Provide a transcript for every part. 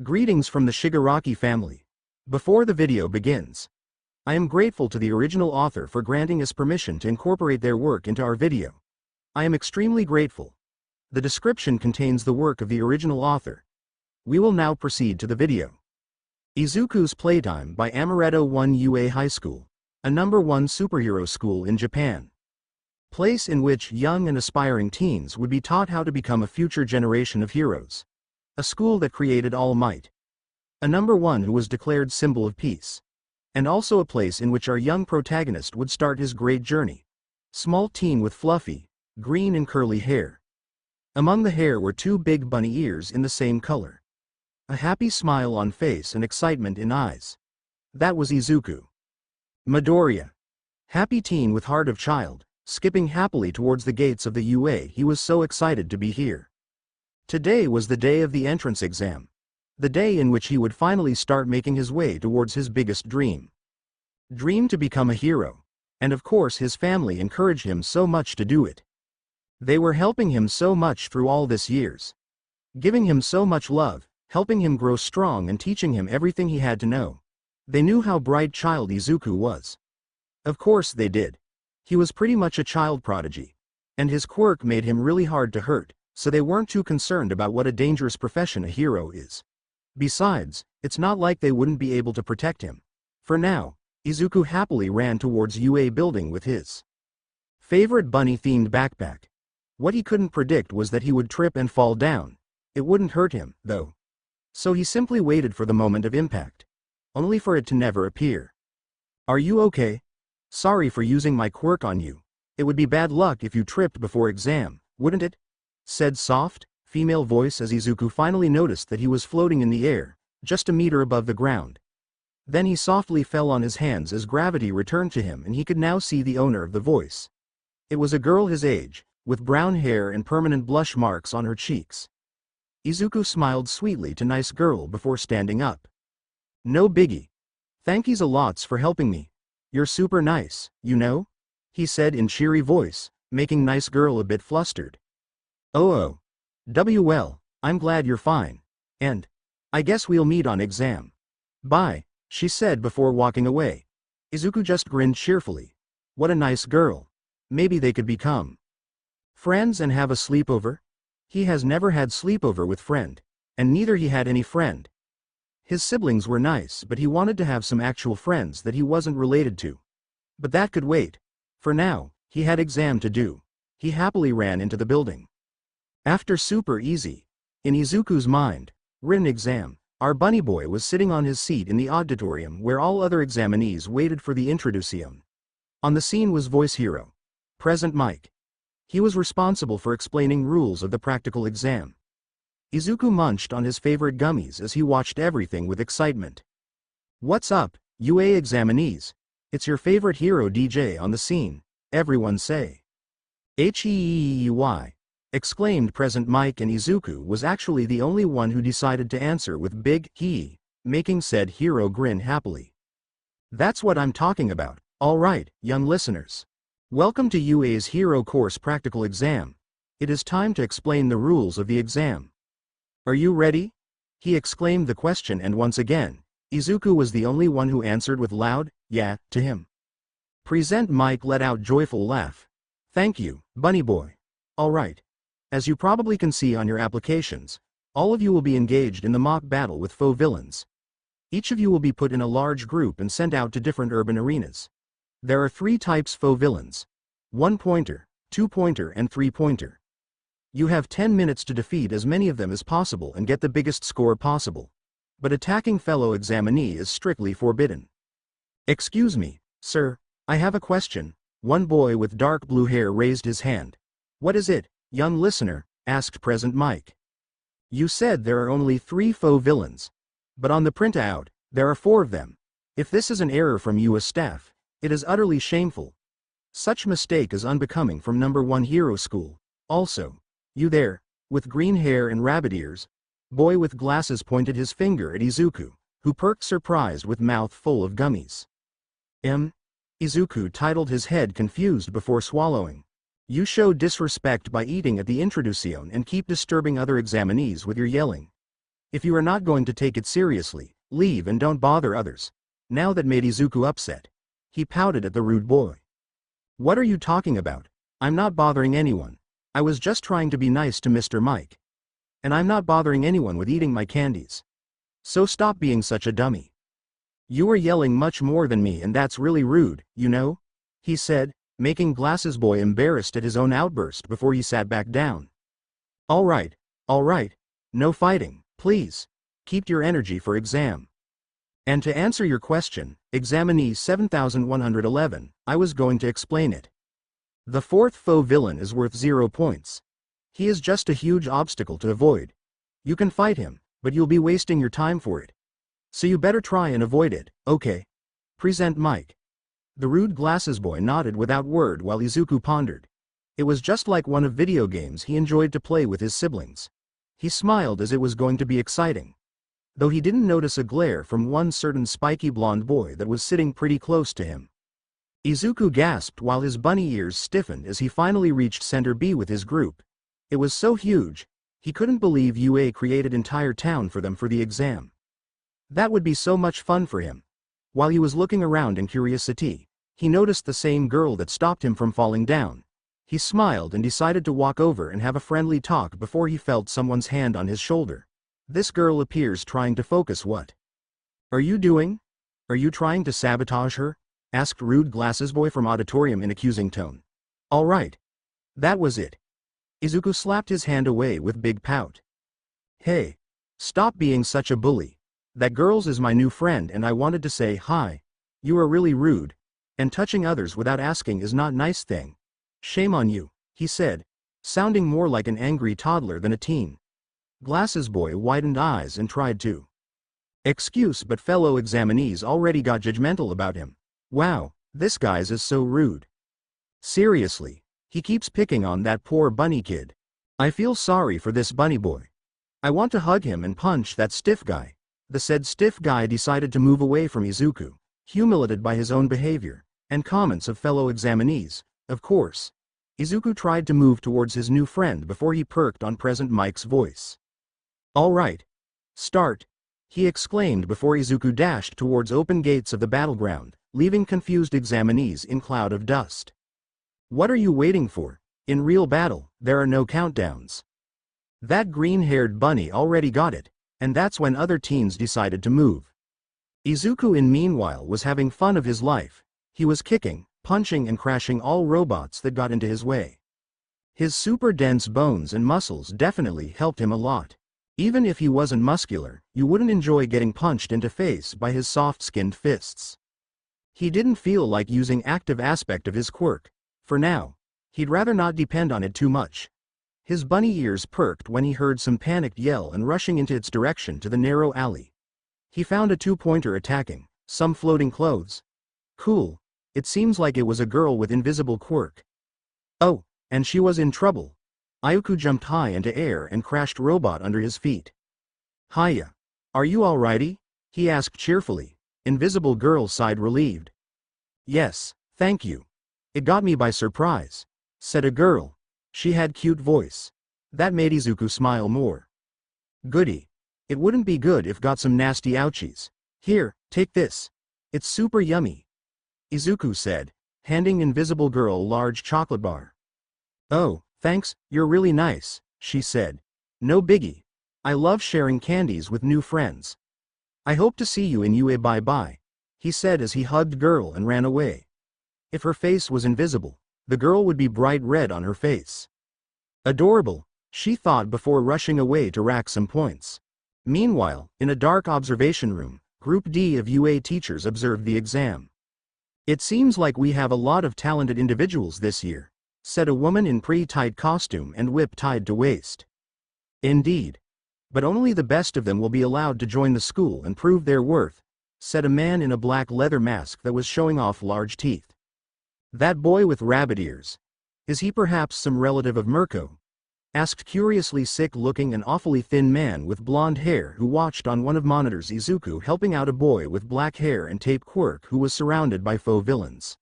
Greetings from the Shigaraki family. Before the video begins, I am grateful to the original author for granting us permission to incorporate their work into our video. I am extremely grateful. The description contains the work of the original author. We will now proceed to the video. Izuku's Playtime by Amaretto 1 UA High School, a #1 superhero school in Japan. Place in which young and aspiring teens would be taught how to become a future generation of heroes. A school that created All Might. A #1 who was declared symbol of peace. And also a place in which our young protagonist would start his great journey. Small teen with fluffy, green and curly hair. Among the hair were 2 big bunny ears in the same color. A happy smile on face and excitement in eyes. That was Izuku. Midoriya. Happy teen with heart of child, skipping happily towards the gates of the UA. He was so excited to be here. Today was the day of the entrance exam. The day in which he would finally start making his way towards his biggest dream. Dream to become a hero. And of course his family encouraged him so much to do it. They were helping him so much through all this years. Giving him so much love, helping him grow strong and teaching him everything he had to know. They knew how bright child Izuku was. Of course they did. He was pretty much a child prodigy. And his quirk made him really hard to hurt. So they weren't too concerned about what a dangerous profession a hero is. Besides, it's not like they wouldn't be able to protect him. For now, Izuku happily ran towards UA building with his favorite bunny-themed backpack. What he couldn't predict was that he would trip and fall down. It wouldn't hurt him, though. So he simply waited for the moment of impact. Only for it to never appear. Are you okay? Sorry for using my quirk on you. It would be bad luck if you tripped before exam, wouldn't it? Said soft, female voice as Izuku finally noticed that he was floating in the air, just a meter above the ground. Then he softly fell on his hands as gravity returned to him and he could now see the owner of the voice. It was a girl his age, with brown hair and permanent blush marks on her cheeks. Izuku smiled sweetly to nice girl before standing up. No biggie. Thankies a lots for helping me. You're super nice, you know? He said in cheery voice, making nice girl a bit flustered. Oh, well, I'm glad you're fine. And I guess we'll meet on exam. Bye, she said before walking away. Izuku just grinned cheerfully. What a nice girl. Maybe they could become friends and have a sleepover? He has never had sleepover with friend, and neither he had any friend. His siblings were nice, but he wanted to have some actual friends that he wasn't related to. But that could wait. For now, he had exam to do. He happily ran into the building. After super easy, in Izuku's mind, written exam, our bunny boy was sitting on his seat in the auditorium where all other examinees waited for the introduction. On the scene was voice hero, present Mike. He was responsible for explaining rules of the practical exam. Izuku munched on his favorite gummies as he watched everything with excitement. What's up, UA examinees? It's your favorite hero DJ on the scene, everyone say. Heey! Exclaimed present Mike, and Izuku was actually the only one who decided to answer with big hee, making said hero grin happily. That's what I'm talking about. Alright, young listeners. Welcome to UA's Hero Course Practical Exam. It is time to explain the rules of the exam. Are you ready? He exclaimed the question, and once again, Izuku was the only one who answered with loud, yeah, to him. Present Mike let out joyful laugh. Thank you, bunny boy. Alright. As you probably can see on your applications, all of you will be engaged in the mock battle with foe villains. Each of you will be put in a large group and sent out to different urban arenas. There are 3 types foe villains. 1-pointer, 2-pointer and 3-pointer. You have 10 minutes to defeat as many of them as possible and get the biggest score possible. But attacking fellow examinee is strictly forbidden. Excuse me, sir, I have a question. One boy with dark blue hair raised his hand. What is it, young listener? Asked present Mike. You said there are only 3 foe villains. But on the printout, there are 4 of them. If this is an error from US staff, it is utterly shameful. Such mistake is unbecoming from #1 hero school. Also, you there, with green hair and rabbit ears. Boy with glasses pointed his finger at Izuku, who perked surprised with mouth full of gummies. Izuku titled his head confused before swallowing. You show disrespect by eating at the introduction and keep disturbing other examinees with your yelling. If you are not going to take it seriously, leave and don't bother others. Now that made Izuku upset. He pouted at the rude boy. What are you talking about? I'm not bothering anyone. I was just trying to be nice to Mr. Mike. And I'm not bothering anyone with eating my candies. So stop being such a dummy. You are yelling much more than me and that's really rude, you know? He said, making Glasses Boy embarrassed at his own outburst before he sat back down. Alright, no fighting, please. Keep your energy for exam. And to answer your question, examinee 7111, I was going to explain it. The fourth foe villain is worth 0 points. He is just a huge obstacle to avoid. You can fight him, but you'll be wasting your time for it. So you better try and avoid it, okay? Present Mike. The rude Glasses Boy nodded without word while Izuku pondered. It was just like one of video games he enjoyed to play with his siblings. He smiled as it was going to be exciting. Though he didn't notice a glare from one certain spiky blonde boy that was sitting pretty close to him. Izuku gasped while his bunny ears stiffened as he finally reached Center B with his group. It was so huge, he couldn't believe UA created entire town for them for the exam. That would be so much fun for him. While he was looking around in curiosity, he noticed the same girl that stopped him from falling down. He smiled and decided to walk over and have a friendly talk before he felt someone's hand on his shoulder. This girl appears trying to focus. What are you doing? Are you trying to sabotage her? Asked rude Glasses Boy from auditorium in accusing tone. Alright. That was it. Izuku slapped his hand away with big pout. Hey. Stop being such a bully. That girl's is my new friend and I wanted to say hi. You are really rude. And touching others without asking is not nice thing. Shame on you, he said, sounding more like an angry toddler than a teen. Glasses Boy widened eyes and tried to excuse, but fellow examinees already got judgmental about him. Wow, this guy's is so rude. Seriously, he keeps picking on that poor bunny kid. I feel sorry for this bunny boy. I want to hug him and punch that stiff guy. The said stiff guy decided to move away from Izuku, humiliated by his own behavior and comments of fellow examinees. Of course, Izuku tried to move towards his new friend before he perked on present Mike's voice. Alright. Start, he exclaimed before Izuku dashed towards open gates of the battleground, leaving confused examinees in cloud of dust. What are you waiting for? In real battle, there are no countdowns. That green-haired bunny already got it, and that's when other teens decided to move. Izuku in meanwhile was having fun of his life. He was kicking, punching and crashing all robots that got into his way. His super dense bones and muscles definitely helped him a lot. Even if he wasn't muscular, you wouldn't enjoy getting punched into face by his soft-skinned fists. He didn't feel like using active aspect of his quirk. For now, he'd rather not depend on it too much. His bunny ears perked when he heard some panicked yell and rushing into its direction to the narrow alley. He found a two-pointer attacking, some floating clothes. Cool. It seems like it was a girl with invisible quirk. Oh, and she was in trouble. Izuku jumped high into air and crashed robot under his feet. Hiya. Are you alrighty? He asked cheerfully. Invisible girl sighed relieved. Yes, thank you. It got me by surprise, said a girl. She had cute voice. That made Izuku smile more. Goody. It wouldn't be good if got some nasty ouchies. Here, take this. It's super yummy. Izuku said, handing invisible girl a large chocolate bar. Oh, thanks, you're really nice, she said. No biggie. I love sharing candies with new friends. I hope to see you in UA bye-bye, he said as he hugged girl and ran away. If her face was invisible, the girl would be bright red on her face. Adorable, she thought before rushing away to rack some points. Meanwhile, in a dark observation room, Group D of UA teachers observed the exam. It seems like we have a lot of talented individuals this year, said a woman in pretty tight costume and whip tied to waist. Indeed. But only the best of them will be allowed to join the school and prove their worth, said a man in a black leather mask that was showing off large teeth. That boy with rabbit ears. Is he perhaps some relative of Mirko? Asked curiously sick-looking and awfully thin man with blonde hair who watched on one of monitors Izuku helping out a boy with black hair and tape Quirk who was surrounded by faux villains.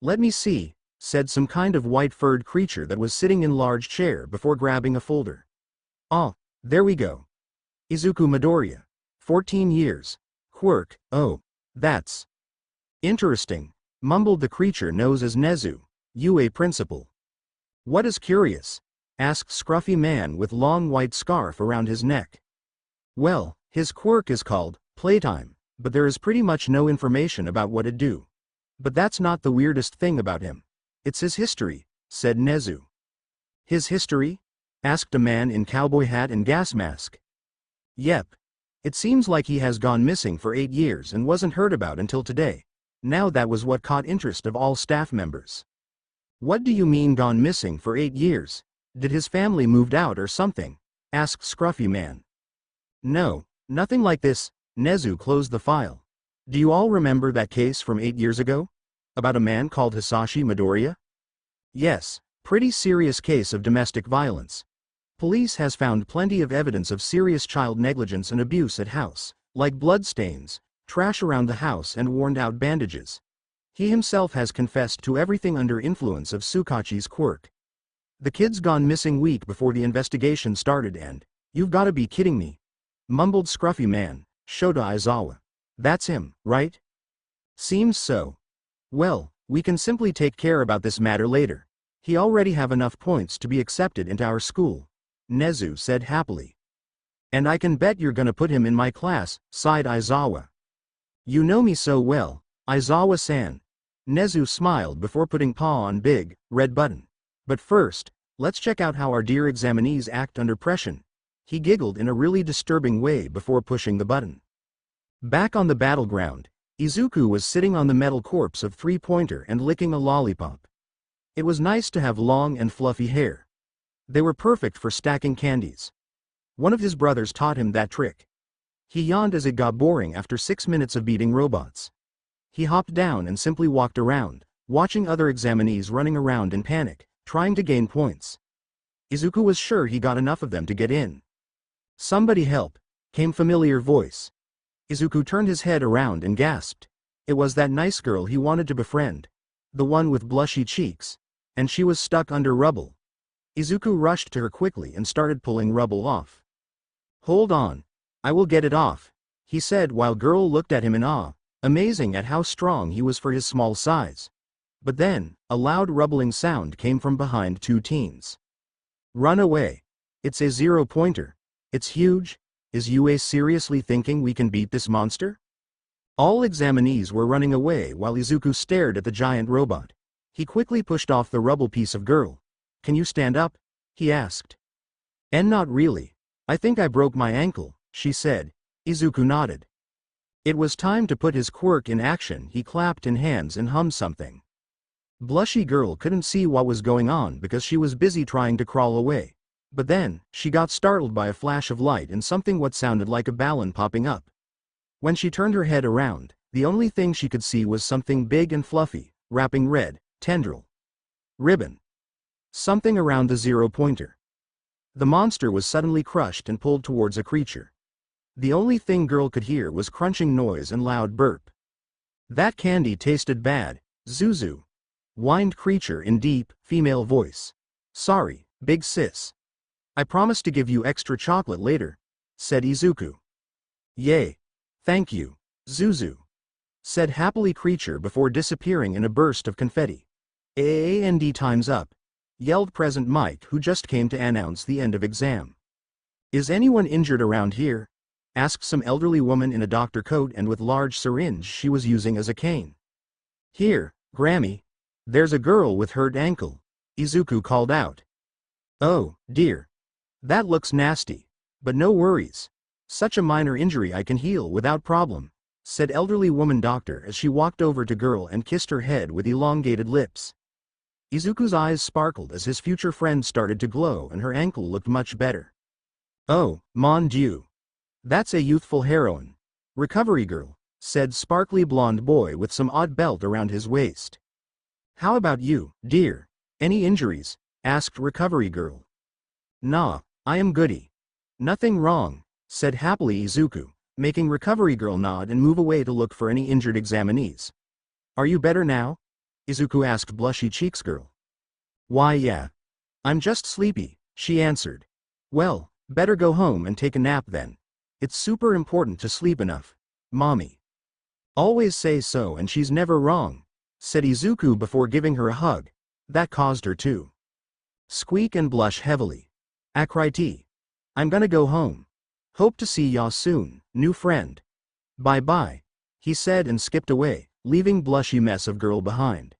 Let me see, said some kind of white-furred creature that was sitting in large chair before grabbing a folder. Oh, there we go. Izuku Midoriya. 14 years. Quirk, oh. That's interesting, mumbled the creature known as Nezu, UA principal. What is curious? Asked scruffy man with long white scarf around his neck. Well, his quirk is called playtime, but there is pretty much no information about what it do. But that's not the weirdest thing about him. It's his history, said Nezu. His history? Asked a man in cowboy hat and gas mask. Yep. It seems like he has gone missing for 8 years and wasn't heard about until today. Now that was what caught interest of all staff members. What do you mean gone missing for 8 years? Did his family moved out or something? Asked scruffy man. No, nothing like this. Nezu closed the file. Do you all remember that case from 8 years ago? About a man called Hisashi Midoriya? Yes, pretty serious case of domestic violence. Police has found plenty of evidence of serious child negligence and abuse at house, like bloodstains, trash around the house and worn-out bandages. He himself has confessed to everything under influence of Tsukachi's quirk. The kid's gone missing week before the investigation started and, you've gotta be kidding me, mumbled scruffy man, Shota Aizawa. That's him, right? Seems so. Well, we can simply take care about this matter later. He already have enough points to be accepted into our school, Nezu said happily. And I can bet you're gonna put him in my class, sighed Aizawa. You know me so well, Aizawa-san. Nezu smiled before putting paw on big, red button. But first, let's check out how our dear examinees act under pressure. He giggled in a really disturbing way before pushing the button. Back on the battleground, Izuku was sitting on the metal corpse of three-pointer and licking a lollipop. It was nice to have long and fluffy hair. They were perfect for stacking candies. One of his brothers taught him that trick. He yawned as it got boring after 6 minutes of beating robots. He hopped down and simply walked around, watching other examinees running around in panic, trying to gain points. Izuku was sure he got enough of them to get in. Somebody help, came familiar voice. Izuku turned his head around and gasped. It was that nice girl he wanted to befriend. The one with blushy cheeks. And she was stuck under rubble. Izuku rushed to her quickly and started pulling rubble off. Hold on. I will get it off, he said while girl looked at him in awe, amazing at how strong he was for his small size. But then, a loud rubbling sound came from behind two teens. Run away. It's a zero-pointer. It's huge. Is UA seriously thinking we can beat this monster? All examinees were running away while Izuku stared at the giant robot. He quickly pushed off the rubble piece of girl. Can you stand up? He asked. And not really. I think I broke my ankle, she said. Izuku nodded. It was time to put his quirk in action. He clapped in hands and hummed something. Blushy girl couldn't see what was going on because she was busy trying to crawl away. But then, she got startled by a flash of light and something what sounded like a balloon popping up. When she turned her head around, the only thing she could see was something big and fluffy, wrapping red, tendril. Ribbon. Something around the zero-pointer. The monster was suddenly crushed and pulled towards a creature. The only thing girl could hear was crunching noise and loud burp. That candy tasted bad, Zuzu. Whined creature in deep, female voice. Sorry, big sis. I promise to give you extra chocolate later, said Izuku. Yay. Thank you, Zuzu. Said happily creature before disappearing in a burst of confetti. And time's up, yelled present Mike who just came to announce the end of exam. Is anyone injured around here? Asked some elderly woman in a doctor coat and with large syringe she was using as a cane. Here, Grammy. There's a girl with hurt ankle, Izuku called out. Oh, dear. That looks nasty. But no worries. Such a minor injury I can heal without problem, said elderly woman doctor as she walked over to girl and kissed her head with elongated lips. Izuku's eyes sparkled as his future friend started to glow and her ankle looked much better. Oh, mon Dieu. That's a youthful heroine. Recovery girl, said sparkly blonde boy with some odd belt around his waist. How about you, dear? Any injuries? Asked recovery girl. Nah, I am goody. Nothing wrong, said happily Izuku, making recovery girl nod and move away to look for any injured examinees. Are you better now? Izuku asked blushy cheeks girl. Why yeah. I'm just sleepy, she answered. Well, better go home and take a nap then. It's super important to sleep enough. Mommy always says so and she's never wrong, said Izuku before giving her a hug. That caused her to squeak and blush heavily. Akriti. I'm gonna go home. Hope to see ya soon, new friend. Bye-bye, he said and skipped away, leaving blushy mess of girl behind.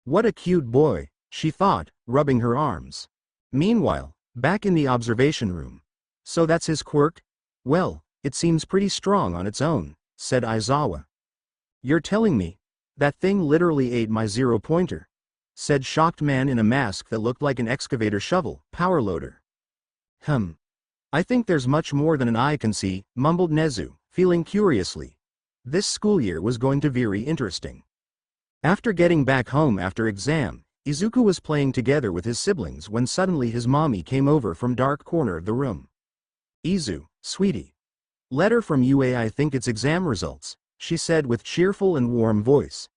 What a cute boy, she thought, rubbing her arms. Meanwhile, back in the observation room. So that's his quirk? Well, it seems pretty strong on its own, said Aizawa. You're telling me? That thing literally ate my zero-pointer, said shocked man in a mask that looked like an excavator shovel, power loader. I think there's much more than an eye can see, mumbled Nezu, feeling curiously. This school year was going to be very interesting. After getting back home after exam, Izuku was playing together with his siblings when suddenly his mommy came over from dark corner of the room. Izu, sweetie. Letter from UA, I think it's exam results, she said with cheerful and warm voice.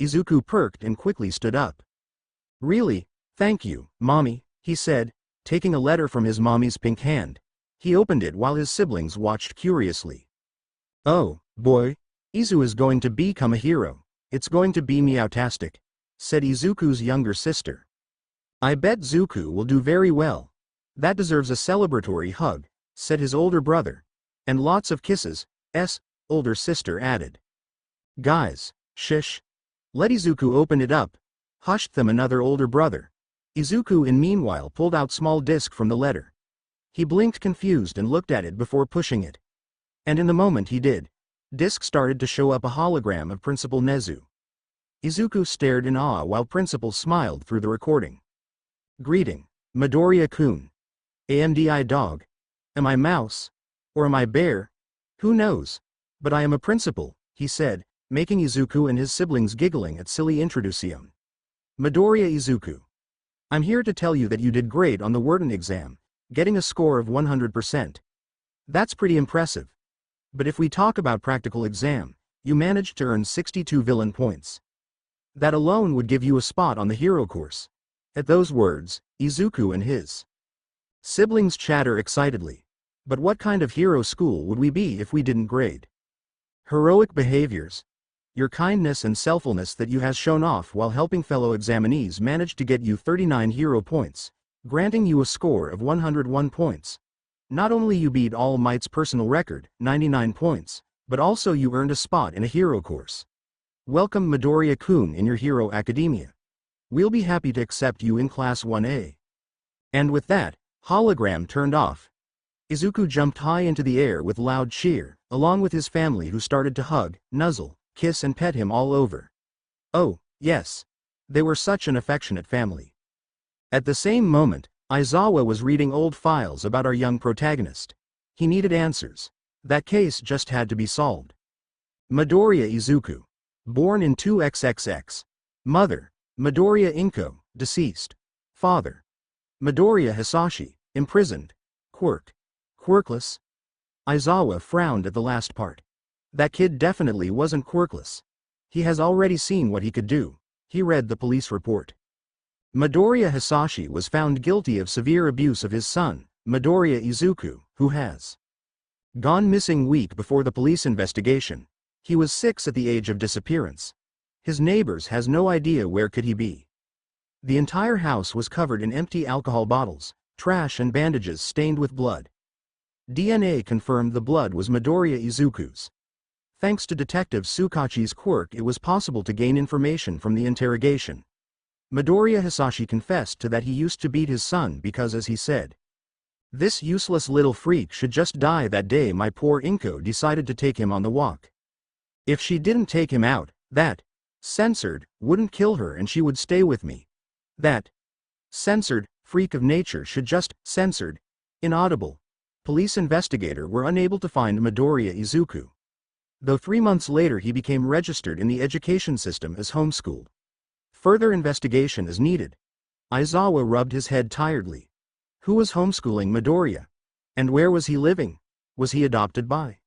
Izuku perked and quickly stood up. Really? Thank you, mommy, he said, taking a letter from his mommy's pink hand. He opened it while his siblings watched curiously. Oh, boy. Izu is going to become a hero. It's going to be meowtastic, said Izuku's younger sister. I bet Zuku will do very well. That deserves a celebratory hug, said his older brother. And lots of kisses, older sister added. Guys, shish. Let Izuku open it up, hushed them another older brother. Izuku in meanwhile pulled out small disc from the letter. He blinked confused and looked at it before pushing it. And in the moment he did, disc started to show up a hologram of Principal Nezu. Izuku stared in awe while Principal smiled through the recording. Greeting, Midoriya-kun. AMDI dog. Am I mouse? Or am I bear? Who knows? But I am a principal, he said, making Izuku and his siblings giggling at silly introduction. Midoriya Izuku. I'm here to tell you that you did great on the Wharton exam, getting a score of 100%. That's pretty impressive. But if we talk about practical exam, you managed to earn 62 villain points. That alone would give you a spot on the hero course. At those words, Izuku and his siblings chatter excitedly. But what kind of hero school would we be if we didn't grade? Heroic behaviors. Your kindness and selflessness that you has shown off while helping fellow examinees managed to get you 39 hero points, granting you a score of 101 points. Not only you beat All Might's personal record, 99 points, but also you earned a spot in a hero course. Welcome Midoriya-kun in your hero academia. We'll be happy to accept you in class 1A. And with that, hologram turned off. Izuku jumped high into the air with loud cheer, along with his family who started to hug, nuzzle, kiss and pet him all over. Oh, yes. They were such an affectionate family. At the same moment, Aizawa was reading old files about our young protagonist. He needed answers. That case just had to be solved. Midoriya Izuku. Born in 2XXX. Mother, Midoriya Inko, deceased. Father, Midoriya Hisashi, imprisoned. Quirk. Quirkless? Aizawa frowned at the last part. That kid definitely wasn't quirkless. He has already seen what he could do. He read the police report. Midoriya Hisashi was found guilty of severe abuse of his son, Midoriya Izuku, who has gone missing week before the police investigation. He was 6 at the age of disappearance. His neighbors has no idea where could he be. The entire house was covered in empty alcohol bottles, trash and bandages stained with blood. DNA confirmed the blood was Midoriya Izuku's. Thanks to Detective Tsukachi's quirk, it was possible to gain information from the interrogation. Midoriya Hisashi confessed to that he used to beat his son because, as he said, this useless little freak should just die that day my poor Inko decided to take him on the walk. If she didn't take him out, that censored wouldn't kill her and she would stay with me. That censored freak of nature should just censored. Inaudible. Police investigator were unable to find Midoriya Izuku. Though 3 months later he became registered in the education system as homeschooled. Further investigation is needed. Aizawa rubbed his head tiredly. Who was homeschooling Midoriya? And where was he living? Was he adopted by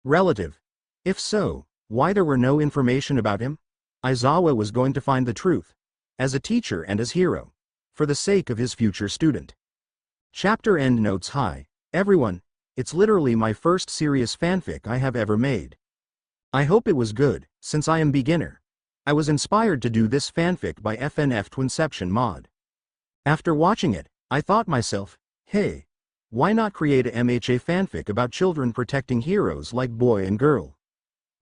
relative? If so, why there were no information about him? Aizawa was going to find the truth. As a teacher and as hero. For the sake of his future student. Chapter end notes. Hi, everyone. It's literally my first serious fanfic I have ever made. I hope it was good, since I am beginner. I was inspired to do this fanfic by FNF Twinception mod. After watching it, I thought myself, hey, why not create a MHA fanfic about children protecting heroes like boy and girl?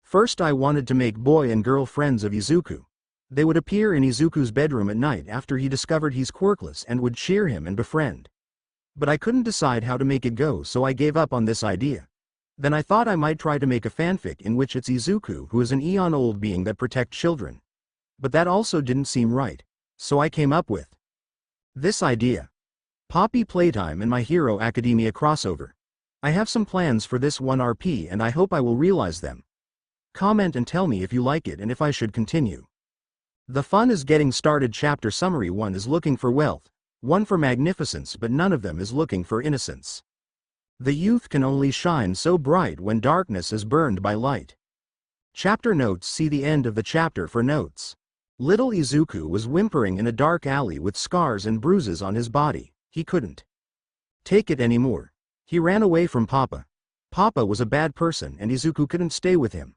First I wanted to make boy and girl friends of Izuku. They would appear in Izuku's bedroom at night after he discovered he's quirkless and would cheer him and befriend. But I couldn't decide how to make it go, so I gave up on this idea. Then I thought I might try to make a fanfic in which it's Izuku who is an eon-old being that protects children. But that also didn't seem right, so I came up with this idea. Poppy Playtime and My Hero Academia crossover. I have some plans for this 1RP and I hope I will realize them. Comment and tell me if you like it and if I should continue. The fun is getting started. Chapter summary: 1 is looking for wealth, 1 for magnificence, but none of them is looking for innocence. The youth can only shine so bright when darkness is burned by light. Chapter notes: see the end of the chapter for notes. Little Izuku was whimpering in a dark alley with scars and bruises on his body. He couldn't take it anymore. He ran away from Papa. Papa was a bad person and Izuku couldn't stay with him.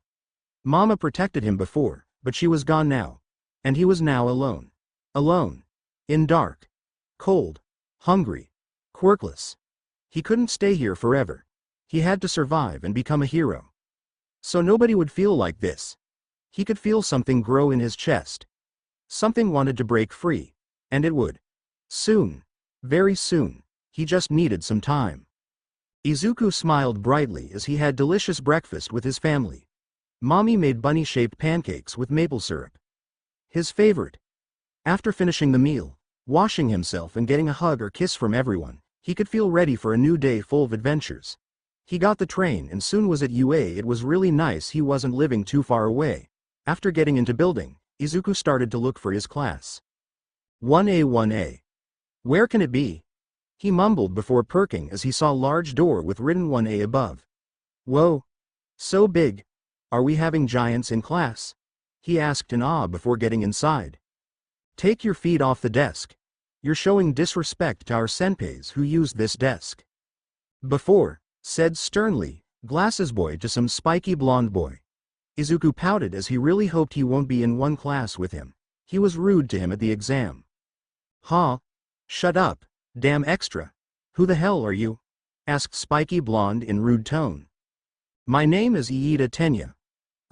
Mama protected him before, but she was gone now. And he was now alone. Alone. In dark. Cold. Hungry. Quirkless. He couldn't stay here forever. He had to survive and become a hero. So nobody would feel like this. He could feel something grow in his chest. Something wanted to break free. And it would. Soon. Very soon. He just needed some time. Izuku smiled brightly as he had delicious breakfast with his family. Mommy made bunny-shaped pancakes with maple syrup. His favorite. After finishing the meal, washing himself and getting a hug or kiss from everyone, he could feel ready for a new day full of adventures. He got the train and soon was at UA. It was really nice he wasn't living too far away. After getting into building, Izuku started to look for his class. 1A. Where can it be? He mumbled before perking as he saw a large door with written 1A above. Whoa. So big. Are we having giants in class? He asked in awe before getting inside. Take your feet off the desk. You're showing disrespect to our senpais who used this desk before, said sternly, glasses boy to some spiky blonde boy. Izuku pouted as he really hoped he won't be in one class with him. He was rude to him at the exam. Huh? Shut up, damn extra. Who the hell are you? Asked spiky blonde in rude tone. My name is Iida Tenya.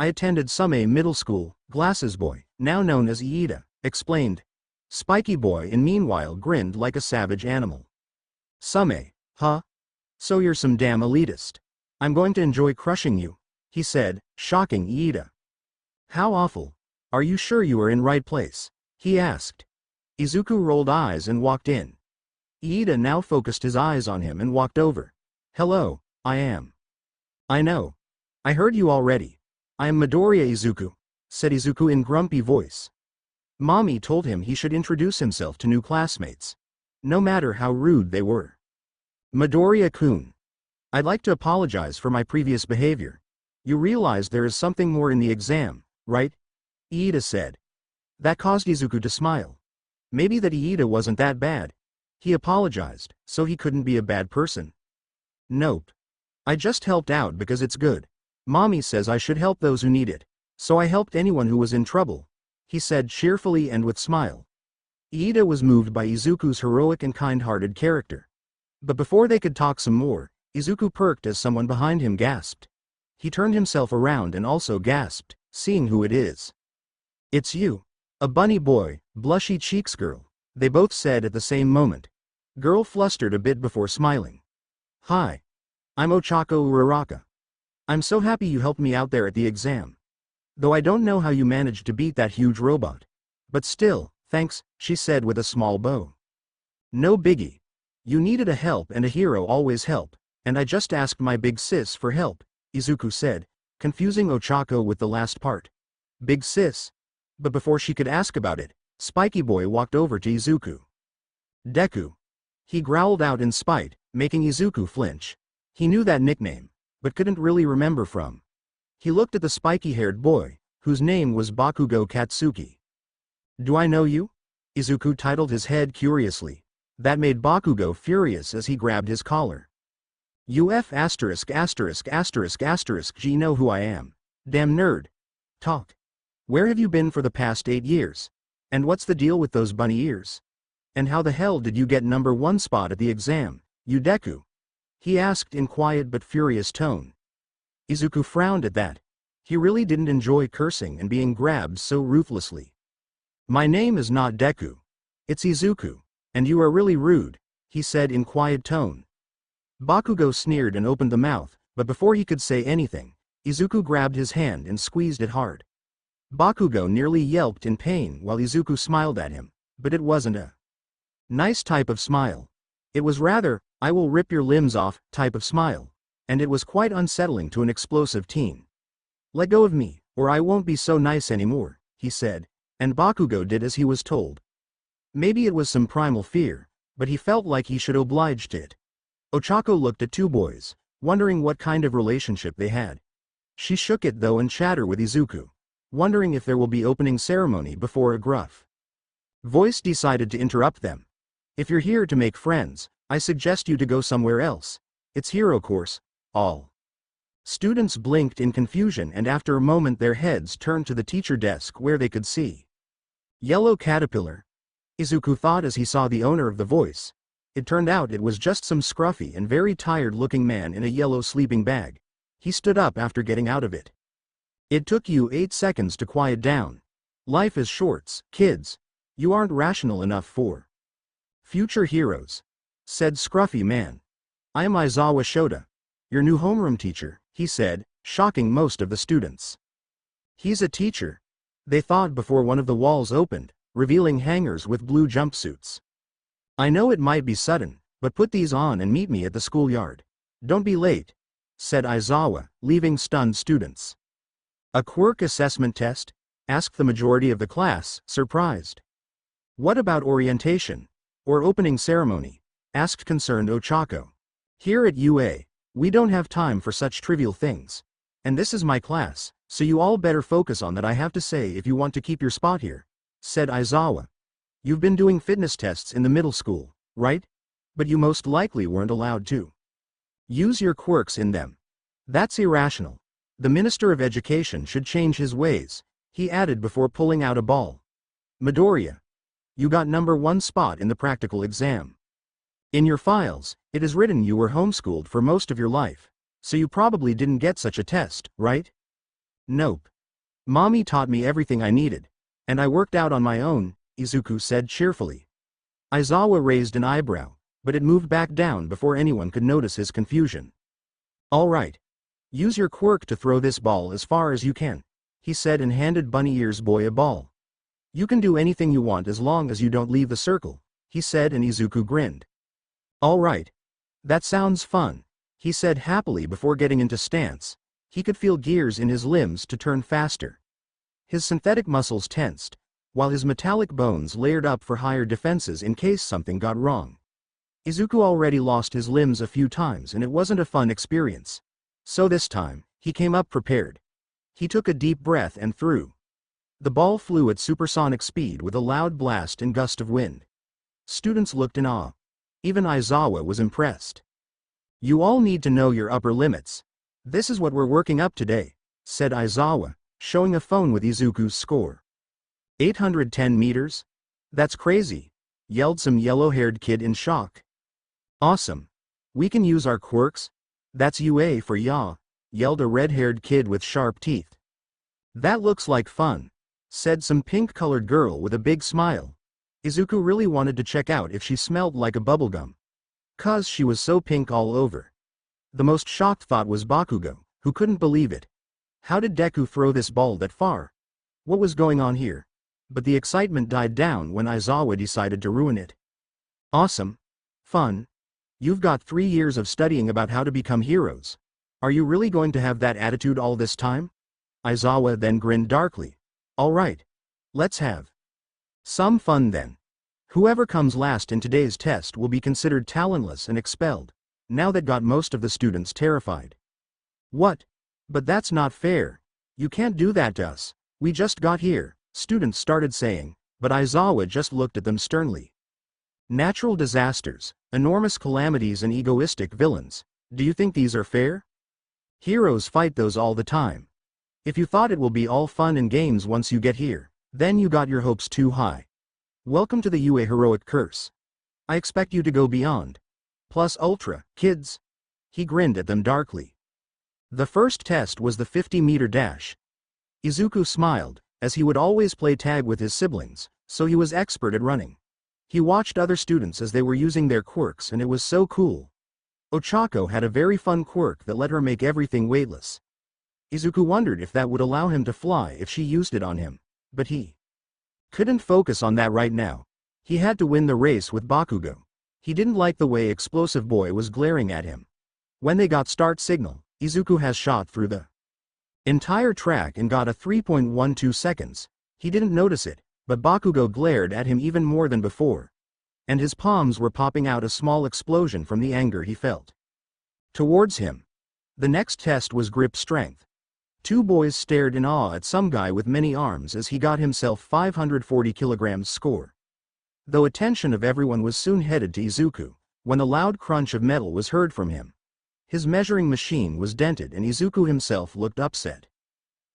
I attended Same Middle School, glasses boy, now known as Iida, explained. Spiky boy in meanwhile grinned like a savage animal. Same, huh? So you're some damn elitist. I'm going to enjoy crushing you, he said, shocking Iida. How awful. Are you sure you are in right place? He asked. Izuku rolled eyes and walked in. Iida now focused his eyes on him and walked over. Hello, I am. I know. I heard you already. I am Midoriya Izuku, said Izuku in grumpy voice. Mommy told him he should introduce himself to new classmates, no matter how rude they were. Midoriya-kun. I'd like to apologize for my previous behavior. You realize there is something more in the exam, right? Iida said. That caused Izuku to smile. Maybe that Iida wasn't that bad. He apologized, so he couldn't be a bad person. Nope. I just helped out because it's good. Mommy says I should help those who need it, so I helped anyone who was in trouble, he said cheerfully and with smile. Iida was moved by Izuku's heroic and kind-hearted character. But before they could talk some more, Izuku perked as someone behind him gasped. He turned himself around and also gasped, seeing who it is. It's you. A bunny boy, blushy cheeks girl, they both said at the same moment. Girl flustered a bit before smiling. Hi. I'm Ochako Uraraka. I'm so happy you helped me out there at the exam. Though I don't know how you managed to beat that huge robot. But still, thanks, she said with a small bow. No biggie. You needed a help and a hero always help, and I just asked my big sis for help, Izuku said, confusing Ochako with the last part. Big sis? But before she could ask about it, Spiky Boy walked over to Izuku. DEKU. He growled out in spite, making Izuku flinch. He knew that nickname, but couldn't really remember from. He looked at the spiky-haired boy, whose name was Bakugo Katsuki. Do I know you? Izuku titled his head curiously. That made Bakugo furious as he grabbed his collar. UF asterisk asterisk asterisk asterisk G know who I am. Damn nerd. Talk. Where have you been for the past 8 years? And what's the deal with those bunny ears? And how the hell did you get number 1 spot at the exam, you DEKU? He asked in quiet but furious tone. Izuku frowned at that. He really didn't enjoy cursing and being grabbed so ruthlessly. My name is not DEKU. It's Izuku. And you are really rude, he said in quiet tone. Bakugo sneered and opened the mouth, but before he could say anything, Izuku grabbed his hand and squeezed it hard. Bakugo nearly yelped in pain while Izuku smiled at him, but it wasn't a nice type of smile. It was rather, I will rip your limbs off, type of smile, and it was quite unsettling to an explosive teen. Let go of me, or I won't be so nice anymore, he said, and Bakugo did as he was told. Maybe it was some primal fear, but he felt like he should oblige to it. Ochako looked at two boys, wondering what kind of relationship they had. She shook it though and chattered with Izuku, wondering if there will be opening ceremony before a gruff voice decided to interrupt them. If you're here to make friends, I suggest you to go somewhere else. It's hero course, all. Students blinked in confusion and after a moment their heads turned to the teacher desk where they could see Yellow Caterpillar. Izuku thought as he saw the owner of the voice. It turned out it was just some scruffy and very tired-looking man in a yellow sleeping bag. He stood up after getting out of it. It took you 8 seconds to quiet down. Life is shorts, kids. You aren't rational enough for future heroes, said scruffy man. I am Aizawa Shota, your new homeroom teacher, he said, shocking most of the students. He's a teacher, they thought before one of the walls opened, revealing hangers with blue jumpsuits. I know it might be sudden, but put these on and meet me at the schoolyard. Don't be late, said Aizawa, leaving stunned students. A Quirk assessment test? Asked the majority of the class, surprised. What about orientation? Or opening ceremony? Asked concerned Ochako. Here at UA, we don't have time for such trivial things. And this is my class, so you all better focus on that I have to say if you want to keep your spot here, said Aizawa. You've been doing fitness tests in the middle school, right? But you most likely weren't allowed to use your quirks in them. That's irrational. The Minister of Education should change his ways, he added before pulling out a ball. Midoriya, you got number 1 spot in the practical exam. In your files, it is written you were homeschooled for most of your life, so you probably didn't get such a test, right? Nope. Mommy taught me everything I needed, and I worked out on my own, Izuku said cheerfully. Aizawa raised an eyebrow, but it moved back down before anyone could notice his confusion. All right. Use your quirk to throw this ball as far as you can, he said and handed Bunny Ears Boy a ball. You can do anything you want as long as you don't leave the circle, he said and Izuku grinned. All right. That sounds fun, he said happily before getting into stance. He could feel gears in his limbs to turn faster. His synthetic muscles tensed, while his metallic bones layered up for higher defenses in case something got wrong. Izuku already lost his limbs a few times and it wasn't a fun experience. So this time, he came up prepared. He took a deep breath and threw. The ball flew at supersonic speed with a loud blast and gust of wind. Students looked in awe. Even Aizawa was impressed. You all need to know your upper limits. This is what we're working up today, said Aizawa, showing a phone with Izuku's score. 810 meters? That's crazy, yelled some yellow-haired kid in shock. Awesome. We can use our quirks? That's UA for ya, yelled a red-haired kid with sharp teeth. That looks like fun, said some pink-colored girl with a big smile. Izuku really wanted to check out if she smelled like a bubblegum. 'Cause she was so pink all over. The most shocked thought was Bakugo, who couldn't believe it. How did DEKU throw this ball that far? What was going on here? But the excitement died down when Aizawa decided to ruin it. Awesome. Fun. You've got 3 years of studying about how to become heroes. Are you really going to have that attitude all this time? Aizawa then grinned darkly. All right. Let's have some fun then. Whoever comes last in today's test will be considered talentless and expelled. Now that got most of the students terrified. What? But that's not fair. You can't do that to us. We just got here, students started saying, but Aizawa just looked at them sternly. Natural disasters, enormous calamities and egoistic villains. Do you think these are fair? Heroes fight those all the time. If you thought it will be all fun and games once you get here, then you got your hopes too high. Welcome to the UA heroic curse. I expect you to go beyond. Plus ultra, kids. He grinned at them darkly. The first test was the 50-meter dash. Izuku smiled, as he would always play tag with his siblings, so he was expert at running. He watched other students as they were using their quirks and it was so cool. Ochako had a very fun quirk that let her make everything weightless. Izuku wondered if that would allow him to fly if she used it on him, but he couldn't focus on that right now. He had to win the race with Bakugo. He didn't like the way Explosive Boy was glaring at him. When they got start signal, Izuku has shot through the entire track and got a 3.12 seconds. He didn't notice it, but Bakugo glared at him even more than before. And his palms were popping out a small explosion from the anger he felt towards him. The next test was grip strength. Two boys stared in awe at some guy with many arms as he got himself 540 kilograms score. Though attention of everyone was soon headed to Izuku, when a loud crunch of metal was heard from him. His measuring machine was dented and Izuku himself looked upset.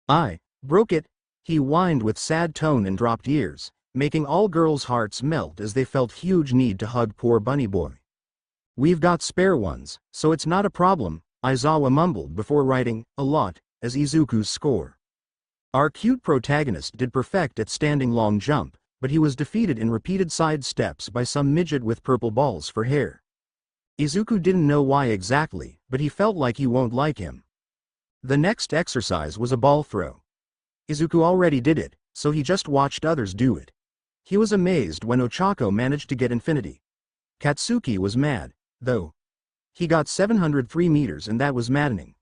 "I broke it," he whined with sad tone and dropped ears, making all girls' hearts melt as they felt huge need to hug poor bunny boy. "We've got spare ones, so it's not a problem," Aizawa mumbled before writing, "a lot," as Izuku's score. Our cute protagonist did perfect at standing long jump, but he was defeated in repeated side steps by some midget with purple balls for hair. Izuku didn't know why exactly, but he felt like he won't like him. The next exercise was a ball throw. Izuku already did it, so he just watched others do it. He was amazed when Ochako managed to get infinity. Katsuki was mad, though. He got 703 meters and that was maddening.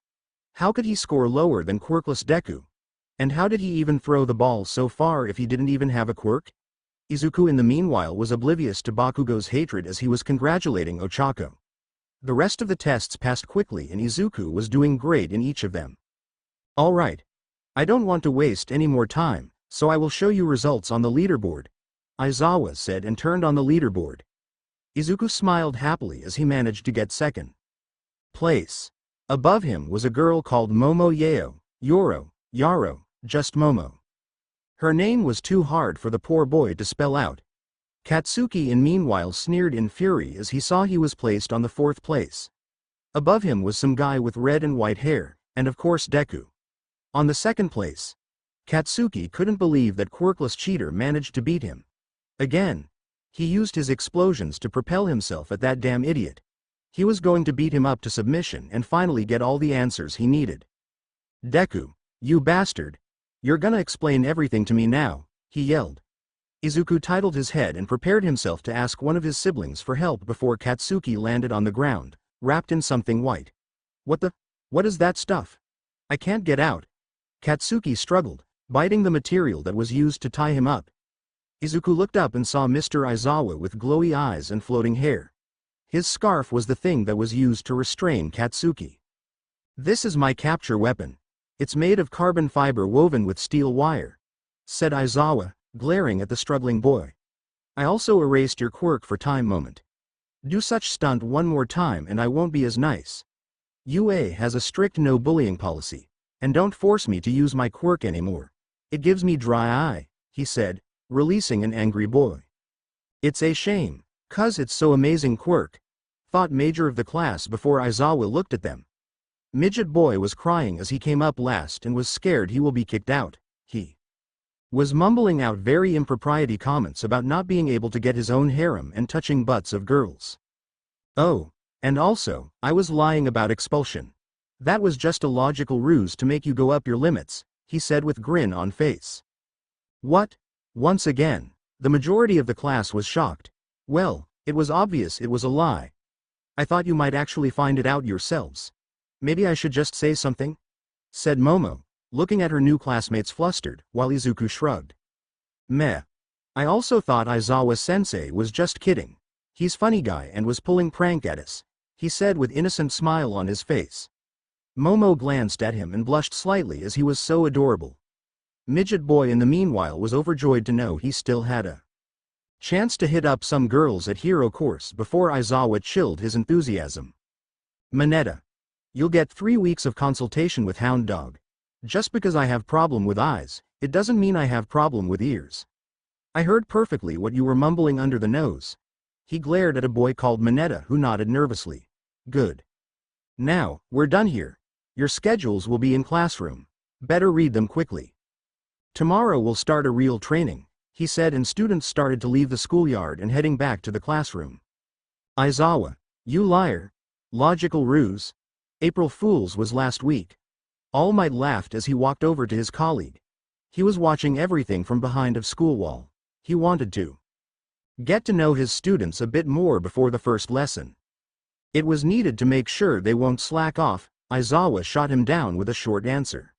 How could he score lower than quirkless DEKU? And how did he even throw the ball so far if he didn't even have a quirk? Izuku in the meanwhile was oblivious to Bakugo's hatred as he was congratulating Ochako. The rest of the tests passed quickly and Izuku was doing great in each of them. "Alright. I don't want to waste any more time, so I will show you results on the leaderboard," Aizawa said and turned on the leaderboard. Izuku smiled happily as he managed to get second place. Above him was a girl called Momo Yaro, just Momo. Her name was too hard for the poor boy to spell out. Katsuki in meanwhile sneered in fury as he saw he was placed on the fourth place. Above him was some guy with red and white hair, and of course DEKU. On the second place. Katsuki couldn't believe that quirkless cheater managed to beat him. Again. He used his explosions to propel himself at that damn idiot. He was going to beat him up to submission and finally get all the answers he needed. "DEKU, you bastard. You're gonna explain everything to me now," he yelled. Izuku titled his head and prepared himself to ask one of his siblings for help before Katsuki landed on the ground, wrapped in something white. What is that stuff? I can't get out." Katsuki struggled, biting the material that was used to tie him up. Izuku looked up and saw Mr. Aizawa with glowy eyes and floating hair. His scarf was the thing that was used to restrain Katsuki. "This is my capture weapon. It's made of carbon fiber woven with steel wire," said Aizawa, glaring at the struggling boy. "I also erased your quirk for time moment. Do such stunt one more time and I won't be as nice. UA has a strict no bullying policy, and don't force me to use my quirk anymore. It gives me dry eye," he said, releasing an angry boy. "It's a shame, 'cause it's so amazing quirk," thought Major of the class before Aizawa looked at them. Midget boy was crying as he came up last and was scared he will be kicked out. He was mumbling out very impropriety comments about not being able to get his own harem and touching butts of girls. "Oh, and also, I was lying about expulsion. That was just a logical ruse to make you go up your limits," he said with grin on face. "What?" Once again, the majority of the class was shocked. "Well, it was obvious it was a lie. I thought you might actually find it out yourselves. Maybe I should just say something?" said Momo, looking at her new classmates flustered, while Izuku shrugged. "Meh. I also thought Aizawa-sensei was just kidding. He's funny guy and was pulling prank at us," he said with innocent smile on his face. Momo glanced at him and blushed slightly as he was so adorable. Midget boy in the meanwhile was overjoyed to know he still had a chance to hit up some girls at hero course before Aizawa chilled his enthusiasm. Mineta. You'll get 3 weeks of consultation with Hound Dog. Just because I have problem with eyes, it doesn't mean I have problem with ears. I heard perfectly what you were mumbling under the nose. He glared at a boy called Mineta who nodded nervously. Good. Now, we're done here. Your schedules will be in classroom. Better read them quickly. Tomorrow we'll start a real training, he said, and students started to leave the schoolyard and heading back to the classroom. Aizawa, you liar. Logical ruse. April Fool's was last week. All Might laughed as he walked over to his colleague. He was watching everything from behind of school wall. He wanted to get to know his students a bit more before the first lesson. It was needed to make sure they won't slack off. Aizawa shot him down with a short answer.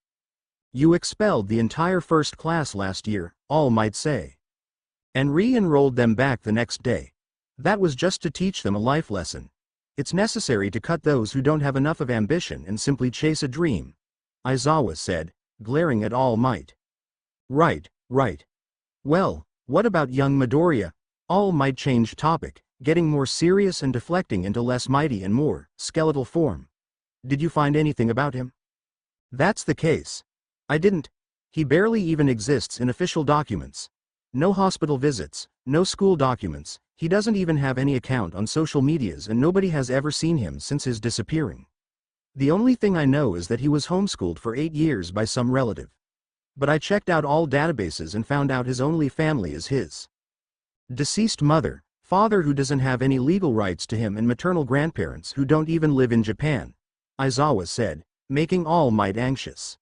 You expelled the entire first class last year, All Might say. And re-enrolled them back the next day. That was just to teach them a life lesson. It's necessary to cut those who don't have enough of ambition and simply chase a dream, Aizawa said, glaring at All Might. Right. Well, what about young Midoriya? All Might changed topic, getting more serious and deflecting into less mighty and more skeletal form. Did you find anything about him? That's the case. I didn't. He barely even exists in official documents. No hospital visits, no school documents, he doesn't even have any account on social medias, and nobody has ever seen him since his disappearing. The only thing I know is that he was homeschooled for 8 years by some relative. But I checked out all databases and found out his only family is his deceased mother, father who doesn't have any legal rights to him, and maternal grandparents who don't even live in Japan, Aizawa said, making All Might anxious.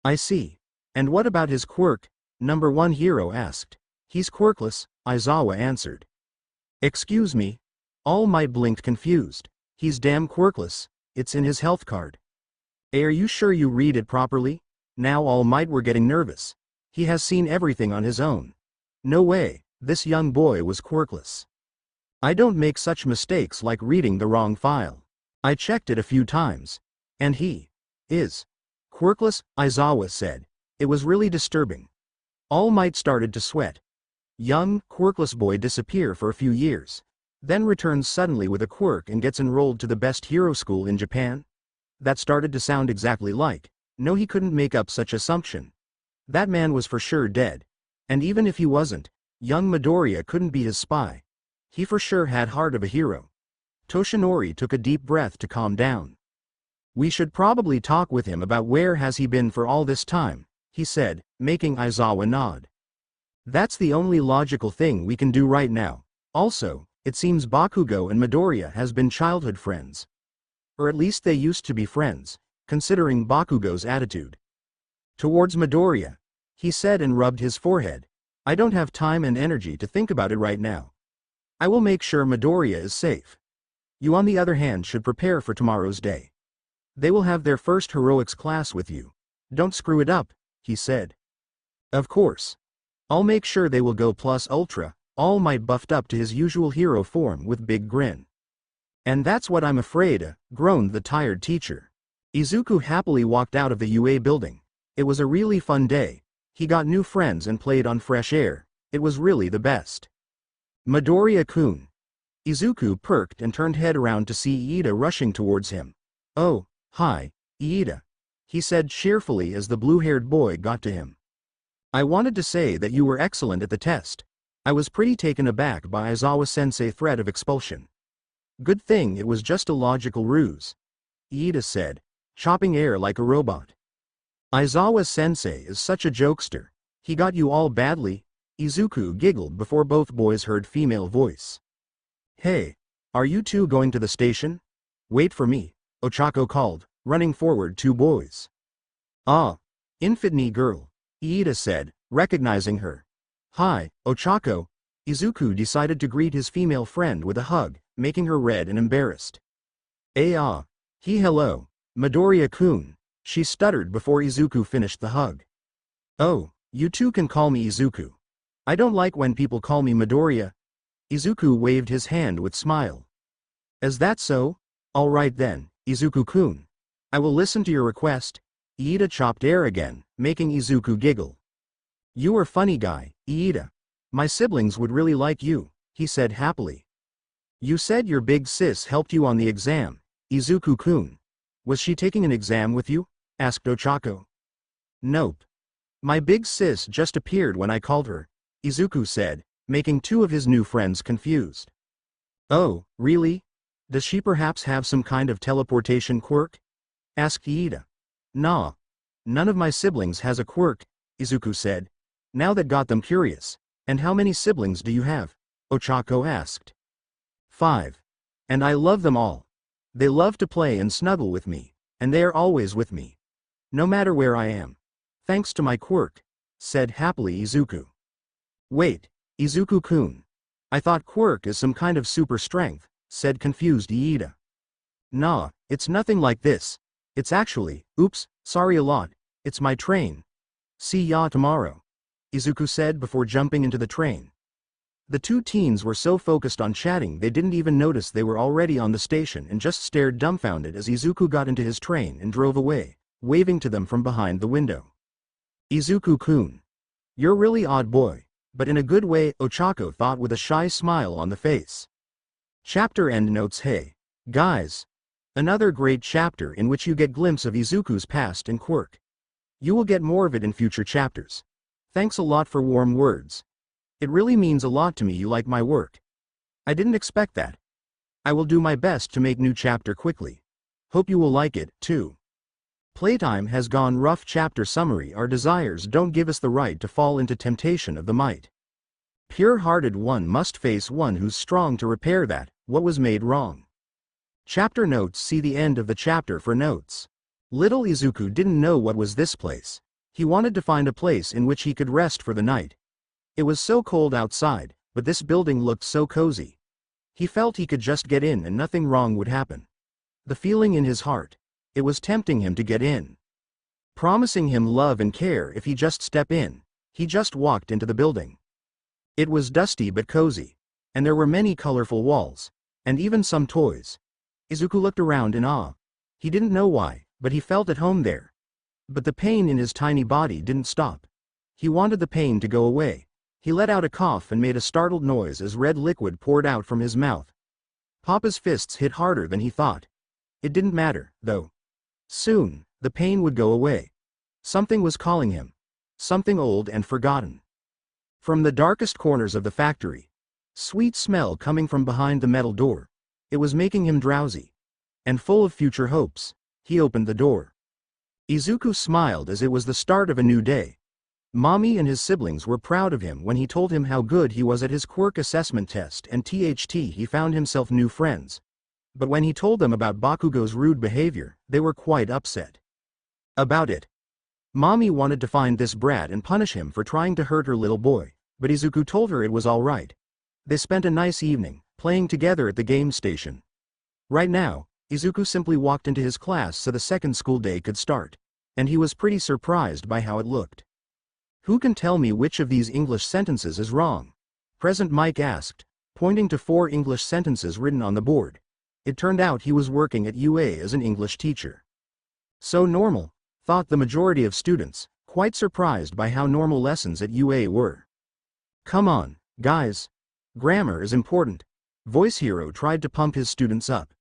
I see. And what about his quirk? Number 1 hero asked. He's quirkless, Aizawa answered. Excuse me? All Might blinked confused. He's damn quirkless, it's in his health card. Are you sure you read it properly? Now All Might were getting nervous. He has seen everything on his own. No way, this young boy was quirkless. I don't make such mistakes like reading the wrong file. I checked it a few times. And he is quirkless, Aizawa said. It was really disturbing. All Might started to sweat. Young, quirkless boy disappear for a few years, then returns suddenly with a quirk and gets enrolled to the best hero school in Japan? That started to sound exactly like, no, he couldn't make up such assumption. That man was for sure dead. And even if he wasn't, young Midoriya couldn't be his spy. He for sure had heart of a hero. Toshinori took a deep breath to calm down. We should probably talk with him about where has he been for all this time, he said, making Aizawa nod. That's the only logical thing we can do right now. Also, it seems Bakugo and Midoriya has been childhood friends. Or at least they used to be friends, considering Bakugo's attitude towards Midoriya, he said and rubbed his forehead. I don't have time and energy to think about it right now. I will make sure Midoriya is safe. You on the other hand should prepare for tomorrow's day. They will have their first heroics class with you. Don't screw it up, he said. Of course. I'll make sure they will go plus ultra. All Might buffed up to his usual hero form with big grin. And that's what I'm afraid, groaned the tired teacher. Izuku happily walked out of the UA building. It was a really fun day. He got new friends and played on fresh air. It was really the best. Midoriya-kun. Izuku perked and turned head around to see Iida rushing towards him. Oh, hi, Iida, he said cheerfully as the blue-haired boy got to him. I wanted to say that you were excellent at the test. I was pretty taken aback by Aizawa-sensei's threat of expulsion. Good thing it was just a logical ruse, Iida said, chopping air like a robot. Aizawa-sensei is such a jokester. He got you all badly, Izuku giggled before both boys heard female voice. Hey, are you two going to the station? Wait for me, Ochako called, running forward 2 boys. Ah, Infitni girl, Iida said, recognizing her. Hi, Ochako. Izuku decided to greet his female friend with a hug, making her red and embarrassed. Hello, Midoriya-kun, she stuttered before Izuku finished the hug. Oh, you two can call me Izuku. I don't like when people call me Midoriya. Izuku waved his hand with smile. Is that so? All right then, Izuku-kun. I will listen to your request. Iida chopped air again, making Izuku giggle. You are funny guy, Iida. My siblings would really like you, he said happily. You said your big sis helped you on the exam. Izuku-kun. Was she taking an exam with you? Asked Ochako. Nope. My big sis just appeared when I called her, Izuku said, making two of his new friends confused. Oh, really? Does she perhaps have some kind of teleportation quirk? Asked Iida. Nah. None of my siblings has a quirk, Izuku said. Now that got them curious. And how many siblings do you have? Ochako asked. 5. And I love them all. They love to play and snuggle with me, and they are always with me. No matter where I am. Thanks to my quirk, said happily Izuku. Wait, Izuku-kun. I thought quirk is some kind of super strength, said confused Iida. Nah, it's nothing like this. It's actually, oops, sorry a lot, it's my train. See ya tomorrow, Izuku said before jumping into the train. The two teens were so focused on chatting they didn't even notice they were already on the station and just stared dumbfounded as Izuku got into his train and drove away, waving to them from behind the window. Izuku-kun. You're really odd boy, but in a good way, Ochako thought with a shy smile on the face. Chapter end notes. Hey, guys. Another great chapter in which you get glimpse of Izuku's past and quirk. You will get more of it in future chapters. Thanks a lot for warm words. It really means a lot to me you like my work. I didn't expect that. I will do my best to make new chapter quickly. Hope you will like it, too. Playtime has gone rough. Chapter summary. Our desires don't give us the right to fall into temptation of the might. Pure-hearted one must face one who's strong to repair that, what was made wrong. Chapter notes. See the end of the chapter for notes. Little Izuku didn't know what was this place. He wanted to find a place in which he could rest for the night. It was so cold outside, but this building looked so cozy. He felt he could just get in and nothing wrong would happen. The feeling in his heart. It was tempting him to get in. Promising him love and care if he just step in. He just walked into the building. It was dusty but cozy. And there were many colorful walls. And even some toys. Izuku looked around in awe. He didn't know why, but he felt at home there. But the pain in his tiny body didn't stop. He wanted the pain to go away. He let out a cough and made a startled noise as red liquid poured out from his mouth. Papa's fists hit harder than he thought. It didn't matter, though. Soon, the pain would go away. Something was calling him. Something old and forgotten. From the darkest corners of the factory. Sweet smell coming from behind the metal door. It was making him drowsy. And full of future hopes, he opened the door. Izuku smiled as it was the start of a new day. Mommy and his siblings were proud of him when he told him how good he was at his quirk assessment test, and he found himself new friends. But when he told them about Bakugo's rude behavior, they were quite upset. About it. Mommy wanted to find this brat and punish him for trying to hurt her little boy, but Izuku told her it was all right. They spent a nice evening, playing together at the game station. Right now, Izuku simply walked into his class so the second school day could start. And he was pretty surprised by how it looked. Who can tell me which of these English sentences is wrong? Present Mike asked, pointing to 4 English sentences written on the board. It turned out he was working at UA as an English teacher. So normal, thought the majority of students, quite surprised by how normal lessons at UA were. Come on, guys. Grammar is important. Voice Hero tried to pump his students up.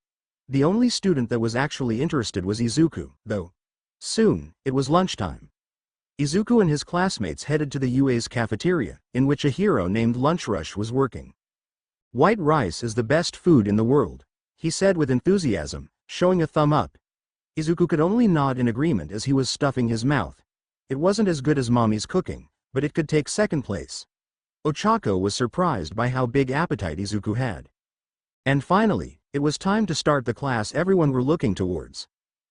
The only student that was actually interested was Izuku, though. Soon, it was lunchtime. Izuku and his classmates headed to the UA's cafeteria, in which a hero named Lunchrush was working. White rice is the best food in the world, he said with enthusiasm, showing a thumb up. Izuku could only nod in agreement as he was stuffing his mouth. It wasn't as good as Mommy's cooking, but it could take second place. Ochako was surprised by how big appetite Izuku had. And finally, it was time to start the class everyone were looking towards.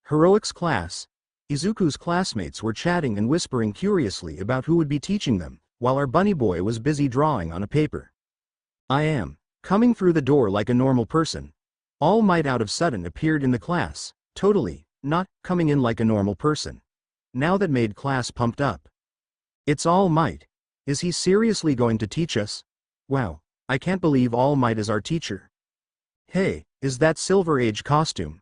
Heroics class. Izuku's classmates were chatting and whispering curiously about who would be teaching them, while our bunny boy was busy drawing on a paper. I am coming through the door like a normal person. All Might out of sudden appeared in the class, totally not coming in like a normal person. Now that made class pumped up. It's All Might. Is he seriously going to teach us? Wow, I can't believe All Might is our teacher. Hey, is that Silver Age costume?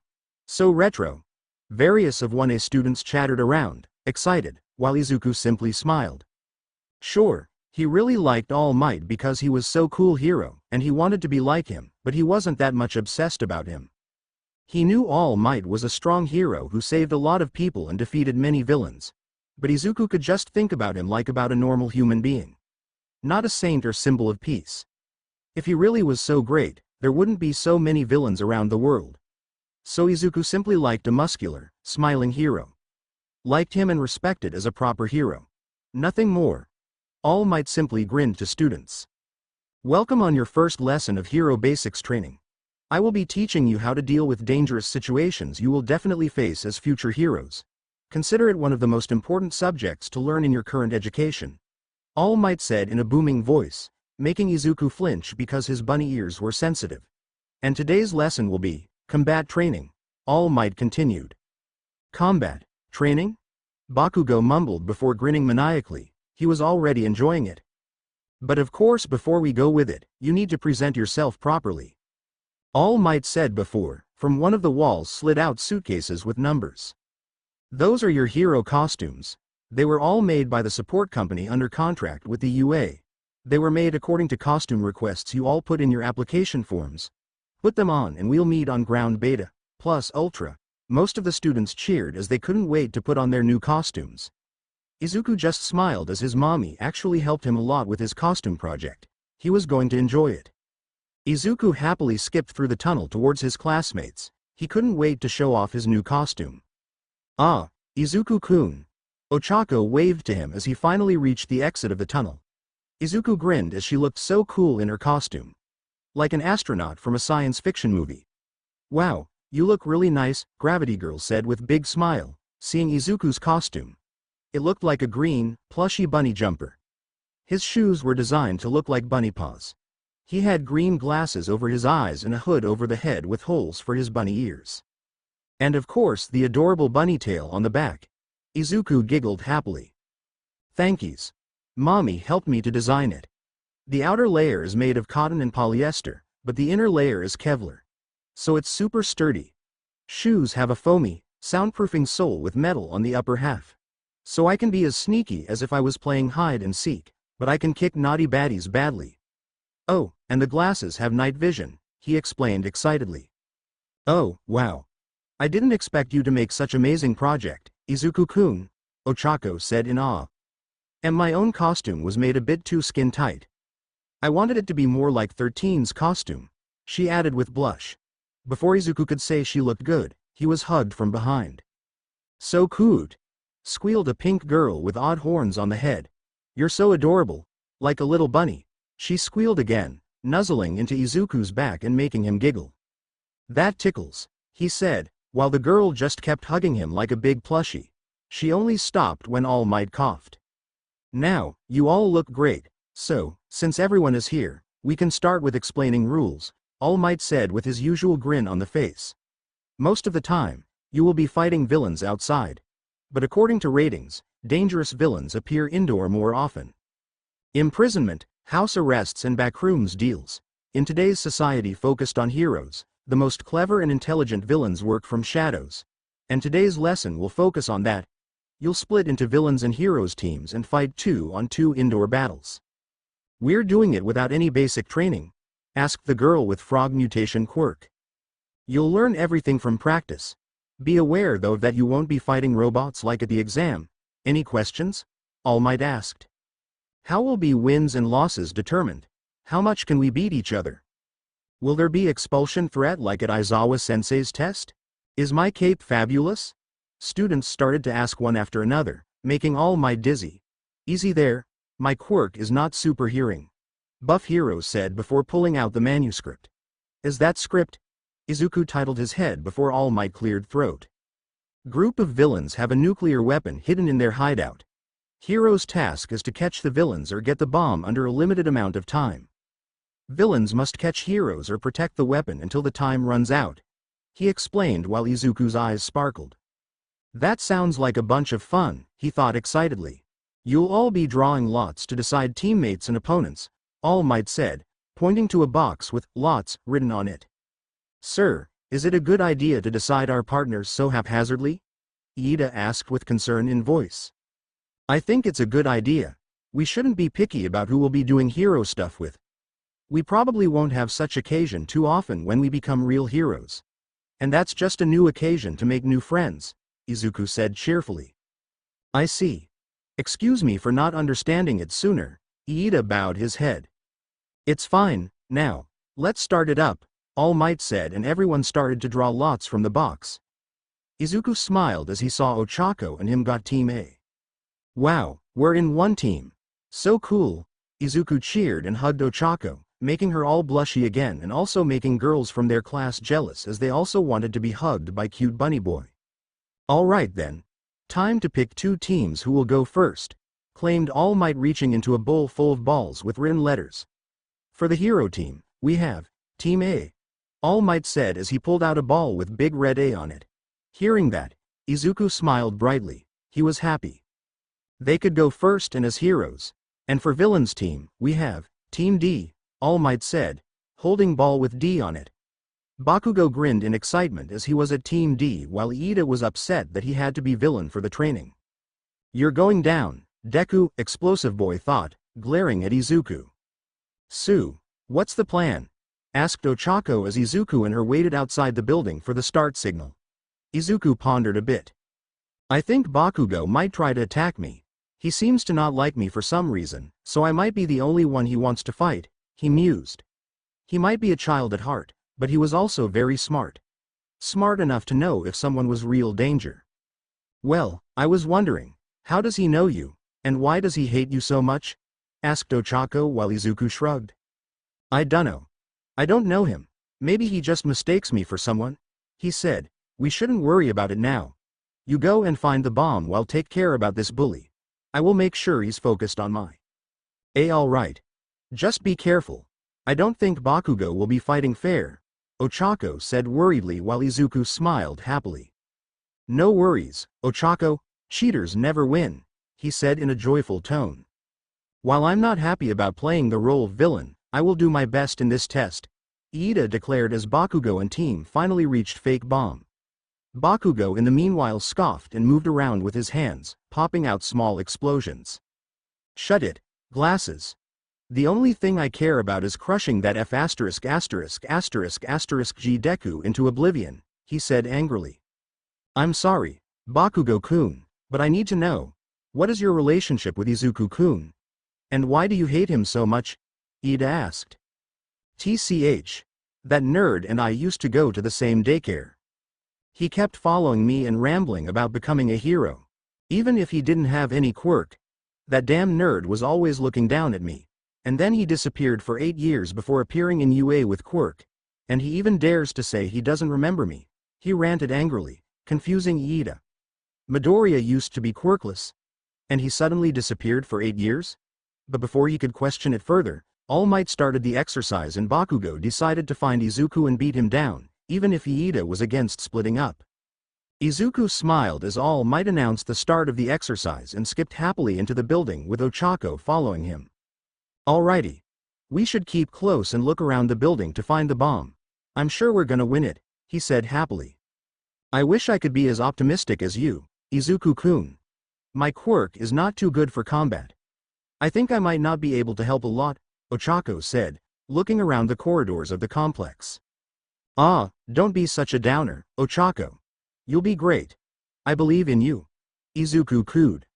So retro. Various of 1A students chattered around, excited, while Izuku simply smiled. Sure, he really liked All Might because he was so cool hero, and he wanted to be like him, but he wasn't that much obsessed about him. He knew All Might was a strong hero who saved a lot of people and defeated many villains. But Izuku could just think about him like about a normal human being. Not a saint or symbol of peace. If he really was so great, there wouldn't be so many villains around the world. So Izuku simply liked a muscular, smiling hero. Liked him and respected as a proper hero. Nothing more. All Might simply grinned to students. Welcome on your first lesson of Hero Basics training. I will be teaching you how to deal with dangerous situations you will definitely face as future heroes. Consider it one of the most important subjects to learn in your current education. All Might said in a booming voice, making Izuku flinch because his bunny ears were sensitive. And today's lesson will be combat training. All Might continued. Combat training? Bakugo mumbled before grinning maniacally. He was already enjoying it. But of course, before we go with it, you need to present yourself properly. All Might said before, from one of the walls slid out suitcases with numbers. Those are your hero costumes. They were all made by the support company under contract with the UA. They were made according to costume requests you all put in your application forms. Put them on and we'll meet on ground beta, plus ultra. Most of the students cheered as they couldn't wait to put on their new costumes. Izuku just smiled as his mommy actually helped him a lot with his costume project. He was going to enjoy it. Izuku happily skipped through the tunnel towards his classmates. He couldn't wait to show off his new costume. Ah, Izuku-kun. Ochako waved to him as he finally reached the exit of the tunnel. Izuku grinned as she looked so cool in her costume. Like an astronaut from a science fiction movie. Wow, you look really nice, Gravity Girl said with big smile, seeing Izuku's costume. It looked like a green, plushy bunny jumper. His shoes were designed to look like bunny paws. He had green glasses over his eyes and a hood over the head with holes for his bunny ears. And of course the adorable bunny tail on the back. Izuku giggled happily. Thankies. Mommy helped me to design it. The outer layer is made of cotton and polyester, but the inner layer is Kevlar. So it's super sturdy. Shoes have a foamy, soundproofing sole with metal on the upper half. So I can be as sneaky as if I was playing hide and seek, but I can kick naughty baddies badly. Oh, and the glasses have night vision, he explained excitedly. Oh, wow. I didn't expect you to make such amazing project, Izuku-kun, Ochako said in awe. And my own costume was made a bit too skin tight. I wanted it to be more like 13's costume, she added with blush. Before Izuku could say she looked good, he was hugged from behind. So cute, squealed a pink girl with odd horns on the head. You're so adorable, like a little bunny, she squealed again, nuzzling into Izuku's back and making him giggle. That tickles, he said, while the girl just kept hugging him like a big plushie. She only stopped when All Might coughed. Now, you all look great, so, since everyone is here, we can start with explaining rules, All Might said with his usual grin on the face. Most of the time, you will be fighting villains outside. But according to ratings, dangerous villains appear indoor more often. Imprisonment, house arrests and backrooms deals. In today's society focused on heroes, the most clever and intelligent villains work from shadows. And today's lesson will focus on that. You'll split into villains and heroes teams and fight 2-on-2 indoor battles. We're doing it without any basic training, asked the girl with frog mutation quirk. You'll learn everything from practice. Be aware though that you won't be fighting robots like at the exam. Any questions? All Might asked. How will be wins and losses determined? How much can we beat each other? Will there be expulsion threat like at Aizawa sensei's test? Is my cape fabulous? Students started to ask one after another, making All Might dizzy. Easy there, my quirk is not super hearing. Buff Hero said before pulling out the manuscript. Is that script? Izuku titled his head before All Might cleared throat. Group of villains have a nuclear weapon hidden in their hideout. Hero's task is to catch the villains or get the bomb under a limited amount of time. Villains must catch heroes or protect the weapon until the time runs out, he explained while Izuku's eyes sparkled. That sounds like a bunch of fun, he thought excitedly. You'll all be drawing lots to decide teammates and opponents, All Might said, pointing to a box with lots written on it. Sir, is it a good idea to decide our partners so haphazardly? Iida asked with concern in voice. I think it's a good idea. We shouldn't be picky about who we'll be doing hero stuff with. We probably won't have such occasion too often when we become real heroes. And that's just a new occasion to make new friends, Izuku said cheerfully. I see. Excuse me for not understanding it sooner, Iida bowed his head. It's fine, now, let's start it up, All Might said, and everyone started to draw lots from the box. Izuku smiled as he saw Ochako and him got Team A. Wow, we're in one team. So cool, Izuku cheered and hugged Ochako, making her all blushy again and also making girls from their class jealous as they also wanted to be hugged by cute bunny boy. Alright then. Time to pick 2 teams who will go first, claimed All Might, reaching into a bowl full of balls with written letters. For the hero team, we have Team A, All Might said as he pulled out a ball with big red A on it. Hearing that, Izuku smiled brightly. He was happy. They could go first and as heroes. And for villains team, we have Team D, All Might said, holding ball with D on it. Bakugo grinned in excitement as he was at Team D, while Iida was upset that he had to be villain for the training. You're going down, DEKU, Explosive Boy thought, glaring at Izuku. Sue, what's the plan? Asked Ochako as Izuku and her waited outside the building for the start signal. Izuku pondered a bit. I think Bakugo might try to attack me. He seems to not like me for some reason, so I might be the only one he wants to fight, he mused. He might be a child at heart, but he was also very smart. Smart enough to know if someone was real danger. Well, I was wondering, how does he know you, and why does he hate you so much? Asked Ochako while Izuku shrugged. I dunno. I don't know him. Maybe he just mistakes me for someone. He said, we shouldn't worry about it now. You go and find the bomb while take care about this bully. I will make sure he's focused on my. Alright. Just be careful. I don't think Bakugo will be fighting fair, Ochako said worriedly while Izuku smiled happily. No worries, Ochako, cheaters never win, he said in a joyful tone. While I'm not happy about playing the role of villain, I will do my best in this test, Iida declared as Bakugo and team finally reached fake bomb. Bakugo in the meanwhile scoffed and moved around with his hands, popping out small explosions. Shut it, glasses. The only thing I care about is crushing that F*** G DEKU into oblivion, he said angrily. I'm sorry, Bakugo-kun, but I need to know, what is your relationship with Izuku-kun? And why do you hate him so much? Iida asked. TCH. That nerd and I used to go to the same daycare. He kept following me and rambling about becoming a hero. Even if he didn't have any quirk. That damn nerd was always looking down at me. And then he disappeared for 8 years before appearing in UA with Quirk. And he even dares to say he doesn't remember me. He ranted angrily, confusing Iida. Midoriya used to be quirkless. And he suddenly disappeared for 8 years? But before he could question it further, All Might started the exercise and Bakugo decided to find Izuku and beat him down, even if Iida was against splitting up. Izuku smiled as All Might announced the start of the exercise and skipped happily into the building with Ochako following him. Alrighty. We should keep close and look around the building to find the bomb. I'm sure we're gonna win it, he said happily. I wish I could be as optimistic as you, Izuku-kun. My quirk is not too good for combat. I think I might not be able to help a lot, Ochako said, looking around the corridors of the complex. Ah, don't be such a downer, Ochako. You'll be great. I believe in you. Izuku cooed.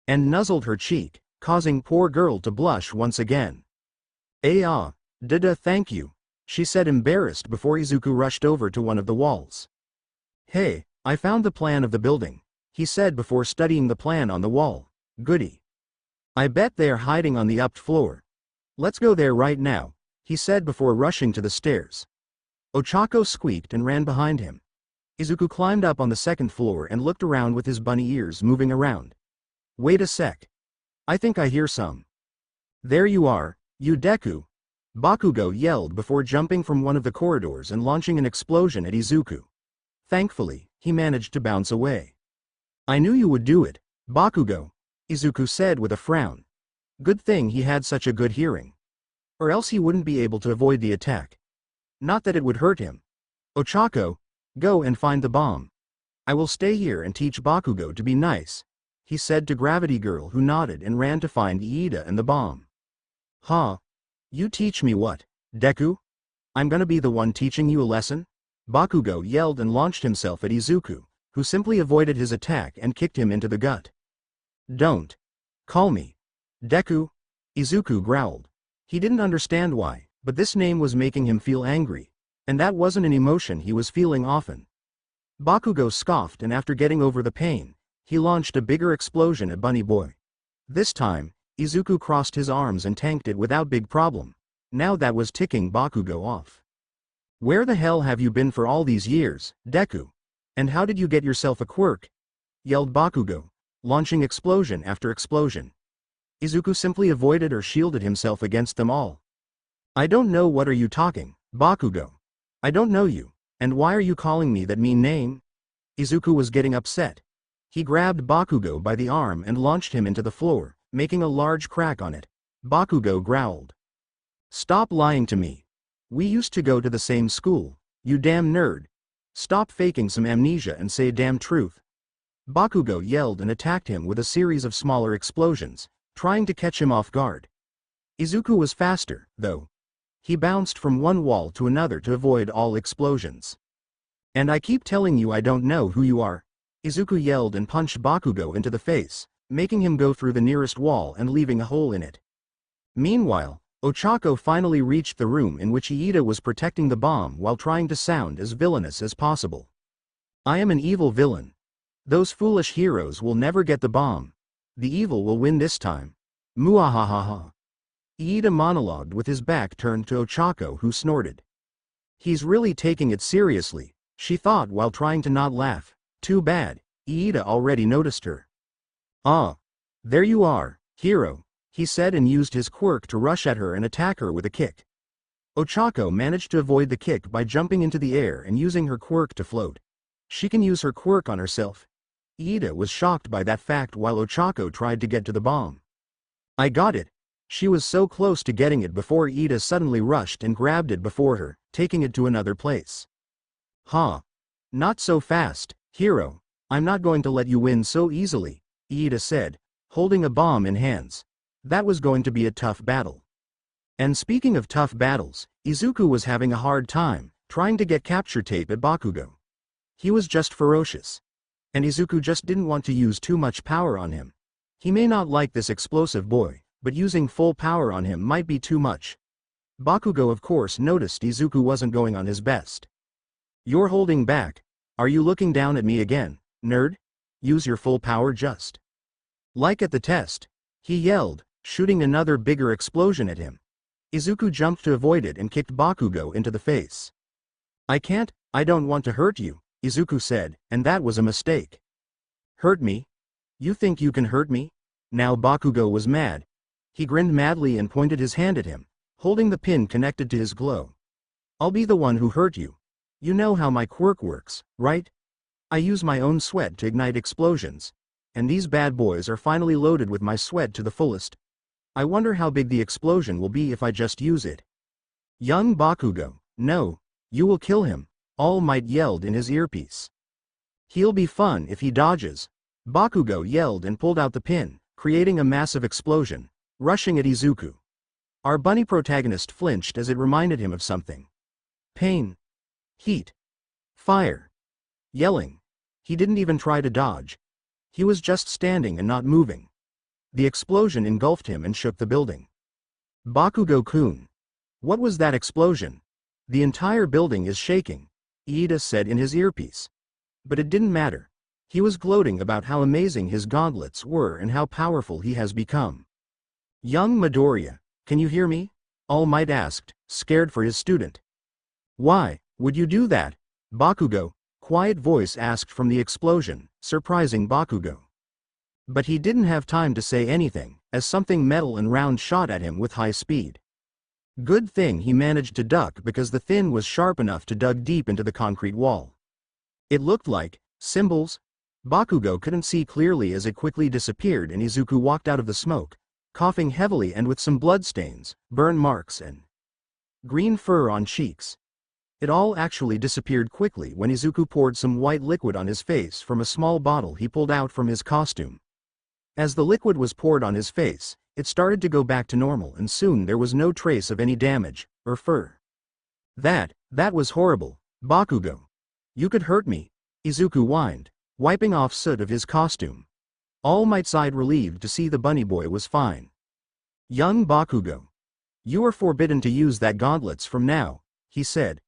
And nuzzled her cheek, causing poor girl to blush once again. Dada, thank you, she said embarrassed before Izuku rushed over to one of the walls. Hey, I found the plan of the building, he said before studying the plan on the wall. Goody. I bet they're hiding on the upped floor. Let's go there right now, he said before rushing to the stairs. Ochako squeaked and ran behind him. Izuku climbed up on the second floor and looked around with his bunny ears moving around. Wait a sec. I think I hear some. There you are, you DEKU. Bakugo yelled before jumping from one of the corridors and launching an explosion at Izuku. Thankfully, he managed to bounce away. I knew you would do it, Bakugo, Izuku said with a frown. Good thing he had such a good hearing. Or else he wouldn't be able to avoid the attack. Not that it would hurt him. Ochako, go and find the bomb. I will stay here and teach Bakugo to be nice, he said to Gravity Girl, who nodded and ran to find Iida and the bomb. Huh? You teach me what, DEKU? I'm gonna be the one teaching you a lesson? Bakugo yelled and launched himself at Izuku, who simply avoided his attack and kicked him into the gut. Don't call me DEKU, Izuku growled. He didn't understand why, but this name was making him feel angry, and that wasn't an emotion he was feeling often. Bakugo scoffed, and after getting over the pain, he launched a bigger explosion at Bunny Boy. This time, Izuku crossed his arms and tanked it without big problem. Now that was ticking Bakugo off. Where the hell have you been for all these years, DEKU? And how did you get yourself a quirk? Yelled Bakugo, launching explosion after explosion. Izuku simply avoided or shielded himself against them all. I don't know, what are you talking, Bakugo? I don't know you, and why are you calling me that mean name? Izuku was getting upset. He grabbed Bakugo by the arm and launched him into the floor, making a large crack on it. Bakugo growled. Stop lying to me. We used to go to the same school, you damn nerd. Stop faking some amnesia and say damn truth. Bakugo yelled and attacked him with a series of smaller explosions, trying to catch him off guard. Izuku was faster, though. He bounced from one wall to another to avoid all explosions. And I keep telling you I don't know who you are. Izuku yelled and punched Bakugo into the face, making him go through the nearest wall and leaving a hole in it. Meanwhile, Ochako finally reached the room in which Iida was protecting the bomb while trying to sound as villainous as possible. I am an evil villain. Those foolish heroes will never get the bomb. The evil will win this time. Muahahaha. Iida monologued with his back turned to Ochako, who snorted. He's really taking it seriously, she thought while trying to not laugh. Too bad, Iida already noticed her. Ah. There you are, hero, he said and used his quirk to rush at her and attack her with a kick. Ochako managed to avoid the kick by jumping into the air and using her quirk to float. She can use her quirk on herself. Iida was shocked by that fact while Ochako tried to get to the bomb. I got it. She was so close to getting it before Iida suddenly rushed and grabbed it before her, taking it to another place. Huh. Not so fast, hero. I'm not going to let you win so easily, Iida said, holding a bomb in hands. That was going to be a tough battle. And speaking of tough battles, Izuku was having a hard time trying to get capture tape at Bakugo. He was just ferocious. And Izuku just didn't want to use too much power on him. He may not like this explosive boy, but using full power on him might be too much. Bakugo of course noticed Izuku wasn't going on his best. You're holding back. Are you looking down at me again, nerd? Use your full power just like at the test, he yelled, shooting another bigger explosion at him. Izuku jumped to avoid it and kicked Bakugo into the face. I don't want to hurt you, Izuku said, and that was a mistake. Hurt me? You think you can hurt me? Now Bakugo was mad. He grinned madly and pointed his hand at him, holding the pin connected to his glow. I'll be the one who hurt you. You know how my quirk works, right? I use my own sweat to ignite explosions, and these bad boys are finally loaded with my sweat to the fullest. I wonder how big the explosion will be if I just use it. Young Bakugo, no, you will kill him, All Might yelled in his earpiece. He'll be fun if he dodges. Bakugo yelled and pulled out the pin, creating a massive explosion, rushing at Izuku. Our bunny protagonist flinched as it reminded him of something. Pain. Heat. Fire. Yelling. He didn't even try to dodge. He was just standing and not moving. The explosion engulfed him and shook the building. Bakugo-kun. What was that explosion? The entire building is shaking, Iida said in his earpiece. But it didn't matter. He was gloating about how amazing his gauntlets were and how powerful he has become. Young Midoriya, can you hear me? All Might asked, scared for his student. Why would you do that, Bakugo? Quiet voice asked from the explosion, surprising Bakugo. But he didn't have time to say anything, as something metal and round shot at him with high speed. Good thing he managed to duck because the fin was sharp enough to dug deep into the concrete wall. It looked like symbols. Bakugo couldn't see clearly as it quickly disappeared and Izuku walked out of the smoke, coughing heavily and with some bloodstains, burn marks and green fur on cheeks. It all actually disappeared quickly when Izuku poured some white liquid on his face from a small bottle he pulled out from his costume. As the liquid was poured on his face, it started to go back to normal and soon there was no trace of any damage or fur. That was horrible, Bakugo. You could hurt me, Izuku whined, wiping off soot of his costume. All Might sighed relieved to see the bunny boy was fine. Young Bakugo. You are forbidden to use that gauntlets from now, he said.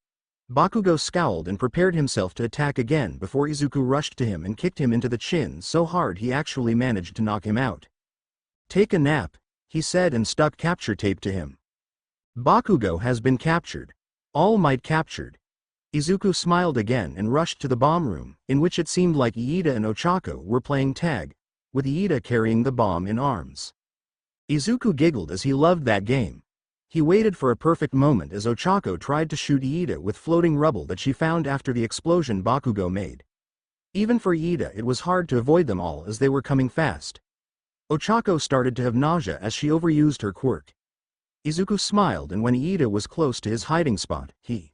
Bakugo scowled and prepared himself to attack again before Izuku rushed to him and kicked him into the chin so hard he actually managed to knock him out. Take a nap, he said and stuck capture tape to him. Bakugo has been captured. All Might captured. Izuku smiled again and rushed to the bomb room, in which it seemed like Iida and Ochako were playing tag, with Iida carrying the bomb in arms. Izuku giggled as he loved that game. He waited for a perfect moment as Ochako tried to shoot Iida with floating rubble that she found after the explosion Bakugo made. Even for Iida it was hard to avoid them all as they were coming fast. Ochako started to have nausea as she overused her quirk. Izuku smiled and when Iida was close to his hiding spot, he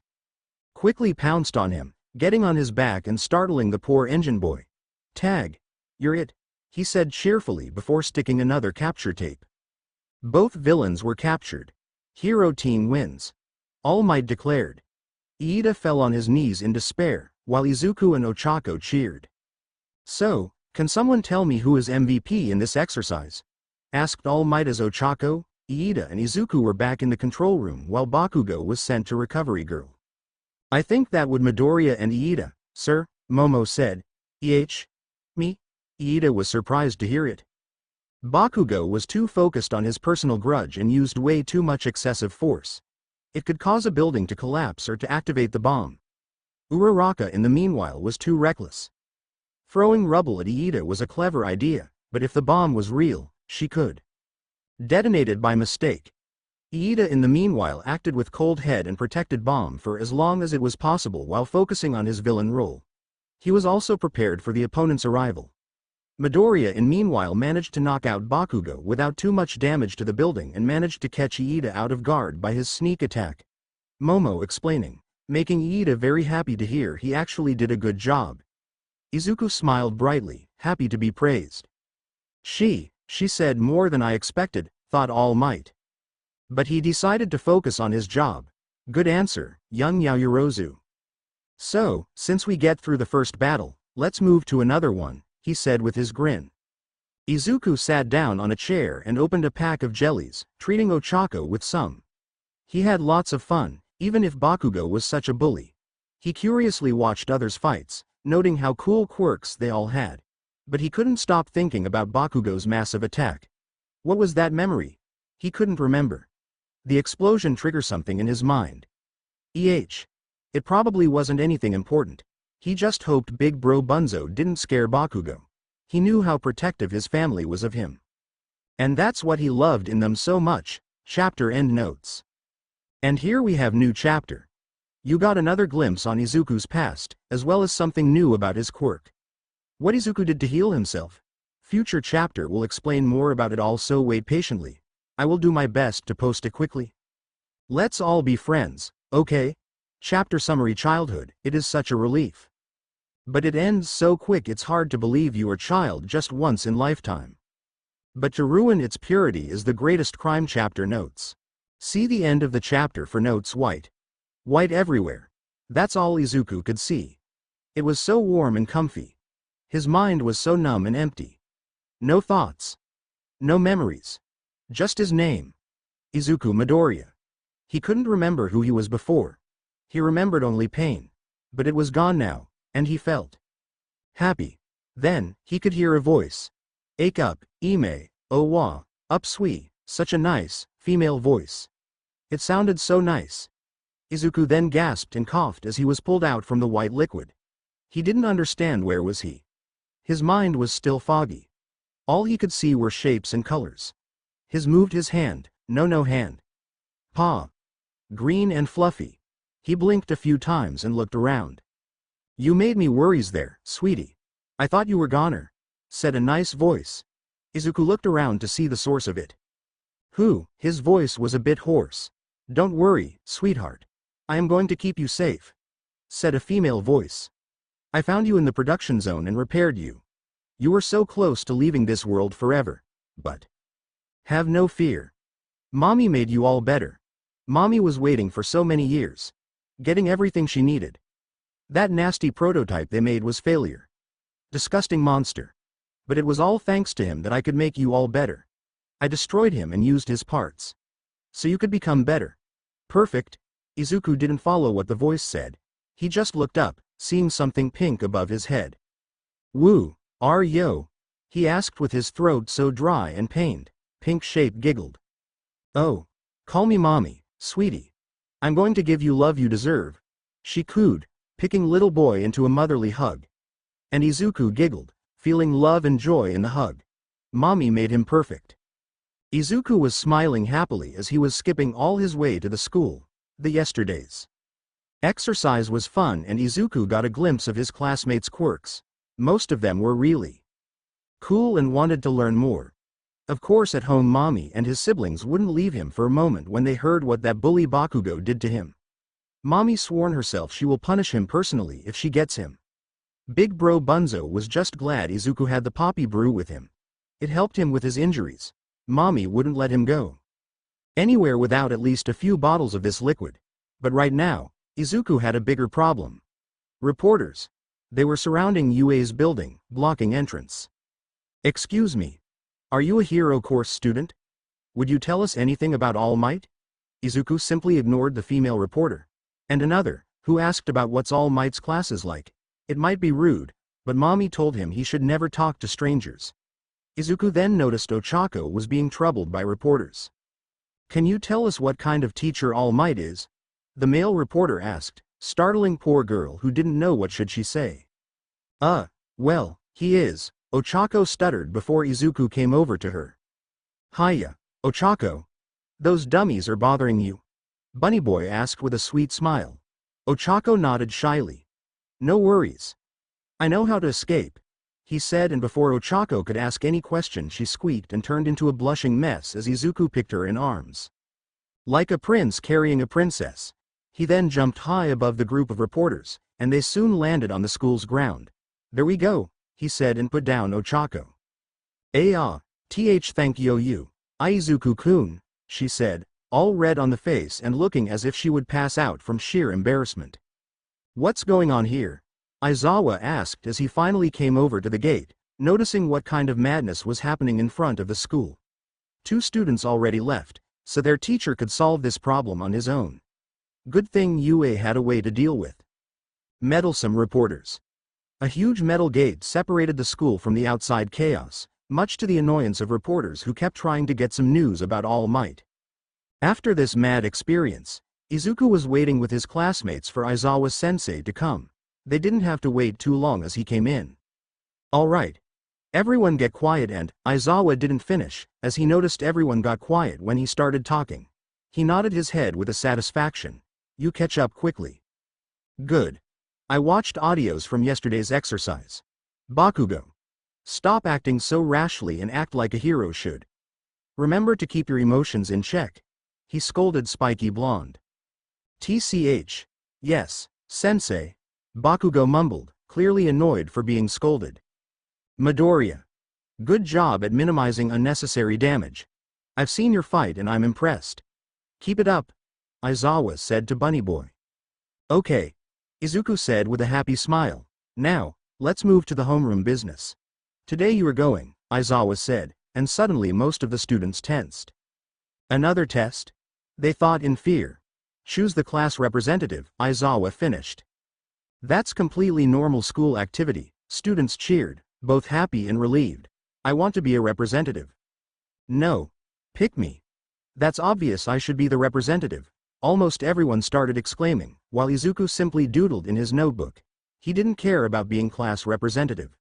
quickly pounced on him, getting on his back and startling the poor engine boy. Tag. You're it, he said cheerfully before sticking another capture tape. Both villains were captured. Hero team wins. All Might declared. Iida fell on his knees in despair, while Izuku and Ochako cheered. So, can someone tell me who is MVP in this exercise? Asked All Might as Ochako, Iida and Izuku were back in the control room while Bakugo was sent to Recovery Girl. I think that would Midoriya and Iida, sir, Momo said. Me? Iida was surprised to hear it. Bakugo was too focused on his personal grudge and used way too much excessive force. It could cause a building to collapse or to activate the bomb. Uraraka in the meanwhile was too reckless. Throwing rubble at Iida was a clever idea, but if the bomb was real, she could detonate it by mistake. Iida in the meanwhile acted with cold head and protected bomb for as long as it was possible while focusing on his villain role. He was also prepared for the opponent's arrival. Midoriya in meanwhile managed to knock out Bakugo without too much damage to the building and managed to catch Iida out of guard by his sneak attack. Momo explaining, making Iida very happy to hear he actually did a good job. Izuku smiled brightly, happy to be praised. She said more than I expected, thought All Might. But he decided to focus on his job. Good answer, young Yaoyorozu. So, since we get through the first battle, let's move to another one, he said with his grin. Izuku sat down on a chair and opened a pack of jellies, treating Ochako with some. He had lots of fun, even if Bakugo was such a bully. He curiously watched others' fights, noting how cool quirks they all had. But he couldn't stop thinking about Bakugo's massive attack. What was that memory? He couldn't remember. The explosion triggered something in his mind. It probably wasn't anything important. He just hoped Big Bro Bunzo didn't scare Bakugo. He knew how protective his family was of him. And that's what he loved in them so much. Chapter end notes. And here we have new chapter. You got another glimpse on Izuku's past, as well as something new about his quirk. What Izuku did to heal himself. Future chapter will explain more about it all, so wait patiently. I will do my best to post it quickly. Let's all be friends, okay? Chapter summary. Childhood, it is such a relief. But it ends so quick it's hard to believe you are child just once in lifetime. But to ruin its purity is the greatest crime. Chapter notes. See the end of the chapter for notes. White everywhere. That's all Izuku could see. It was so warm and comfy. His mind was so numb and empty. No thoughts. No memories. Just his name. Izuku Midoriya. He couldn't remember who he was before. He remembered only pain. But it was gone now, and he felt happy. Then, he could hear a voice. Ake up, Ime, oh wa, up sweet, such a nice, female voice. It sounded so nice. Izuku then gasped and coughed as he was pulled out from the white liquid. He didn't understand where was he. His mind was still foggy. All he could see were shapes and colors. Moved his hand, no hand. Paw. Green and fluffy. He blinked a few times and looked around. You made me worries there, sweetie. I thought you were goner, said a nice voice. Izuku looked around to see the source of it. Who? His voice was a bit hoarse. Don't worry, sweetheart. I am going to keep you safe, said a female voice. I found you in the production zone and repaired you. You were so close to leaving this world forever, but have no fear. Mommy made you all better. Mommy was waiting for so many years, getting everything she needed. That nasty prototype they made was failure. Disgusting monster. But it was all thanks to him that I could make you all better. I destroyed him and used his parts. So you could become better. Perfect. Izuku didn't follow what the voice said. He just looked up, seeing something pink above his head. Woo, are yo? He asked with his throat so dry and pained. Pink Shape giggled. Oh. Call me mommy, sweetie. I'm going to give you love you deserve. She cooed, picking little boy into a motherly hug. And Izuku giggled, feeling love and joy in the hug. Mommy made him perfect. Izuku was smiling happily as he was skipping all his way to the school, the yesterdays. Exercise was fun and Izuku got a glimpse of his classmates' quirks. Most of them were really cool and wanted to learn more. Of course at home mommy and his siblings wouldn't leave him for a moment when they heard what that bully Bakugo did to him. Mommy sworn herself she will punish him personally if she gets him. Big bro Bunzo was just glad Izuku had the poppy brew with him. It helped him with his injuries. Mommy wouldn't let him go anywhere without at least a few bottles of this liquid. But right now, Izuku had a bigger problem. Reporters. They were surrounding UA's building, blocking entrance. Excuse me. Are you a hero course student? Would you tell us anything about All Might? Izuku simply ignored the female reporter. And another, who asked about what's All Might's classes like. It might be rude, but mommy told him he should never talk to strangers. Izuku then noticed Ochako was being troubled by reporters. Can you tell us what kind of teacher All Might is? The male reporter asked, startling poor girl who didn't know what should she say. Well, he is, Ochako stuttered before Izuku came over to her. Hiya, Ochako. Those dummies are bothering you? Bunny Boy asked with a sweet smile. Ochako nodded shyly. No worries. I know how to escape, he said, and before Ochako could ask any question she squeaked and turned into a blushing mess as Izuku picked her in arms. Like a prince carrying a princess. He then jumped high above the group of reporters, and they soon landed on the school's ground. There we go, he said and put down Ochako. Thank you, Izuku-kun, she said, all red on the face and looking as if she would pass out from sheer embarrassment. What's going on here? Aizawa asked as he finally came over to the gate, noticing what kind of madness was happening in front of the school. 2 students already left, so their teacher could solve this problem on his own. Good thing UA had a way to deal with. Meddlesome reporters. A huge metal gate separated the school from the outside chaos, much to the annoyance of reporters who kept trying to get some news about All Might. After this mad experience, Izuku was waiting with his classmates for Aizawa-sensei to come. They didn't have to wait too long as he came in. Alright. Everyone get quiet, and Aizawa didn't finish, as he noticed everyone got quiet when he started talking. He nodded his head with a satisfaction. You catch up quickly. Good. I watched audios from yesterday's exercise. Bakugo. Stop acting so rashly and act like a hero should. Remember to keep your emotions in check. He scolded Spiky Blonde. TCH. Yes, sensei. Bakugo mumbled, clearly annoyed for being scolded. Midoriya. Good job at minimizing unnecessary damage. I've seen your fight and I'm impressed. Keep it up, Aizawa said to Bunny Boy. Okay, Izuku said with a happy smile. Now, let's move to the homeroom business. Today you are going, Aizawa said, and suddenly most of the students tensed. Another test? They thought in fear. Choose the class representative, Aizawa finished. That's completely normal school activity, students cheered, both happy and relieved. I want to be a representative. No. Pick me. That's obvious I should be the representative. Almost everyone started exclaiming, while Izuku simply doodled in his notebook. He didn't care about being class representative.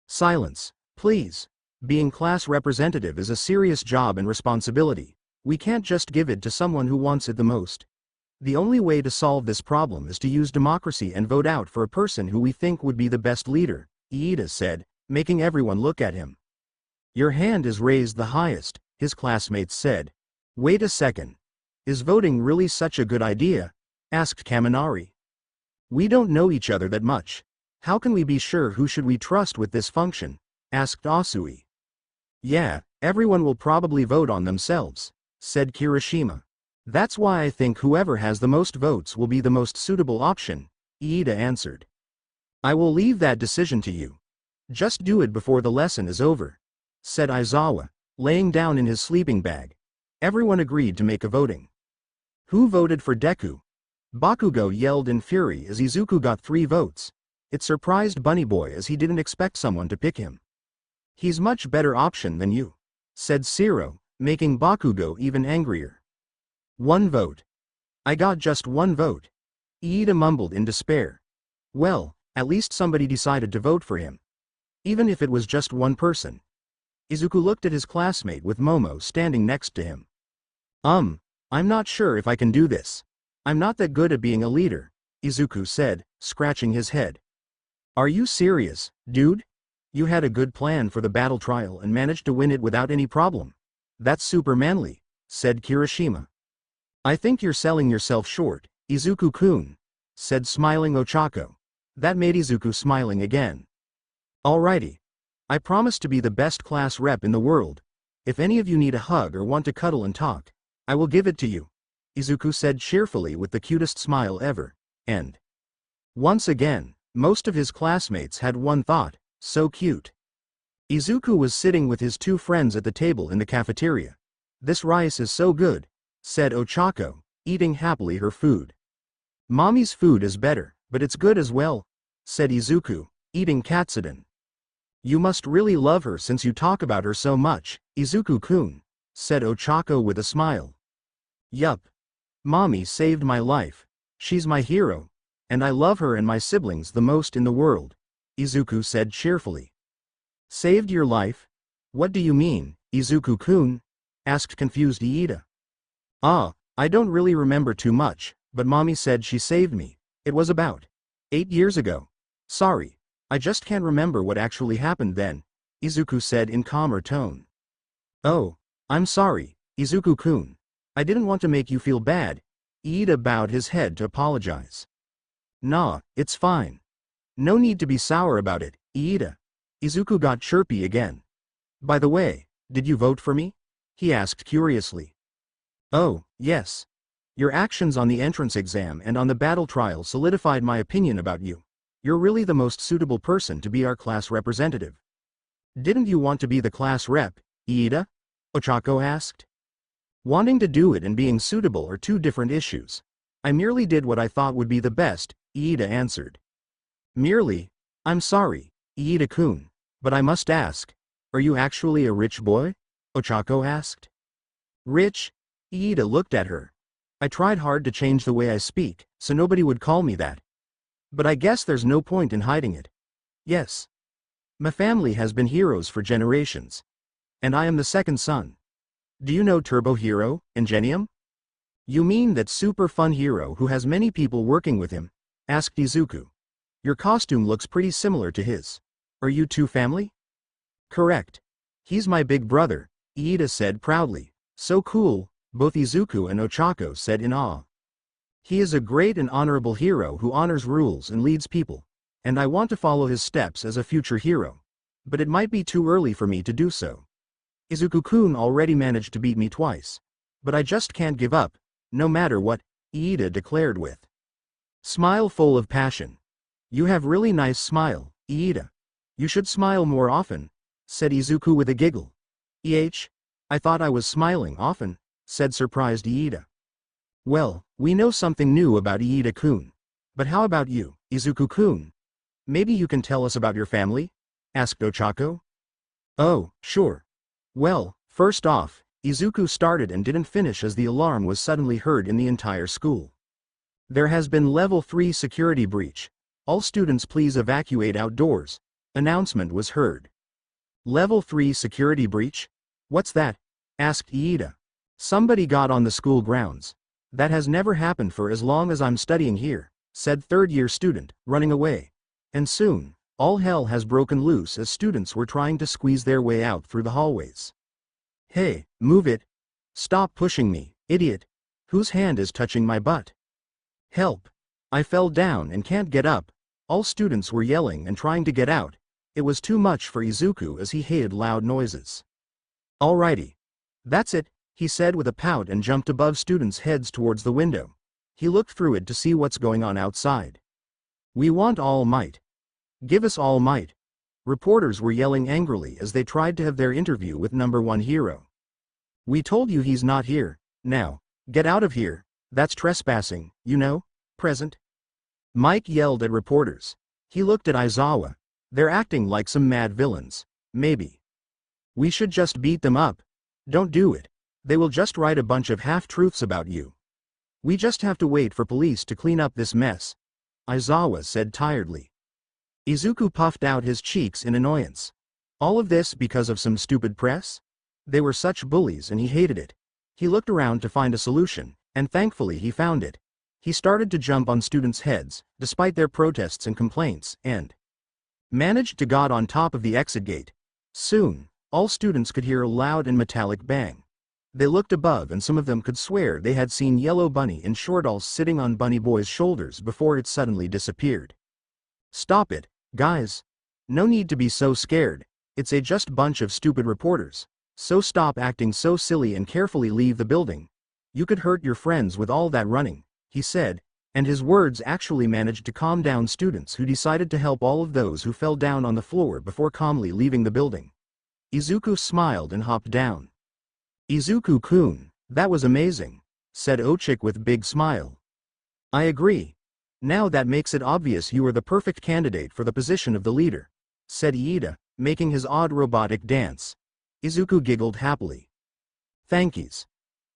Silence, please. Being class representative is a serious job and responsibility. We can't just give it to someone who wants it the most. The only way to solve this problem is to use democracy and vote out for a person who we think would be the best leader, Iida said, making everyone look at him. Your hand is raised the highest, his classmates said. Wait a second. Is voting really such a good idea? Asked Kaminari. We don't know each other that much. How can we be sure who should we trust with this function? Asked Asui. Yeah, everyone will probably vote on themselves, said Kirishima. That's why I think whoever has the most votes will be the most suitable option, Iida answered. I will leave that decision to you. Just do it before the lesson is over, said Aizawa, laying down in his sleeping bag. Everyone agreed to make a voting. Who voted for DEKU? Bakugo yelled in fury as Izuku got 3 votes. It surprised Bunny Boy as he didn't expect someone to pick him. He's much better option than you, said Siro, making Bakugo even angrier. 1 vote. I got just 1 vote. Iida mumbled in despair. Well, at least somebody decided to vote for him. Even if it was just 1 person. Izuku looked at his classmate with Momo standing next to him. I'm not sure if I can do this. I'm not that good at being a leader, Izuku said, scratching his head. Are you serious, dude? You had a good plan for the battle trial and managed to win it without any problem. That's super manly, said Kirishima. I think you're selling yourself short, Izuku-kun, said smiling Ochako. That made Izuku smiling again. Alrighty. I promise to be the best class rep in the world. If any of you need a hug or want to cuddle and talk, I will give it to you, Izuku said cheerfully with the cutest smile ever, and once again, most of his classmates had one thought, so cute. Izuku was sitting with his 2 friends at the table in the cafeteria. This rice is so good, said Ochako, eating happily her food. Mommy's food is better, but it's good as well, said Izuku, eating katsudon. You must really love her since you talk about her so much, Izuku-kun, said Ochako with a smile. Yup. Mommy saved my life. She's my hero. And I love her and my siblings the most in the world, Izuku said cheerfully. Saved your life? What do you mean, Izuku-kun? Asked confused Iida. I don't really remember too much, but Mommy said she saved me. It was about 8 years ago. Sorry, I just can't remember what actually happened then, Izuku said in calmer tone. Oh, I'm sorry, Izuku-kun. I didn't want to make you feel bad. Iida bowed his head to apologize. Nah, it's fine. No need to be sour about it, Iida. Izuku got chirpy again. By the way, did you vote for me? He asked curiously. Oh, yes. Your actions on the entrance exam and on the battle trial solidified my opinion about you. You're really the most suitable person to be our class representative. Didn't you want to be the class rep, Iida? Ochako asked. Wanting to do it and being suitable are 2 different issues. I merely did what I thought would be the best, Iida answered. Merely? I'm sorry, Iida-kun, but I must ask, are you actually a rich boy? Ochako asked. Rich? Iida looked at her. I tried hard to change the way I speak, so nobody would call me that. But I guess there's no point in hiding it. Yes. My family has been heroes for generations. And I am the 2nd son. Do you know Turbo Hero, Ingenium? You mean that super fun hero who has many people working with him? Asked Izuku. Your costume looks pretty similar to his. Are you 2 family? Correct. He's my big brother, Iida said proudly. So cool, both Izuku and Ochako said in awe. He is a great and honorable hero who honors rules and leads people, and I want to follow his steps as a future hero. But it might be too early for me to do so. Izuku-kun already managed to beat me twice. But I just can't give up, no matter what, Iida declared with smile full of passion. You have really nice smile, Iida. You should smile more often, said Izuku with a giggle. I thought I was smiling often, said surprised Iida. Well, we know something new about Iida-kun. But how about you, Izuku-kun? Maybe you can tell us about your family? Asked Ochako. Oh, sure. Well, first off, Izuku started and didn't finish as the alarm was suddenly heard in the entire school. There has been level 3 security breach. All students please evacuate outdoors. Announcement was heard. Level 3 security breach? What's that? Asked Iida. Somebody got on the school grounds. That has never happened for as long as I'm studying here, said 3rd-year student, running away. And soon, all hell has broken loose as students were trying to squeeze their way out through the hallways. Hey, move it. Stop pushing me, idiot. Whose hand is touching my butt? Help. I fell down and can't get up. All students were yelling and trying to get out. It was too much for Izuku as he hated loud noises. Alrighty. That's it, he said with a pout and jumped above students' heads towards the window. He looked through it to see what's going on outside. We want All Might. Give us All Might. Reporters were yelling angrily as they tried to have their interview with number one hero. We told you he's not here. Now, get out of here. That's trespassing, you know? Present. Mike yelled at reporters. He looked at Aizawa. They're acting like some mad villains. Maybe. We should just beat them up. Don't do it. They will just write a bunch of half-truths about you. We just have to wait for police to clean up this mess, Aizawa said tiredly. Izuku puffed out his cheeks in annoyance. All of this because of some stupid press? They were such bullies and he hated it. He looked around to find a solution, and thankfully he found it. He started to jump on students' heads, despite their protests and complaints, and managed to get on top of the exit gate. Soon, all students could hear a loud and metallic bang. They looked above and some of them could swear they had seen Yellow Bunny in shortalls sitting on Bunny Boy's shoulders before it suddenly disappeared. Stop it, guys. No need to be so scared. It's just bunch of stupid reporters. So stop acting so silly and carefully leave the building. You could hurt your friends with all that running, he said, and his words actually managed to calm down students who decided to help all of those who fell down on the floor before calmly leaving the building. Izuku smiled and hopped down. Izuku-kun, that was amazing, said Ochik with big smile. I agree. Now that makes it obvious you are the perfect candidate for the position of the leader, said Iida, making his odd robotic dance. Izuku giggled happily. Thankies.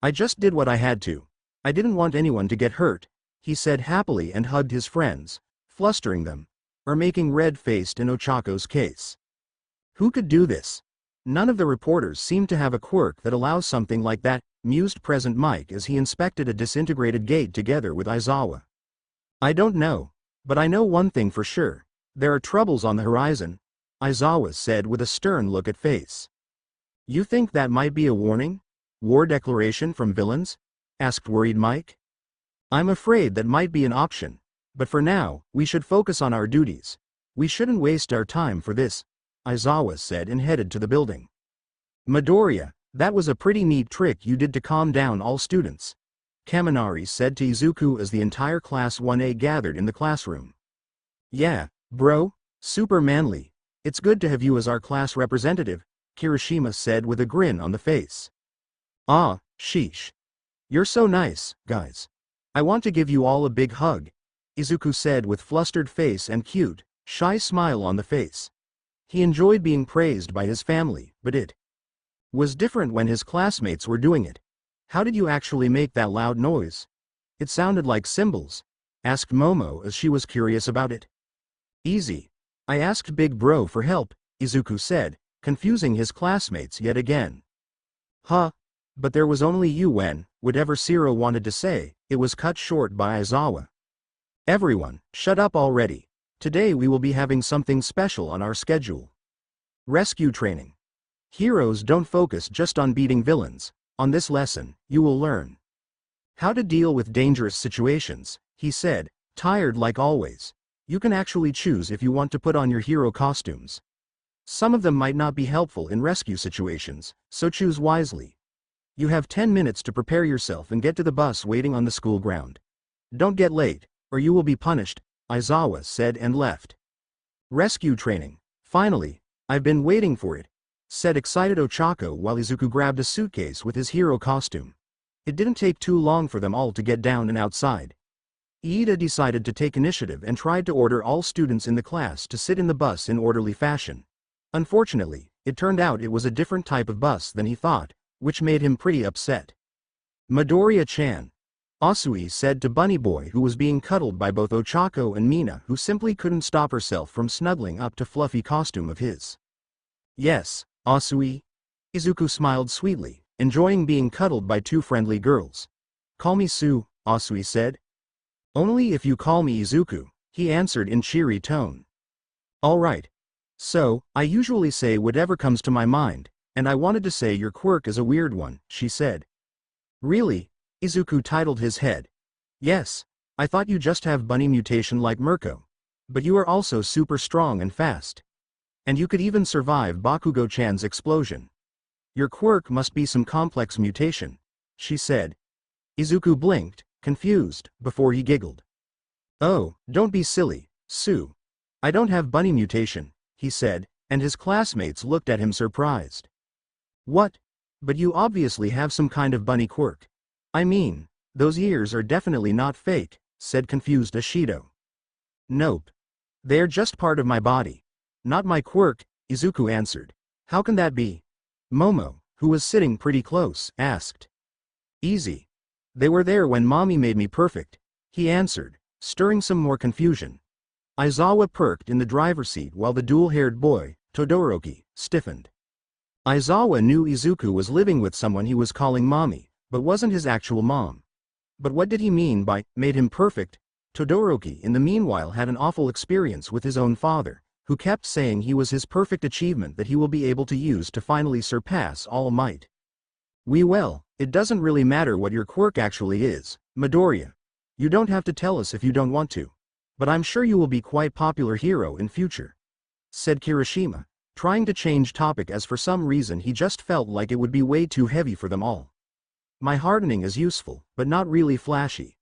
I just did what I had to. I didn't want anyone to get hurt, he said happily and hugged his friends, flustering them, or making red-faced in Ochako's case. Who could do this? None of the reporters seemed to have a quirk that allows something like that, mused Present Mike as he inspected a disintegrated gate together with Aizawa. I don't know, but I know one thing for sure. There are troubles on the horizon, Aizawa said with a stern look at face. You think that might be a warning? War declaration from villains? Asked worried Mike. I'm afraid that might be an option, but for now, we should focus on our duties. We shouldn't waste our time for this, Aizawa said and headed to the building. Midoriya, that was a pretty neat trick you did to calm down all students, Kaminari said to Izuku as the entire Class 1A gathered in the classroom. Yeah, bro, super manly. It's good to have you as our class representative, Kirishima said with a grin on the face. Ah, sheesh. You're so nice, guys. I want to give you all a big hug, Izuku said with flustered face and cute, shy smile on the face. He enjoyed being praised by his family, but it was different when his classmates were doing it. How did you actually make that loud noise? It sounded like cymbals, asked Momo as she was curious about it. Easy. I asked Big Bro for help, Izuku said, confusing his classmates yet again. Huh? But there was only you when, whatever Zero wanted to say, it was cut short by Aizawa. Everyone, shut up already. Today we will be having something special on our schedule. Rescue training. Heroes don't focus just on beating villains. On this lesson, you will learn how to deal with dangerous situations, he said, tired like always. You can actually choose if you want to put on your hero costumes. Some of them might not be helpful in rescue situations, so choose wisely. You have 10 minutes to prepare yourself and get to the bus waiting on the school ground. Don't get late, or you will be punished, Aizawa said and left. Rescue training. Finally, I've been waiting for it, said excited Ochako while Izuku grabbed a suitcase with his hero costume. It didn't take too long for them all to get down and outside. Iida decided to take initiative and tried to order all students in the class to sit in the bus in orderly fashion. Unfortunately, it turned out it was a different type of bus than he thought, which made him pretty upset. Midoriya-chan, Asui said to Bunny Boy who was being cuddled by both Ochako and Mina who simply couldn't stop herself from snuggling up to fluffy costume of his. Yes, Asui. Izuku smiled sweetly, enjoying being cuddled by two friendly girls. Call me Sue, Asui said. Only if you call me Izuku, he answered in cheery tone. All right. So, I usually say whatever comes to my mind, and I wanted to say your quirk is a weird one, she said. Really? Izuku titled his head. Yes, I thought you just have bunny mutation like Mirko. But you are also super strong and fast. And you could even survive Bakugo-chan's explosion. Your quirk must be some complex mutation, she said. Izuku blinked, confused, before he giggled. Oh, don't be silly, Sue. I don't have bunny mutation, he said, and his classmates looked at him surprised. What? But you obviously have some kind of bunny quirk. I mean, those ears are definitely not fake, said confused Ashido. Nope. They're just part of my body. Not my quirk, Izuku answered. How can that be? Momo, who was sitting pretty close, asked. Easy. They were there when mommy made me perfect, he answered, stirring some more confusion. Aizawa perked in the driver's seat while the dual-haired boy, Todoroki, stiffened. Aizawa knew Izuku was living with someone he was calling mommy, but wasn't his actual mom. But what did he mean by, made him perfect? Todoroki in the meanwhile had an awful experience with his own father, who kept saying he was his perfect achievement that he will be able to use to finally surpass All Might. Well, it doesn't really matter what your quirk actually is, Midoriya. You don't have to tell us if you don't want to. But I'm sure you will be quite popular hero in future, said Kirishima, trying to change topic as for some reason he just felt like it would be way too heavy for them all. My hardening is useful, but not really flashy.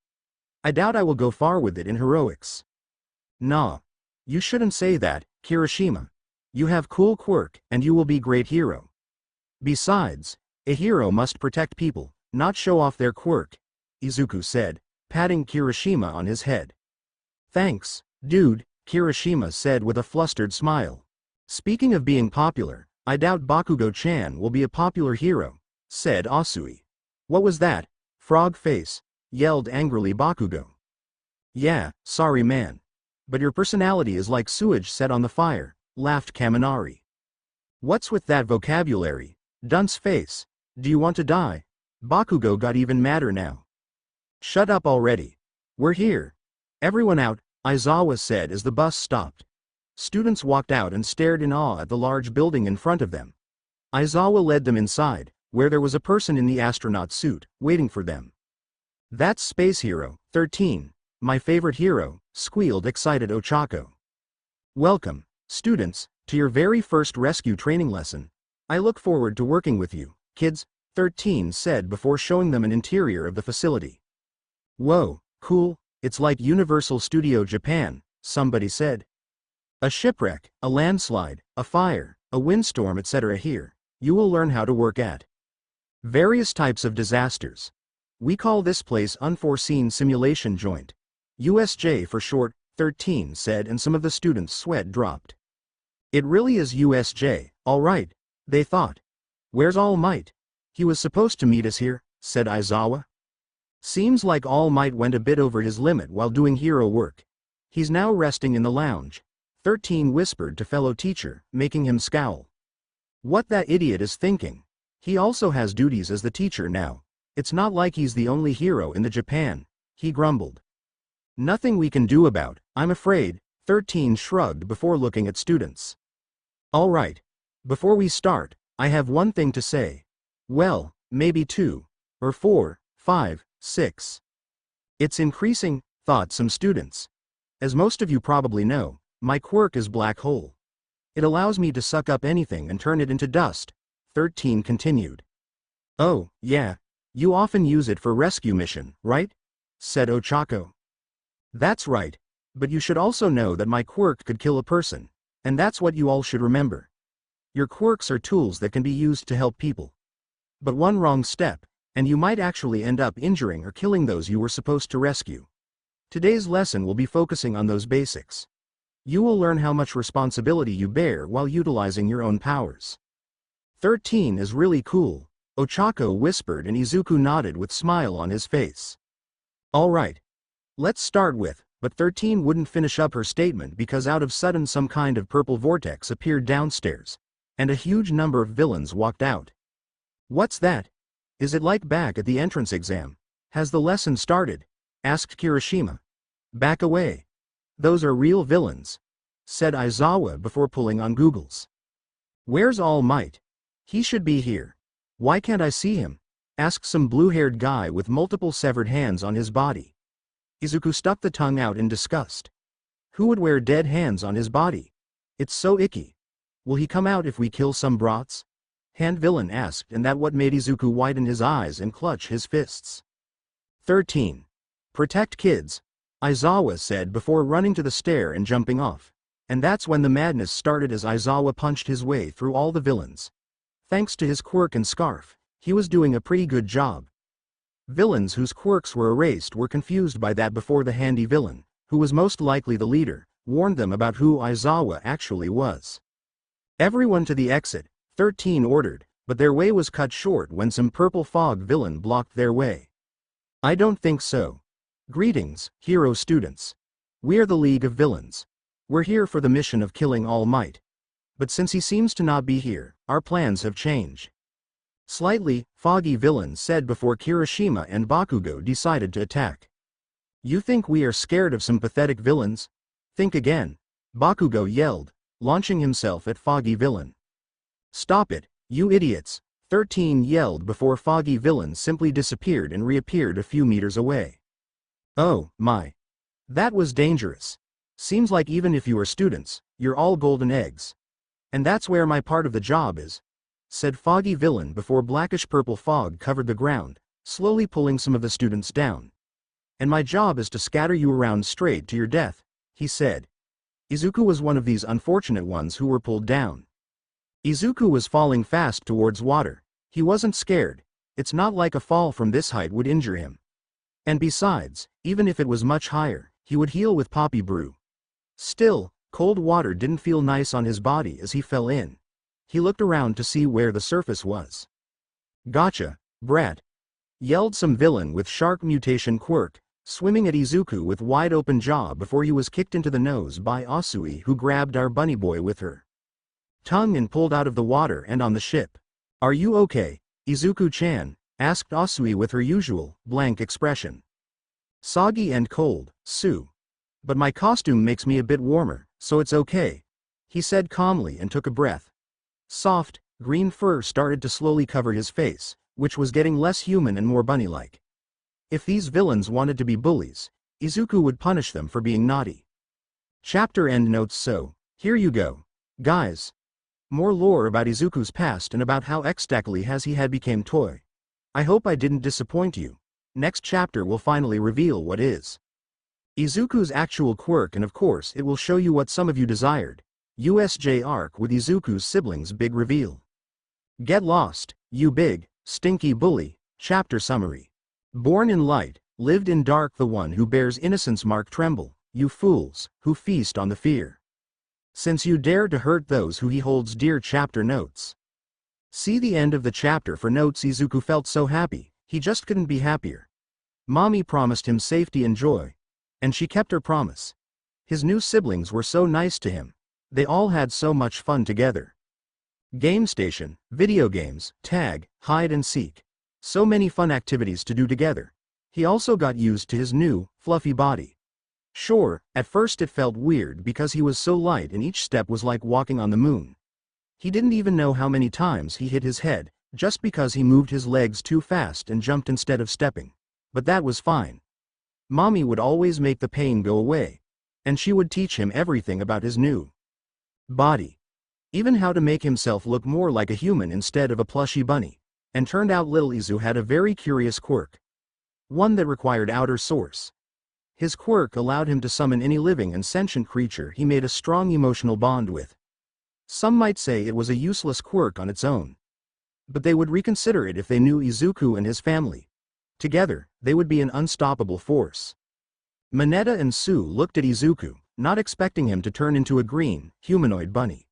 I doubt I will go far with it in heroics. Nah. You shouldn't say that, Kirishima. You have cool quirk, and you will be great hero. Besides, a hero must protect people, not show off their quirk, Izuku said, patting Kirishima on his head. Thanks, dude, Kirishima said with a flustered smile. Speaking of being popular, I doubt Bakugo-chan will be a popular hero, said Asui. What was that? Frog face, yelled angrily Bakugo. Yeah, sorry man. But your personality is like sewage set on the fire, laughed Kaminari. What's with that vocabulary, dunce face? Do you want to die? Bakugo got even madder now. Shut up already. We're here. Everyone out, Aizawa said as the bus stopped. Students walked out and stared in awe at the large building in front of them. Aizawa led them inside, where there was a person in the astronaut suit, waiting for them. That's Space Hero, 13, my favorite hero, squealed excited Ochako. Welcome, students, to your very first rescue training lesson. I look forward to working with you, kids, 13 said before showing them an interior of the facility. Whoa, cool, it's like Universal Studio Japan, somebody said. A shipwreck, a landslide, a fire, a windstorm etc. Here, you will learn how to work at various types of disasters. We call this place Unforeseen Simulation Joint. USJ for short, 13 said and some of the students' sweat dropped. It really is USJ, alright, they thought. Where's All Might? He was supposed to meet us here, said Aizawa. Seems like All Might went a bit over his limit while doing hero work. He's now resting in the lounge, 13 whispered to fellow teacher, making him scowl. What that idiot is thinking. He also has duties as the teacher now. It's not like he's the only hero in the Japan, he grumbled. Nothing we can do about, I'm afraid, 13 shrugged before looking at students. Alright. Before we start, I have one thing to say. Well, maybe 2, or 4, 5, 6. It's increasing, thought some students. As most of you probably know, my quirk is black hole. It allows me to suck up anything and turn it into dust, 13 continued. Oh, yeah. You often use it for rescue mission, right? Said Ochako. That's right. But you should also know that my quirk could kill a person. And that's what you all should remember. Your quirks are tools that can be used to help people. But one wrong step, and you might actually end up injuring or killing those you were supposed to rescue. Today's lesson will be focusing on those basics. You will learn how much responsibility you bear while utilizing your own powers. 13 is really cool, Ochako whispered and Izuku nodded with smile on his face. Alright. Let's start with, but 13 wouldn't finish up her statement because out of sudden some kind of purple vortex appeared downstairs, and a huge number of villains walked out. What's that? Is it like back at the entrance exam? Has the lesson started? Asked Kirishima. Back away. Those are real villains, said Aizawa before pulling on googles. Where's All Might? He should be here. Why can't I see him? Asked some blue-haired guy with multiple severed hands on his body. Izuku stuck the tongue out in disgust. Who would wear dead hands on his body? It's so icky. Will he come out if we kill some brats? Hand villain asked, and that what made Izuku widen his eyes and clutch his fists. 13. Protect kids. Aizawa said before running to the stair and jumping off. And that's when the madness started as Aizawa punched his way through all the villains. Thanks to his quirk and scarf, he was doing a pretty good job. Villains whose quirks were erased were confused by that before the handy villain, who was most likely the leader, warned them about who Aizawa actually was. Everyone to the exit, 13 ordered, but their way was cut short when some purple fog villain blocked their way. I don't think so. Greetings, hero students. We are the League of Villains. We're here for the mission of killing All Might. But since he seems to not be here, our plans have changed. Slightly foggy villain said before Kirishima and Bakugo decided to attack. You think we are scared of some pathetic villains? Think again. Bakugo yelled, launching himself at foggy villain. Stop it, you idiots, 13 yelled before foggy villain simply disappeared and reappeared a few meters away. Oh, my. That was dangerous. Seems like even if you are students, you're all golden eggs. And that's where my part of the job is, said foggy villain before blackish-purple fog covered the ground, slowly pulling some of the students down. And my job is to scatter you around straight to your death, he said. Izuku was one of these unfortunate ones who were pulled down. Izuku was falling fast towards water. He wasn't scared. It's not like a fall from this height would injure him. And besides, even if it was much higher, he would heal with poppy brew. Still, cold water didn't feel nice on his body as he fell in. He looked around to see where the surface was. Gotcha, brat, yelled some villain with shark mutation quirk, swimming at Izuku with wide-open jaw before he was kicked into the nose by Asui, who grabbed our bunny boy with her tongue and pulled out of the water and on the ship. Are you okay, Izuku-chan? Asked Asui with her usual blank expression. Soggy and cold, Sue. But my costume makes me a bit warmer, so it's okay, he said calmly and took a breath. Soft, green fur started to slowly cover his face, which was getting less human and more bunny-like. If these villains wanted to be bullies, Izuku would punish them for being naughty. Chapter end notes. So, here you go, guys. More lore about Izuku's past and about how exactly has he had became toy. I hope I didn't disappoint you. Next chapter will finally reveal what is Izuku's actual quirk, and of course it will show you what some of you desired. USJ arc with Izuku's siblings big reveal. Get lost, you big, stinky bully. Chapter summary. Born in light, lived in dark, the one who bears innocence mark tremble, you fools, who feast on the fear. Since you dare to hurt those who he holds dear. Chapter notes. See the end of the chapter for notes. Izuku felt so happy, he just couldn't be happier. Mommy promised him safety and joy. And she kept her promise. His new siblings were so nice to him. They all had so much fun together. Game station, video games, tag, hide and seek. So many fun activities to do together. He also got used to his new, fluffy body. Sure, at first it felt weird because he was so light and each step was like walking on the moon. He didn't even know how many times he hit his head, just because he moved his legs too fast and jumped instead of stepping. But that was fine. Mommy would always make the pain go away. And she would teach him everything about his new body. Even how to make himself look more like a human instead of a plushy bunny. And turned out little Izu had a very curious quirk. One that required outer source. His quirk allowed him to summon any living and sentient creature he made a strong emotional bond with. Some might say it was a useless quirk on its own. But they would reconsider it if they knew Izuku and his family. Together, they would be an unstoppable force. Mineta and Sue looked at Izuku, not expecting him to turn into a green, humanoid bunny.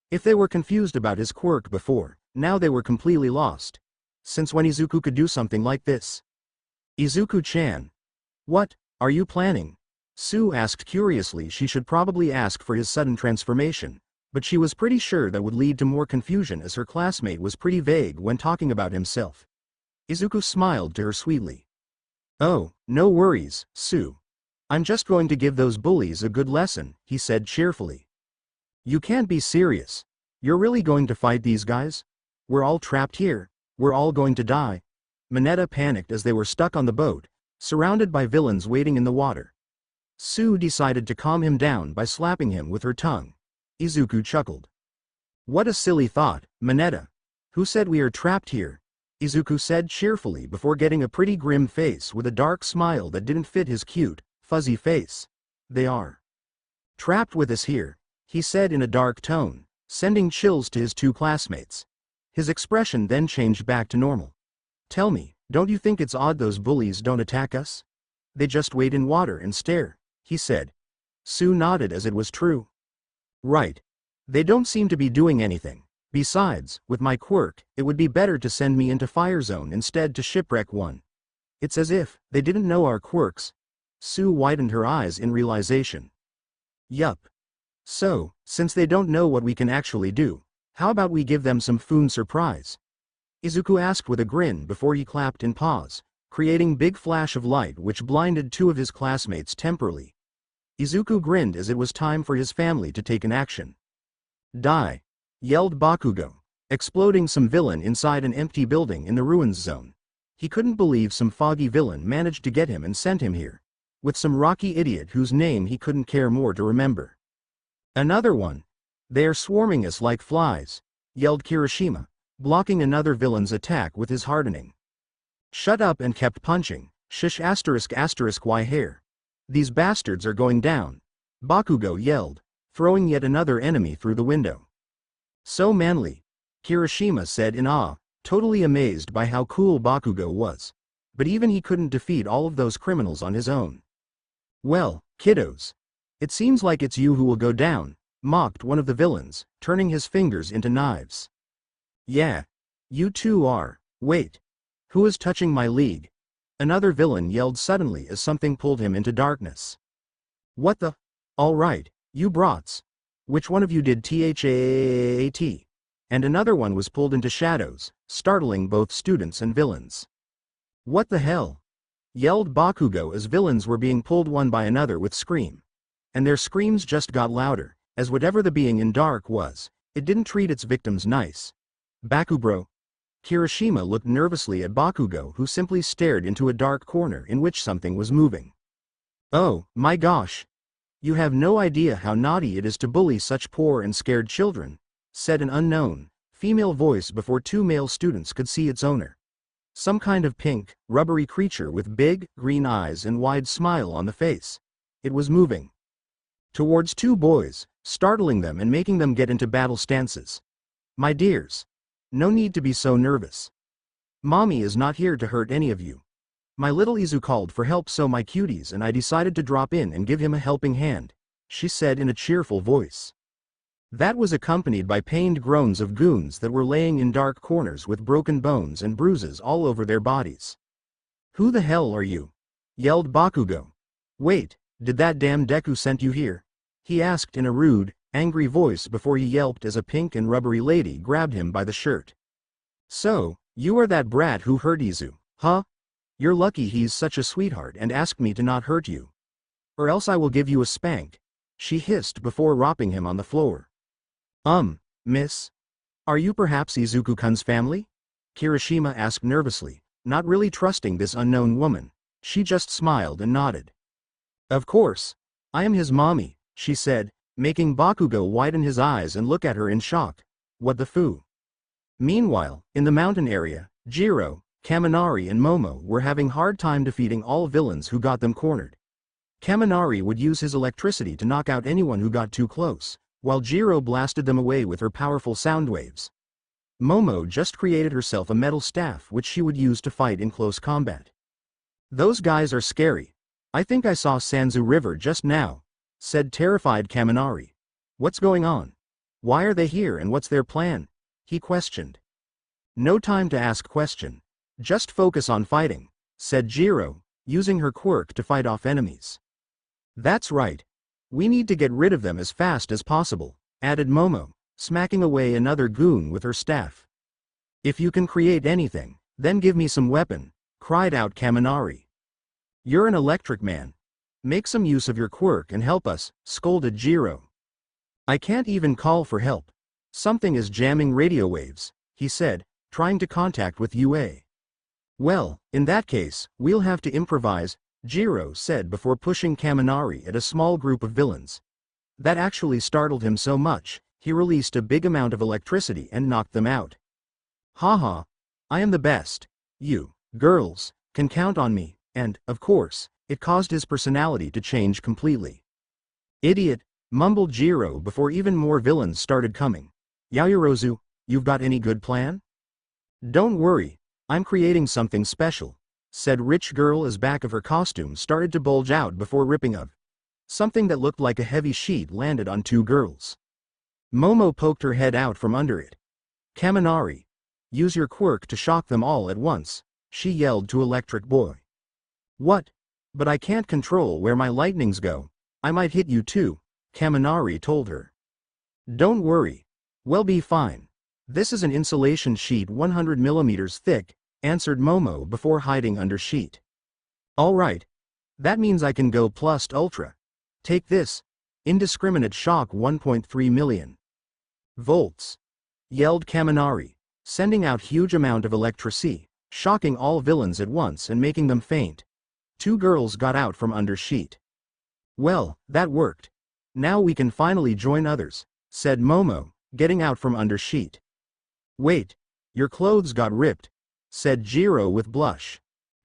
If they were confused about his quirk before, now they were completely lost. Since when Izuku could do something like this? Izuku-chan. What are you planning? Sue asked curiously. She should probably ask for his sudden transformation, but she was pretty sure that would lead to more confusion as her classmate was pretty vague when talking about himself. Izuku smiled to her sweetly. Oh, no worries, Sue. I'm just going to give those bullies a good lesson, he said cheerfully. You can't be serious. You're really going to fight these guys? We're all trapped here. We're all going to die. Mineta panicked as they were stuck on the boat, surrounded by villains waiting in the water. Sue decided to calm him down by slapping him with her tongue. Izuku chuckled. What a silly thought, Mineta. Who said we are trapped here? Izuku said cheerfully before getting a pretty grim face with a dark smile that didn't fit his cute, fuzzy face. They are trapped with us here, he said in a dark tone, sending chills to his two classmates. His expression then changed back to normal. Tell me, don't you think it's odd those bullies don't attack us? They just wait in water and stare, he said. Sue nodded as it was true. Right. They don't seem to be doing anything. Besides, with my quirk, it would be better to send me into Fire Zone instead to shipwreck one. It's as if they didn't know our quirks. Sue widened her eyes in realization. Yup. So, since they don't know what we can actually do, how about we give them some fun surprise? Izuku asked with a grin before he clapped in pause, creating big flash of light which blinded two of his classmates temporarily. Izuku grinned as it was time for his family to take an action. Die! Yelled Bakugo, exploding some villain inside an empty building in the ruins zone. He couldn't believe some foggy villain managed to get him and sent him here, with some rocky idiot whose name he couldn't care more to remember. Another one. They are swarming us like flies, yelled Kirishima, blocking another villain's attack with his hardening. Shut up and kept punching, shish *** why hair. These bastards are going down, Bakugo yelled, throwing yet another enemy through the window. So manly, Kirishima said in awe, totally amazed by how cool Bakugo was. But even he couldn't defeat all of those criminals on his own. Well, kiddos. It seems like it's you who will go down, mocked one of the villains, turning his fingers into knives. Yeah. You two are. Wait. Who is touching my league? Another villain yelled suddenly as something pulled him into darkness. What the? All right, you brats. Which one of you did that? And another one was pulled into shadows, startling both students and villains. What the hell? Yelled Bakugo as villains were being pulled one by another with scream. And their screams just got louder, as whatever the being in dark was, it didn't treat its victims nice. Bakubro. Kirishima looked nervously at Bakugo, who simply stared into a dark corner in which something was moving. Oh, my gosh. You have no idea how naughty it is to bully such poor and scared children, said an unknown, female voice before two male students could see its owner. Some kind of pink, rubbery creature with big, green eyes and wide smile on the face. It was moving towards two boys, startling them and making them get into battle stances. My dears. No need to be so nervous. Mommy is not here to hurt any of you. My little Izu called for help, so my cuties and I decided to drop in and give him a helping hand, she said in a cheerful voice. That was accompanied by pained groans of goons that were laying in dark corners with broken bones and bruises all over their bodies. Who the hell are you? Yelled Bakugo. Wait, did that damn DEKU send you here? He asked in a rude, angry voice before he yelped as a pink and rubbery lady grabbed him by the shirt. So, you are that brat who hurt Izu, huh? You're lucky he's such a sweetheart and asked me to not hurt you. Or else I will give you a spank, she hissed before dropping him on the floor. Miss? Are you perhaps Izuku-kun's family? Kirishima asked nervously, not really trusting this unknown woman. She just smiled and nodded. Of course. I am his mommy, she said, making Bakugo widen his eyes and look at her in shock. What the foo? Meanwhile, in the mountain area, Jiro, Kaminari and Momo were having hard time defeating all villains who got them cornered. Kaminari would use his electricity to knock out anyone who got too close, while Jiro blasted them away with her powerful sound waves. Momo just created herself a metal staff which she would use to fight in close combat. Those guys are scary. I think I saw Sanzu River just now, said terrified Kaminari. What's going on? Why are they here and what's their plan? He questioned. No time to ask question. Just focus on fighting, said Jiro, using her quirk to fight off enemies. That's right. We need to get rid of them as fast as possible, added Momo, smacking away another goon with her staff. If you can create anything, then give me some weapon, cried out Kaminari. You're an electric man. Make some use of your quirk and help us, scolded Jiro. I can't even call for help. Something is jamming radio waves, he said, trying to contact with UA. Well, in that case, we'll have to improvise, Jiro said before pushing Kaminari at a small group of villains. That actually startled him so much, he released a big amount of electricity and knocked them out. Haha. I am the best. You, girls, can count on me, and, of course, It caused his personality to change completely. Idiot, mumbled Jiro before even more villains started coming. Yaoyorozu, you've got any good plan? Don't worry, I'm creating something special, said rich girl as back of her costume started to bulge out before ripping up. Something that looked like a heavy sheet landed on two girls. Momo poked her head out from under it. Kaminari, use your quirk to shock them all at once, she yelled to Electric Boy. What? But I can't control where my lightnings go. I might hit you too, Kaminari told her. Don't worry. We'll be fine. This is an insulation sheet 100 millimeters thick, answered Momo before hiding under sheet. Alright. That means I can go plus ultra. Take this. Indiscriminate shock 1.3 million volts, yelled Kaminari, sending out huge amount of electricity, shocking all villains at once and making them faint. Two girls got out from under sheet. Well, that worked. Now we can finally join others, said Momo, getting out from under sheet. Wait, your clothes got ripped, said Jiro with blush.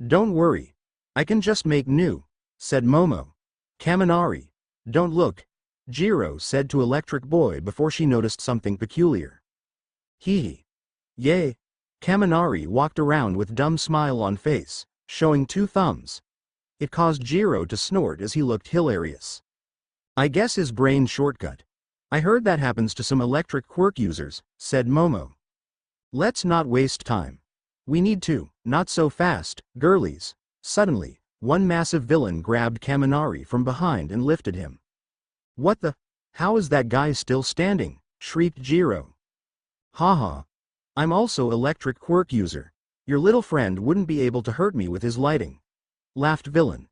Don't worry. I can just make new, said Momo. Kaminari, don't look, Jiro said to Electric Boy before she noticed something peculiar. Hee. Yay. Kaminari walked around with dumb smile on face, showing two thumbs. It caused Jiro to snort as he looked hilarious. I guess his brain shortcut. I heard that happens to some electric quirk users, said Momo. Let's not waste time. We need to, not so fast, girlies. Suddenly, one massive villain grabbed Kaminari from behind and lifted him. What the? How is that guy still standing? Shrieked Jiro. Haha. I'm also electric quirk user. Your little friend wouldn't be able to hurt me with his lighting, laughed villain.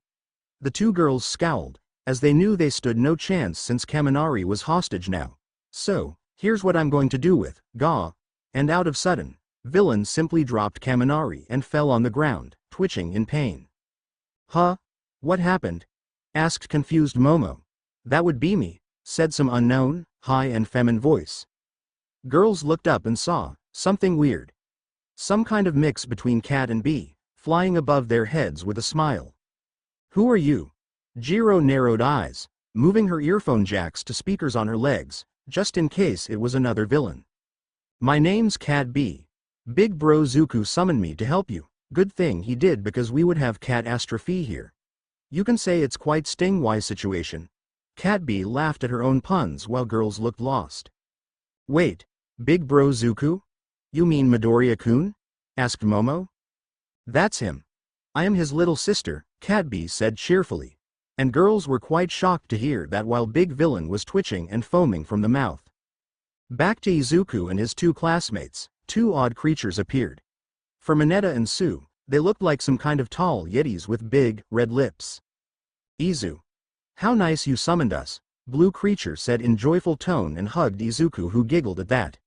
The two girls scowled, as they knew they stood no chance since Kaminari was hostage now. So, here's what I'm going to do with, Gah. And out of sudden, villain simply dropped Kaminari and fell on the ground, twitching in pain. Huh? What happened? Asked confused Momo. That would be me, said some unknown, high and feminine voice. Girls looked up and saw something weird. Some kind of mix between cat and bee, flying above their heads with a smile. Who are you? Jiro narrowed eyes, moving her earphone jacks to speakers on her legs, just in case it was another villain. My name's Cat B. Big Bro Zuku summoned me to help you. Good thing he did because we would have catastrophe here. You can say it's quite sting-wise situation. Cat B laughed at her own puns while girls looked lost. Wait, Big Bro Zuku? You mean Midoriya-kun? Asked Momo. That's him. I am his little sister, Cat B said cheerfully. And girls were quite shocked to hear that while Big Villain was twitching and foaming from the mouth. Back to Izuku and his two classmates, two odd creatures appeared. For Mineta and Sue, they looked like some kind of tall yetis with big, red lips. Izu. How nice you summoned us, Blue Creature said in joyful tone and hugged Izuku who giggled at that.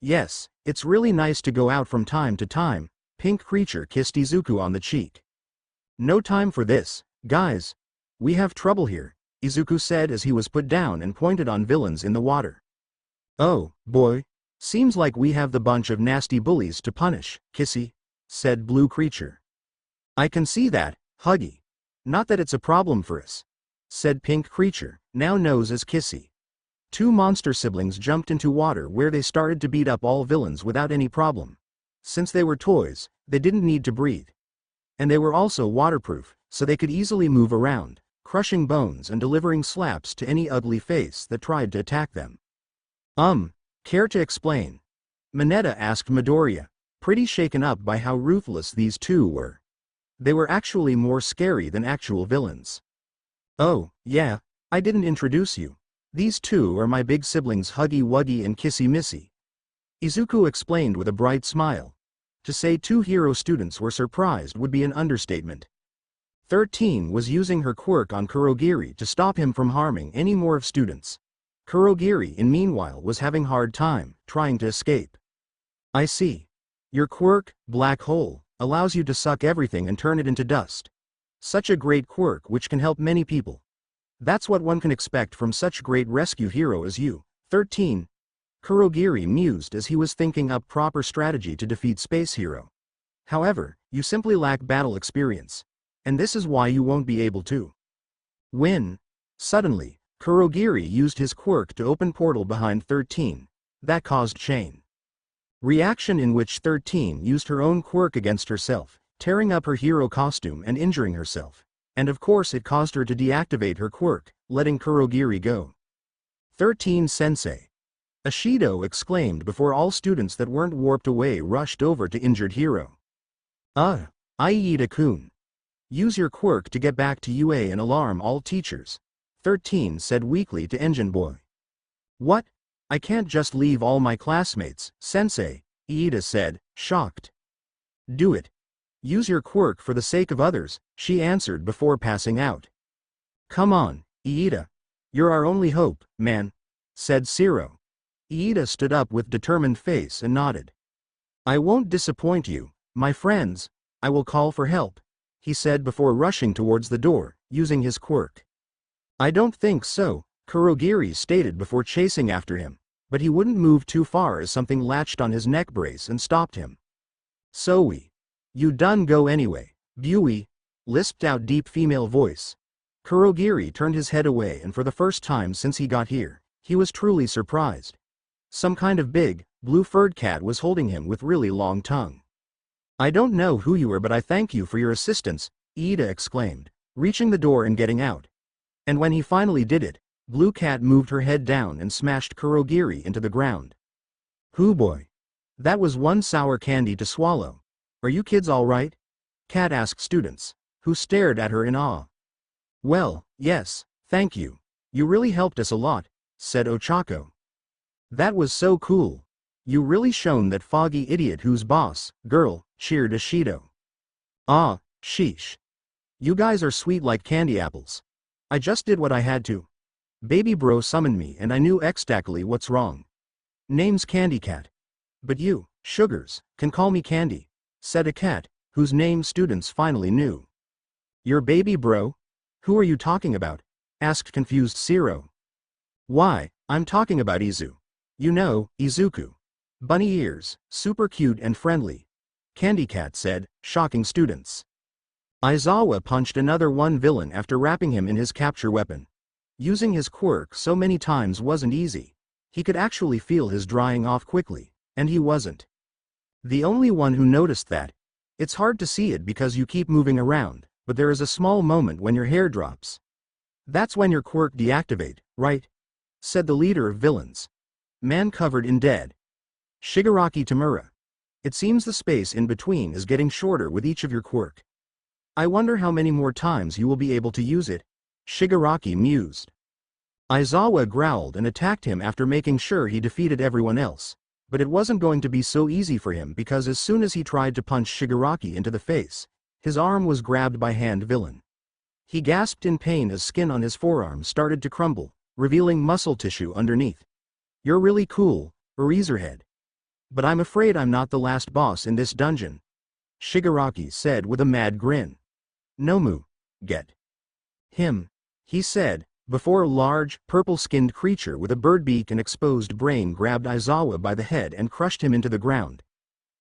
Yes, it's really nice to go out from time to time, Pink Creature kissed Izuku on the cheek. No time for this, guys. We have trouble here, Izuku said as he was put down and pointed on villains in the water. Oh, boy. Seems like we have the bunch of nasty bullies to punish, Kissy, said Blue Creature. I can see that, Huggy. Not that it's a problem for us, said Pink Creature, now known as Kissy. Two monster siblings jumped into water where they started to beat up all villains without any problem. Since they were toys, they didn't need to breathe. And they were also waterproof, so they could easily move around, crushing bones and delivering slaps to any ugly face that tried to attack them. Care to explain? Mineta asked Midoriya, pretty shaken up by how ruthless these two were. They were actually more scary than actual villains. Oh, yeah, I didn't introduce you. These two are my big siblings Huggy Wuggy and Kissy Missy. Izuku explained with a bright smile. To say two hero students were surprised would be an understatement. 13 was using her quirk on Kurogiri to stop him from harming any more of students. Kurogiri in meanwhile was having hard time, trying to escape. I see. Your quirk, Black Hole, allows you to suck everything and turn it into dust. Such a great quirk which can help many people. That's what one can expect from such great rescue hero as you. 13. Kurogiri mused as he was thinking up proper strategy to defeat Space Hero. However, you simply lack battle experience. And this is why you won't be able to win. Suddenly, Kurogiri used his quirk to open portal behind 13. That caused chain reaction in which 13 used her own quirk against herself, tearing up her hero costume and injuring herself. And of course it caused her to deactivate her quirk, letting Kurogiri go. 13 Sensei. Ashido exclaimed before all students that weren't warped away rushed over to injured hero. Iida-kun. Use your quirk to get back to UA and alarm all teachers. 13 said weakly to Engine Boy. What? I can't just leave all my classmates, Sensei, Iida said, shocked. Do it. Use your quirk for the sake of others, she answered before passing out. Come on, Iida. You're our only hope, man, said Zero. Iida stood up with determined face and nodded. I won't disappoint you, my friends. I will call for help, he said before rushing towards the door, using his quirk. I don't think so, Kurogiri stated before chasing after him, but he wouldn't move too far as something latched on his neck brace and stopped him. You done go anyway, Bui, lisped out deep female voice. Kurogiri turned his head away and for the first time since he got here, he was truly surprised. Some kind of big, blue-furred cat was holding him with really long tongue. I don't know who you are but I thank you for your assistance, Iida exclaimed, reaching the door and getting out. And when he finally did it, Blue Cat moved her head down and smashed Kurogiri into the ground. Hoo boy. That was one sour candy to swallow. Are you kids all right? Cat asked students, who stared at her in awe. Well, yes, thank you. You really helped us a lot, said Ochako. That was so cool. You really shown that foggy idiot who's boss, girl, cheered Ashido. Ah, sheesh. You guys are sweet like candy apples. I just did what I had to. Baby bro summoned me and I knew exactly what's wrong. Name's Candy Cat. But you, Sugars, can call me Candy, said a cat, whose name students finally knew. Your baby bro? Who are you talking about? Asked confused Zero. Why, I'm talking about Izu. You know, Izuku. Bunny ears, super cute and friendly. Candy Cat said, shocking students. Aizawa punched another one villain after wrapping him in his capture weapon. Using his quirk so many times wasn't easy. He could actually feel his drying off quickly, and he wasn't the only one who noticed that. It's hard to see it because you keep moving around, but there is a small moment when your hair drops. That's when your quirk deactivate, right? Said the leader of villains. Man covered in dead. Shigaraki Tamura. It seems the space in between is getting shorter with each of your quirk. I wonder how many more times you will be able to use it, Shigaraki mused. Aizawa growled and attacked him after making sure he defeated everyone else. But it wasn't going to be so easy for him because as soon as he tried to punch Shigaraki into the face, his arm was grabbed by hand villain. He gasped in pain as skin on his forearm started to crumble, revealing muscle tissue underneath. You're really cool, Eraserhead. But I'm afraid I'm not the last boss in this dungeon, Shigaraki said with a mad grin. Nomu, get him, he said, before a large, purple-skinned creature with a bird beak and exposed brain grabbed Aizawa by the head and crushed him into the ground.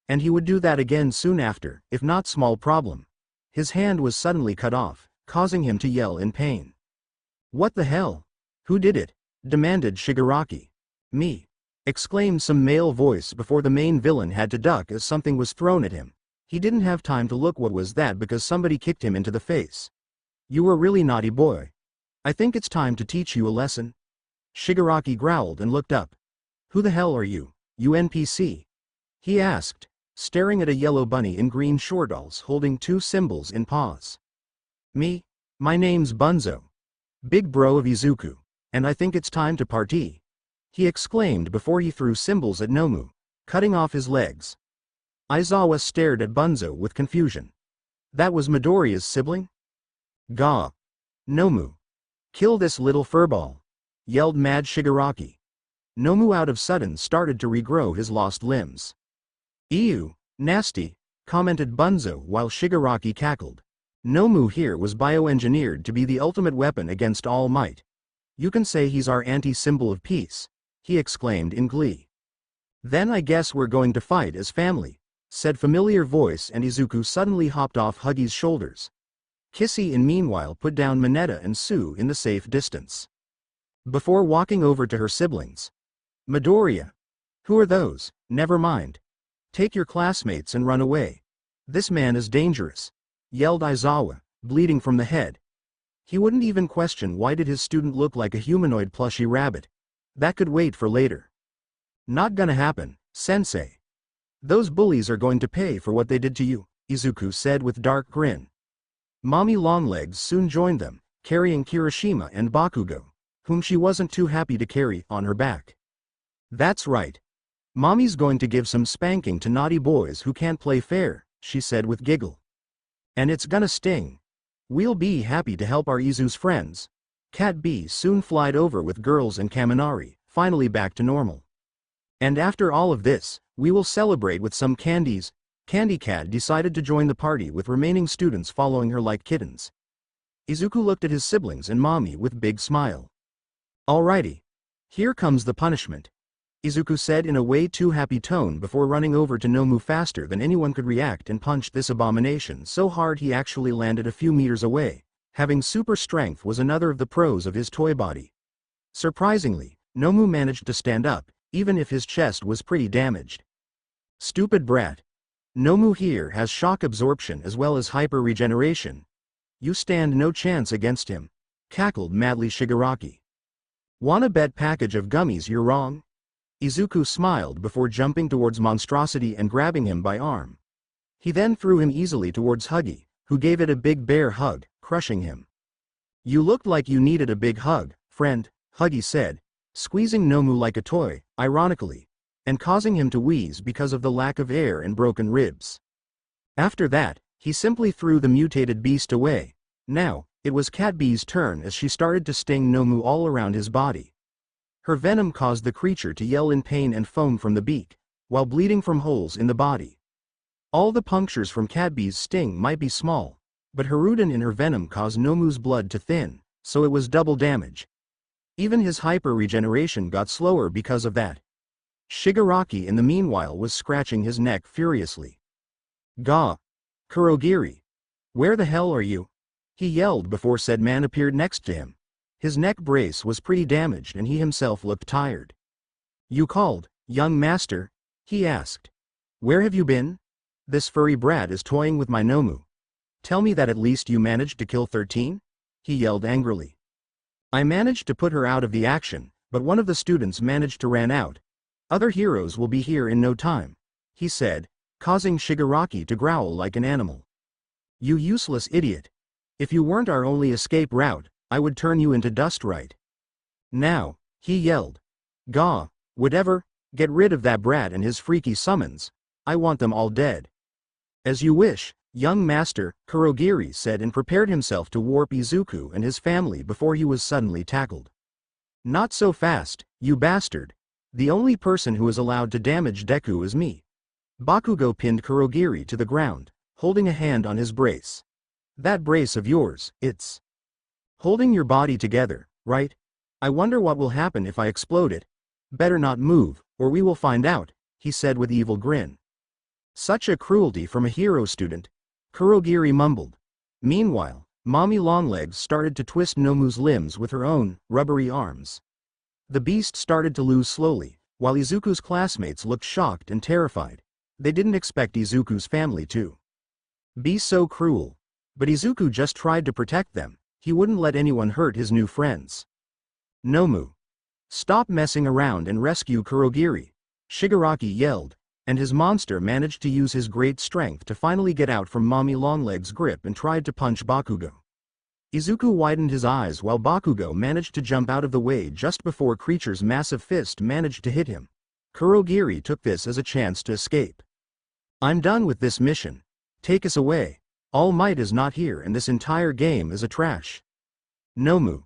And he would do that again soon after, if not small problem. His hand was suddenly cut off, causing him to yell in pain. What the hell? Who did it? Demanded Shigaraki. Me, exclaimed some male voice before the main villain had to duck as something was thrown at him. He didn't have time to look what was that because somebody kicked him into the face. You were really naughty boy. I think it's time to teach you a lesson. Shigaraki growled and looked up. Who the hell are you, you NPC? He asked, staring at a yellow bunny in green shortalls holding two symbols in paws. Me? My name's Bunzo. Big bro of Izuku, and I think it's time to party. He exclaimed before he threw symbols at Nomu, cutting off his legs. Aizawa stared at Bunzo with confusion. That was Midoriya's sibling? Gah. Nomu. Kill this little furball, yelled mad Shigaraki. Nomu out of sudden started to regrow his lost limbs. Ew, nasty, commented Bunzo while Shigaraki cackled. Nomu here was bioengineered to be the ultimate weapon against All Might. You can say he's our anti-symbol of peace, he exclaimed in glee. Then I guess we're going to fight as family, said familiar voice and Izuku suddenly hopped off Huggy's shoulders. Kissy in meanwhile put down Mineta and Sue in the safe distance. Before walking over to her siblings. Midoriya. Who are those? Never mind. Take your classmates and run away. This man is dangerous, yelled Aizawa, bleeding from the head. He wouldn't even question why did his student look like a humanoid plushy rabbit. That could wait for later. Not gonna happen, sensei. Those bullies are going to pay for what they did to you, Izuku said with dark grin. Mommy Longlegs soon joined them, carrying Kirishima and Bakugo, whom she wasn't too happy to carry on her back. That's right. Mommy's going to give some spanking to naughty boys who can't play fair, she said with giggle. And it's gonna sting. We'll be happy to help our Izu's friends. Cat B soon flied over with girls and Kaminari, finally back to normal. And after all of this, we will celebrate with some candies. Candy Cat decided to join the party with remaining students following her like kittens. Izuku looked at his siblings and Mommy with big smile. Alrighty. Here comes the punishment, Izuku said in a way too happy tone before running over to Nomu faster than anyone could react and punched this abomination so hard he actually landed a few meters away. Having super strength was another of the pros of his toy body. Surprisingly, Nomu managed to stand up, even if his chest was pretty damaged. Stupid brat. Nomu here has shock absorption as well as hyper regeneration. You stand no chance against him, cackled madly Shigaraki. Want a bet package of gummies? You're wrong. Izuku smiled before jumping towards Monstrosity and grabbing him by arm. He then threw him easily towards Huggy, who gave it a big bear hug, crushing him. You looked like you needed a big hug, friend, Huggy said, squeezing Nomu like a toy, ironically, and causing him to wheeze because of the lack of air and broken ribs. After that, he simply threw the mutated beast away. Now, it was Cat B's turn as she started to sting Nomu all around his body. Her venom caused the creature to yell in pain and foam from the beak, while bleeding from holes in the body. All the punctures from Cat B's sting might be small, but Haruden in her venom caused Nomu's blood to thin, so it was double damage. Even his hyper regeneration got slower because of that. Shigaraki in the meanwhile was scratching his neck furiously. Gah! Kurogiri! Where the hell are you? He yelled before said man appeared next to him. His neck brace was pretty damaged and he himself looked tired. You called, young master? He asked. Where have you been? This furry brat is toying with my Nomu. Tell me that at least you managed to kill 13? He yelled angrily. I managed to put her out of the action, but one of the students managed to ran out. Other heroes will be here in no time, he said, causing Shigaraki to growl like an animal. You useless idiot. If you weren't our only escape route, I would turn you into dust right now, he yelled. Gah, whatever, get rid of that brat and his freaky summons. I want them all dead. As you wish, young master, Kurogiri said and prepared himself to warp Izuku and his family before he was suddenly tackled. Not so fast, you bastard. The only person who is allowed to damage DEKU is me. Bakugo pinned Kurogiri to the ground, holding a hand on his brace. That brace of yours, it's holding your body together, right? I wonder what will happen if I explode it. Better not move, or we will find out, he said with evil grin. Such a cruelty from a hero student, Kurogiri mumbled. Meanwhile, Mommy Longlegs started to twist Nomu's limbs with her own rubbery arms. The beast started to lose slowly, while Izuku's classmates looked shocked and terrified. They didn't expect Izuku's family to be so cruel. But Izuku just tried to protect them. He wouldn't let anyone hurt his new friends. Nomu. Stop messing around and rescue Kurogiri, Shigaraki yelled, and his monster managed to use his great strength to finally get out from Mommy Longlegs' grip and tried to punch Bakugo. Izuku widened his eyes while Bakugo managed to jump out of the way just before Creature's massive fist managed to hit him. Kurogiri took this as a chance to escape. I'm done with this mission. Take us away. All Might is not here and this entire game is a trash. Nomu.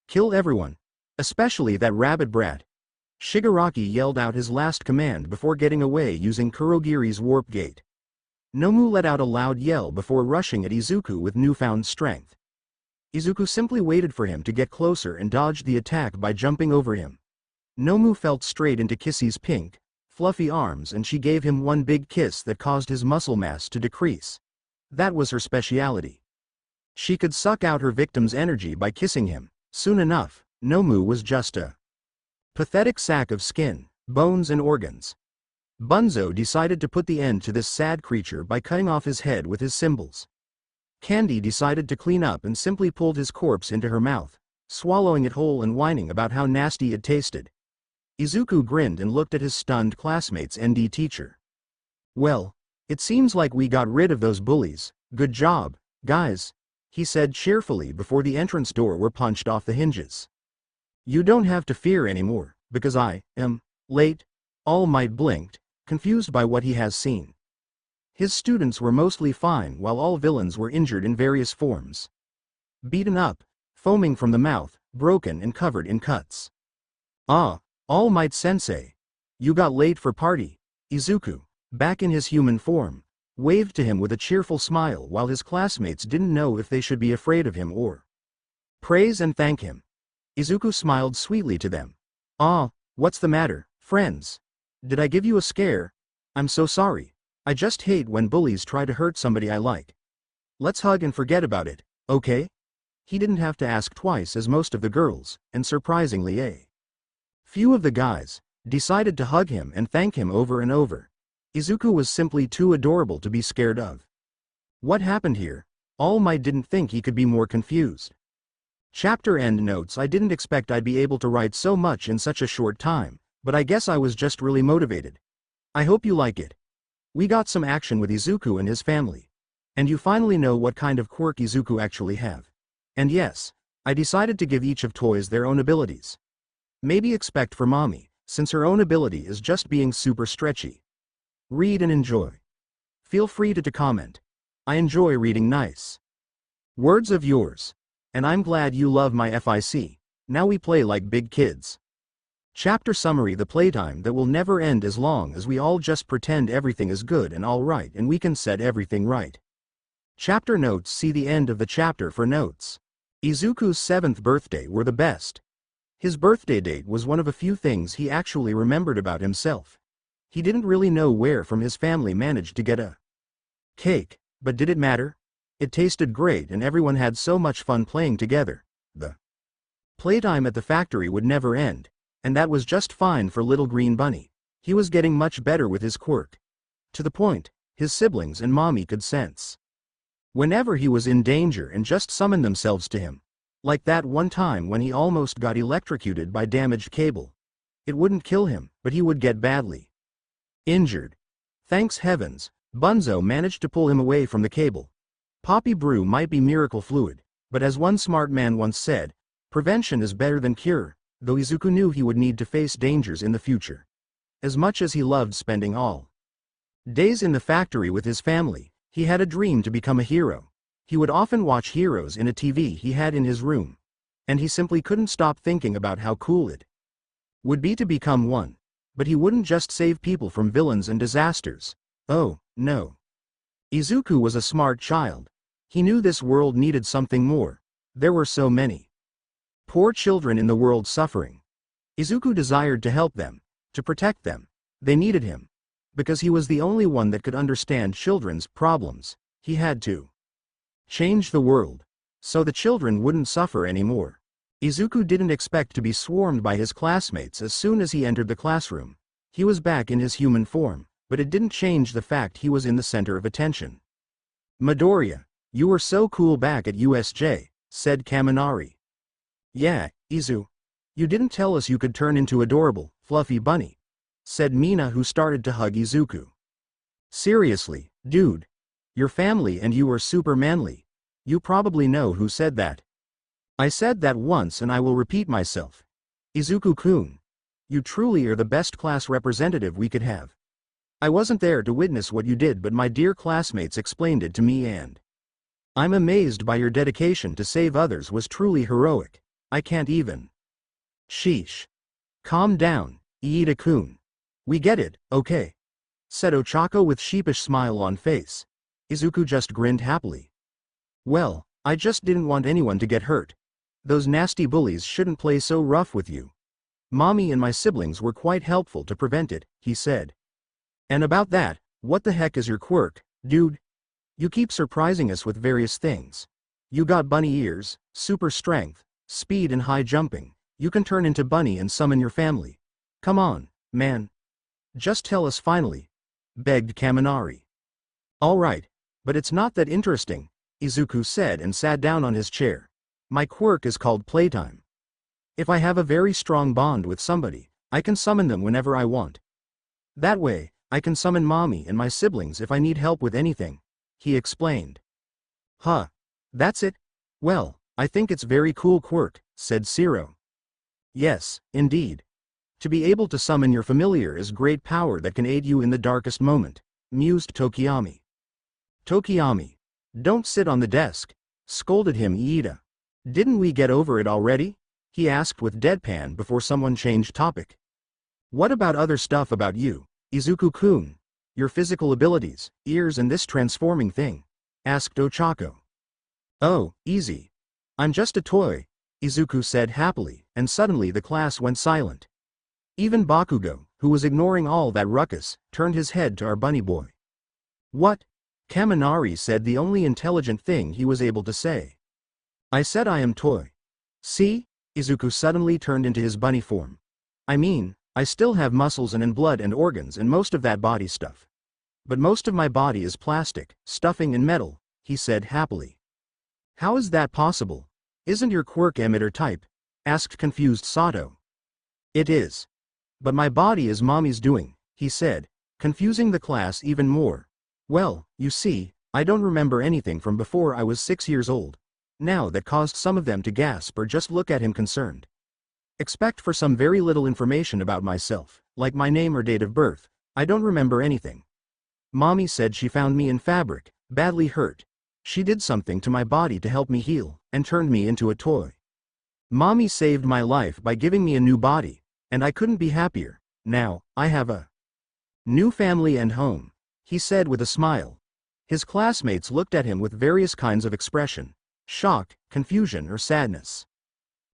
Kill everyone. Especially that rabbit brat. Shigaraki yelled out his last command before getting away using Kurogiri's warp gate. Nomu let out a loud yell before rushing at Izuku with newfound strength. Izuku simply waited for him to get closer and dodged the attack by jumping over him. Nomu fell straight into Kissy's pink, fluffy arms and she gave him one big kiss that caused his muscle mass to decrease. That was her speciality. She could suck out her victim's energy by kissing him. Soon enough, Nomu was just a pathetic sack of skin, bones and organs. Bunzo decided to put the end to this sad creature by cutting off his head with his cymbals. Candy decided to clean up and simply pulled his corpse into her mouth, swallowing it whole and whining about how nasty it tasted. Izuku grinned and looked at his stunned classmates and teacher. "Well, it seems like we got rid of those bullies. Good job, guys," he said cheerfully before the entrance door were punched off the hinges. "You don't have to fear anymore, because I am late." All Might blinked, confused by what he has seen. His students were mostly fine while all villains were injured in various forms. Beaten up, foaming from the mouth, broken and covered in cuts. "Ah, All Might Sensei. You got late for party." Izuku, back in his human form, waved to him with a cheerful smile while his classmates didn't know if they should be afraid of him or praise and thank him. Izuku smiled sweetly to them. "Ah, what's the matter, friends? Did I give you a scare? I'm so sorry. I just hate when bullies try to hurt somebody I like. Let's hug and forget about it, okay?" He didn't have to ask twice as most of the girls, and surprisingly a few of the guys, decided to hug him and thank him over and over. Izuku was simply too adorable to be scared of. What happened here? All Might didn't think he could be more confused. Chapter end notes. I didn't expect I'd be able to write so much in such a short time, but I guess I was just really motivated. I hope you like it. We got some action with Izuku and his family. And you finally know what kind of quirk Izuku actually have. And yes, I decided to give each of toys their own abilities. Maybe expect for mommy, since her own ability is just being super stretchy. Read and enjoy. Feel free to comment. I enjoy reading nice words of yours. And I'm glad you love my FIC. Now we play like big kids. Chapter summary. The playtime that will never end as long as we all just pretend everything is good and all right and we can set everything right. Chapter notes. See the end of the chapter for notes. Izuku's 7th birthday were the best. His birthday date was one of a few things he actually remembered about himself. He didn't really know where from his family managed to get a cake, but did it matter? It tasted great and everyone had so much fun playing together. The playtime at the factory would never end, and that was just fine for little green bunny. He was getting much better with his quirk. To the point, his siblings and mommy could sense whenever he was in danger and just summoned themselves to him. Like that one time when he almost got electrocuted by damaged cable. It wouldn't kill him, but he would get badly injured. Thanks heavens, Bunzo managed to pull him away from the cable. Poppy brew might be miracle fluid, but as one smart man once said, prevention is better than cure, though Izuku knew he would need to face dangers in the future. As much as he loved spending all days in the factory with his family, he had a dream to become a hero. He would often watch heroes in a TV he had in his room, and he simply couldn't stop thinking about how cool it would be to become one. But he wouldn't just save people from villains and disasters. Oh, no. Izuku was a smart child. He knew this world needed something more. There were so many poor children in the world suffering. Izuku desired to help them, to protect them. They needed him. Because he was the only one that could understand children's problems, he had to change the world, so the children wouldn't suffer anymore. Izuku didn't expect to be swarmed by his classmates as soon as he entered the classroom. He was back in his human form, but it didn't change the fact he was in the center of attention. "Midoriya, you were so cool back at USJ, said Kaminari. "Yeah, Izu. You didn't tell us you could turn into adorable, fluffy bunny," said Mina, who started to hug Izuku. "Seriously, dude. Your family and you are super manly. You probably know who said that." "I said that once and I will repeat myself. Izuku-kun. You truly are the best class representative we could have. I wasn't there to witness what you did, but my dear classmates explained it to me and I'm amazed by your dedication to save others. Was truly heroic. I can't even." "Sheesh. Calm down, Iida-kun. We get it, okay?" said Ochako with sheepish smile on face. Izuku just grinned happily. "Well, I just didn't want anyone to get hurt. Those nasty bullies shouldn't play so rough with you. Mommy and my siblings were quite helpful to prevent it," he said. "And about that, what the heck is your quirk, dude? You keep surprising us with various things. You got bunny ears, super strength, speed and high jumping. You can turn into bunny and summon your family. Come on, man. Just tell us finally, begged Kaminari. All right, but it's not that interesting, Izuku said and sat down on his chair. My quirk is called playtime. If I have a very strong bond with somebody, I can summon them whenever I want. That way, I can summon mommy and my siblings if I need help with anything, he explained. Huh. That's it? Well, I think it's very cool quirk, said Zero. Yes, indeed. To be able to summon your familiar is great power that can aid you in the darkest moment, mused Tokiyami. Tokiyami, don't sit on the desk, scolded him Iida. Didn't we get over it already? He asked with deadpan before someone changed topic. What about other stuff about you, Izuku-kun? Your physical abilities, ears and this transforming thing? Asked Ochako. Oh, easy. I'm just a toy, Izuku said happily, and suddenly the class went silent. Even Bakugo, who was ignoring all that ruckus, turned his head to our bunny boy. What? Kaminari said the only intelligent thing he was able to say. I said I am toy. See? Izuku suddenly turned into his bunny form. I mean, I still have muscles and blood and organs and most of that body stuff. But most of my body is plastic, stuffing and metal, he said happily. How is that possible? Isn't your quirk emitter type? Asked confused Sato. It is. But my body is mommy's doing, he said, confusing the class even more. Well, you see, I don't remember anything from before I was 6 years old. Now that caused some of them to gasp or just look at him concerned. Expect for some very little information about myself, like my name or date of birth. I don't remember anything. Mommy said she found me in fabric, badly hurt. She did something to my body to help me heal, and turned me into a toy. Mommy saved my life by giving me a new body, and I couldn't be happier. Now, I have a new family and home, he said with a smile. His classmates looked at him with various kinds of expression, shock, confusion or sadness.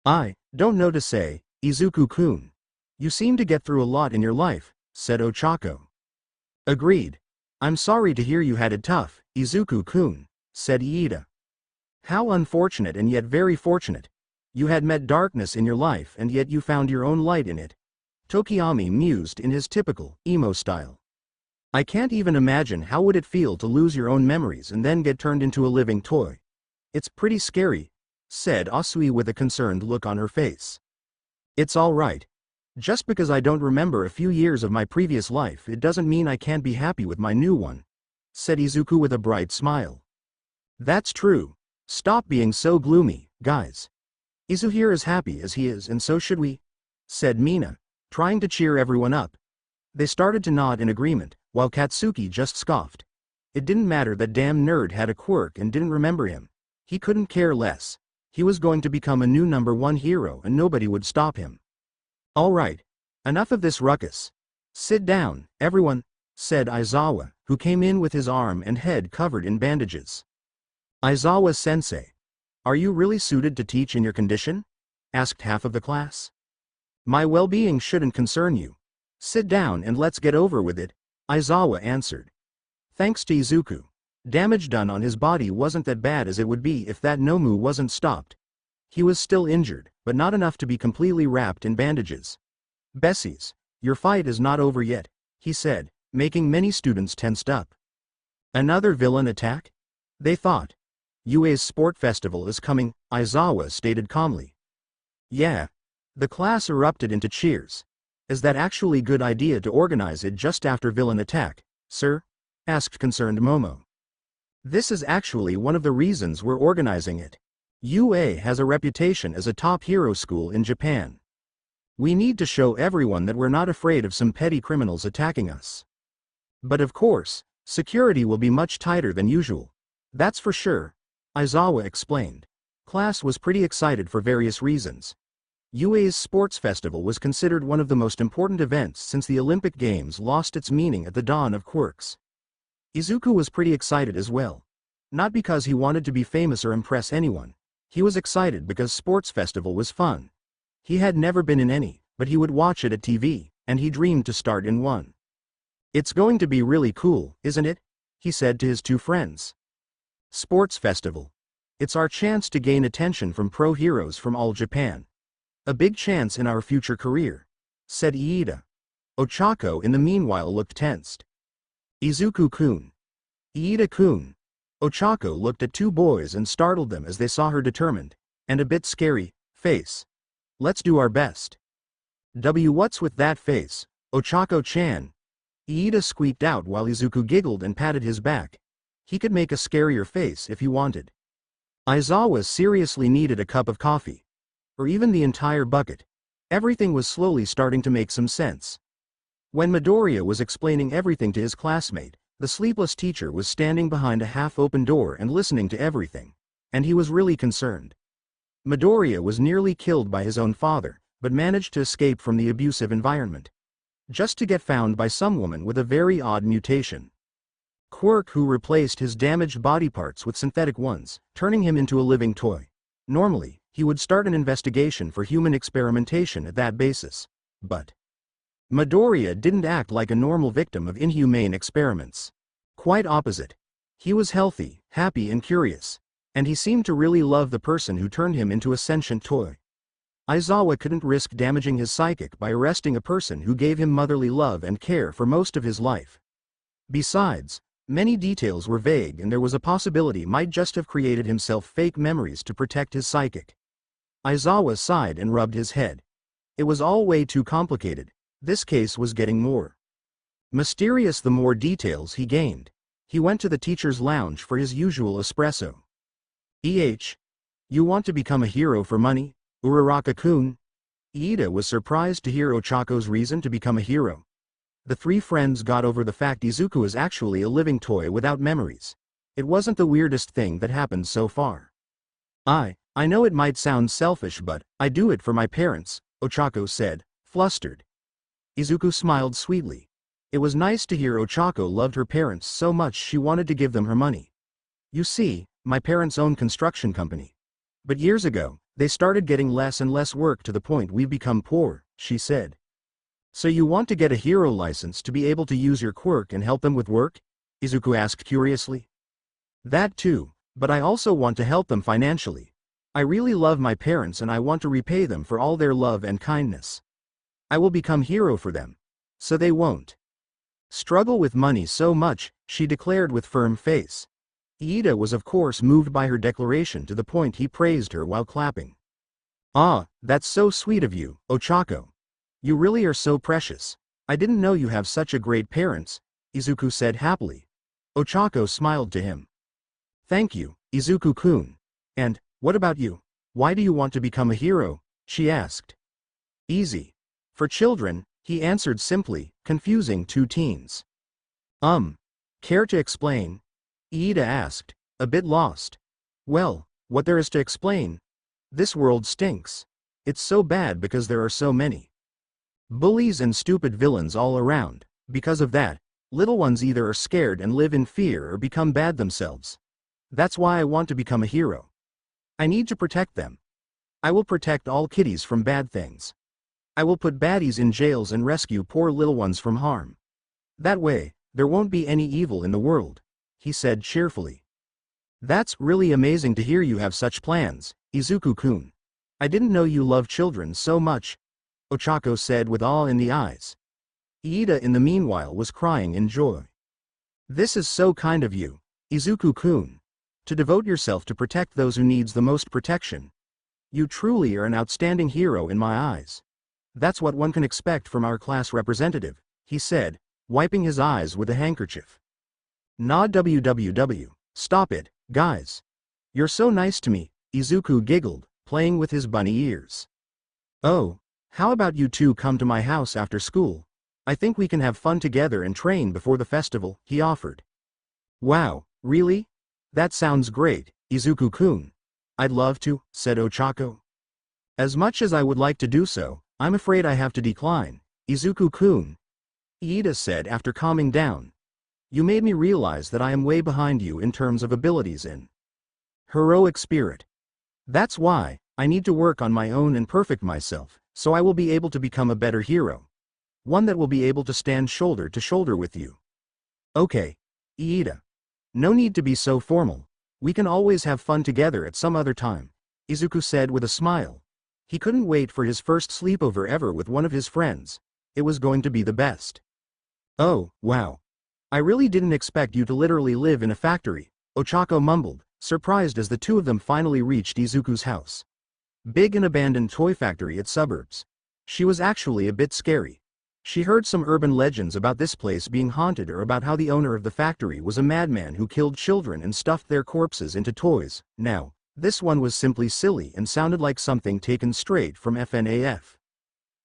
I don't know to say, Izuku-kun. You seem to get through a lot in your life, said Ochako. Agreed. I'm sorry to hear you had it tough, Izuku-kun, said Iida. How unfortunate and yet very fortunate. You had met darkness in your life and yet you found your own light in it. Tokiyami mused in his typical emo style. I can't even imagine how would it feel to lose your own memories and then get turned into a living toy. It's pretty scary, said Asui with a concerned look on her face. It's all right. Just because I don't remember a few years of my previous life it doesn't mean I can't be happy with my new one, said Izuku with a bright smile. That's true. Stop being so gloomy, guys. Izuhiro is happy as he is and so should we, said Mina, trying to cheer everyone up. They started to nod in agreement, while Katsuki just scoffed. It didn't matter that damn nerd had a quirk and didn't remember him. He couldn't care less. He was going to become a new #1 hero and nobody would stop him. All right. Enough of this ruckus. Sit down, everyone, said Aizawa, who came in with his arm and head covered in bandages. Aizawa-sensei, are you really suited to teach in your condition? Asked half of the class. My well-being shouldn't concern you. Sit down and let's get over with it, Aizawa answered. Thanks to Izuku, damage done on his body wasn't that bad as it would be if that Nomu wasn't stopped. He was still injured, but not enough to be completely wrapped in bandages. Bessies, your fight is not over yet, he said, making many students tensed up. Another villain attack? They thought. UA's sport festival is coming, Aizawa stated calmly. Yeah. The class erupted into cheers. Is that actually a good idea to organize it just after villain attack, sir? Asked concerned Momo. This is actually one of the reasons we're organizing it. UA has a reputation as a top hero school in Japan. We need to show everyone that we're not afraid of some petty criminals attacking us. But of course, security will be much tighter than usual. That's for sure, Aizawa explained. Class was pretty excited for various reasons. UA's sports festival was considered one of the most important events since the Olympic Games lost its meaning at the dawn of quirks. Izuku was pretty excited as well. Not because he wanted to be famous or impress anyone. He was excited because sports festival was fun. He had never been in any, but he would watch it at TV, and he dreamed to start in one. It's going to be really cool, isn't it? He said to his two friends. Sports festival. It's our chance to gain attention from pro heroes from all Japan. A big chance in our future career," said Iida. Ochako in the meanwhile looked tensed. "Izuku-kun. Iida-kun." Ochako looked at two boys and startled them as they saw her determined, and a bit scary, face. "Let's do our best." What's with that face, Ochako-chan?" Iida squeaked out while Izuku giggled and patted his back. He could make a scarier face if he wanted. Aizawa seriously needed a cup of coffee. Or even the entire bucket. Everything was slowly starting to make some sense. When Midoriya was explaining everything to his classmate, the sleepless teacher was standing behind a half-open door and listening to everything. And he was really concerned. Midoriya was nearly killed by his own father, but managed to escape from the abusive environment. Just to get found by some woman with a very odd mutation. Quirk, who replaced his damaged body parts with synthetic ones, turning him into a living toy. Normally, he would start an investigation for human experimentation at that basis. But Midoriya didn't act like a normal victim of inhumane experiments. Quite opposite. He was healthy, happy and curious. And he seemed to really love the person who turned him into a sentient toy. Aizawa couldn't risk damaging his psychic by arresting a person who gave him motherly love and care for most of his life. Besides, many details were vague and there was a possibility might just have created himself fake memories to protect his psychic. Aizawa sighed and rubbed his head. It was all way too complicated. This case was getting more mysterious the more details he gained. He went to the teacher's lounge for his usual espresso. You want to become a hero for money, Uraraka-kun?" Iida was surprised to hear Ochako's reason to become a hero. The three friends got over the fact Izuku is actually a living toy without memories. It wasn't the weirdest thing that happened so far. I know it might sound selfish but, I do it for my parents," Ochako said, flustered. Izuku smiled sweetly. It was nice to hear Ochako loved her parents so much she wanted to give them her money. "You see, my parents own construction company. But years ago, they started getting less and less work to the point we've become poor," she said. "So you want to get a hero license to be able to use your quirk and help them with work?" Izuku asked curiously. "That too, but I also want to help them financially. I really love my parents and I want to repay them for all their love and kindness. I will become hero for them. So they won't struggle with money so much," she declared with firm face. Iida was of course moved by her declaration to the point he praised her while clapping. "Ah, that's so sweet of you, Ochako. You really are so precious. I didn't know you have such a great parents," Izuku said happily. Ochako smiled to him. "Thank you, Izuku-kun. And, what about you? Why do you want to become a hero?" she asked. "Easy. For children," he answered simply, confusing two teens. Care to explain?" Iida asked, a bit lost. "Well, what there is to explain? This world stinks. It's so bad because there are so many bullies and stupid villains all around. Because of that, little ones either are scared and live in fear or become bad themselves. That's why I want to become a hero. I need to protect them. I will protect all kiddies from bad things. I will put baddies in jails and rescue poor little ones from harm. That way, there won't be any evil in the world," he said cheerfully. "That's really amazing to hear you have such plans, Izuku-kun. I didn't know you love children so much," Ochako said with awe in the eyes. Iida in the meanwhile was crying in joy. "This is so kind of you, Izuku-kun. To devote yourself to protect those who needs the most protection. You truly are an outstanding hero in my eyes. That's what one can expect from our class representative," he said, wiping his eyes with a handkerchief. "Nah www. Stop it, guys. You're so nice to me," Izuku giggled, playing with his bunny ears. "Oh, how about you two come to my house after school? I think we can have fun together and train before the festival," he offered. "Wow, really? That sounds great, Izuku-kun. I'd love to," said Ochako. "As much as I would like to do so, I'm afraid I have to decline, Izuku-kun," Iida said after calming down. "You made me realize that I am way behind you in terms of abilities in heroic spirit. That's why, I need to work on my own and perfect myself, so I will be able to become a better hero. One that will be able to stand shoulder to shoulder with you." "Okay, Iida. No need to be so formal. We can always have fun together at some other time, Izuku said with a smile. He couldn't wait for his first sleepover ever with one of his friends. It was going to be the best. Oh, wow. I really didn't expect you to literally live in a factory, Ochako mumbled, surprised as the two of them finally reached Izuku's house. Big and abandoned toy factory at suburbs. She was actually a bit scary. She heard some urban legends about this place being haunted or about how the owner of the factory was a madman who killed children and stuffed their corpses into toys. Now, this one was simply silly and sounded like something taken straight from FNAF.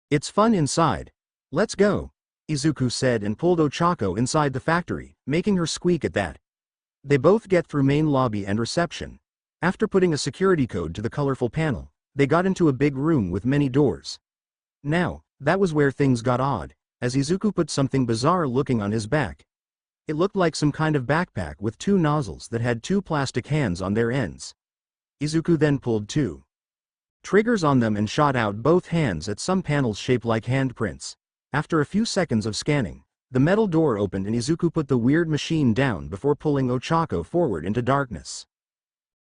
It's fun inside. Let's go, Izuku said and pulled Ochako inside the factory, making her squeak at that. They both get through main lobby and reception. After putting a security code to the colorful panel, they got into a big room with many doors. Now, that was where things got odd, as Izuku put something bizarre looking on his back. It looked like some kind of backpack with two nozzles that had two plastic hands on their ends. Izuku then pulled two triggers on them and shot out both hands at some panels shaped like handprints. After a few seconds of scanning, the metal door opened and Izuku put the weird machine down before pulling Ochako forward into darkness.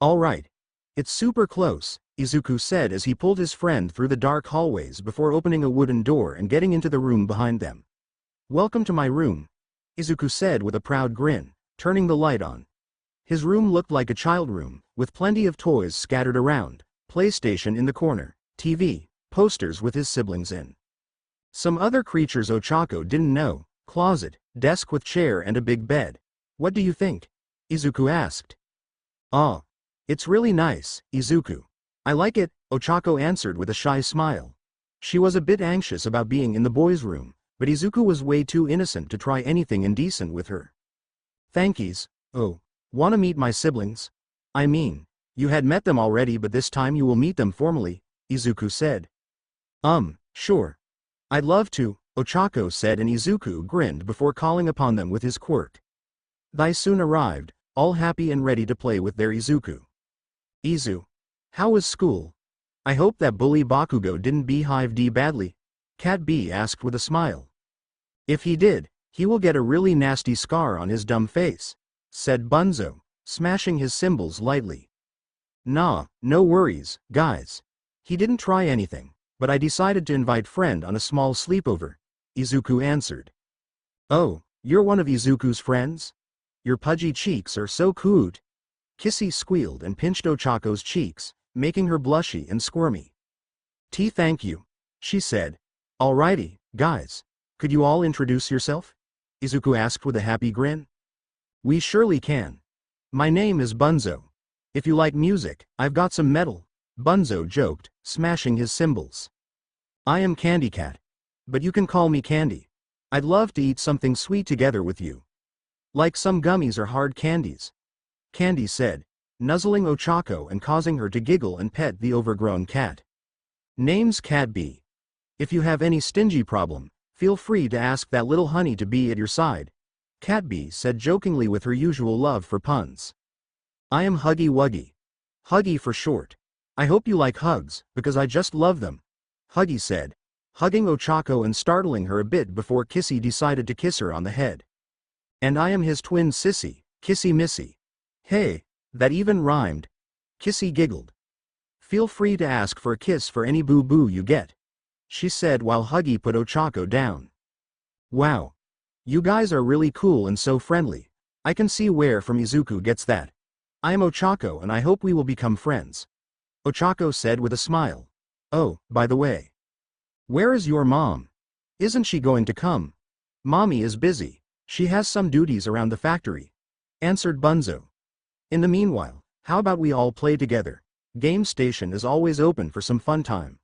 Alright. It's super close, Izuku said as he pulled his friend through the dark hallways before opening a wooden door and getting into the room behind them. Welcome to my room, Izuku said with a proud grin, turning the light on. His room looked like a child room, with plenty of toys scattered around, PlayStation in the corner, TV, posters with his siblings in. Some other creatures Ochako didn't know, closet, desk with chair and a big bed. What do you think? Izuku asked. Ah. It's really nice, Izuku. I like it, Ochako answered with a shy smile. She was a bit anxious about being in the boys' room, but Izuku was way too innocent to try anything indecent with her. Thankies. Oh, wanna meet my siblings? I mean, you had met them already but this time you will meet them formally, Izuku said. Sure. I'd love to, Ochako said and Izuku grinned before calling upon them with his quirk. They soon arrived, all happy and ready to play with their Izuku. Izu. How was school? I hope that bully Bakugo didn't behive D badly, Cat B asked with a smile. If he did, he will get a really nasty scar on his dumb face, said Bunzo, smashing his cymbals lightly. Nah, no worries, guys. He didn't try anything, but I decided to invite friend on a small sleepover, Izuku answered. Oh, you're one of Izuku's friends? Your pudgy cheeks are so cute. Kissy squealed and pinched Ochako's cheeks, making her blushy and squirmy. Thank you, she said. Alrighty, guys. Could you all introduce yourself? Izuku asked with a happy grin. We surely can. My name is Bunzo. If you like music, I've got some metal, Bunzo joked, smashing his cymbals. I am Candy Cat. But you can call me Candy. I'd love to eat something sweet together with you. Like some gummies or hard candies. Candy said, nuzzling Ochako and causing her to giggle and pet the overgrown cat. Name's Cat B. If you have any stingy problem, feel free to ask that little honey to be at your side, Cat B said jokingly with her usual love for puns. I am Huggy Wuggy. Huggy for short. I hope you like hugs, because I just love them, Huggy said, hugging Ochako and startling her a bit before Kissy decided to kiss her on the head. And I am his twin sissy, Kissy Missy. Hey, that even rhymed. Kissy giggled. Feel free to ask for a kiss for any boo-boo you get, she said while Huggy put Ochako down. Wow. You guys are really cool and so friendly. I can see where from Izuku gets that. I am Ochako and I hope we will become friends, Ochako said with a smile. Oh, by the way. Where is your mom? Isn't she going to come? Mommy is busy. She has some duties around the factory, answered Bunzo. In the meanwhile, how about we all play together? Game station is always open for some fun time.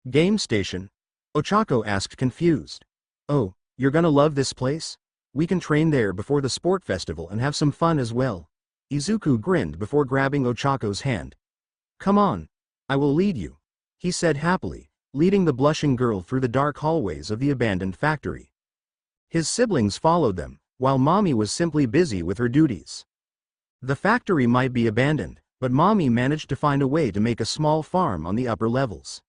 Game station? Ochako asked confused. Oh, you're gonna love this place? We can train there before the sport festival and have some fun as well. Izuku grinned before grabbing Ochako's hand. Come on. I will lead you, he said happily, leading the blushing girl through the dark hallways of the abandoned factory. His siblings followed them, while Mommy was simply busy with her duties. The factory might be abandoned, but Mommy managed to find a way to make a small farm on the upper levels.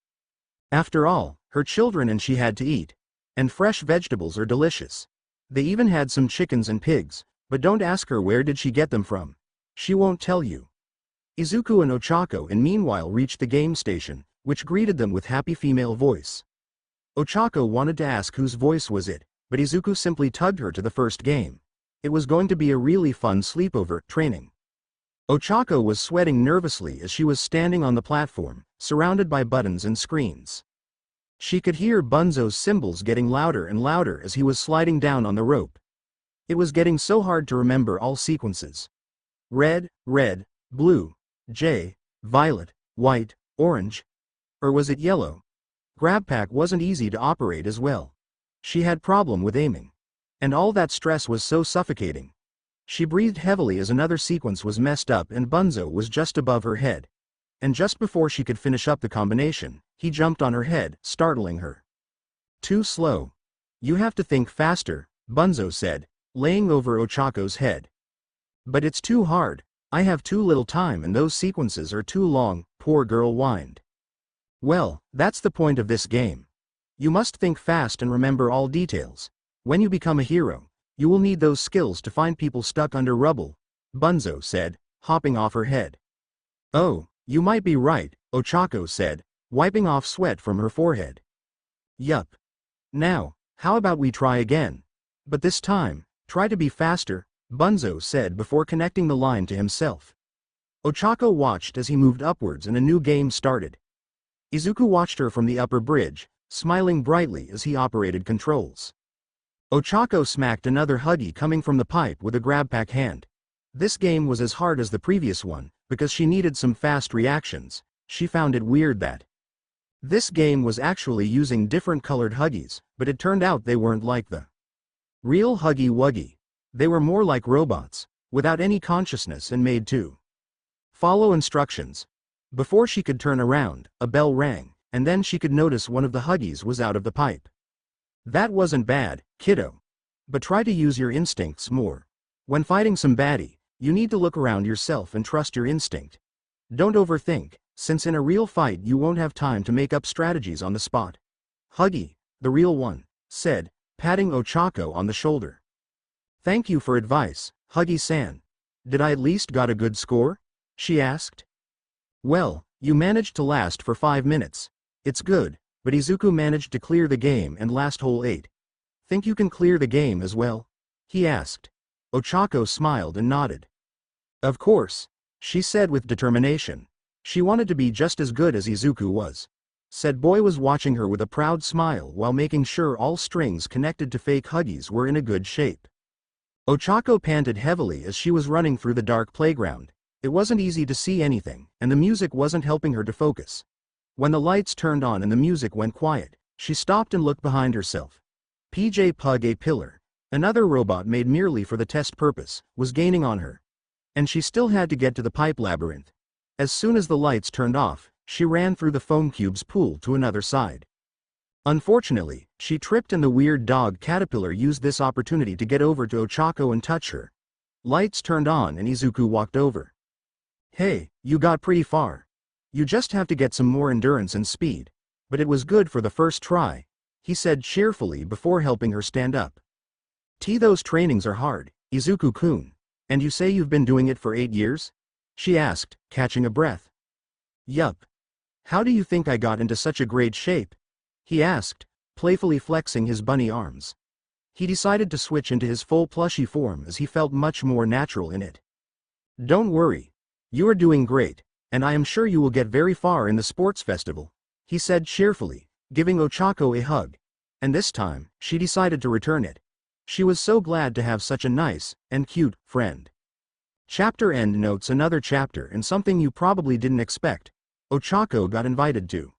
After all, her children and she had to eat, and fresh vegetables are delicious. They even had some chickens and pigs, but don't ask her where did she get them from. She won't tell you. Izuku and Ochako and meanwhile reached the game station, which greeted them with happy female voice. Ochako wanted to ask whose voice was it, but Izuku simply tugged her to the first game. It was going to be a really fun sleepover training. Ochako was sweating nervously as she was standing on the platform, surrounded by buttons and screens. She could hear Bunzo's cymbals getting louder and louder as he was sliding down on the rope. It was getting so hard to remember all sequences. Red, blue, J, violet, white, orange. Or was it yellow? Grabpack wasn't easy to operate as well. She had problem with aiming. And all that stress was so suffocating. She breathed heavily as another sequence was messed up and Bunzo was just above her head. And just before she could finish up the combination, he jumped on her head, startling her. Too slow. You have to think faster, Bunzo said, laying over Ochako's head. But it's too hard. I have too little time and those sequences are too long, poor girl whined. Well, that's the point of this game. You must think fast and remember all details. When you become a hero, you will need those skills to find people stuck under rubble, Bunzo said, hopping off her head. Oh, you might be right, Ochako said, wiping off sweat from her forehead. Yup. Now, how about we try again? But this time, try to be faster, Bunzo said before connecting the line to himself. Ochako watched as he moved upwards and a new game started. Izuku watched her from the upper bridge, smiling brightly as he operated controls. Ochako smacked another huggy coming from the pipe with a grabpack hand. This game was as hard as the previous one, because she needed some fast reactions. She found it weird that this game was actually using different colored huggies, but it turned out they weren't like the real Huggy Wuggy. They were more like robots, without any consciousness and made to follow instructions. Before she could turn around, a bell rang, and then she could notice one of the huggies was out of the pipe. That wasn't bad, kiddo. But try to use your instincts more. When fighting some baddie, you need to look around yourself and trust your instinct. Don't overthink, since in a real fight you won't have time to make up strategies on the spot. Huggy, the real one, said, patting Ochako on the shoulder. Thank you for advice, Huggy-san. Did I at least got a good score? She asked. Well, you managed to last for 5 minutes. It's good, but Izuku managed to clear the game and last hole 8. Think you can clear the game as well? He asked. Ochako smiled and nodded. Of course, she said with determination. She wanted to be just as good as Izuku was. Said boy was watching her with a proud smile while making sure all strings connected to fake huggies were in a good shape. Ochako panted heavily as she was running through the dark playground. It wasn't easy to see anything, and the music wasn't helping her to focus. When the lights turned on and the music went quiet, she stopped and looked behind herself. PJ Pug a pillar, another robot made merely for the test purpose, was gaining on her. And she still had to get to the pipe labyrinth. As soon as the lights turned off, she ran through the foam cube's pool to another side. Unfortunately, she tripped and the weird dog caterpillar used this opportunity to get over to Ochako and touch her. Lights turned on and Izuku walked over. Hey, you got pretty far. You just have to get some more endurance and speed. But it was good for the first try, he said cheerfully before helping her stand up. Those trainings are hard, Izuku-kun. And you say you've been doing it for 8 years? She asked, catching a breath. Yup. How do you think I got into such a great shape? He asked, playfully flexing his bunny arms. He decided to switch into his full plushy form as he felt much more natural in it. Don't worry. You are doing great, and I am sure you will get very far in the sports festival, he said cheerfully, giving Ochako a hug. And this time, she decided to return it. She was so glad to have such a nice and cute friend. Chapter end notes. Another chapter and something you probably didn't expect. Ochako got invited to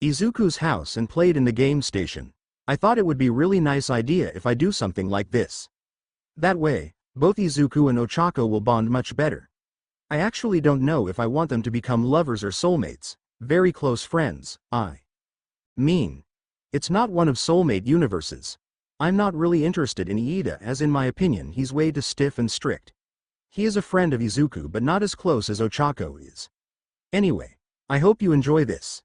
Izuku's house and played in the game station. I thought it would be really nice idea if I do something like this. That way, both Izuku and Ochako will bond much better. I actually don't know if I want them to become lovers or soulmates, very close friends. I mean, it's not one of soulmate universes. I'm not really interested in Iida as in my opinion he's way too stiff and strict. He is a friend of Izuku but not as close as Ochako is. Anyway, I hope you enjoy this.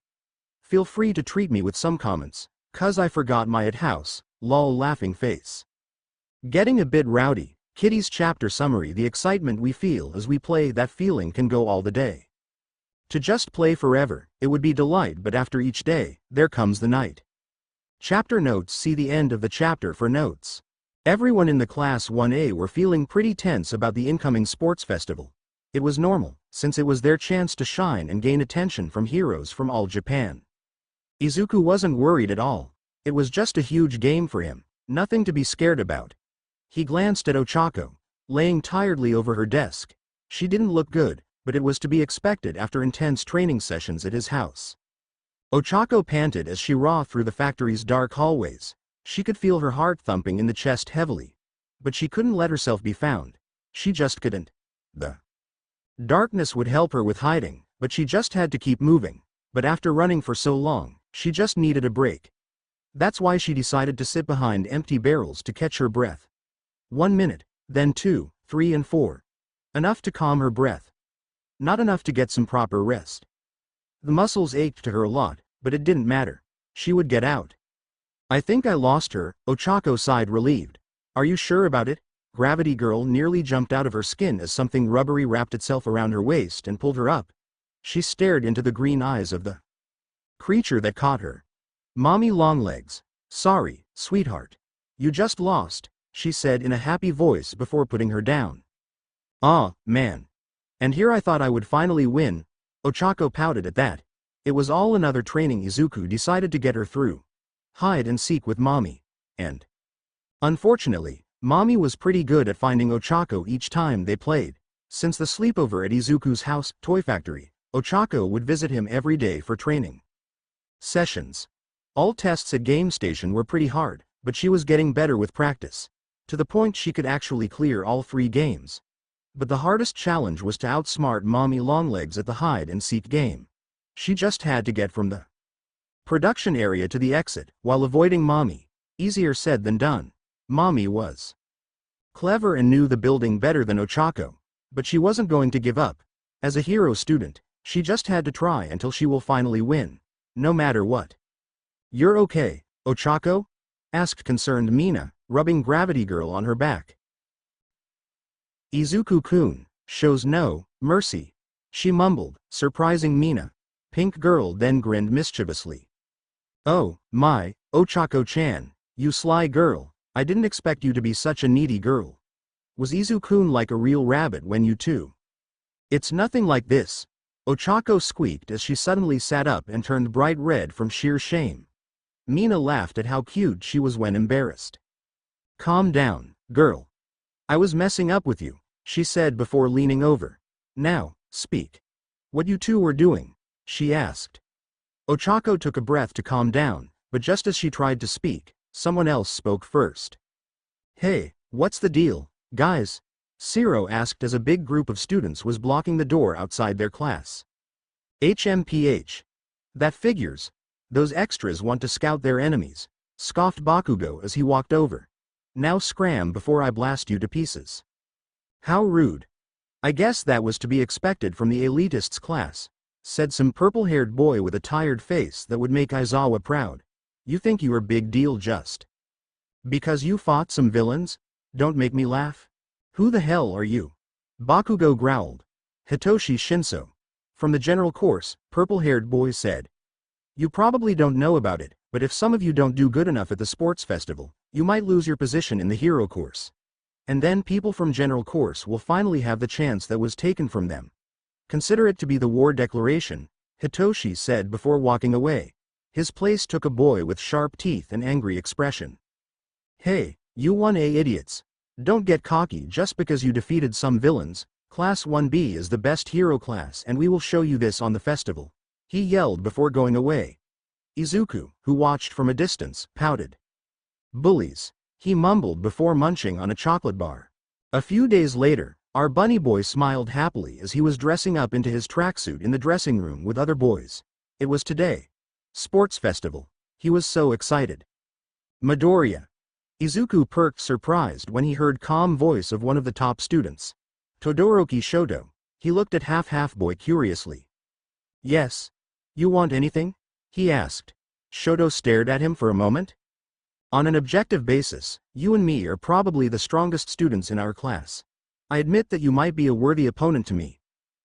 Feel free to treat me with some comments, cause I forgot my at house, lol laughing face. Getting a bit rowdy, Kitty's chapter summary. The excitement we feel as we play, that feeling can go all the day. To just play forever, it would be delight, but after each day, there comes the night. Chapter notes. See the end of the chapter for notes. Everyone in the Class 1A were feeling pretty tense about the incoming sports festival. It was normal, since it was their chance to shine and gain attention from heroes from all Japan. Izuku wasn't worried at all. It was just a huge game for him, nothing to be scared about. He glanced at Ochako, laying tiredly over her desk. She didn't look good, but it was to be expected after intense training sessions at his house. Ochako panted as she ran through the factory's dark hallways. She could feel her heart thumping in the chest heavily. But she couldn't let herself be found. She just couldn't. The darkness would help her with hiding, but she just had to keep moving. But after running for so long, she just needed a break. That's why she decided to sit behind empty barrels to catch her breath. 1 minute, then 2, 3 and 4. Enough to calm her breath. Not enough to get some proper rest. The muscles ached to her a lot, but it didn't matter. She would get out. I think I lost her, Ochako sighed, relieved. Are you sure about it? Gravity Girl nearly jumped out of her skin as something rubbery wrapped itself around her waist and pulled her up. She stared into the green eyes of the creature that caught her. Mommy Longlegs. Sorry, sweetheart. You just lost, she said in a happy voice before putting her down. Ah, man. And here I thought I would finally win. Ochako pouted at that. It was all another training. Izuku decided to get her through. Hide and seek with Mommy. And unfortunately, Mommy was pretty good at finding Ochako each time they played. Since the sleepover at Izuku's house, Toy Factory, Ochako would visit him every day for training sessions. All tests at Game Station were pretty hard, but she was getting better with practice, to the point she could actually clear all 3 games. But the hardest challenge was to outsmart Mommy Longlegs at the hide and seek game. She just had to get from the production area to the exit, while avoiding Mommy. Easier said than done. Mommy was clever and knew the building better than Ochako, but she wasn't going to give up. As a hero student, she just had to try until she will finally win, no matter what. You're okay, Ochako? Asked concerned Mina, rubbing Gravity Girl on her back. Izuku-kun shows no mercy, she mumbled, surprising Mina. Pink Girl then grinned mischievously. Oh, my, Ochako-chan, you sly girl, I didn't expect you to be such a needy girl. Was Izuku-kun like a real rabbit when you two? It's nothing like this, Ochako squeaked as she suddenly sat up and turned bright red from sheer shame. Mina laughed at how cute she was when embarrassed. Calm down, girl. I was messing up with you, she said before leaning over. Now, speak. What you two were doing? She asked. Ochako took a breath to calm down, but just as she tried to speak, someone else spoke first. Hey, what's the deal, guys? Siro asked as a big group of students was blocking the door outside their class. HMPH. That figures. Those extras want to scout their enemies, scoffed Bakugo as he walked over. Now scram before I blast you to pieces. How rude. I guess that was to be expected from the elitists class, said some purple-haired boy with a tired face that would make Aizawa proud. You think you are big deal just because you fought some villains? Don't make me laugh. Who the hell are you? Bakugo growled. Hitoshi Shinso. From the general course, purple-haired boy said. You probably don't know about it, but if some of you don't do good enough at the sports festival, you might lose your position in the hero course. And then people from general course will finally have the chance that was taken from them. Consider it to be the war declaration, Hitoshi said before walking away. His place took a boy with sharp teeth and angry expression. Hey, you 1A idiots. Don't get cocky just because you defeated some villains. Class 1B is the best hero class and we will show you this on the festival, he yelled before going away. Izuku, who watched from a distance, pouted. Bullies, he mumbled before munching on a chocolate bar. A few days later, our bunny boy smiled happily as he was dressing up into his tracksuit in the dressing room with other boys. It was today. Sports festival. He was so excited. Midoriya. Izuku perked surprised when he heard calm voice of one of the top students. Todoroki Shoto. He looked at half boy curiously. Yes. You want anything? He asked. Shoto stared at him for a moment. On an objective basis, you and me are probably the strongest students in our class. I admit that you might be a worthy opponent to me.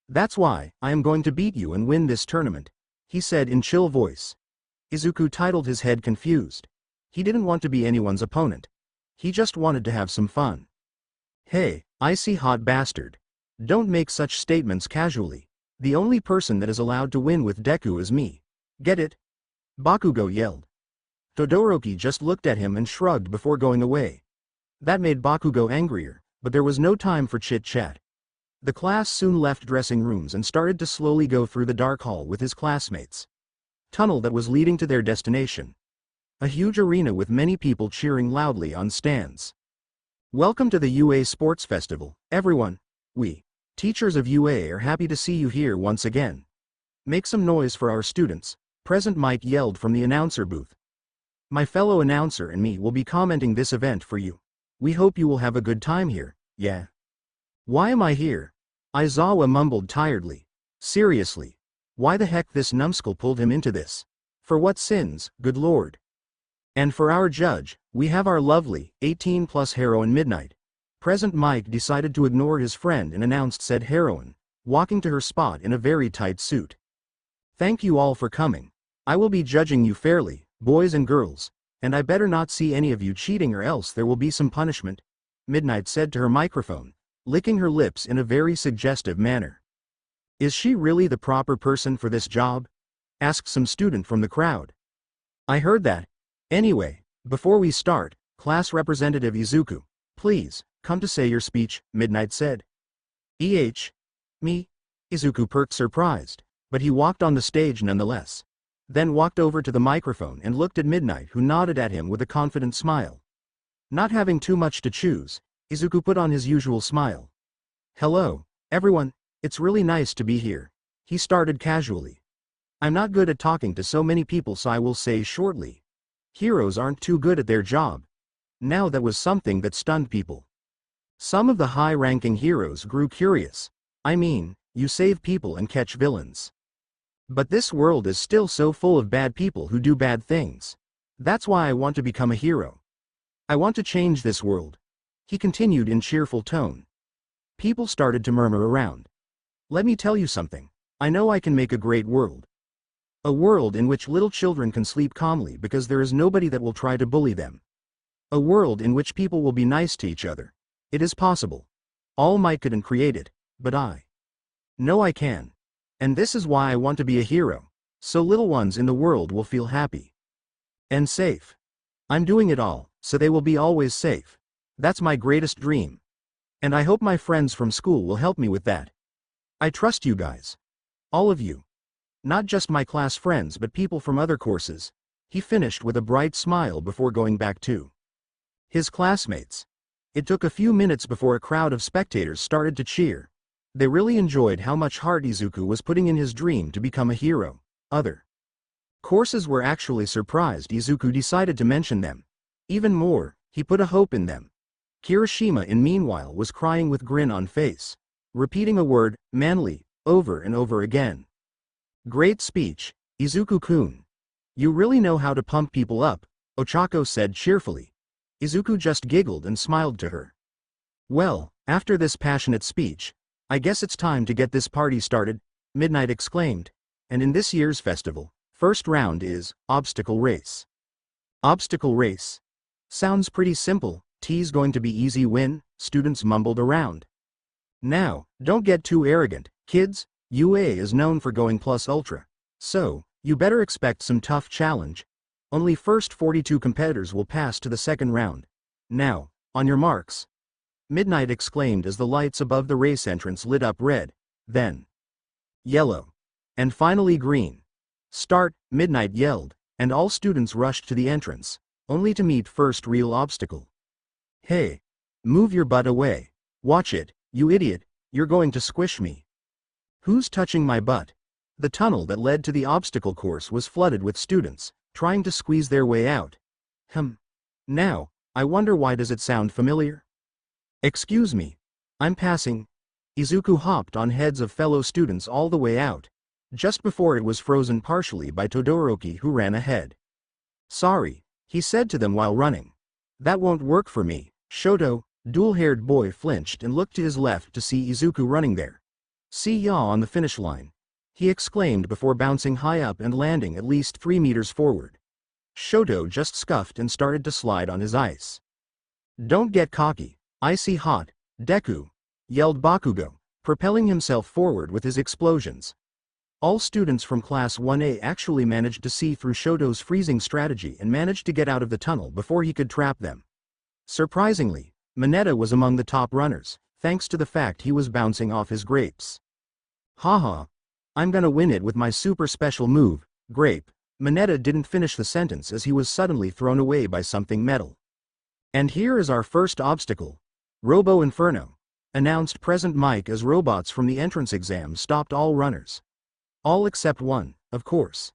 That's why I am going to beat you and win this tournament, he said in chill voice. Izuku titled his head confused. He didn't want to be anyone's opponent. He just wanted to have some fun. Hey, icy hot bastard. Don't make such statements casually. The only person that is allowed to win with DEKU is me. Get it? Bakugo yelled. Todoroki just looked at him and shrugged before going away. That made Bakugo angrier, but there was no time for chit-chat. The class soon left dressing rooms and started to slowly go through the dark hall with his classmates. Tunnel that was leading to their destination. A huge arena with many people cheering loudly on stands. Welcome to the UA Sports Festival, everyone. We, teachers of UA, are happy to see you here once again. Make some noise for our students, President Mike yelled from the announcer booth. My fellow announcer and me will be commenting this event for you. We hope you will have a good time here, yeah. Why am I here? Aizawa mumbled tiredly. Seriously. Why the heck this numbskull pulled him into this? For what sins, good lord? And for our judge, we have our lovely, 18-plus heroine Midnight. President Mike decided to ignore his friend and announced said heroine, walking to her spot in a very tight suit. Thank you all for coming. I will be judging you fairly, boys and girls, and I better not see any of you cheating or else there will be some punishment, Midnight said to her microphone, licking her lips in a very suggestive manner. Is she really the proper person for this job? Asked some student from the crowd. I heard that. Anyway, before we start, class representative Izuku, please, come to say your speech, Midnight said. Me? Izuku perked surprised, but he walked on the stage nonetheless. Then walked over to the microphone and looked at Midnight, who nodded at him with a confident smile. Not having too much to choose, Izuku put on his usual smile. Hello, everyone, it's really nice to be here, he started casually. I'm not good at talking to so many people, so I will say shortly. Heroes aren't too good at their job. Now that was something that stunned people. Some of the high-ranking heroes grew curious. I mean, you save people and catch villains. But this world is still so full of bad people who do bad things. That's why I want to become a hero. I want to change this world, he continued in cheerful tone. People started to murmur around. Let me tell you something. I know I can make a great world. A world in which little children can sleep calmly because there is nobody that will try to bully them. A world in which people will be nice to each other. It is possible. All Might couldn't create it, but I know I can. And this is why I want to be a hero, so little ones in the world will feel happy and safe. I'm doing it all, so they will be always safe. That's my greatest dream. And I hope my friends from school will help me with that. I trust you guys. All of you. Not just my class friends but people from other courses, he finished with a bright smile before going back to his classmates. It took a few minutes before a crowd of spectators started to cheer. They really enjoyed how much heart Izuku was putting in his dream to become a hero. Other courses were actually surprised Izuku decided to mention them. Even more, he put a hope in them. Kirishima in meanwhile was crying with grin on face, repeating a word, manly, over and over again. Great speech, Izuku-kun. You really know how to pump people up, Ochako said cheerfully. Izuku just giggled and smiled to her. Well, after this passionate speech, I guess it's time to get this party started, Midnight exclaimed. And in this year's festival, first round is obstacle race. Obstacle race. Sounds pretty simple. T's going to be easy win, students mumbled around. Now, don't get too arrogant, kids. UA is known for going plus ultra. So, you better expect some tough challenge. Only first 42 competitors will pass to the second round. Now, on your marks. Midnight exclaimed as the lights above the race entrance lit up red, then yellow, and finally green. Start, Midnight yelled, and all students rushed to the entrance, only to meet first real obstacle. Hey! Move your butt away. Watch it, you idiot, you're going to squish me. Who's touching my butt? The tunnel that led to the obstacle course was flooded with students, trying to squeeze their way out. Now, I wonder why does it sound familiar? Excuse me. I'm passing. Izuku hopped on heads of fellow students all the way out, just before it was frozen partially by Todoroki who ran ahead. Sorry, he said to them while running. That won't work for me. Shoto, dual-haired boy, flinched and looked to his left to see Izuku running there. See ya on the finish line, he exclaimed before bouncing high up and landing at least 3 meters forward. Shoto just scuffed and started to slide on his ice. Don't get cocky, icy hot, DEKU, yelled Bakugo, propelling himself forward with his explosions. All students from Class 1A actually managed to see through Shoto's freezing strategy and managed to get out of the tunnel before he could trap them. Surprisingly, Mineta was among the top runners, thanks to the fact he was bouncing off his grapes. Haha. I'm gonna win it with my super special move, grape. Mineta didn't finish the sentence as he was suddenly thrown away by something metal. And here is our first obstacle. Robo Inferno, announced Present Mike as robots from the entrance exam stopped all runners. All except one, of course.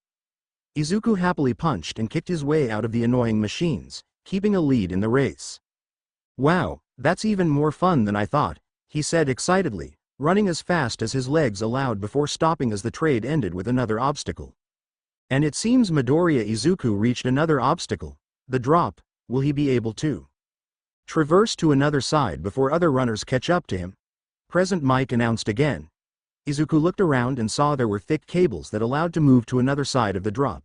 Izuku happily punched and kicked his way out of the annoying machines, keeping a lead in the race. Wow, that's even more fun than I thought, he said excitedly, running as fast as his legs allowed before stopping as the trade ended with another obstacle. And it seems Midoriya Izuku reached another obstacle, the drop. Will he be able to traverse to another side before other runners catch up to him? Present Mike announced again. Izuku looked around and saw there were thick cables that allowed to move to another side of the drop.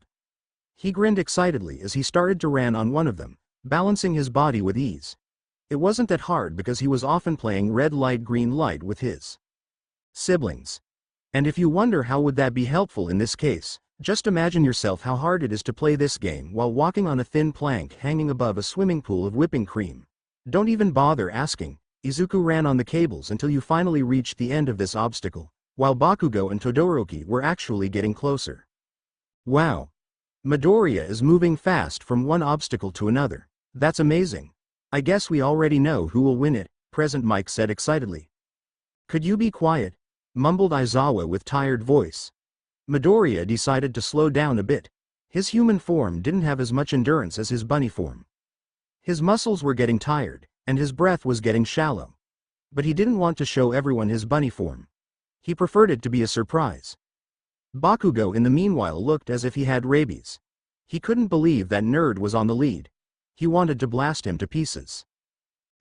He grinned excitedly as he started to run on one of them, balancing his body with ease. It wasn't that hard because he was often playing red light green light with his siblings. And if you wonder how would that be helpful in this case, just imagine yourself how hard it is to play this game while walking on a thin plank hanging above a swimming pool of whipping cream. Don't even bother asking. Izuku ran on the cables until you finally reached the end of this obstacle, while Bakugo and Todoroki were actually getting closer. Wow. Midoriya is moving fast from one obstacle to another. That's amazing. I guess we already know who will win it, Present Mike said excitedly. Could you be quiet? Mumbled Aizawa with tired voice. Midoriya decided to slow down a bit. His human form didn't have as much endurance as his bunny form. His muscles were getting tired, and his breath was getting shallow. But he didn't want to show everyone his bunny form. He preferred it to be a surprise. Bakugo in the meanwhile looked as if he had rabies. He couldn't believe that nerd was on the lead. He wanted to blast him to pieces.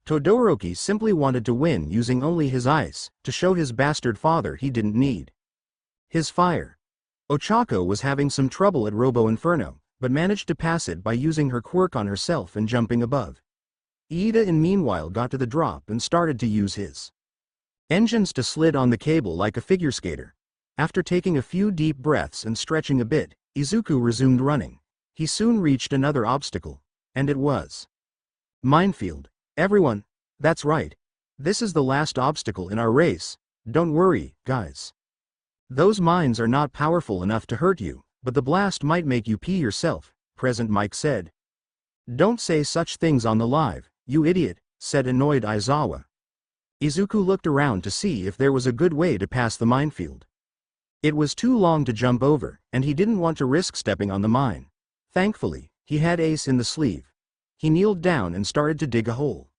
Todoroki simply wanted to win using only his ice, to show his bastard father he didn't need his fire. Ochako was having some trouble at Robo Inferno, but managed to pass it by using her quirk on herself and jumping above. Iida in meanwhile got to the drop and started to use his engines to slid on the cable like a figure skater. After taking a few deep breaths and stretching a bit, Izuku resumed running. He soon reached another obstacle. And it was minefield. Everyone, that's right. This is the last obstacle in our race. Don't worry, guys. Those mines are not powerful enough to hurt you, but the blast might make you pee yourself, Present Mike said. Don't say such things on the live, you idiot, said annoyed Aizawa. Izuku looked around to see if there was a good way to pass the minefield. It was too long to jump over, and he didn't want to risk stepping on the mine. Thankfully, he had ace in the sleeve. He kneeled down and started to dig a hole.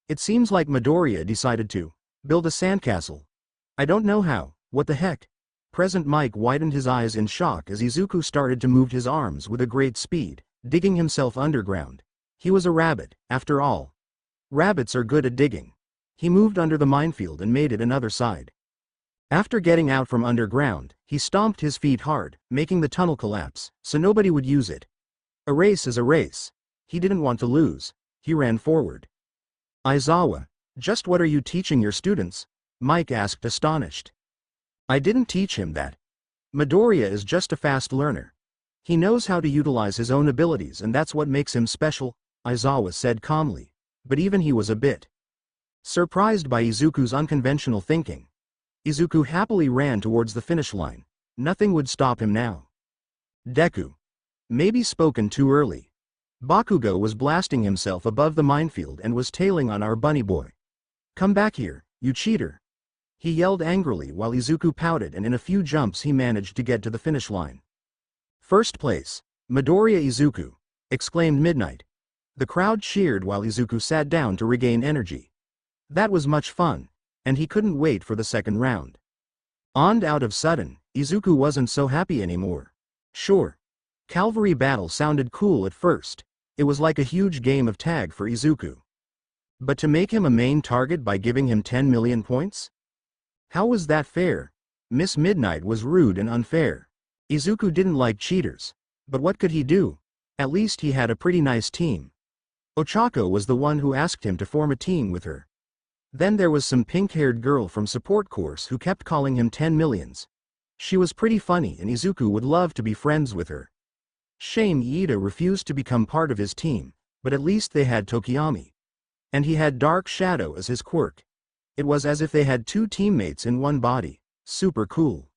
It seems like Midoriya decided to build a sandcastle. I don't know how. What the heck? Present Mike widened his eyes in shock as Izuku started to move his arms with a great speed, digging himself underground. He was a rabbit, after all. Rabbits are good at digging. He moved under the minefield and made it another side. After getting out from underground, he stomped his feet hard, making the tunnel collapse, so nobody would use it. A race is a race. He didn't want to lose. He ran forward. Aizawa, just what are you teaching your students? Mike asked astonished. I didn't teach him that. Midoriya is just a fast learner. He knows how to utilize his own abilities and that's what makes him special, Aizawa said calmly. But even he was a bit surprised by Izuku's unconventional thinking. Izuku happily ran towards the finish line. Nothing would stop him now. DEKU. Maybe spoken too early. Bakugo was blasting himself above the minefield and was tailing on our bunny boy. Come back here, you cheater. He yelled angrily while Izuku pouted and in a few jumps he managed to get to the finish line. First place, Midoriya Izuku, exclaimed Midnight. The crowd cheered while Izuku sat down to regain energy. That was much fun, and he couldn't wait for the second round. And out of sudden, Izuku wasn't so happy anymore. Sure. Cavalry battle sounded cool at first. It was like a huge game of tag for Izuku. But to make him a main target by giving him 10 million points? How was that fair? Miss Midnight was rude and unfair. Izuku didn't like cheaters. But what could he do? At least he had a pretty nice team. Ochako was the one who asked him to form a team with her. Then there was some pink-haired girl from support course who kept calling him 10 millions. She was pretty funny and Izuku would love to be friends with her. Shame Iida refused to become part of his team, but at least they had Tokiyami. And he had Dark Shadow as his quirk. It was as if they had two teammates in one body. Super cool.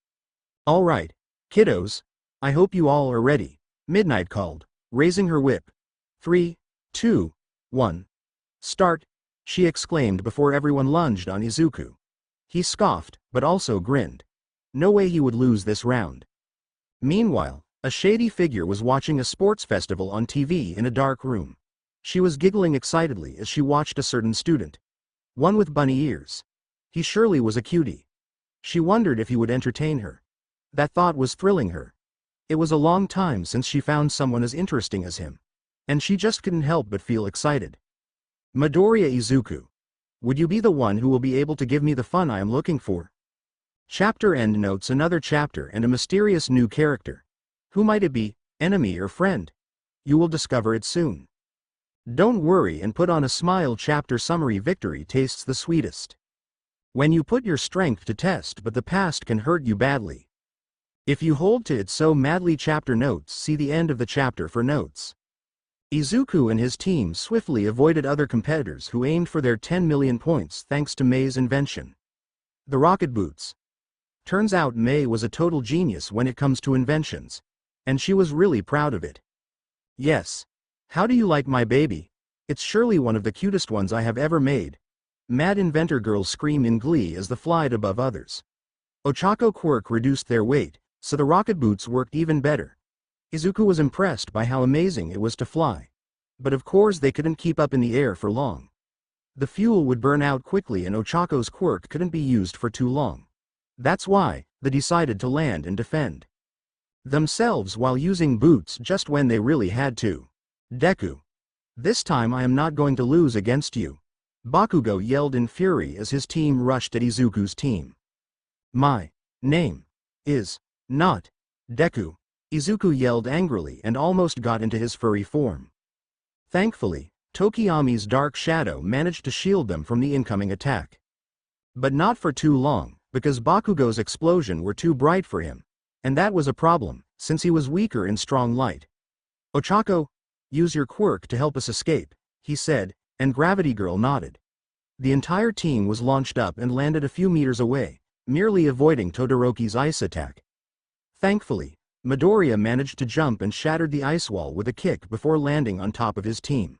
Alright, kiddos, I hope you all are ready, Midnight called, raising her whip. 3, 2, 1. Start, she exclaimed before everyone lunged on Izuku. He scoffed, but also grinned. No way he would lose this round. Meanwhile, a shady figure was watching a sports festival on TV in a dark room. She was giggling excitedly as she watched a certain student. One with bunny ears. He surely was a cutie. She wondered if he would entertain her. That thought was thrilling her. It was a long time since she found someone as interesting as him. And she just couldn't help but feel excited. Midoriya Izuku. Would you be the one who will be able to give me the fun I am looking for? Chapter end notes another chapter and a mysterious new character. Who might it be, enemy or friend? You will discover it soon. Don't worry and put on a smile. Chapter summary. Victory tastes the sweetest when you put your strength to test, but the past can hurt you badly if you hold to it so madly. Chapter notes. See the end of the chapter for notes. Izuku and his team swiftly avoided other competitors who aimed for their 10 million points thanks to Mei's invention. The rocket boots. Turns out Mei was a total genius when it comes to inventions. And she was really proud of it. Yes. How do you like my baby? It's surely one of the cutest ones I have ever made. Mad inventor girls scream in glee as they flied above others. Ochako Quirk reduced their weight, so the rocket boots worked even better. Izuku was impressed by how amazing it was to fly. But of course they couldn't keep up in the air for long. The fuel would burn out quickly and Ochako's quirk couldn't be used for too long. That's why they decided to land and defend themselves while using boots just when they really had to. DEKU. This time I am not going to lose against you. Bakugo yelled in fury as his team rushed at Izuku's team. My name is not DEKU. Izuku yelled angrily and almost got into his furry form. Thankfully, Tokiyami's dark shadow managed to shield them from the incoming attack. But not for too long, because Bakugo's explosion were too bright for him. And that was a problem, since he was weaker in strong light. Ochako, use your quirk to help us escape, he said, and Gravity Girl nodded. The entire team was launched up and landed a few meters away, merely avoiding Todoroki's ice attack. Thankfully, Midoriya managed to jump and shattered the ice wall with a kick before landing on top of his team.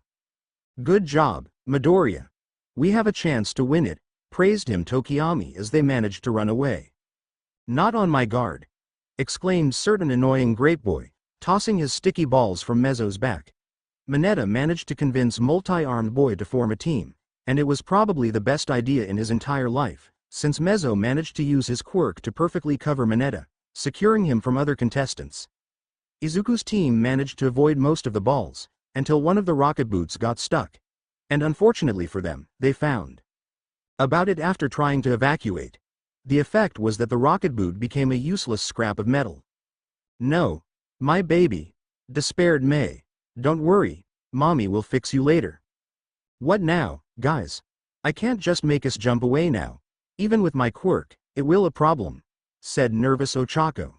Good job, Midoriya. We have a chance to win it, praised him Tokiyami as they managed to run away. Not on my guard, exclaimed certain annoying grape boy, tossing his sticky balls from Mezzo's back. Mineta managed to convince multi-armed boy to form a team, and it was probably the best idea in his entire life, since Mezzo managed to use his quirk to perfectly cover Mineta, securing him from other contestants. Izuku's team managed to avoid most of the balls, until one of the rocket boots got stuck. And unfortunately for them, they found about it after trying to evacuate. The effect was that the rocket boot became a useless scrap of metal. No, my baby, despaired Mei. Don't worry, mommy will fix you later. What now, guys? I can't just make us jump away now. Even with my quirk, it will a problem, said nervous Ochako.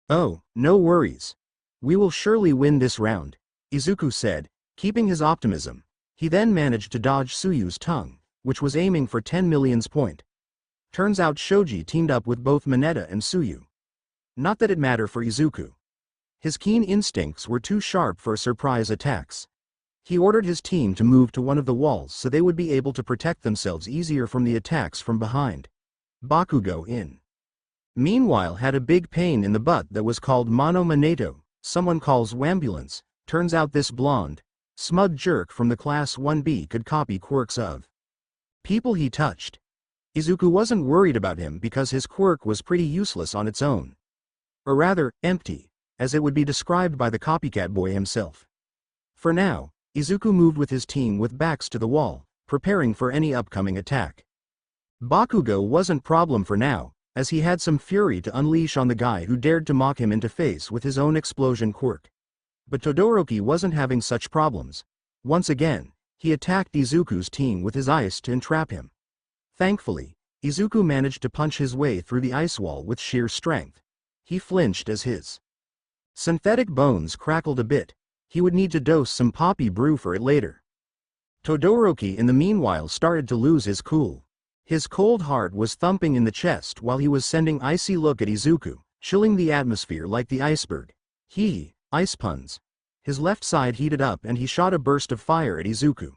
Oh, no worries. We will surely win this round, Izuku said, keeping his optimism. He then managed to dodge Tsuyu's tongue, which was aiming for 10 million's point. Turns out Shoji teamed up with both Mineta and Tsuyu. Not that it mattered for Izuku. His keen instincts were too sharp for surprise attacks. He ordered his team to move to one of the walls so they would be able to protect themselves easier from the attacks from behind. Bakugo in. Meanwhile had a big pain in the butt that was called Mono Maneto, someone calls Wambulance. Turns out this blonde, smug jerk from the class 1B could copy quirks of people he touched. Izuku wasn't worried about him because his quirk was pretty useless on its own. Or rather, empty. as it would be described by the copycat boy himself. For now, Izuku moved with his team with backs to the wall, preparing for any upcoming attack. Bakugo wasn't problem for now, as he had some fury to unleash on the guy who dared to mock him into face with his own explosion quirk. But Todoroki wasn't having such problems. Once again, he attacked Izuku's team with his ice to entrap him. Thankfully, Izuku managed to punch his way through the ice wall with sheer strength. He flinched as his synthetic bones crackled a bit. He would need to dose some poppy brew for it later. Todoroki in the meanwhile started to lose his cool. His cold heart was thumping in the chest while he was sending icy look at Izuku, chilling the atmosphere like the iceberg. Ice puns. His left side heated up and he shot a burst of fire at Izuku.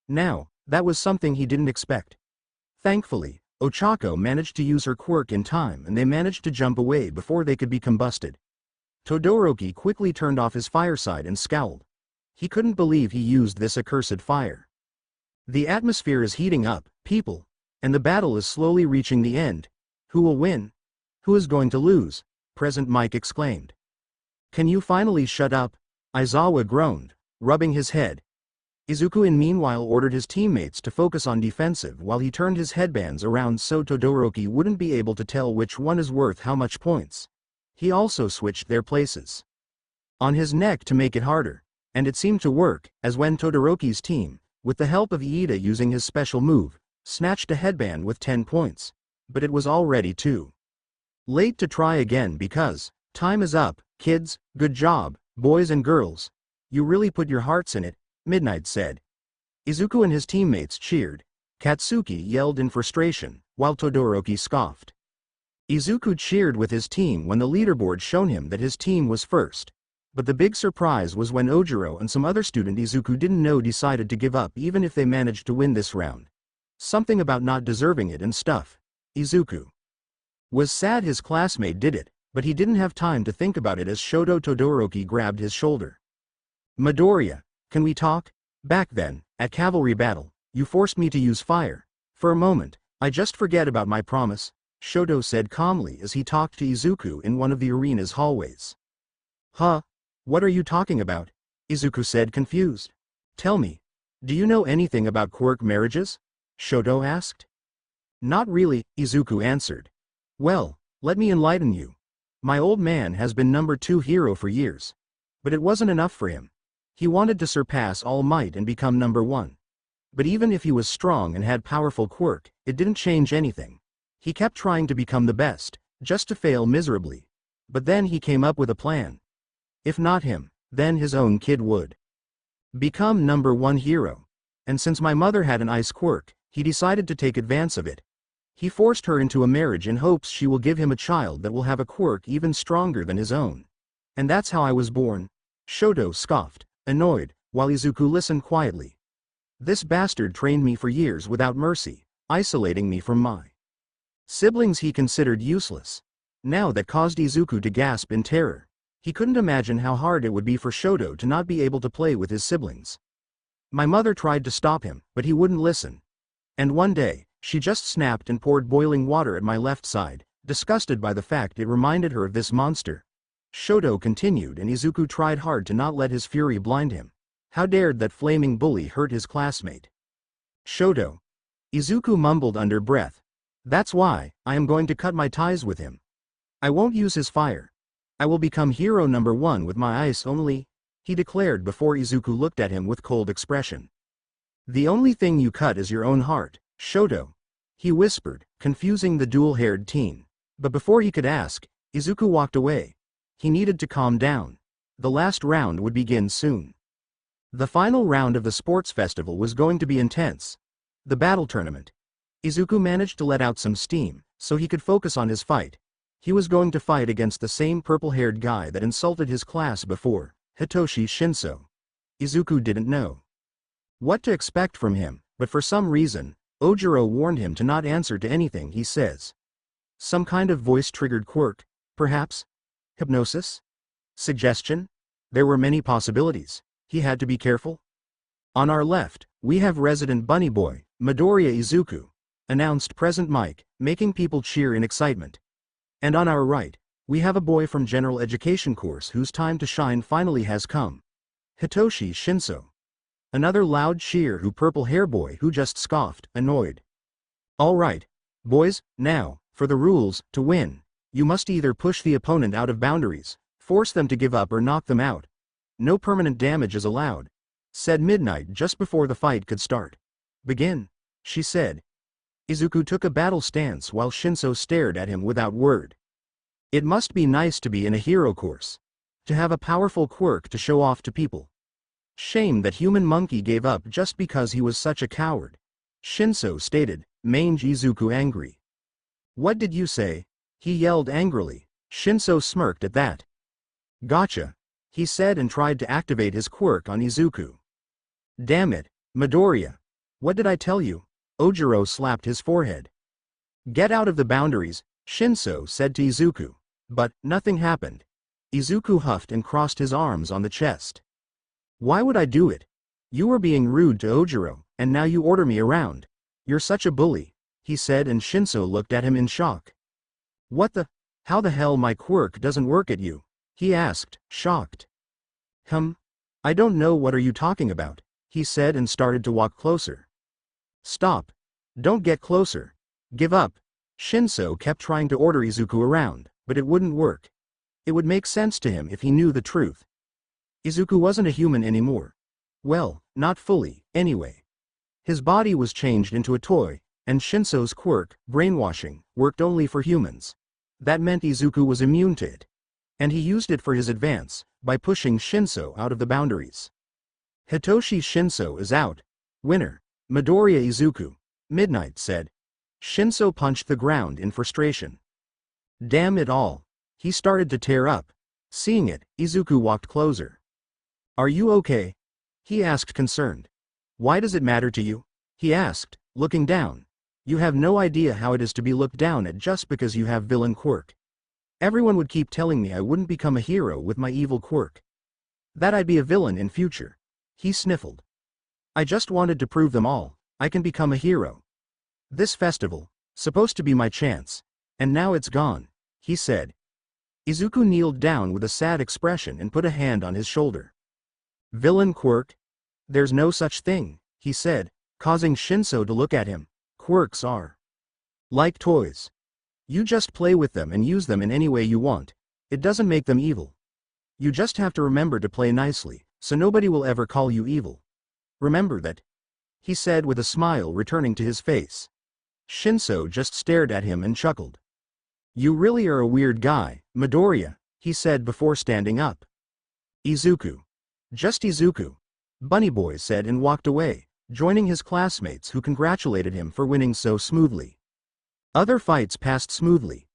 Now, that was something he didn't expect. Thankfully, Ochako managed to use her quirk in time and they managed to jump away before they could be combusted. Todoroki quickly turned off his fireside and scowled. He couldn't believe he used this accursed fire. The atmosphere is heating up, people, and the battle is slowly reaching the end. Who will win? Who is going to lose? Present Mike exclaimed. Can you finally shut up? Aizawa groaned, rubbing his head. Izuku meanwhile ordered his teammates to focus on defensive while he turned his headbands around so Todoroki wouldn't be able to tell which one is worth how much points. He also switched their places on his neck to make it harder, and it seemed to work, as when Todoroki's team, with the help of Iida using his special move, snatched a headband with 10 points. But it was already too late to try again because time is up, kids. Good job, boys and girls. You really put your hearts in it, Midnight said. Izuku and his teammates cheered. Katsuki yelled in frustration, while Todoroki scoffed. Izuku cheered with his team when the leaderboard showed him that his team was first. But the big surprise was when Ojiro and some other student Izuku didn't know decided to give up even if they managed to win this round. Something about not deserving it and stuff. Izuku was sad his classmate did it, but he didn't have time to think about it as Shoto Todoroki grabbed his shoulder. Midoriya, can we talk? Back then, at Cavalry battle, you forced me to use fire. For a moment, I just forget about my promise, Shoto said calmly as he talked to Izuku in one of the arena's hallways. Huh? What are you talking about? Izuku said confused. Tell me, do you know anything about quirk marriages? Shoto asked. Not really, Izuku answered. Well, let me enlighten you. My old man has been number 2 hero for years. But it wasn't enough for him. He wanted to surpass All Might and become number 1. But even if he was strong and had powerful quirk, it didn't change anything. He kept trying to become the best, just to fail miserably. But then he came up with a plan. If not him, then his own kid would become number 1 hero. And since my mother had an ice quirk, he decided to take advantage of it. He forced her into a marriage in hopes she will give him a child that will have a quirk even stronger than his own. And that's how I was born. Shoto scoffed, annoyed, while Izuku listened quietly. This bastard trained me for years without mercy, isolating me from my siblings he considered useless. Now that caused Izuku to gasp in terror. He couldn't imagine how hard it would be for Shoto to not be able to play with his siblings. My mother tried to stop him, but he wouldn't listen. And one day, she just snapped and poured boiling water at my left side, disgusted by the fact it reminded her of this monster. Shoto continued and Izuku tried hard to not let his fury blind him. How dared that flaming bully hurt his classmate? Shoto. Izuku mumbled under breath. That's why, I am going to cut my ties with him. I won't use his fire. I will become hero number 1 with my ice only, he declared before Izuku looked at him with cold expression. The only thing you cut is your own heart, Shoto, he whispered, confusing the dual-haired teen. But before he could ask, Izuku walked away. He needed to calm down. The last round would begin soon. The final round of the sports festival was going to be intense. The battle tournament. Izuku managed to let out some steam, so he could focus on his fight. He was going to fight against the same purple-haired guy that insulted his class before, Hitoshi Shinso. Izuku didn't know what to expect from him, but for some reason, Ojiro warned him to not answer to anything he says. Some kind of voice-triggered quirk, perhaps? Hypnosis? Suggestion? There were many possibilities. He had to be careful. On our left, we have resident bunny boy, Midoriya Izuku, announced Present Mike, making people cheer in excitement. And on our right, We have a boy from general education course whose time to shine finally has come. Hitoshi Shinso. Another loud cheer who purple hair boy who just scoffed, annoyed. Alright, boys, now, for the rules, to win. You must either push the opponent out of boundaries, force them to give up or knock them out. No permanent damage is allowed, said Midnight just before the fight could start. Begin, she said. Izuku took a battle stance while Shinso stared at him without word. It must be nice to be in a hero course. To have a powerful quirk to show off to people. Shame that human monkey gave up just because he was such a coward. Shinso stated, Mange Izuku angry. What did you say? He yelled angrily. Shinso smirked at that. Gotcha, he said and tried to activate his quirk on Izuku. Damn it, Midoriya. What did I tell you? Ojiro slapped his forehead. Get out of the boundaries, Shinso said to Izuku. But, nothing happened. Izuku huffed and crossed his arms on the chest. Why would I do it? You were being rude to Ojiro, and now you order me around. You're such a bully, he said, and Shinso looked at him in shock. How the hell my quirk doesn't work at you? He asked, shocked. I don't know what are you talking about, he said and started to walk closer. Stop. Don't get closer. Give up. Shinso kept trying to order Izuku around, but it wouldn't work. It would make sense to him if he knew the truth. Izuku wasn't a human anymore. Well, not fully, anyway. His body was changed into a toy, and Shinso's quirk, brainwashing, worked only for humans. That meant Izuku was immune to it. And he used it for his advance, by pushing Shinso out of the boundaries. Hitoshi Shinso is out. Winner. Midoriya Izuku. Midnight said. Shinso punched the ground in frustration. Damn it all. He started to tear up. Seeing it, Izuku walked closer. Are you okay? He asked concerned. Why does it matter to you? He asked, looking down. You have no idea how it is to be looked down at just because you have villain quirk. Everyone would keep telling me I wouldn't become a hero with my evil quirk. That I'd be a villain in future. He sniffled. I just wanted to prove them all, I can become a hero. This festival, supposed to be my chance. And now it's gone, he said. Izuku kneeled down with a sad expression and put a hand on his shoulder. Villain quirk? There's no such thing, he said, causing Shinso to look at him. Quirks are like toys. You just play with them and use them in any way you want. It doesn't make them evil. You just have to remember to play nicely, so nobody will ever call you evil. Remember that, he said with a smile returning to his face. Shinso just stared at him and chuckled. You really are a weird guy, Midoriya, he said before standing up. Izuku. Just Izuku. Bunny Boy said and walked away, joining his classmates who congratulated him for winning so smoothly. Other fights passed smoothly.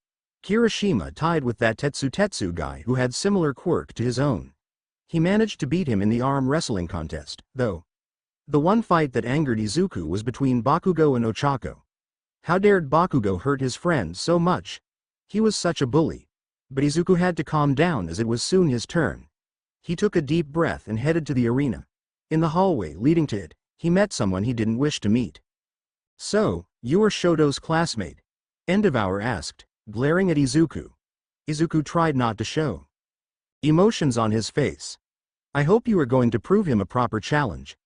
Kirishima tied with that Tetsu guy who had similar quirk to his own. He managed to beat him in the arm wrestling contest, though. The one fight that angered Izuku was between Bakugo and Ochako. How dared Bakugo hurt his friend so much? He was such a bully. But Izuku had to calm down as it was soon his turn. He took a deep breath and headed to the arena. In the hallway leading to it, he met someone he didn't wish to meet. So, you are Shoto's classmate? Endeavor asked, glaring at Izuku. Izuku tried not to show emotions on his face. I hope you are going to prove him a proper challenge.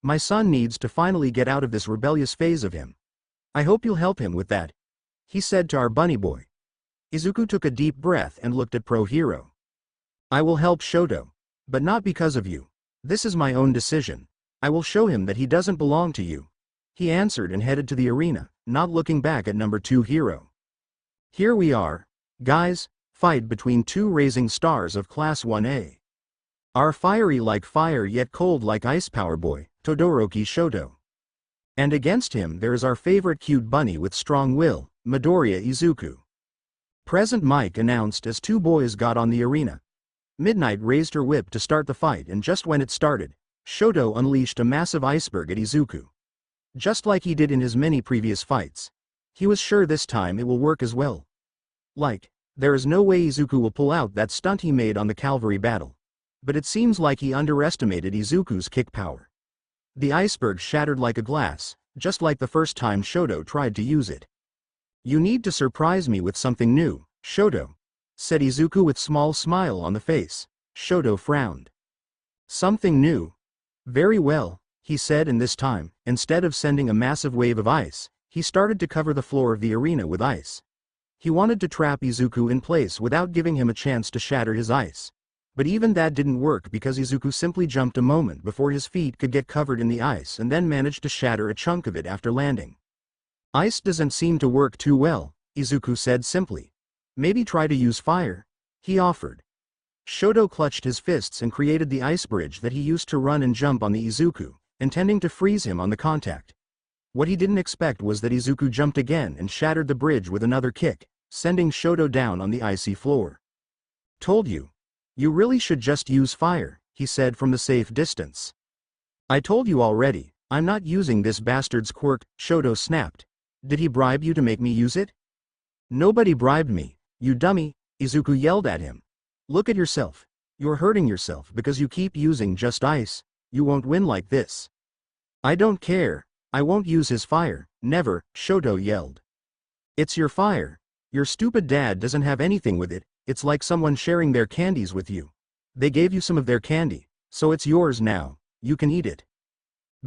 My son needs to finally get out of this rebellious phase of him. I hope you'll help him with that, he said to our bunny boy. Izuku took a deep breath and looked at Pro Hero. I will help Shoto. But not because of you. This is my own decision. I will show him that he doesn't belong to you. He answered and headed to the arena, not looking back at number 2 hero. Here we are. Guys, fight between two rising stars of Class 1A. Our fiery like fire yet cold like ice power boy, Todoroki Shoto. And against him there is our favorite cute bunny with strong will, Midoriya Izuku. Present Mike announced as two boys got on the arena. Midnight raised her whip to start the fight, and just when it started, Shoto unleashed a massive iceberg at Izuku. Just like he did in his many previous fights. He was sure this time it will work as well. There is no way Izuku will pull out that stunt he made on the Cavalry battle. But it seems like he underestimated Izuku's kick power. The iceberg shattered like a glass, just like the first time Shoto tried to use it. You need to surprise me with something new, Shoto. said Izuku with small smile on the face. Shoto frowned. Something new. Very well, he said, and this time, instead of sending a massive wave of ice, he started to cover the floor of the arena with ice. He wanted to trap Izuku in place without giving him a chance to shatter his ice. But even that didn't work because Izuku simply jumped a moment before his feet could get covered in the ice and then managed to shatter a chunk of it after landing. Ice doesn't seem to work too well, Izuku said simply. Maybe try to use fire, he offered. Shoto clutched his fists and created the ice bridge that he used to run and jump on the Izuku, intending to freeze him on the contact. What he didn't expect was that Izuku jumped again and shattered the bridge with another kick, sending Shoto down on the icy floor. Told you. You really should just use fire, he said from the safe distance. I told you already, I'm not using this bastard's quirk, Shoto snapped. Did he bribe you to make me use it? Nobody bribed me, you dummy, Izuku yelled at him. Look at yourself. You're hurting yourself because you keep using just ice. You won't win like this. I don't care. I won't use his fire, never, Shoto yelled. It's your fire. Your stupid dad doesn't have anything with it, it's like someone sharing their candies with you. They gave you some of their candy, so it's yours now, you can eat it.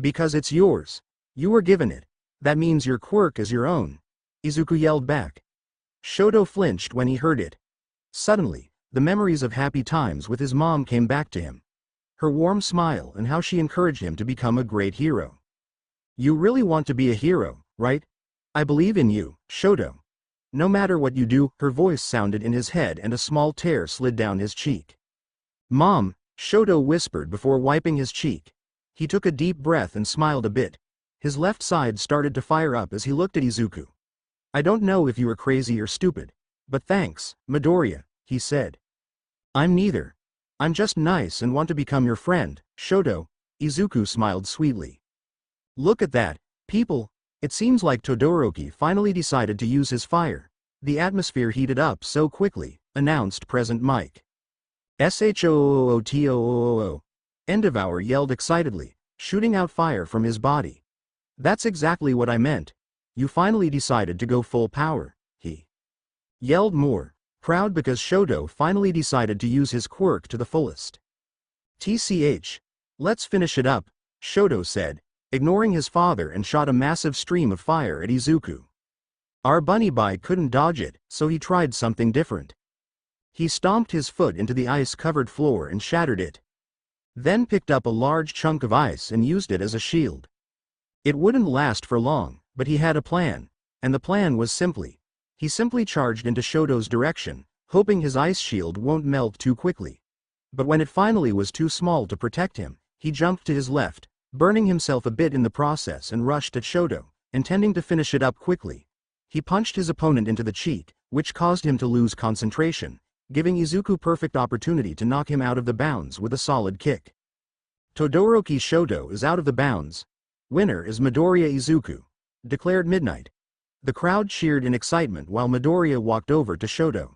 Because it's yours. You were given it. That means your quirk is your own. Izuku yelled back. Shoto flinched when he heard it. Suddenly, the memories of happy times with his mom came back to him. Her warm smile and how she encouraged him to become a great hero. You really want to be a hero, right? I believe in you, Shoto. No matter what you do, her voice sounded in his head and a small tear slid down his cheek. Mom, Shoto whispered before wiping his cheek. He took a deep breath and smiled a bit. His left side started to fire up as he looked at Izuku. I don't know if you are crazy or stupid, but thanks, Midoriya, he said. I'm neither. I'm just nice and want to become your friend, Shoto, Izuku smiled sweetly. Look at that, people. It seems like Todoroki finally decided to use his fire. The atmosphere heated up so quickly, announced Present Mike. SHOOTOOO. Endeavor yelled excitedly, shooting out fire from his body. That's exactly what I meant. You finally decided to go full power, he yelled more, proud because Shoto finally decided to use his quirk to the fullest. TCH. Let's finish it up, Shoto said, ignoring his father, and shot a massive stream of fire at Izuku. Our bunny boy couldn't dodge it, so he tried something different. He stomped his foot into the ice-covered floor and shattered it. Then picked up a large chunk of ice and used it as a shield. It wouldn't last for long, but he had a plan, and the plan was he simply charged into Shoto's direction, hoping his ice shield won't melt too quickly. But when it finally was too small to protect him, he jumped to his left, burning himself a bit in the process, and rushed at Shoto, intending to finish it up quickly. He punched his opponent into the cheek, which caused him to lose concentration, giving Izuku perfect opportunity to knock him out of the bounds with a solid kick. Todoroki Shoto is out of the bounds. Winner is Midoriya Izuku, declared Midnight. The crowd cheered in excitement while Midoriya walked over to Shoto.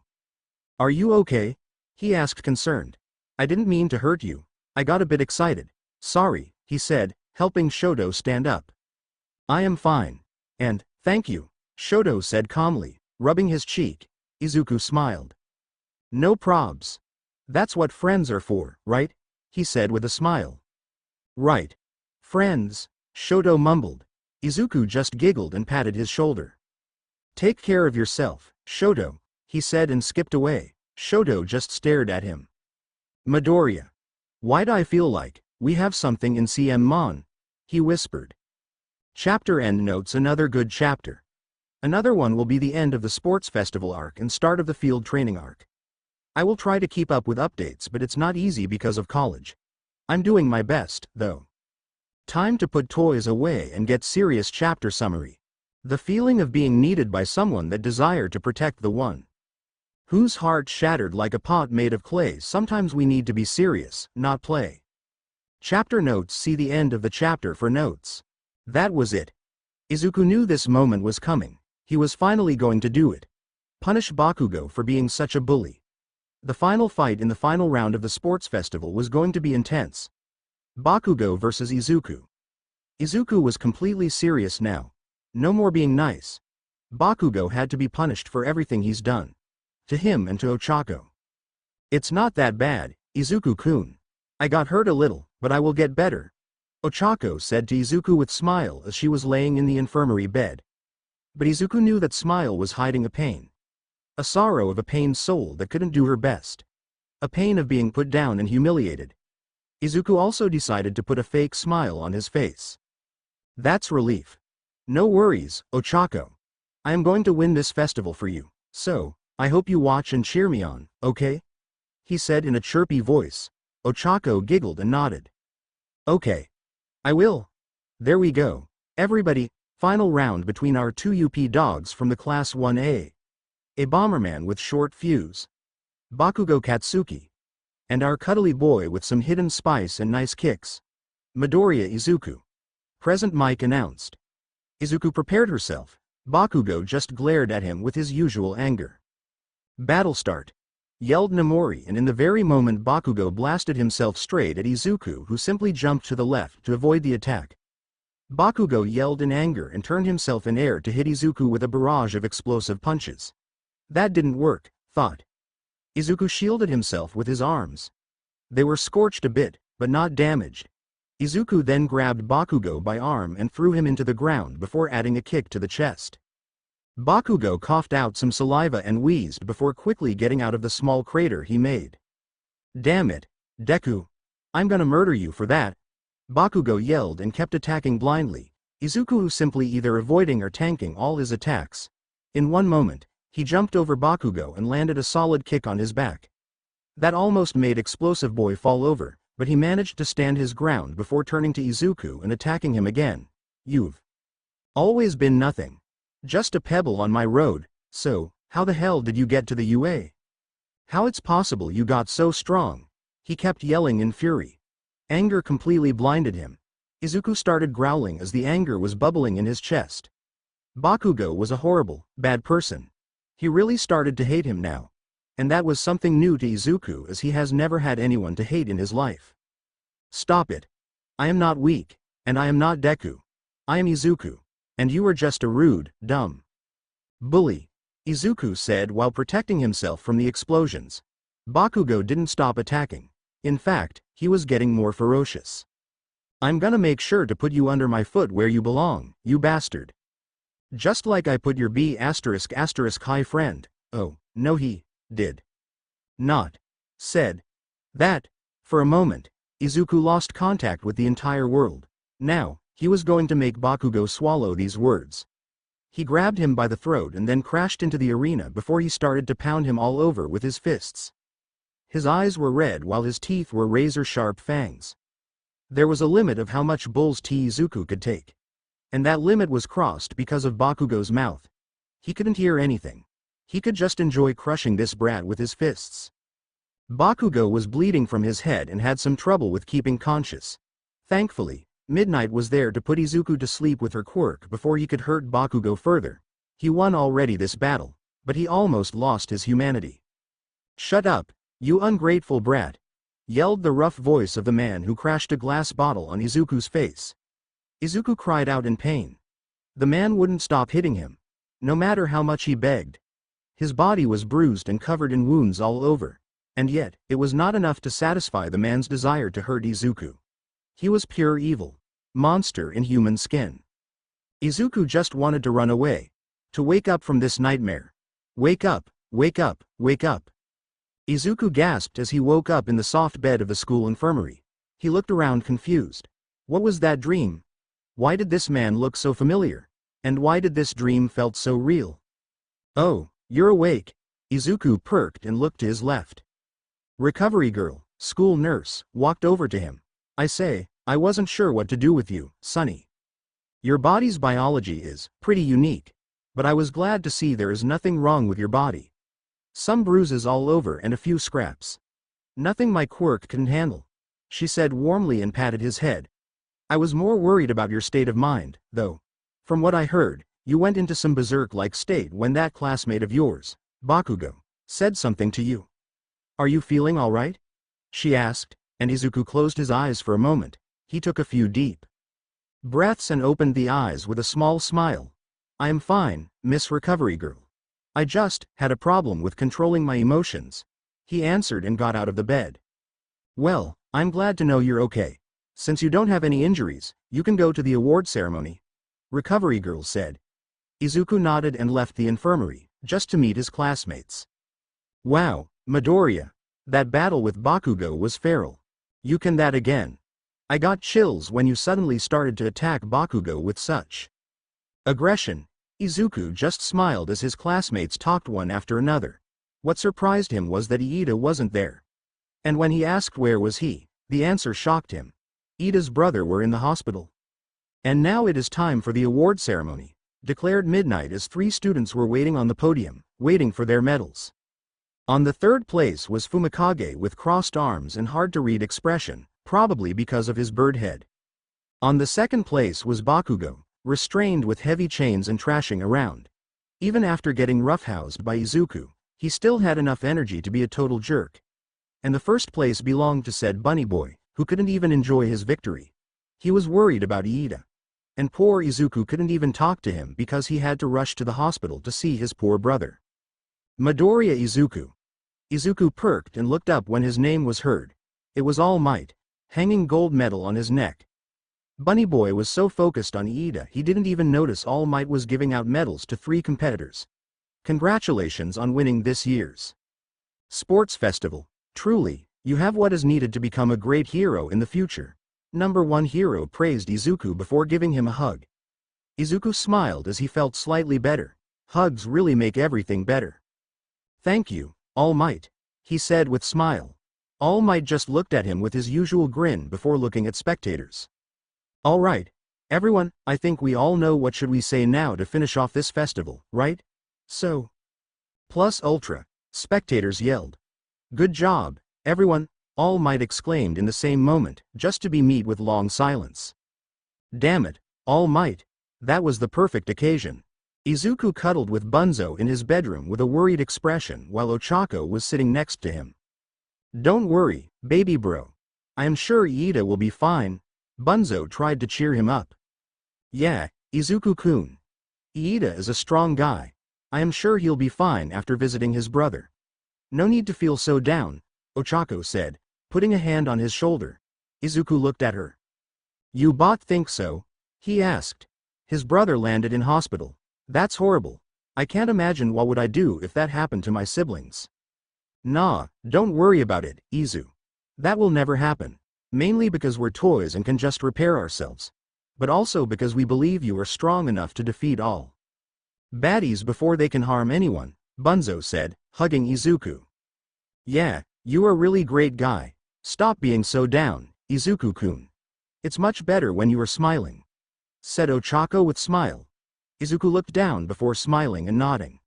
Are you okay? He asked concerned. I didn't mean to hurt you. I got a bit excited. Sorry, he said, helping Shoto stand up. I am fine. And, thank you, Shoto said calmly, rubbing his cheek. Izuku smiled. No probs. That's what friends are for, right? He said with a smile. Right. Friends, Shoto mumbled. Izuku just giggled and patted his shoulder. Take care of yourself, Shoto, he said and skipped away. Shoto just stared at him. Midoriya. Why'd I feel like we have something in CM Mon? He whispered. Chapter end notes. Another good chapter. Another one will be the end of the sports festival arc and start of the field training arc. I will try to keep up with updates, but it's not easy because of college. I'm doing my best, though. Time to put toys away and get serious. Chapter summary. The feeling of being needed by someone that desire to protect the one whose heart shattered like a pot made of clay. Sometimes we need to be serious, not play. Chapter notes. See the end of the chapter for notes. That was it. Izuku knew this moment was coming. He was finally going to do it. Punish Bakugo for being such a bully. The final fight in the final round of the sports festival was going to be intense. Bakugo versus Izuku. Izuku was completely serious now. No more being nice. Bakugo had to be punished for everything he's done. to him and to Ochako. It's not that bad, Izuku-kun. I got hurt a little, but I will get better, Ochako said to Izuku with smile as she was laying in the infirmary bed. But Izuku knew that smile was hiding a pain. A sorrow of a pained soul that couldn't do her best. A pain of being put down and humiliated. Izuku also decided to put a fake smile on his face. That's relief. No worries, Ochako. I am going to win this festival for you, so, I hope you watch and cheer me on, okay? He said in a chirpy voice. Ochako giggled and nodded. Okay. I will. There we go. Everybody, final round between our two UP dogs from the Class 1A. A bomberman with short fuse. Bakugo Katsuki. And our cuddly boy with some hidden spice and nice kicks. Midoriya Izuku. Present Mike announced. Izuku prepared herself. Bakugo just glared at him with his usual anger. Battle start. Yelled Nomori, and in the very moment Bakugo blasted himself straight at Izuku, who simply jumped to the left to avoid the attack. Bakugo yelled in anger and turned himself in air to hit Izuku with a barrage of explosive punches. That didn't work, thought. Izuku shielded himself with his arms. They were scorched a bit, but not damaged. Izuku then grabbed Bakugo by arm and threw him into the ground before adding a kick to the chest. Bakugo coughed out some saliva and wheezed before quickly getting out of the small crater he made. Damn it, DEKU. I'm gonna murder you for that. Bakugo yelled and kept attacking blindly, Izuku simply either avoiding or tanking all his attacks. In one moment, he jumped over Bakugo and landed a solid kick on his back. That almost made Explosive Boy fall over, but he managed to stand his ground before turning to Izuku and attacking him again. You've always been nothing. Just a pebble on my road, so, how the hell did you get to the UA? How it's possible you got so strong? He kept yelling in fury. Anger completely blinded him. Izuku started growling as the anger was bubbling in his chest. Bakugo was a horrible, bad person. He really started to hate him now. And that was something new to Izuku, as he has never had anyone to hate in his life. Stop it. I am not weak, and I am not DEKU. I am Izuku. And you are just a rude, dumb bully, Izuku said while protecting himself from the explosions. Bakugo didn't stop attacking. In fact, he was getting more ferocious. I'm gonna make sure to put you under my foot where you belong, you bastard. Just like I put your B***** friend. Oh, no he did not said that. For a moment, Izuku lost contact with the entire world. Now, he was going to make Bakugo swallow these words. He grabbed him by the throat and then crashed into the arena before he started to pound him all over with his fists. His eyes were red while his teeth were razor-sharp fangs. There was a limit of how much bull's tea Izuku could take. And that limit was crossed because of Bakugo's mouth. He couldn't hear anything. He could just enjoy crushing this brat with his fists. Bakugo was bleeding from his head and had some trouble with keeping conscious. Thankfully, Midnight was there to put Izuku to sleep with her quirk before he could hurt Bakugo further. He won already this battle, but he almost lost his humanity. Shut up, you ungrateful brat, yelled the rough voice of the man who crashed a glass bottle on Izuku's face. Izuku cried out in pain. The man wouldn't stop hitting him, no matter how much he begged. His body was bruised and covered in wounds all over, and yet, it was not enough to satisfy the man's desire to hurt Izuku. He was pure evil. Monster in human skin. Izuku just wanted to run away. To wake up from this nightmare. Wake up, wake up, wake up. Izuku gasped as he woke up in the soft bed of the school infirmary. He looked around confused. What was that dream? Why did this man look so familiar? And why did this dream felt so real? Oh, you're awake. Izuku perked and looked to his left. Recovery girl, school nurse, walked over to him. I say, I wasn't sure what to do with you, Sonny. Your body's biology is pretty unique, but I was glad to see there is nothing wrong with your body. Some bruises all over and a few scraps. Nothing my quirk couldn't handle, she said warmly and patted his head. I was more worried about your state of mind, though. From what I heard, you went into some berserk-like state when that classmate of yours, Bakugo, said something to you. Are you feeling all right? She asked, and Izuku closed his eyes for a moment. He took a few deep breaths and opened the eyes with a small smile. I am fine, Miss Recovery Girl. I just had a problem with controlling my emotions, he answered and got out of the bed. Well, I'm glad to know you're okay. Since you don't have any injuries, you can go to the award ceremony, Recovery Girl said. Izuku nodded and left the infirmary, just to meet his classmates. Wow, Midoriya. That battle with Bakugo was feral. You can that again. I got chills when you suddenly started to attack Bakugo with such aggression. Izuku just smiled as his classmates talked one after another. What surprised him was that Iida wasn't there. And when he asked where was he, the answer shocked him. Iida's brother were in the hospital. And now it is time for the award ceremony, declared Midnight as 3 students were waiting on the podium, waiting for their medals. On the 3rd place was Fumikage with crossed arms and hard-to-read expression, probably because of his bird head. On the 2nd place was Bakugo, restrained with heavy chains and trashing around. Even after getting roughhoused by Izuku, he still had enough energy to be a total jerk. And the 1st place belonged to said bunny boy, who couldn't even enjoy his victory. He was worried about Iida. And poor Izuku couldn't even talk to him because he had to rush to the hospital to see his poor brother. Midoriya Izuku. Izuku perked and looked up when his name was heard. It was All Might, hanging gold medal on his neck. Bunny Boy was so focused on Iida he didn't even notice All Might was giving out medals to 3 competitors. Congratulations on winning this year's sports festival. Truly, you have what is needed to become a great hero in the future. Number 1 hero praised Izuku before giving him a hug. Izuku smiled as he felt slightly better. Hugs really make everything better. Thank you, All Might, he said with smile. All Might just looked at him with his usual grin before looking at spectators. All right, everyone, I think we all know what should we say now to finish off this festival, right? So. Plus Ultra, spectators yelled. Good job, everyone, All Might exclaimed in the same moment, just to be met with long silence. Damn it, All Might. That was the perfect occasion. Izuku cuddled with Bunzo in his bedroom with a worried expression while Ochako was sitting next to him. Don't worry, baby bro. I am sure Iida will be fine. Bunzo tried to cheer him up. Yeah, Izuku-kun. Iida is a strong guy. I am sure he'll be fine after visiting his brother. No need to feel so down, Ochako said, putting a hand on his shoulder. Izuku looked at her. You think so? He asked. His brother landed in hospital. That's horrible. I can't imagine what would I do if that happened to my siblings. Nah, don't worry about it, Izu. That will never happen. Mainly because we're toys and can just repair ourselves. But also because we believe you are strong enough to defeat all baddies before they can harm anyone, Bunzo said, hugging Izuku. Yeah, you are really great guy. Stop being so down, Izuku-kun. It's much better when you are smiling, said Ochako with smile. Izuku looked down before smiling and nodding.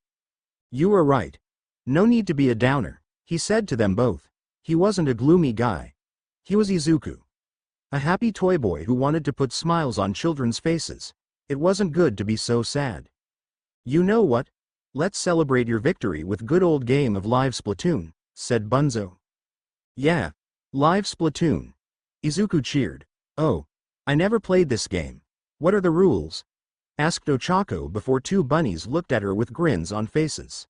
You are right. No need to be a downer, he said to them both. He wasn't a gloomy guy. He was Izuku, a happy toy boy who wanted to put smiles on children's faces. It wasn't good to be so sad. You know what? Let's celebrate your victory with good old game of Live Splatoon, said Bunzo. Yeah, Live Splatoon. Izuku cheered. Oh, I never played this game. What are the rules? Asked Ochako before 2 bunnies looked at her with grins on faces.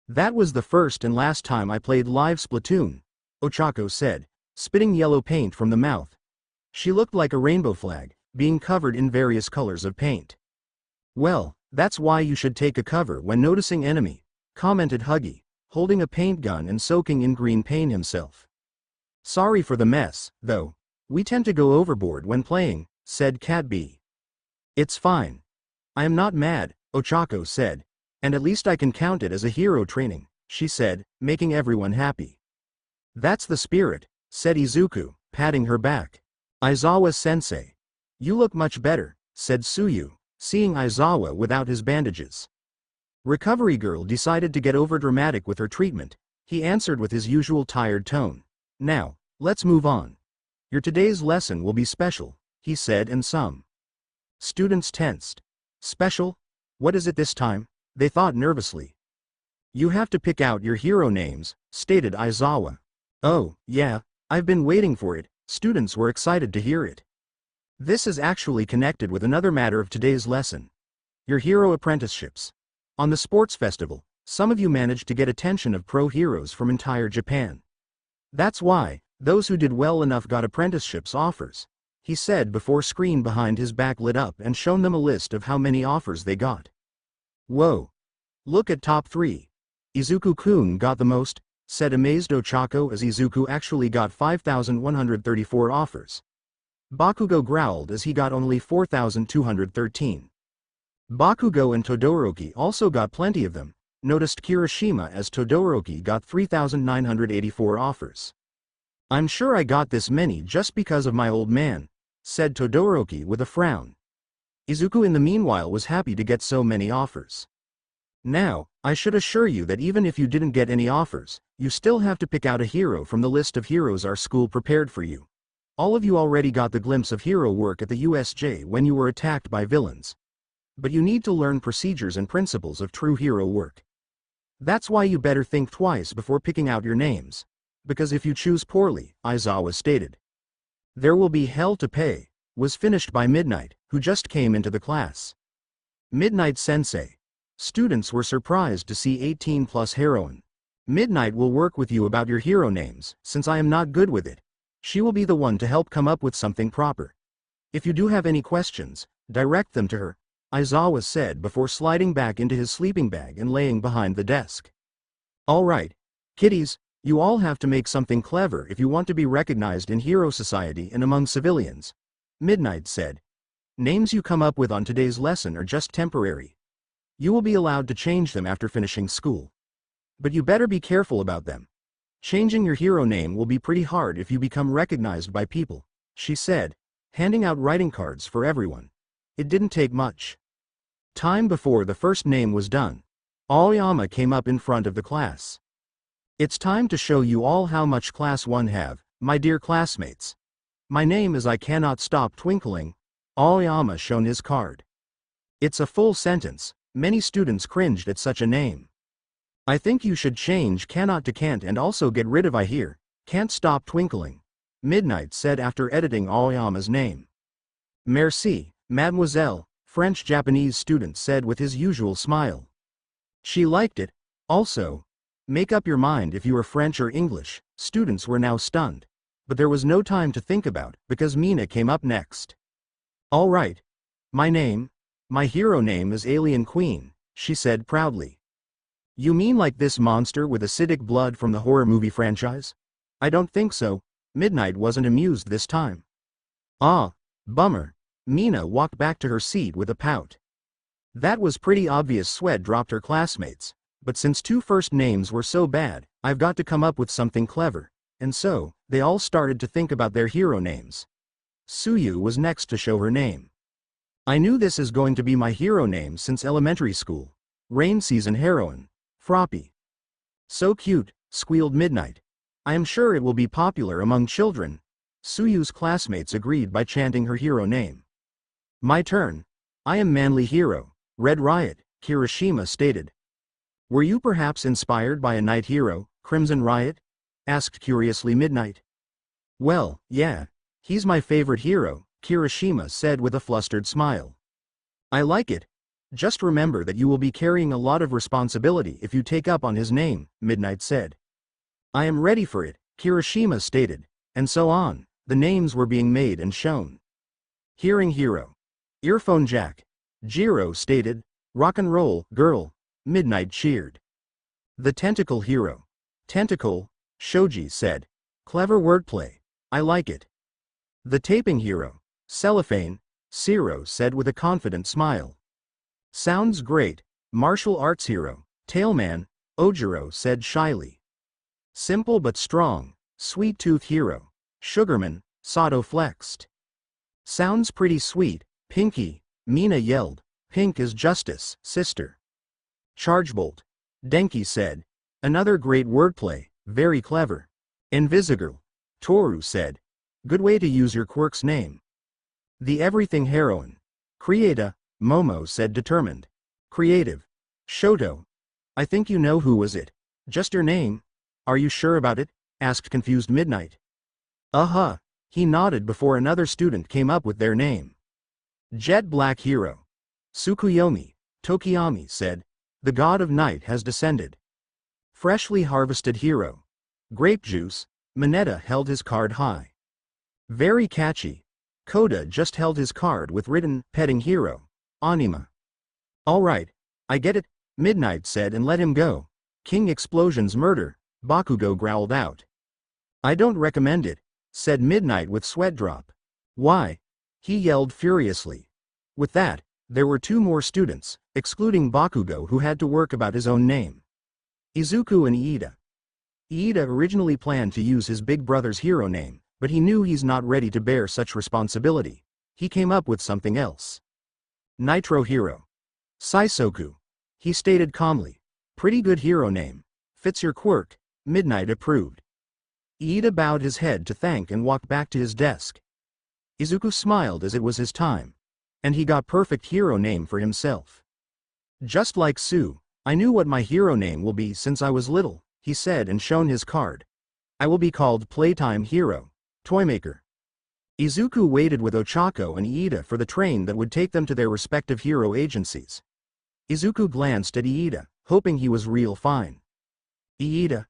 That was the first and last time I played Live Splatoon, Ochako said, spitting yellow paint from the mouth. She looked like a rainbow flag, being covered in various colors of paint. Well, that's why you should take a cover when noticing enemy, commented Huggy, holding a paint gun and soaking in green paint himself. Sorry for the mess, though. We tend to go overboard when playing, said Cat B. It's fine. I am not mad, Ochako said. And at least I can count it as a hero training, she said, making everyone happy. That's the spirit, said Izuku, patting her back. Aizawa-sensei. You look much better, said Tsuyu, seeing Aizawa without his bandages. Recovery Girl decided to get overdramatic with her treatment. He answered with his usual tired tone. Now, let's move on. Your today's lesson will be special, he said, and some students tensed. Special? What is it this time? They thought nervously. You have to pick out your hero names, stated Aizawa. Oh, yeah, I've been waiting for it. Students were excited to hear it. This is actually connected with another matter of today's lesson. Your hero apprenticeships. On the sports festival, Some of you managed to get attention of pro heroes from entire Japan. That's why, those who did well enough got apprenticeships offers, he said before screen behind his back lit up and shown them a list of how many offers they got. Whoa. Look at top 3. Izuku-kun got the most, said amazed Ochako as Izuku actually got 5,134 offers. Bakugo growled as he got only 4,213. Bakugo and Todoroki also got plenty of them, noticed Kirishima as Todoroki got 3,984 offers. I'm sure I got this many just because of my old man, said Todoroki with a frown. Izuku in the meanwhile was happy to get so many offers. Now, I should assure you that even if you didn't get any offers, you still have to pick out a hero from the list of heroes our school prepared for you. All of you already got the glimpse of hero work at the USJ when you were attacked by villains. But you need to learn procedures and principles of true hero work. That's why you better think twice before picking out your names. Because if you choose poorly, Aizawa stated. There will be hell to pay, was finished by Midnight, who just came into the class. Midnight Sensei. Students were surprised to see 18+ heroine. Midnight will work with you about your hero names, since I am not good with it. She will be the one to help come up with something proper. If you do have any questions, direct them to her, Aizawa said before sliding back into his sleeping bag and laying behind the desk. Alright, kiddies, you all have to make something clever if you want to be recognized in hero society and among civilians, Midnight said. Names you come up with on today's lesson are just temporary. You will be allowed to change them after finishing school. But you better be careful about them. Changing your hero name will be pretty hard if you become recognized by people, she said, handing out writing cards for everyone. It didn't take much time before the first name was done. Aoyama came up in front of the class. It's time to show you all how much class 1 have, my dear classmates. My name is I Cannot Stop Twinkling. Aoyama shown his card. It's a full sentence. Many students cringed at such a name. I think you should change cannot to can't and also get rid of I hear, can't stop twinkling, Midnight said after editing Aoyama's name. Merci, mademoiselle, French-Japanese student said with his usual smile. She liked it. Also, make up your mind if you are French or English. Students were now stunned. But there was no time to think about, because Mina came up next. All right. My hero name is Alien Queen, she said proudly. You mean like this monster with acidic blood from the horror movie franchise? I don't think so. Midnight wasn't amused this time. Ah, bummer. Mina walked back to her seat with a pout. That was pretty obvious. Sweat dropped her classmates. But since 2 first names were so bad, I've got to come up with something clever. And so, they all started to think about their hero names. Suyu was next to show her name. I knew this is going to be my hero name since elementary school. Rain season heroine. Froppy. So cute, squealed Midnight. I am sure it will be popular among children. Suyu's classmates agreed by chanting her hero name. My turn. I am Manly Hero, Red Riot, Kirishima stated. Were you perhaps inspired by a night hero, Crimson Riot? Asked curiously Midnight. Well, yeah. He's my favorite hero, Kirishima said with a flustered smile. I like it. Just remember that you will be carrying a lot of responsibility if you take up on his name, Midnight said. I am ready for it, Kirishima stated, and so on. The names were being made and shown. Hearing hero. Earphone Jack. Jiro stated. Rock and roll, girl. Midnight cheered. The tentacle hero. Tentacle, Shoji said. Clever wordplay. I like it. The taping hero. Cellophane, Ciro said with a confident smile. Sounds great. Martial arts hero. Tailman, Ojiro said shyly. Simple but strong. Sweet tooth hero. Sugarman, Sato flexed. Sounds pretty sweet. Pinky, Mina yelled. Pink is justice, sister. Chargebolt. Denki said. Another great wordplay, very clever. Invisigirl. Toru said. Good way to use your quirk's name. The everything heroine. Creata, Momo said determined. Creative. Shoto. I think you know who was it. Just your name. Are you sure about it? Asked confused Midnight. Uh-huh. He nodded before another student came up with their name. Jet Black Hero. Tsukuyomi, Tokiyami said. The god of night has descended. Freshly harvested hero. Grape juice. Mineta held his card high. Very catchy. Koda just held his card with written, petting hero. Anima. Alright, I get it, Midnight said and let him go. King Explosion's murder, Bakugo growled out. I don't recommend it, said Midnight with sweat drop. Why? He yelled furiously. With that, there were 2 more students, excluding Bakugo, who had to work about his own name. Izuku and Iida. Iida originally planned to use his big brother's hero name, but he knew he's not ready to bear such responsibility. He came up with something else. Nitro Hero. Saisoku. He stated calmly. Pretty good hero name. Fits your quirk, Midnight approved. Iida bowed his head to thank and walked back to his desk. Izuku smiled as it was his time. And he got perfect hero name for himself. Just like Sue, I knew what my hero name will be since I was little, he said and shown his card. I will be called Playtime Hero, Toymaker. Izuku waited with Ochako and Iida for the train that would take them to their respective hero agencies. Izuku glanced at Iida, hoping he was real fine. Iida,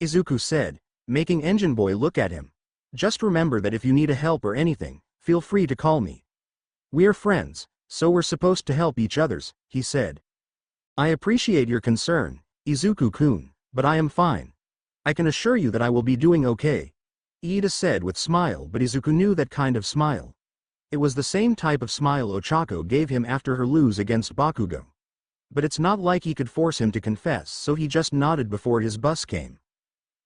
Izuku said, making Engine Boy look at him. Just remember that if you need a help or anything, feel free to call me. We're friends, so we're supposed to help each others, he said. I appreciate your concern, Izuku-kun, but I am fine. I can assure you that I will be doing okay, Iida said with smile, but Izuku knew that kind of smile. It was the same type of smile Ochako gave him after her lose against Bakugo. But it's not like he could force him to confess, so he just nodded before his bus came.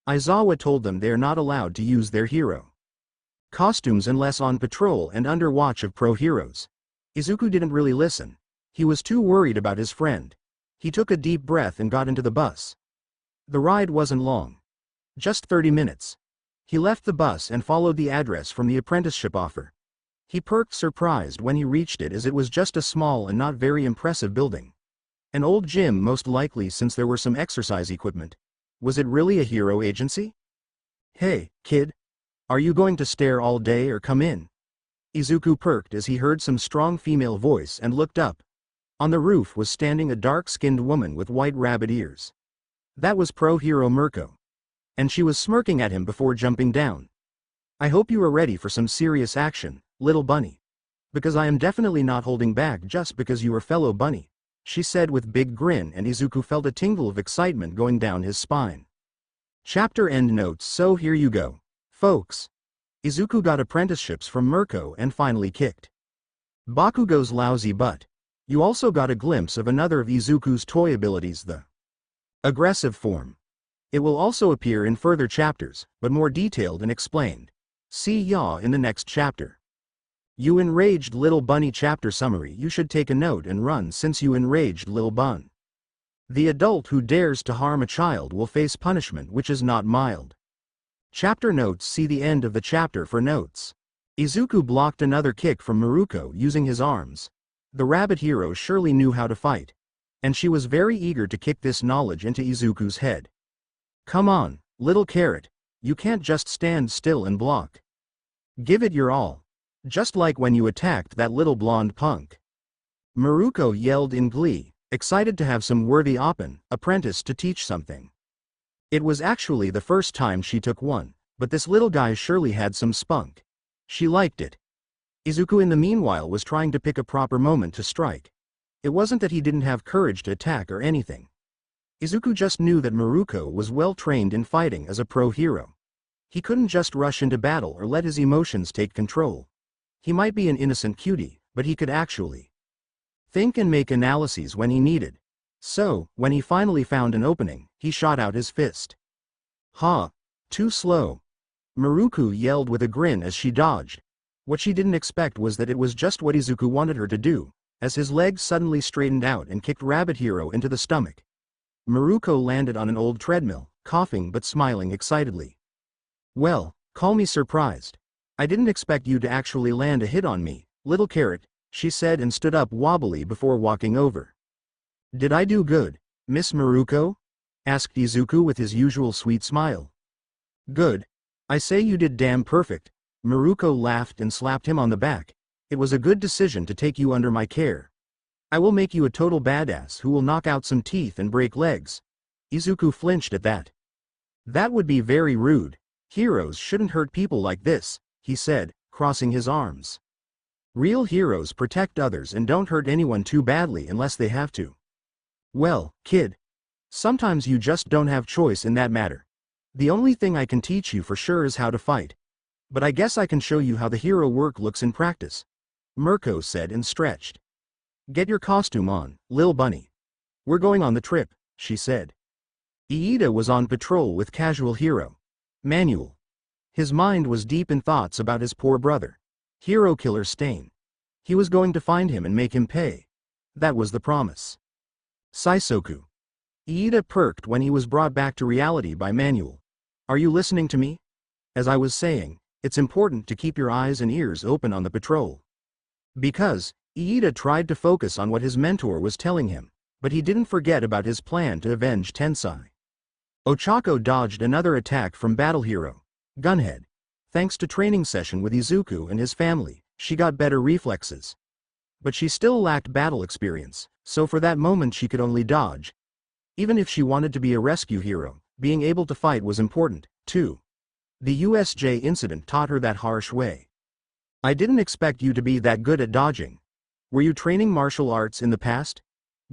Aizawa told them they're not allowed to use their hero costumes unless on patrol and under watch of pro heroes. Izuku didn't really listen. He was too worried about his friend. He took a deep breath and got into the bus. The ride wasn't long. Just 30 minutes. He left the bus and followed the address from the apprenticeship offer. He perked surprised when he reached it, as it was just a small and not very impressive building. An old gym most likely, since there were some exercise equipment. Was it really a hero agency? Hey, kid. Are you going to stare all day or come in? Izuku perked as he heard some strong female voice and looked up. On the roof was standing a dark-skinned woman with white rabbit ears. That was pro hero Mirko. And she was smirking at him before jumping down. I hope you are ready for some serious action, little bunny. Because I am definitely not holding back just because you are fellow bunny, she said with big grin, and Izuku felt a tingle of excitement going down his spine. Chapter end notes. So here you go, folks. Izuku got apprenticeships from Mirko and finally kicked Bakugo's lousy butt. You also got a glimpse of another of Izuku's toy abilities, the aggressive form. It will also appear in further chapters, but more detailed and explained. See ya in the next chapter. You enraged little bunny. Chapter summary. You should take a note and run, since you enraged little bun. The adult who dares to harm a child will face punishment which is not mild. Chapter notes. See the end of the chapter for notes. Izuku blocked another kick from Mirko using his arms. The rabbit hero surely knew how to fight. And she was very eager to kick this knowledge into Izuku's head. Come on, little carrot. You can't just stand still and block. Give it your all. Just like when you attacked that little blonde punk. Mirko yelled in glee, excited to have some worthy apprentice to teach something. It was actually the first time she took one, but this little guy surely had some spunk. She liked it. Izuku in the meanwhile was trying to pick a proper moment to strike. It wasn't that he didn't have courage to attack or anything. Izuku just knew that Mirko was well trained in fighting as a pro hero. He couldn't just rush into battle or let his emotions take control. He might be an innocent cutie, but he could actually think and make analyses when he needed. So, when he finally found an opening, he shot out his fist. Ha! Too slow. Mirko yelled with a grin as she dodged. What she didn't expect was that it was just what Izuku wanted her to do, as his legs suddenly straightened out and kicked Rabbit Hero into the stomach. Mirko landed on an old treadmill, coughing but smiling excitedly. Well, call me surprised. I didn't expect you to actually land a hit on me, little carrot, she said and stood up wobbly before walking over. Did I do good, Miss Mirko? Asked Izuku with his usual sweet smile. Good. I say you did damn perfect. Mirko laughed and slapped him on the back. It was a good decision to take you under my care. I will make you a total badass who will knock out some teeth and break legs. Izuku flinched at that. That would be very rude. Heroes shouldn't hurt people like this, he said, crossing his arms. Real heroes protect others and don't hurt anyone too badly unless they have to. Well, kid. Sometimes you just don't have choice in that matter. The only thing I can teach you for sure is how to fight. But I guess I can show you how the hero work looks in practice. Mirko said and stretched. Get your costume on, Lil Bunny. We're going on the trip, she said. Iida was on patrol with casual hero Manuel. His mind was deep in thoughts about his poor brother. Hero killer Stain. He was going to find him and make him pay. That was the promise. Saisoku. Iida perked when he was brought back to reality by Manuel. Are you listening to me? As I was saying, it's important to keep your eyes and ears open on the patrol. Because, Iida tried to focus on what his mentor was telling him, but he didn't forget about his plan to avenge Tensai. Ochako dodged another attack from Battle Hero Gunhead. Thanks to training session with Izuku and his family, she got better reflexes. But she still lacked battle experience, so for that moment she could only dodge. Even if she wanted to be a rescue hero, being able to fight was important, too. The USJ incident taught her that harsh way. I didn't expect you to be that good at dodging. Were you training martial arts in the past?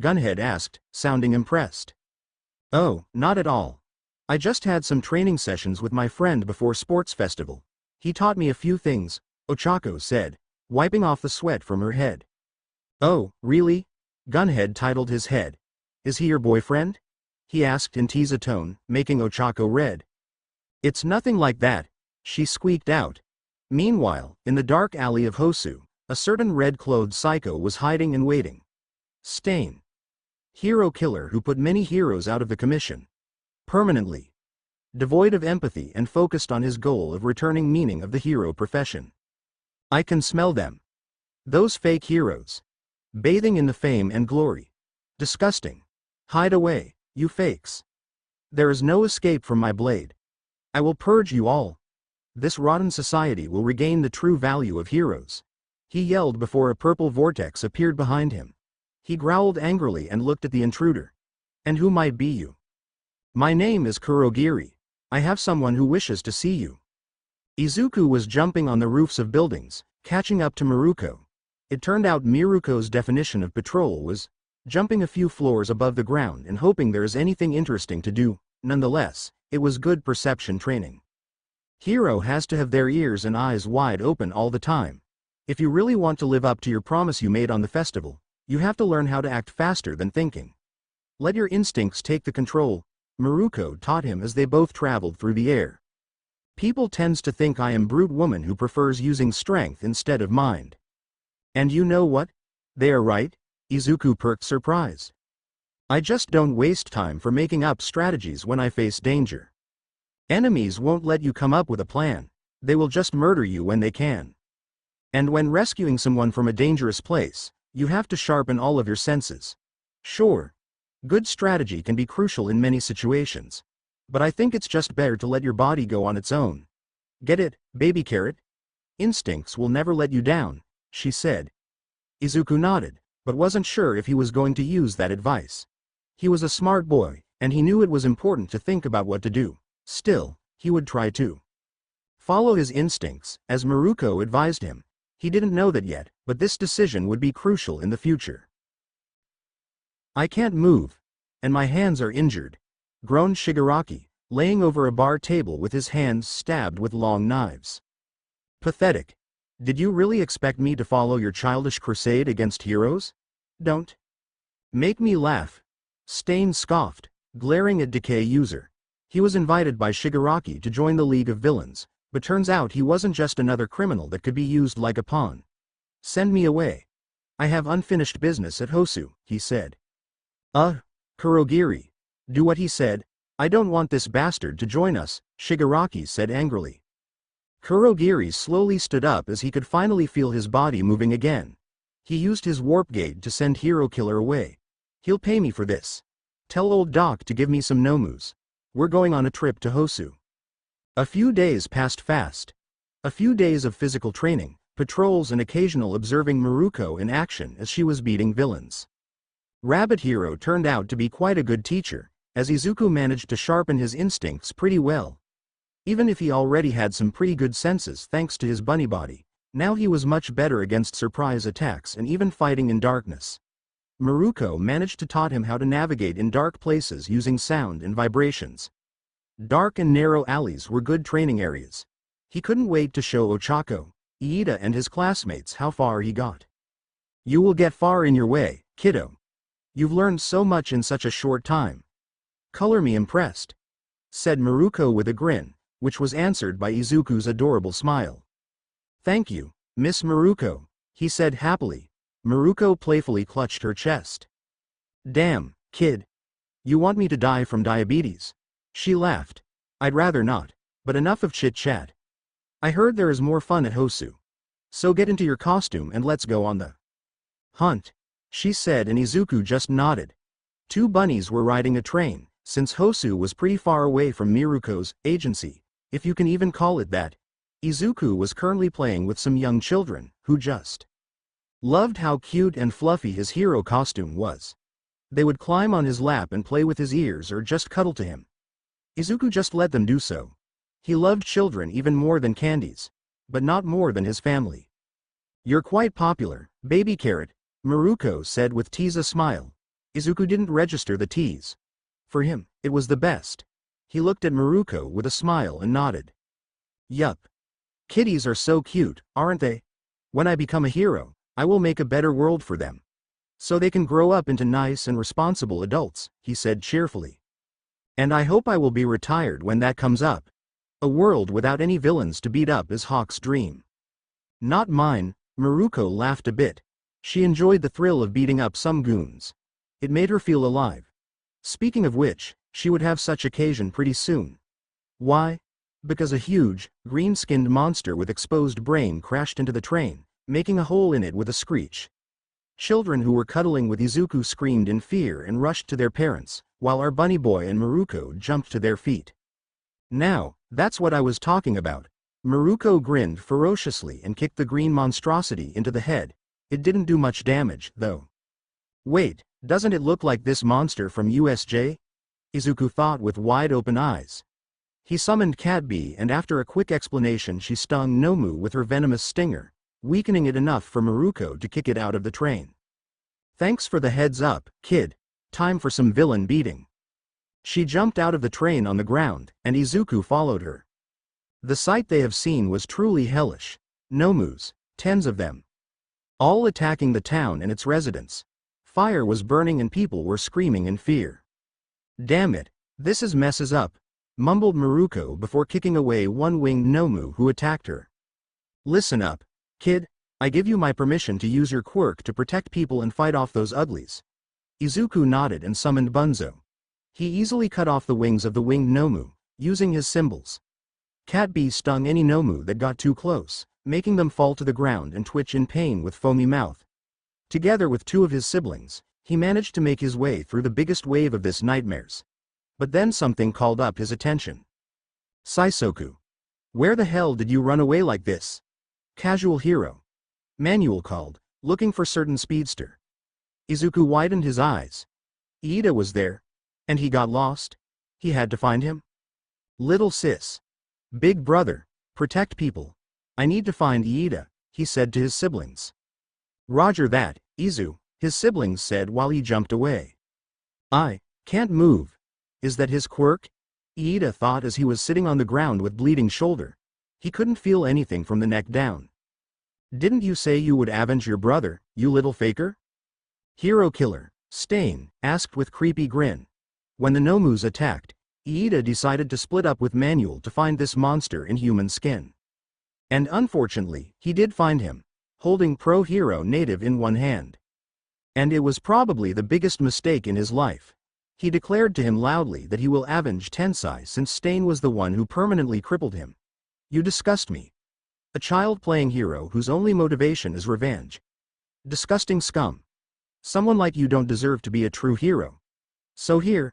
Gunhead asked, sounding impressed. Oh, not at all. I just had some training sessions with my friend before sports festival. He taught me a few things, Ochako said, wiping off the sweat from her head. Oh, really? Gunhead titled his head. Is he your boyfriend? He asked in tease tone, making Ochako red. It's nothing like that, she squeaked out. Meanwhile, in the dark alley of Hosu, a certain red-clothed psycho was hiding and waiting. Stain. Hero killer who put many heroes out of the commission. Permanently. Devoid of empathy and focused on his goal of returning meaning of the hero profession. I can smell them. Those fake heroes. Bathing in the fame and glory. Disgusting. Hide away, you fakes. There is no escape from my blade. I will purge you all. This rotten society will regain the true value of heroes. He yelled before a purple vortex appeared behind him. He growled angrily and looked at the intruder. And who might be you? My name is Kurogiri. I have someone who wishes to see you. Izuku was jumping on the roofs of buildings, catching up to Mirko. It turned out Miruko's definition of patrol was jumping a few floors above the ground and hoping there is anything interesting to do. Nonetheless, it was good perception training. Hero has to have their ears and eyes wide open all the time. If you really want to live up to your promise you made on the festival, you have to learn how to act faster than thinking. Let your instincts take the control, Mirko taught him as they both traveled through the air. People tends to think I am brute woman who prefers using strength instead of mind. And you know what? They are right, Izuku perked surprise. I just don't waste time for making up strategies when I face danger. Enemies won't let you come up with a plan, they will just murder you when they can. And when rescuing someone from a dangerous place, you have to sharpen all of your senses. Sure. Good strategy can be crucial in many situations. But I think it's just better to let your body go on its own. Get it, baby carrot? Instincts will never let you down, she said. Izuku nodded, but wasn't sure if he was going to use that advice. He was a smart boy, and he knew it was important to think about what to do. Still, he would try to follow his instincts, as Mirko advised him. He didn't know that yet, but this decision would be crucial in the future. I can't move, and my hands are injured, groaned Shigaraki, laying over a bar table with his hands stabbed with long knives. Pathetic. Did you really expect me to follow your childish crusade against heroes? Don't make me laugh. Stain scoffed, glaring at DEKU user. He was invited by Shigaraki to join the League of Villains, but turns out he wasn't just another criminal that could be used like a pawn. Send me away. I have unfinished business at Hosu, he said. Kurogiri. Do what he said. I don't want this bastard to join us, Shigaraki said angrily. Kurogiri slowly stood up as he could finally feel his body moving again. He used his warp gate to send Hero Killer away. He'll pay me for this. Tell old Doc to give me some Nomus. We're going on a trip to Hosu. A few days passed fast. A few days of physical training, patrols and occasional observing Mirko in action as she was beating villains. Rabbit Hero turned out to be quite a good teacher, as Izuku managed to sharpen his instincts pretty well. Even if he already had some pretty good senses thanks to his bunny body, now he was much better against surprise attacks and even fighting in darkness. Mirko managed to taught him how to navigate in dark places using sound and vibrations. Dark and narrow alleys were good training areas. He couldn't wait to show Ochako, Iida and his classmates how far he got. You will get far in your way, kiddo. You've learned so much in such a short time. Color me impressed, said Mirko with a grin, which was answered by Izuku's adorable smile. Thank you, Miss Mirko, he said happily. Mirko playfully clutched her chest. Damn, kid. You want me to die from diabetes? She laughed. I'd rather not, but enough of chit-chat. I heard there is more fun at Hosu. So get into your costume and let's go on the hunt, she said, and Izuku just nodded. Two bunnies were riding a train, since Hosu was pretty far away from Mirko's agency, if you can even call it that. Izuku was currently playing with some young children, who just loved how cute and fluffy his hero costume was. They would climb on his lap and play with his ears or just cuddle to him. Izuku just let them do so. He loved children even more than candies, but not more than his family. You're quite popular, baby carrot, Mirko said with tease a smile. Izuku didn't register the tease. For him, it was the best. He looked at Mirko with a smile and nodded. Yup. Kitties are so cute, aren't they? When I become a hero, I will make a better world for them. So they can grow up into nice and responsible adults, he said cheerfully. And I hope I will be retired when that comes up. A world without any villains to beat up is Hawk's dream. Not mine, Mirko laughed a bit. She enjoyed the thrill of beating up some goons. It made her feel alive. Speaking of which, she would have such occasion pretty soon. Why? Because a huge, green-skinned monster with exposed brain crashed into the train, making a hole in it with a screech. Children who were cuddling with Izuku screamed in fear and rushed to their parents, while our bunny boy and Mirko jumped to their feet. Now, that's what I was talking about. Mirko grinned ferociously and kicked the green monstrosity into the head. It didn't do much damage, though. Wait, doesn't it look like this monster from USJ? Izuku thought with wide-open eyes. He summoned Catbee, and after a quick explanation she stung Nomu with her venomous stinger, weakening it enough for Mirko to kick it out of the train. Thanks for the heads up, kid. Time for some villain beating. She jumped out of the train on the ground, and Izuku followed her. The sight they have seen was truly hellish. Nomus, 10s of them, all attacking the town and its residents. Fire was burning and people were screaming in fear. Damn it, this is messes up, mumbled Mirko before kicking away one-winged Nomu who attacked her. Listen up, kid, I give you my permission to use your quirk to protect people and fight off those uglies. Izuku nodded and summoned Bunzo. He easily cut off the wings of the winged Nomu, using his symbols. Catbee stung any Nomu that got too close, making them fall to the ground and twitch in pain with foamy mouth. Together with two of his siblings, he managed to make his way through the biggest wave of this nightmares. But then something called up his attention. Saisoku. Where the hell did you run away like this? Casual hero. Manuel called, looking for certain speedster. Izuku widened his eyes. Iida was there. And he got lost? He had to find him? Little sis. Big brother, protect people. I need to find Iida, he said to his siblings. Roger that, Izu, his siblings said while he jumped away. I can't move. Is that his quirk? Iida thought as he was sitting on the ground with bleeding shoulder. He couldn't feel anything from the neck down. Didn't you say you would avenge your brother, you little faker? Hero killer, Stain, asked with creepy grin. When the Nomus attacked, Iida decided to split up with Manuel to find this monster in human skin. And unfortunately, he did find him, holding pro-hero native in one hand. And it was probably the biggest mistake in his life. He declared to him loudly that he will avenge Tensai since Stain was the one who permanently crippled him. You disgust me. A child playing hero whose only motivation is revenge. Disgusting scum. Someone like you don't deserve to be a true hero. So here,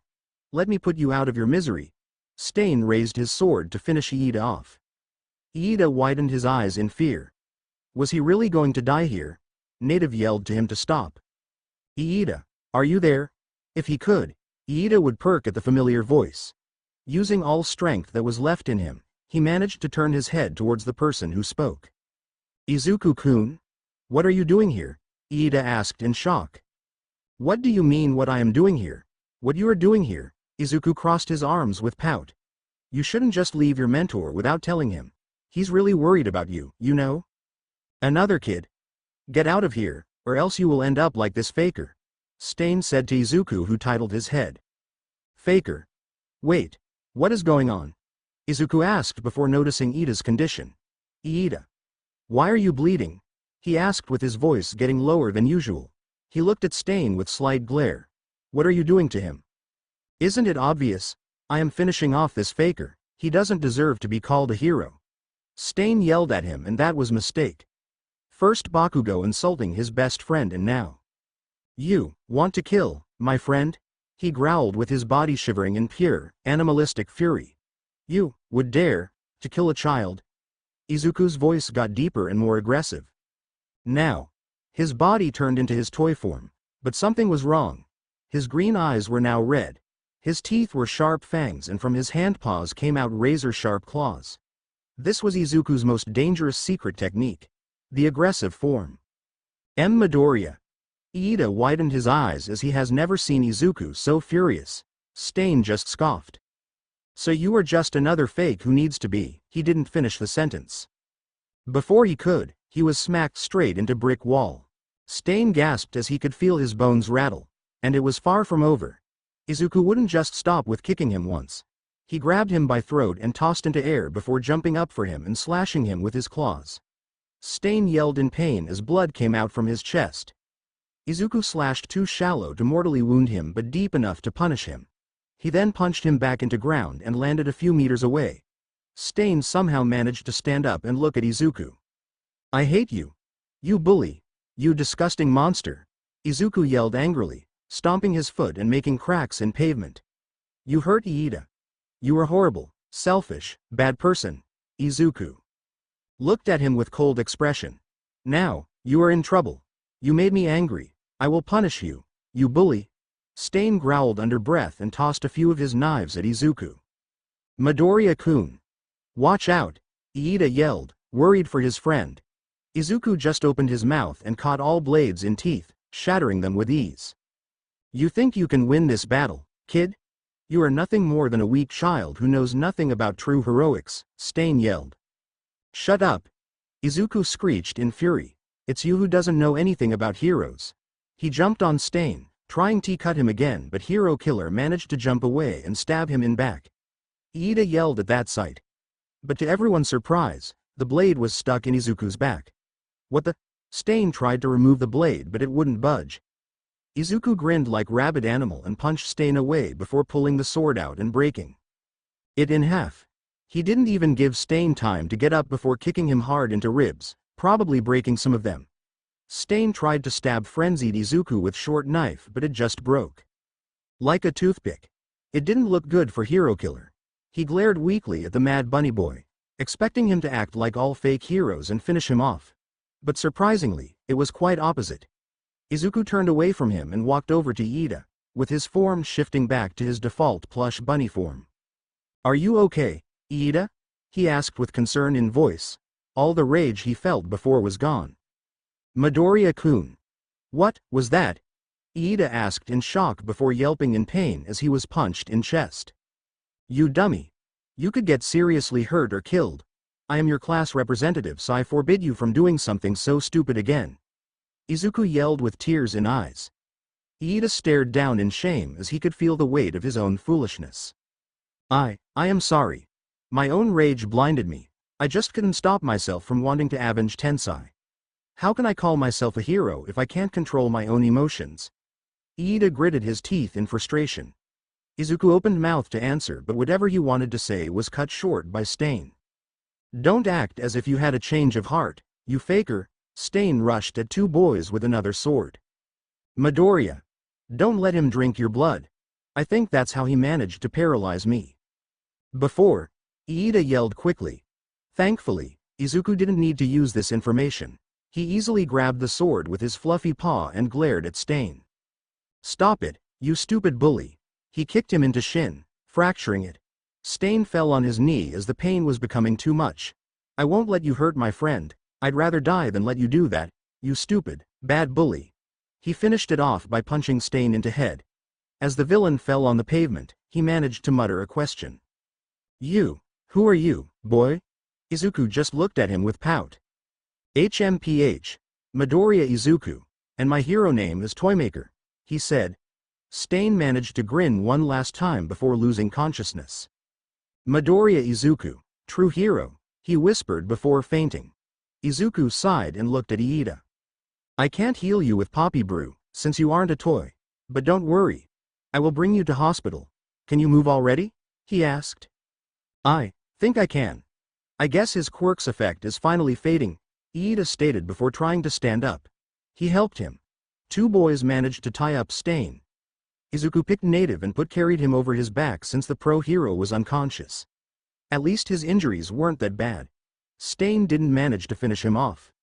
let me put you out of your misery. Stain raised his sword to finish Iida off. Iida widened his eyes in fear. Was he really going to die here? Native yelled to him to stop. Iida, are you there? If he could, Iida would perk at the familiar voice. Using all strength that was left in him, he managed to turn his head towards the person who spoke. Izuku-kun? What are you doing here? Iida asked in shock. What do you mean what I am doing here? What you are doing here? Izuku crossed his arms with pout. You shouldn't just leave your mentor without telling him. He's really worried about you, you know? Another kid. Get out of here, or else you will end up like this faker. Stain said to Izuku, who titled his head. Faker. Wait, what is going on? Izuku asked before noticing Iida's condition. Iida. Why are you bleeding? He asked with his voice getting lower than usual. He looked at Stain with slight glare. What are you doing to him? Isn't it obvious? I am finishing off this faker. He doesn't deserve to be called a hero. Stain yelled at him, and that was a mistake. First Bakugo insulting his best friend, and now. You want to kill my friend? He growled with his body shivering in pure, animalistic fury. You would dare to kill a child? Izuku's voice got deeper and more aggressive. Now. His body turned into his toy form, but something was wrong. His green eyes were now red. His teeth were sharp fangs, and from his handpaws came out razor-sharp claws. This was Izuku's most dangerous secret technique. The aggressive form. Midoriya. Iida widened his eyes as he has never seen Izuku so furious. Stain just scoffed. So you are just another fake who needs to be. He didn't finish the sentence. Before he could, he was smacked straight into brick wall. Stain gasped as he could feel his bones rattle. And it was far from over. Izuku wouldn't just stop with kicking him once. He grabbed him by throat and tossed into air before jumping up for him and slashing him with his claws. Stain yelled in pain as blood came out from his chest. Izuku slashed too shallow to mortally wound him, but deep enough to punish him. He then punched him back into ground and landed a few meters away. Stain somehow managed to stand up and look at Izuku. I hate you. You bully. You disgusting monster. Izuku yelled angrily, stomping his foot and making cracks in pavement. You hurt Iida. You are horrible, selfish, bad person. Izuku looked at him with cold expression. Now, you are in trouble. You made me angry. I will punish you, you bully. Stain growled under breath and tossed a few of his knives at Izuku. Midoriya-kun. Watch out, Iida yelled, worried for his friend. Izuku just opened his mouth and caught all blades in teeth, shattering them with ease. You think you can win this battle, kid? You are nothing more than a weak child who knows nothing about true heroics, Stain yelled. Shut up. Izuku screeched in fury. It's you who doesn't know anything about heroes. He jumped on Stain, trying to cut him again, but Hero Killer managed to jump away and stab him in back. Iida yelled at that sight. But to everyone's surprise, the blade was stuck in Izuku's back. What the? Stain tried to remove the blade, but it wouldn't budge. Izuku grinned like rabid animal and punched Stain away before pulling the sword out and breaking it in half. He didn't even give Stain time to get up before kicking him hard into ribs, probably breaking some of them. Stain tried to stab frenzied Izuku with short knife, but it just broke like a toothpick. It didn't look good for Hero Killer. He glared weakly at the Mad Bunny Boy, expecting him to act like all fake heroes and finish him off. But surprisingly, it was quite opposite. Izuku turned away from him and walked over to Iida, with his form shifting back to his default plush bunny form. Are you okay, Iida? He asked with concern in voice. All the rage he felt before was gone. Midoriya-kun. What was that? Iida asked in shock before yelping in pain as he was punched in chest. You dummy. You could get seriously hurt or killed. I am your class representative, so I forbid you from doing something so stupid again. Izuku yelled with tears in eyes. Iida stared down in shame as he could feel the weight of his own foolishness. I am sorry. My own rage blinded me. I just couldn't stop myself from wanting to avenge Tensai. How can I call myself a hero if I can't control my own emotions? Iida gritted his teeth in frustration. Izuku opened mouth to answer, but whatever he wanted to say was cut short by Stain. Don't act as if you had a change of heart, you faker. Stain rushed at two boys with another sword. Midoriya. Don't let him drink your blood. I think that's how he managed to paralyze me. Before, Iida yelled quickly. Thankfully, Izuku didn't need to use this information. He easily grabbed the sword with his fluffy paw and glared at Stain. "Stop it, you stupid bully." He kicked him into shin, fracturing it. Stain fell on his knee as the pain was becoming too much. "I won't let you hurt my friend. I'd rather die than let you do that, you stupid, bad bully." He finished it off by punching Stain into head. As the villain fell on the pavement, he managed to mutter a question. Who are you, boy?" Izuku just looked at him with pout. "HMPH. Midoriya Izuku, and my hero name is Toymaker," he said. Stain managed to grin one last time before losing consciousness. "Midoriya Izuku, true hero," he whispered before fainting. Izuku sighed and looked at Iida. "I can't heal you with poppy brew, since you aren't a toy. But don't worry. I will bring you to hospital. Can you move already?" he asked. "I think I can. I guess his quirk's effect is finally fading," Iida stated before trying to stand up. He helped him. Two boys managed to tie up Stain. Izuku picked Native and carried him over his back since the pro hero was unconscious. At least his injuries weren't that bad. Stain didn't manage to finish him off.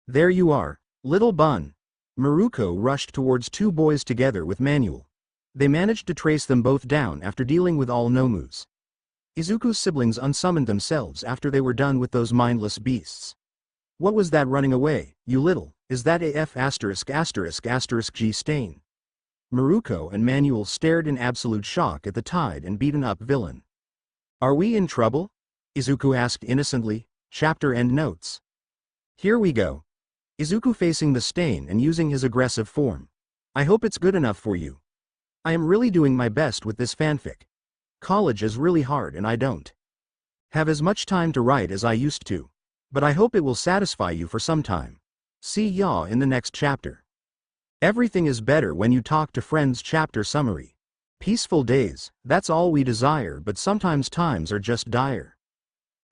"There you are, little bun." Mirko rushed towards two boys together with Manuel. They managed to trace them both down after dealing with all Nomus. Izuku's siblings unsummoned themselves after they were done with those mindless beasts. "What was that running away, you little? Is that G Stain?" Mirko and Manuel stared in absolute shock at the tied and beaten up villain. "Are we in trouble?" Izuku asked innocently. Chapter end notes. Here we go. Izuku facing the Stain and using his aggressive form. "I hope it's good enough for you. I am really doing my best with this fanfic. College is really hard and I don't have as much time to write as I used to. But I hope it will satisfy you for some time. See ya in the next chapter. Everything is better when you talk to friends. Chapter summary. Peaceful days, that's all we desire, but sometimes times are just dire.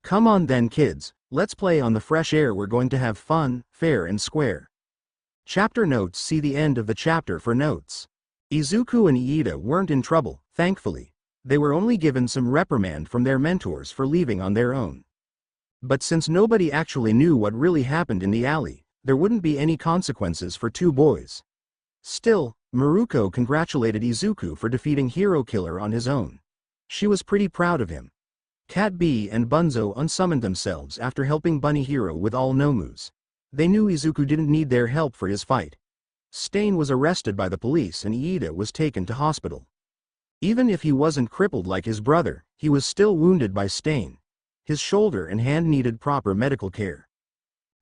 Come on then kids, let's play on the fresh air. We're going to have fun, fair and square." Chapter notes. See the end of the chapter for notes. Izuku and Iida weren't in trouble, thankfully. They were only given some reprimand from their mentors for leaving on their own. But since nobody actually knew what really happened in the alley, there wouldn't be any consequences for two boys. Still, Mirko congratulated Izuku for defeating Hero Killer on his own. She was pretty proud of him. Cat B and Bunzo unsummoned themselves after helping Bunny Hero with all Nomus. They knew Izuku didn't need their help for his fight. Stain was arrested by the police and Iida was taken to hospital. Even if he wasn't crippled like his brother, he was still wounded by Stain. His shoulder and hand needed proper medical care.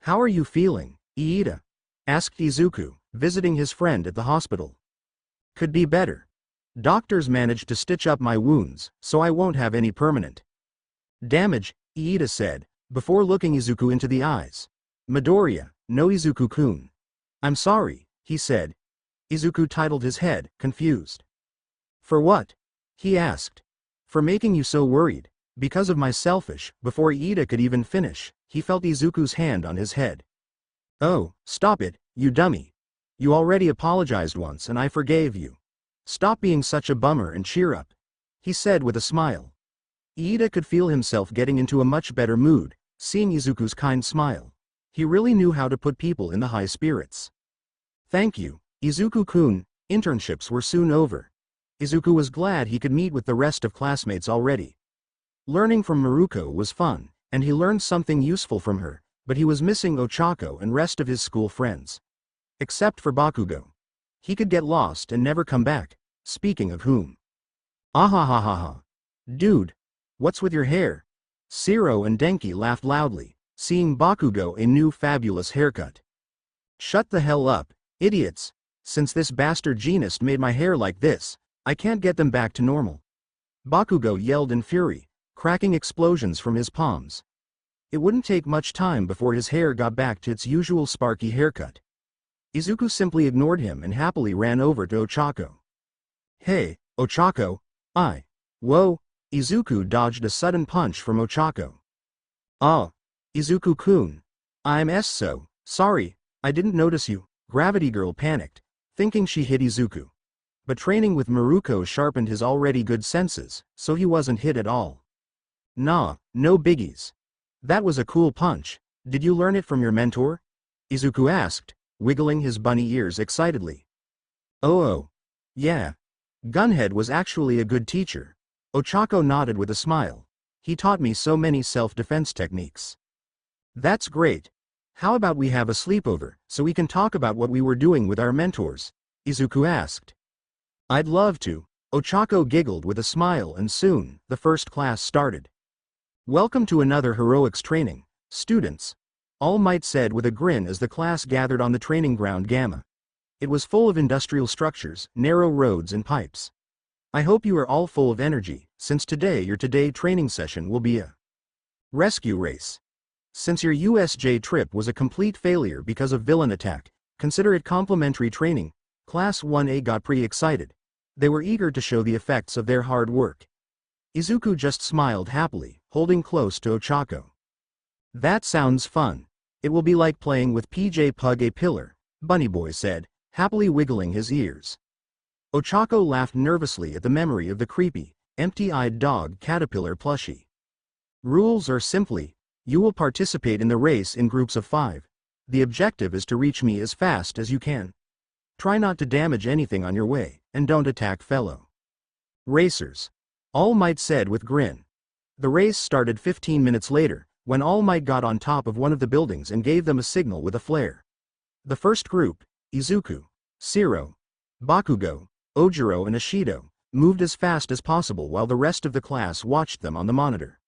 "How are you feeling, Iida?" asked Izuku, visiting his friend at the hospital. "Could be better. Doctors managed to stitch up my wounds, so I won't have any permanent damage," Iida said, before looking Izuku into the eyes. "Midoriya, no Izuku-kun." "I'm sorry," he said. Izuku titled his head, confused. "For what?" he asked. "For making you so worried. Because of my selfish." Before Iida could even finish, he felt Izuku's hand on his head. "Oh, stop it, you dummy. You already apologized once and I forgave you. Stop being such a bummer and cheer up," he said with a smile. Iida could feel himself getting into a much better mood, seeing Izuku's kind smile. He really knew how to put people in the high spirits. "Thank you, Izuku-kun." Internships were soon over. Izuku was glad he could meet with the rest of classmates already. Learning from Mirko was fun, and he learned something useful from her, but he was missing Ochako and rest of his school friends. Except for Bakugo. He could get lost and never come back, speaking of whom. "Ahahahaha. Dude, what's with your hair?" Siro and Denki laughed loudly, seeing Bakugo a new fabulous haircut. "Shut the hell up, idiots. Since this bastard genist made my hair like this, I can't get them back to normal." Bakugo yelled in fury, cracking explosions from his palms. It wouldn't take much time before his hair got back to its usual sparky haircut. Izuku simply ignored him and happily ran over to Ochako. "Hey, Ochako, Whoa!" Izuku dodged a sudden punch from Ochako. "Ah, Izuku-kun. I'm so sorry, I didn't notice you." Gravity Girl panicked, thinking she hit Izuku. But training with Mirko sharpened his already good senses, so he wasn't hit at all. "Nah, no biggies. That was a cool punch. Did you learn it from your mentor?" Izuku asked, wiggling his bunny ears excitedly. Oh, yeah. Gunhead was actually a good teacher. Ochako nodded with a smile. He taught me so many self-defense techniques. That's great. How about we have a sleepover, so we can talk about what we were doing with our mentors? Izuku asked. I'd love to. Ochako giggled with a smile, and soon, the first class started. Welcome to another heroics training, students. All Might said with a grin as the class gathered on the training ground Gamma. It was full of industrial structures, narrow roads and pipes. I hope you are all full of energy, since your today training session will be a rescue race. Since your USJ trip was a complete failure because of villain attack, consider it complimentary training. Class 1A got pretty excited. They were eager to show the effects of their hard work. Izuku just smiled happily, holding close to Ochako. That sounds fun. It will be like playing with PJ Pug a pillar, Bunny Boy said, happily wiggling his ears. Ochako laughed nervously at the memory of the creepy, empty-eyed dog caterpillar plushie. Rules are simply, you will participate in the race in groups of 5. The objective is to reach me as fast as you can. Try not to damage anything on your way, and don't attack fellow racers. All Might said with grin. The race started 15 minutes later, when All Might got on top of one of the buildings and gave them a signal with a flare. The first group, Izuku, Shiro, Bakugo, Ojiro and Ashido, moved as fast as possible while the rest of the class watched them on the monitor.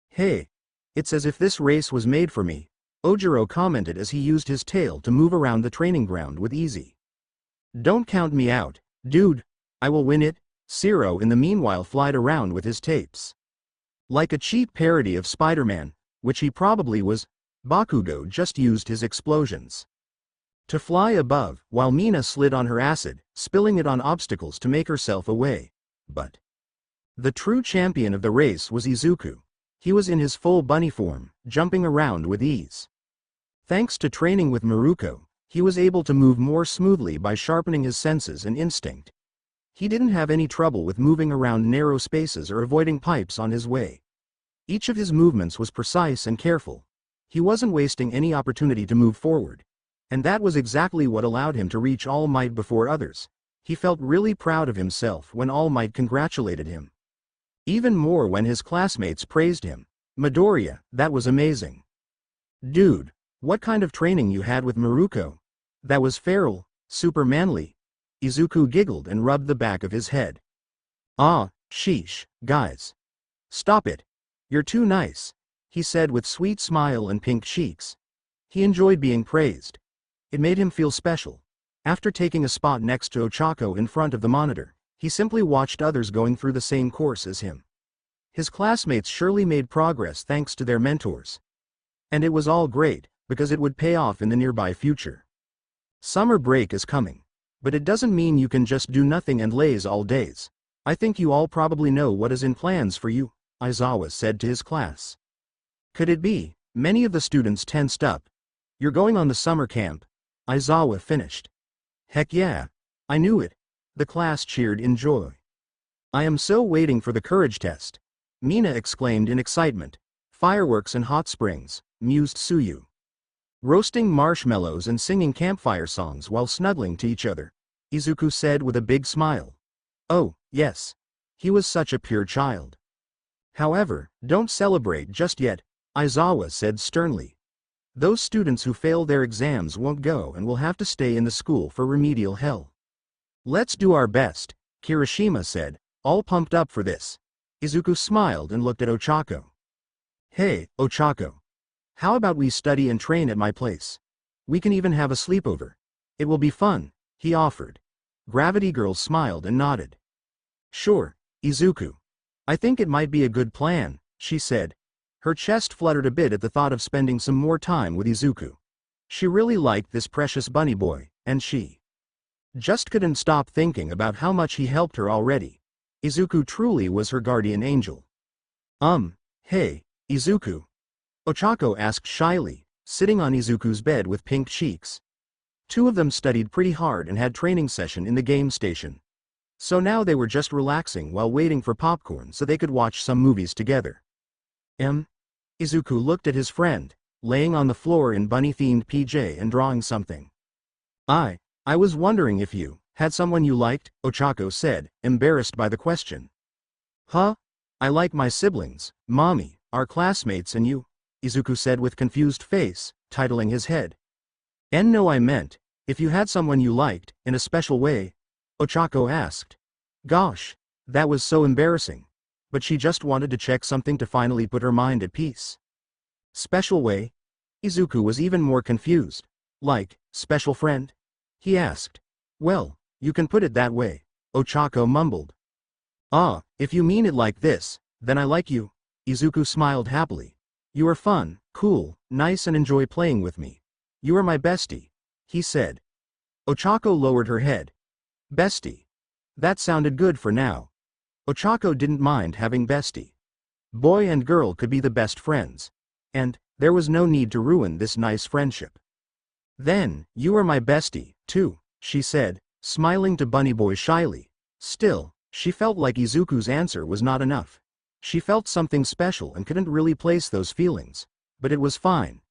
Hey, it's as if this race was made for me, Ojiro commented as he used his tail to move around the training ground with ease. Don't count me out, dude. I will win it. Shiro in the meanwhile flied around with his tapes. Like a cheap parody of Spider-Man, which he probably was, Bakugo just used his explosions to fly above, while Mina slid on her acid, spilling it on obstacles to make herself away. But the true champion of the race was Izuku. He was in his full bunny form, jumping around with ease. Thanks to training with Mirko, he was able to move more smoothly by sharpening his senses and instinct. He didn't have any trouble with moving around narrow spaces or avoiding pipes on his way. Each of his movements was precise and careful. He wasn't wasting any opportunity to move forward. And that was exactly what allowed him to reach All Might before others. He felt really proud of himself when All Might congratulated him. Even more when his classmates praised him. Midoriya, that was amazing. Dude, what kind of training you had with Mirko? That was feral, super manly. Izuku giggled and rubbed the back of his head. Ah, sheesh, guys. Stop it. You're too nice, he said with sweet smile and pink cheeks. He enjoyed being praised. It made him feel special. After taking a spot next to Ochako in front of the monitor, he simply watched others going through the same course as him. His classmates surely made progress thanks to their mentors. And it was all great, because it would pay off in the nearby future. Summer break is coming. But it doesn't mean you can just do nothing and laze all days. I think you all probably know what is in plans for you, Aizawa said to his class. Could it be? Many of the students tensed up. You're going on the summer camp, Aizawa finished. Heck yeah. I knew it. The class cheered in joy. I am so waiting for the courage test, Mina exclaimed in excitement. Fireworks and hot springs, mused Suyu. Roasting marshmallows and singing campfire songs while snuggling to each other, Izuku said with a big smile. Oh, yes. He was such a pure child. However, don't celebrate just yet, Aizawa said sternly. Those students who fail their exams won't go and will have to stay in the school for remedial hell. Let's do our best, Kirishima said, all pumped up for this. Izuku smiled and looked at Ochako. Hey, Ochako. How about we study and train at my place? We can even have a sleepover. It will be fun, he offered. Gravity Girl smiled and nodded. Sure, Izuku. I think it might be a good plan, she said. Her chest fluttered a bit at the thought of spending some more time with Izuku. She really liked this precious bunny boy, and she just couldn't stop thinking about how much he helped her already. Izuku truly was her guardian angel. Hey, Izuku. Ochako asked shyly, sitting on Izuku's bed with pink cheeks. Two of them studied pretty hard and had training session in the game station. So now they were just relaxing while waiting for popcorn so they could watch some movies together. Izuku looked at his friend. laying on the floor in bunny-themed PJ and drawing something. I was wondering if you had someone you liked, Ochako said, embarrassed by the question. Huh? I like my siblings, mommy, our classmates and you, Izuku said with confused face, titling his head. No, I meant, if you had someone you liked, in a special way, Ochako asked. Gosh, that was so embarrassing. But she just wanted to check something to finally put her mind at peace. Special way? Izuku was even more confused. Like, special friend? He asked. Well, you can put it that way, Ochako mumbled. Ah, if you mean it like this, then I like you, Izuku smiled happily. You are fun, cool, nice and enjoy playing with me. You are my bestie, he said. Ochako lowered her head. Bestie. That sounded good for now. Ochako didn't mind having bestie. Boy and girl could be the best friends. And there was no need to ruin this nice friendship. Then, you are my bestie, too, she said, smiling to Bunny Boy shyly. Still, she felt like Izuku's answer was not enough. She felt something special and couldn't really place those feelings. But it was fine.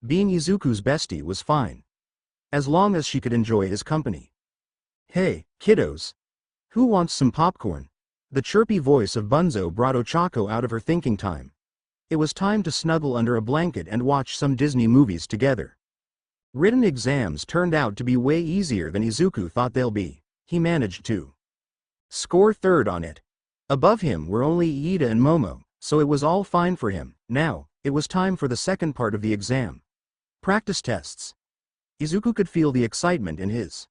Being Izuku's bestie was fine. As long as she could enjoy his company. Hey, kiddos. Who wants some popcorn? The chirpy voice of Bunzo brought Ochako out of her thinking time. It was time to snuggle under a blanket and watch some Disney movies together. Written exams turned out to be way easier than Izuku thought they'll be. He managed to score third on it. Above him were only Iida and Momo, so it was all fine for him. Now, it was time for the second part of the exam. Practice tests. Izuku could feel the excitement in his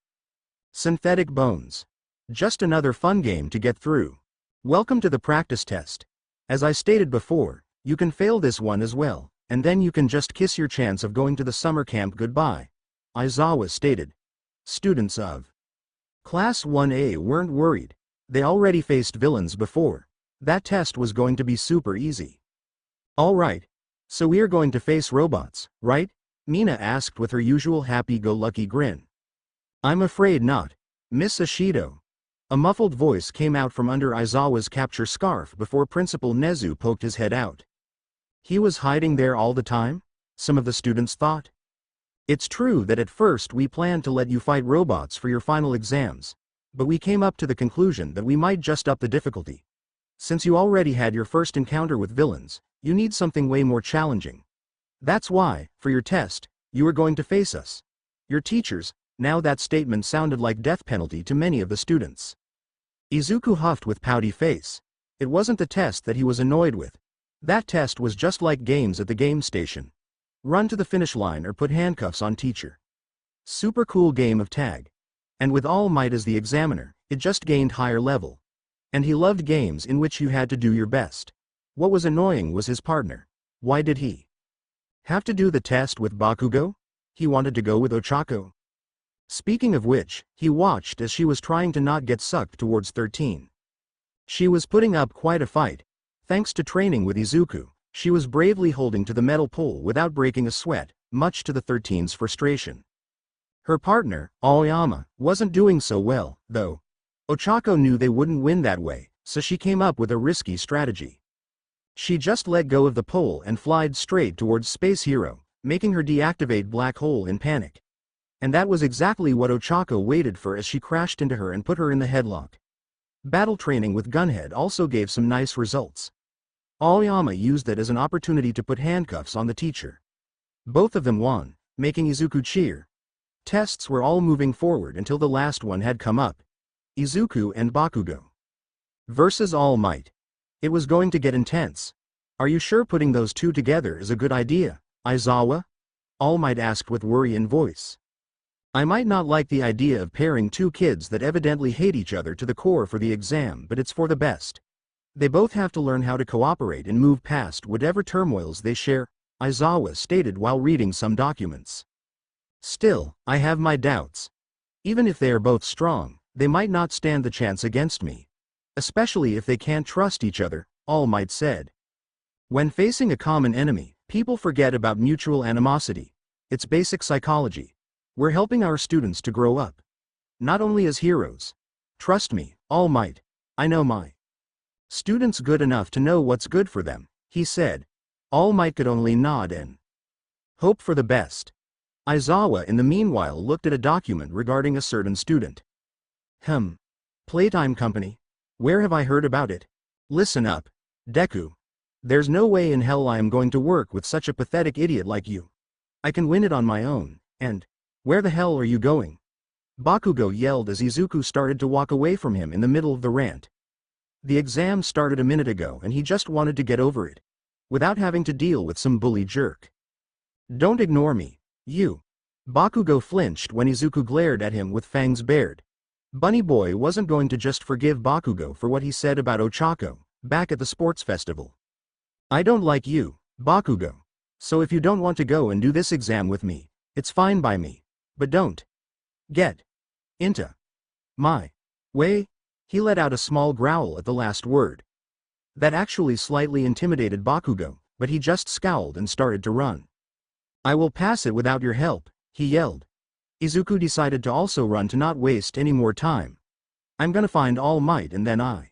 synthetic bones. Just another fun game to get through. Welcome to the practice test. As I stated before, you can fail this one as well, and then you can just kiss your chance of going to the summer camp goodbye, Aizawa stated. Students of Class 1A weren't worried. They already faced villains before. That test was going to be super easy. Alright. So we're going to face robots, right? Mina asked with her usual happy-go-lucky grin. I'm afraid not, Miss Ashido. A muffled voice came out from under Aizawa's capture scarf before Principal Nezu poked his head out. He was hiding there all the time? Some of the students thought. It's true that at first we planned to let you fight robots for your final exams, but we came up to the conclusion that we might just up the difficulty. Since you already had your first encounter with villains, you need something way more challenging. That's why, for your test, you are going to face us. Your teachers. Now that statement sounded like death penalty to many of the students. Izuku huffed with pouty face. It wasn't the test that he was annoyed with. That test was just like games at the game station. Run to the finish line or put handcuffs on teacher. Super cool game of tag. And with All Might as the examiner, it just gained higher level. And he loved games in which you had to do your best. What was annoying was his partner. Why did he have to do the test with Bakugo? He wanted to go with Ochako. Speaking of which, he watched as she was trying to not get sucked towards 13. She was putting up quite a fight. Thanks to training with Izuku, she was bravely holding to the metal pole without breaking a sweat, much to the 13's frustration. Her partner, Aoyama, wasn't doing so well, though. Ochako knew they wouldn't win that way, so she came up with a risky strategy. She just let go of the pole and flied straight towards Space Hero, making her deactivate Black Hole in panic. And that was exactly what Ochako waited for as she crashed into her and put her in the headlock. Battle training with Gunhead also gave some nice results. Aoyama used it as an opportunity to put handcuffs on the teacher. Both of them won, making Izuku cheer. Tests were all moving forward until the last one had come up. Izuku and Bakugo versus All Might. It was going to get intense. Are you sure putting those two together is a good idea, Aizawa? All Might asked with worry in voice. I might not like the idea of pairing two kids that evidently hate each other to the core for the exam, but it's for the best. They both have to learn how to cooperate and move past whatever turmoils they share, Aizawa stated while reading some documents. Still, I have my doubts. Even if they are both strong, they might not stand the chance against me. Especially if they can't trust each other, All Might said. When facing a common enemy, people forget about mutual animosity. It's basic psychology. We're helping our students to grow up. Not only as heroes. Trust me, All Might. I know my students good enough to know what's good for them, he said. All Might could only nod and Hope for the best. Aizawa in the meanwhile looked at a document regarding a certain student. Playtime company? Where have I heard about it? Listen up, DEKU. There's no way in hell I am going to work with such a pathetic idiot like you. I can win it on my own, and where the hell are you going? Bakugo yelled as Izuku started to walk away from him in the middle of the rant. The exam started a minute ago and he just wanted to get over it, without having to deal with some bully jerk. Don't ignore me, you. Bakugo flinched when Izuku glared at him with fangs bared. Bunny Boy wasn't going to just forgive Bakugo for what he said about Ochako, back at the sports festival. I don't like you, Bakugo. So if you don't want to go and do this exam with me, it's fine by me. But don't get into my way. He let out a small growl at the last word. That actually slightly intimidated Bakugo, but he just scowled and started to run. I will pass it without your help, he yelled. Izuku decided to also run to not waste any more time. I'm gonna find All Might and then I.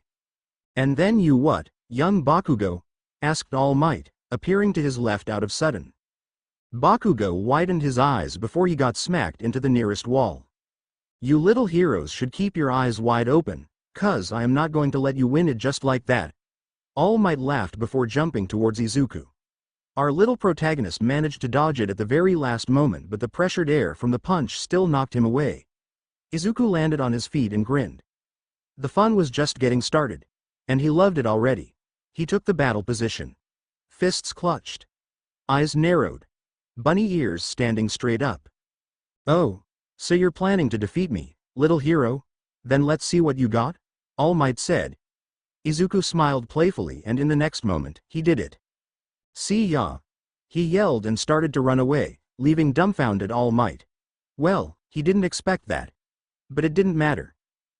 And then you what, young Bakugo? Asked All Might, appearing to his left out of sudden. Bakugo widened his eyes before he got smacked into the nearest wall. You little heroes should keep your eyes wide open, 'cause I am not going to let you win it just like that. All Might laughed before jumping towards Izuku. Our little protagonist managed to dodge it at the very last moment, but the pressured air from the punch still knocked him away. Izuku landed on his feet and grinned. The fun was just getting started, and he loved it already. He took the battle position. Fists clutched. Eyes narrowed. Bunny ears standing straight up. Oh, so you're planning to defeat me, little hero? Then let's see what you got? All Might said. Izuku smiled playfully and in the next moment, he did it. See ya! He yelled and started to run away, leaving dumbfounded All Might. Well, he didn't expect that. But it didn't matter.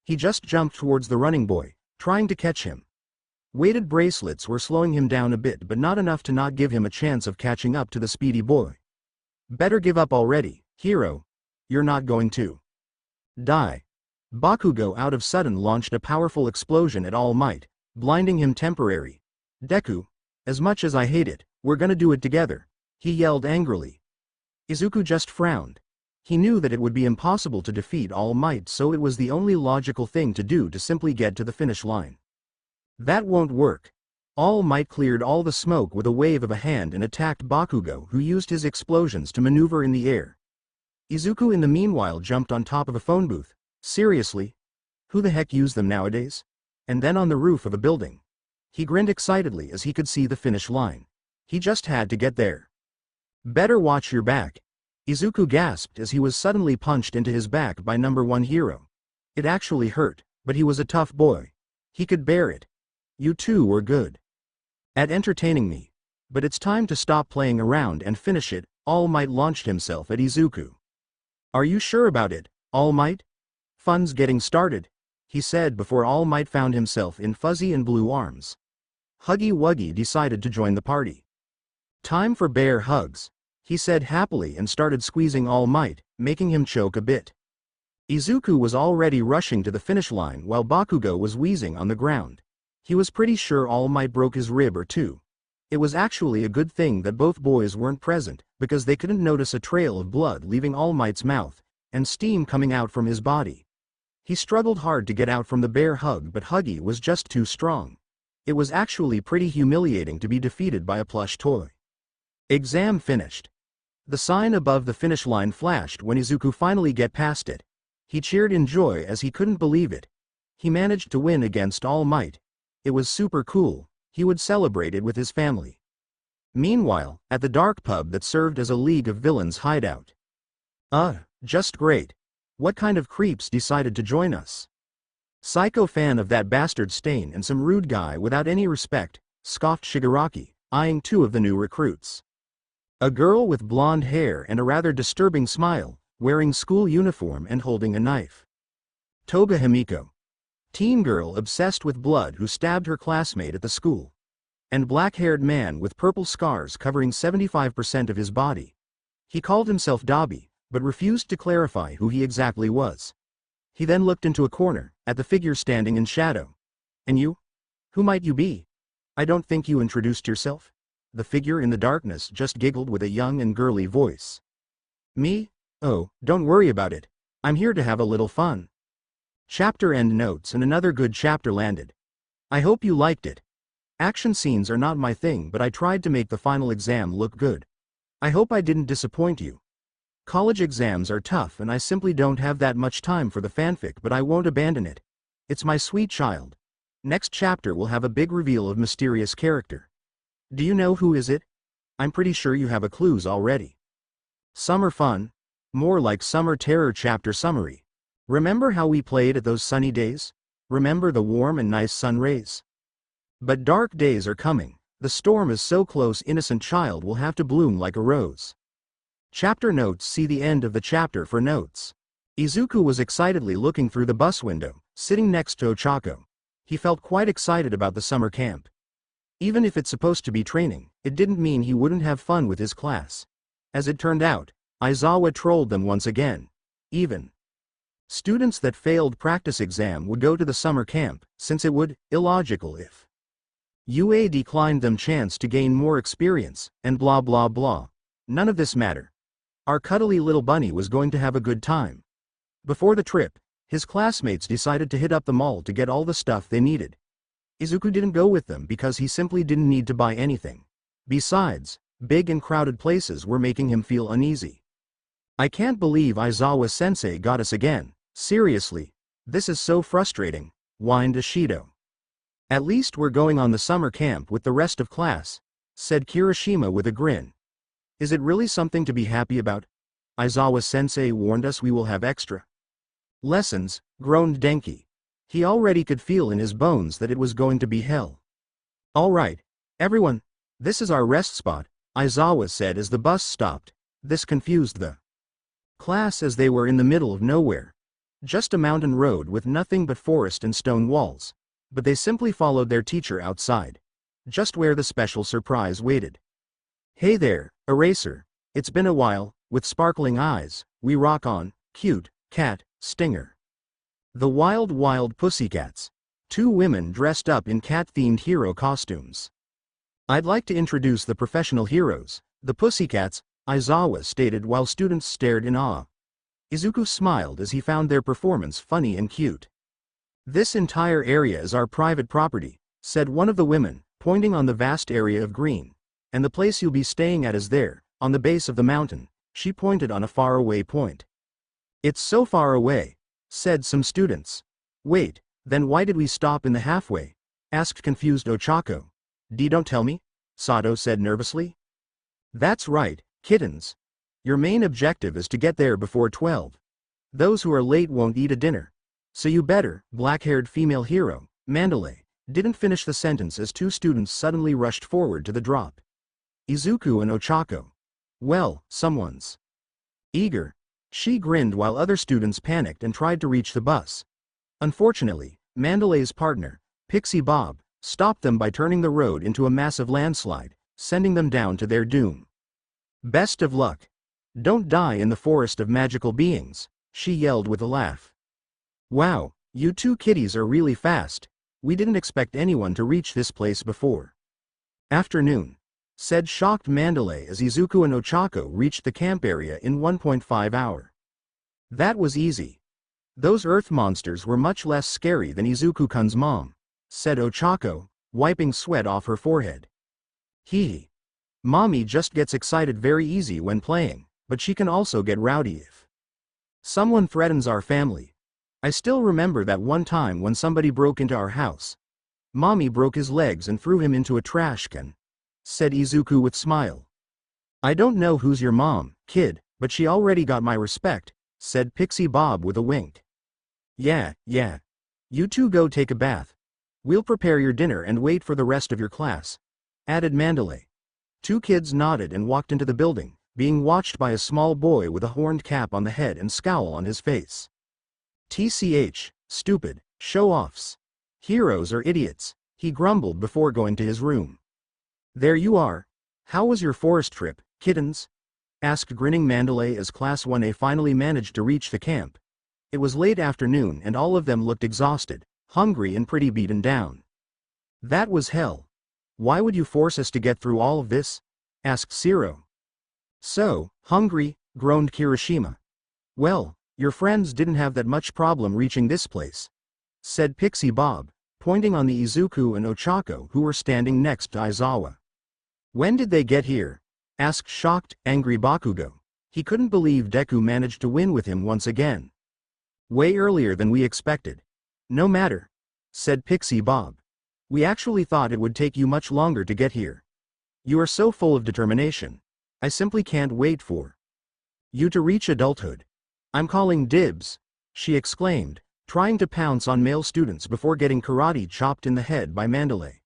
He just jumped towards the running boy, trying to catch him. Weighted bracelets were slowing him down a bit, but not enough to not give him a chance of catching up to the speedy boy. Better give up already, hero. You're not going to die. Bakugo out of sudden launched a powerful explosion at All Might, blinding him temporarily. DEKU, as much as I hate it, we're gonna do it together, he yelled angrily. Izuku just frowned. He knew that it would be impossible to defeat All Might, so it was the only logical thing to do to simply get to the finish line. That won't work. All Might cleared all the smoke with a wave of a hand and attacked Bakugo, who used his explosions to maneuver in the air. Izuku in the meanwhile jumped on top of a phone booth. Seriously? Who the heck use them nowadays? And then on the roof of a building. He grinned excitedly as he could see the finish line. He just had to get there. Better watch your back. Izuku gasped as he was suddenly punched into his back by number 1 hero. It actually hurt, but he was a tough boy. He could bear it. You two were good at entertaining me. But it's time to stop playing around and finish it. All Might launched himself at Izuku. Are you sure about it, All Might? Fun's getting started, he said before All Might found himself in fuzzy and blue arms. Huggy Wuggy decided to join the party. Time for bear hugs, he said happily and started squeezing All Might, making him choke a bit. Izuku was already rushing to the finish line while Bakugo was wheezing on the ground. He was pretty sure All Might broke his rib or two. It was actually a good thing that both boys weren't present, because they couldn't notice a trail of blood leaving All Might's mouth, and steam coming out from his body. He struggled hard to get out from the bear hug, but Huggy was just too strong. It was actually pretty humiliating to be defeated by a plush toy. Exam finished. The sign above the finish line flashed when Izuku finally get past it. He cheered in joy as he couldn't believe it. He managed to win against All Might. It was super cool. He would celebrate it with his family. Meanwhile, at the dark pub that served as a League of Villains hideout. Just great. What kind of creeps decided to join us? Psycho fan of that bastard Stain and some rude guy without any respect, scoffed Shigaraki, eyeing 2 of the new recruits. A girl with blonde hair and a rather disturbing smile, wearing school uniform and holding a knife. Toga Himiko. Teen girl obsessed with blood who stabbed her classmate at the school. And black-haired man with purple scars covering 75% of his body. He called himself Dabi, but refused to clarify who he exactly was. He then looked into a corner, at the figure standing in shadow. And you? Who might you be? I don't think you introduced yourself. The figure in the darkness just giggled with a young and girly voice. Me? Oh, don't worry about it. I'm here to have a little fun. Chapter end notes and another good chapter landed. I hope you liked it. Action scenes are not my thing, but I tried to make the final exam look good. I hope I didn't disappoint you. College exams are tough and I simply don't have that much time for the fanfic, but I won't abandon it. It's my sweet child. Next chapter will have a big reveal of mysterious character. Do you know who is it? I'm pretty sure you have a clues already. Summer fun? More like summer terror. Chapter summary. Remember how we played at those sunny days? Remember the warm and nice sun rays? But dark days are coming. The storm is so close, innocent child will have to bloom like a rose. Chapter notes. See the end of the chapter for notes. Izuku was excitedly looking through the bus window, sitting next to Ochako. He felt quite excited about the summer camp. Even if it's supposed to be training, it didn't mean he wouldn't have fun with his class. As it turned out, Aizawa trolled them once again. Even students that failed practice exam would go to the summer camp, since it would, illogical if UA declined them chance to gain more experience, and blah blah blah. None of this mattered. Our cuddly little bunny was going to have a good time. Before the trip, his classmates decided to hit up the mall to get all the stuff they needed. Izuku didn't go with them because he simply didn't need to buy anything. Besides, big and crowded places were making him feel uneasy. I can't believe Aizawa-sensei got us again. Seriously, this is so frustrating, whined Ashido. At least we're going on the summer camp with the rest of class, said Kirishima with a grin. Is it really something to be happy about? Aizawa-sensei warned us we will have extra lessons, groaned Denki. He already could feel in his bones that it was going to be hell. All right, everyone, this is our rest spot, Aizawa said as the bus stopped. This confused the class as they were in the middle of nowhere. Just a mountain road with nothing but forest and stone walls. But they simply followed their teacher outside. Just where the special surprise waited. Hey there, Eraser. It's been a while, with sparkling eyes, we rock on, cute, cat, Stinger. The wild Pussycats. Two women dressed up in cat-themed hero costumes. I'd like to introduce the professional heroes, the Pussycats, Aizawa stated while students stared in awe. Izuku smiled as he found their performance funny and cute. This entire area is our private property, said one of the women, pointing on the vast area of green. And the place you'll be staying at is there, on the base of the mountain. She pointed on a faraway point. It's so far away, said some students. Wait, then why did we stop in the halfway? Asked confused Ochako. Don't tell me, Sato said nervously. That's right, kittens. Your main objective is to get there before 12. Those who are late won't eat a dinner. So you better, black-haired female hero, Mandalay, didn't finish the sentence as two students suddenly rushed forward to the drop. Izuku and Ochako. Well, someone's eager. She grinned while other students panicked and tried to reach the bus. Unfortunately, Mandalay's partner, Pixie Bob, stopped them by turning the road into a massive landslide, sending them down to their doom. Best of luck. Don't die in the forest of magical beings, she yelled with a laugh. Wow, you two kitties are really fast. We didn't expect anyone to reach this place before. Afternoon, said shocked Mandalay as Izuku and Ochako reached the camp area in 1.5 hours. That was easy. Those earth monsters were much less scary than Izuku-kun's mom, said Ochako, wiping sweat off her forehead. Hee. Mommy just gets excited very easy when playing, but she can also get rowdy if someone threatens our family. I still remember that one time when somebody broke into our house. Mommy broke his legs and threw him into a trash can, said Izuku with smile. I don't know who's your mom, kid, but she already got my respect, said Pixie Bob with a wink. Yeah. You two go take a bath. We'll prepare your dinner and wait for the rest of your class, added Mandalay. Two kids nodded and walked into the building, being watched by a small boy with a horned cap on the head and scowl on his face. TCH, stupid, show-offs. Heroes are idiots, he grumbled before going to his room. There you are. How was your forest trip, kittens? Asked grinning Mandalay as Class 1A finally managed to reach the camp. It was late afternoon and all of them looked exhausted, hungry and pretty beaten down. That was hell. Why would you force us to get through all of this? Asked Shiro. So, hungry, groaned Kirishima. Well, your friends didn't have that much problem reaching this place, said Pixie Bob, pointing on the Izuku and Ochako who were standing next to Aizawa. When did they get here? Asked shocked, angry Bakugo. He couldn't believe DEKU managed to win with him once again. Way earlier than we expected. No matter, said Pixie Bob. We actually thought it would take you much longer to get here. You are so full of determination. I simply can't wait for you to reach adulthood. I'm calling dibs, she exclaimed, trying to pounce on male students before getting karate chopped in the head by Mandalay.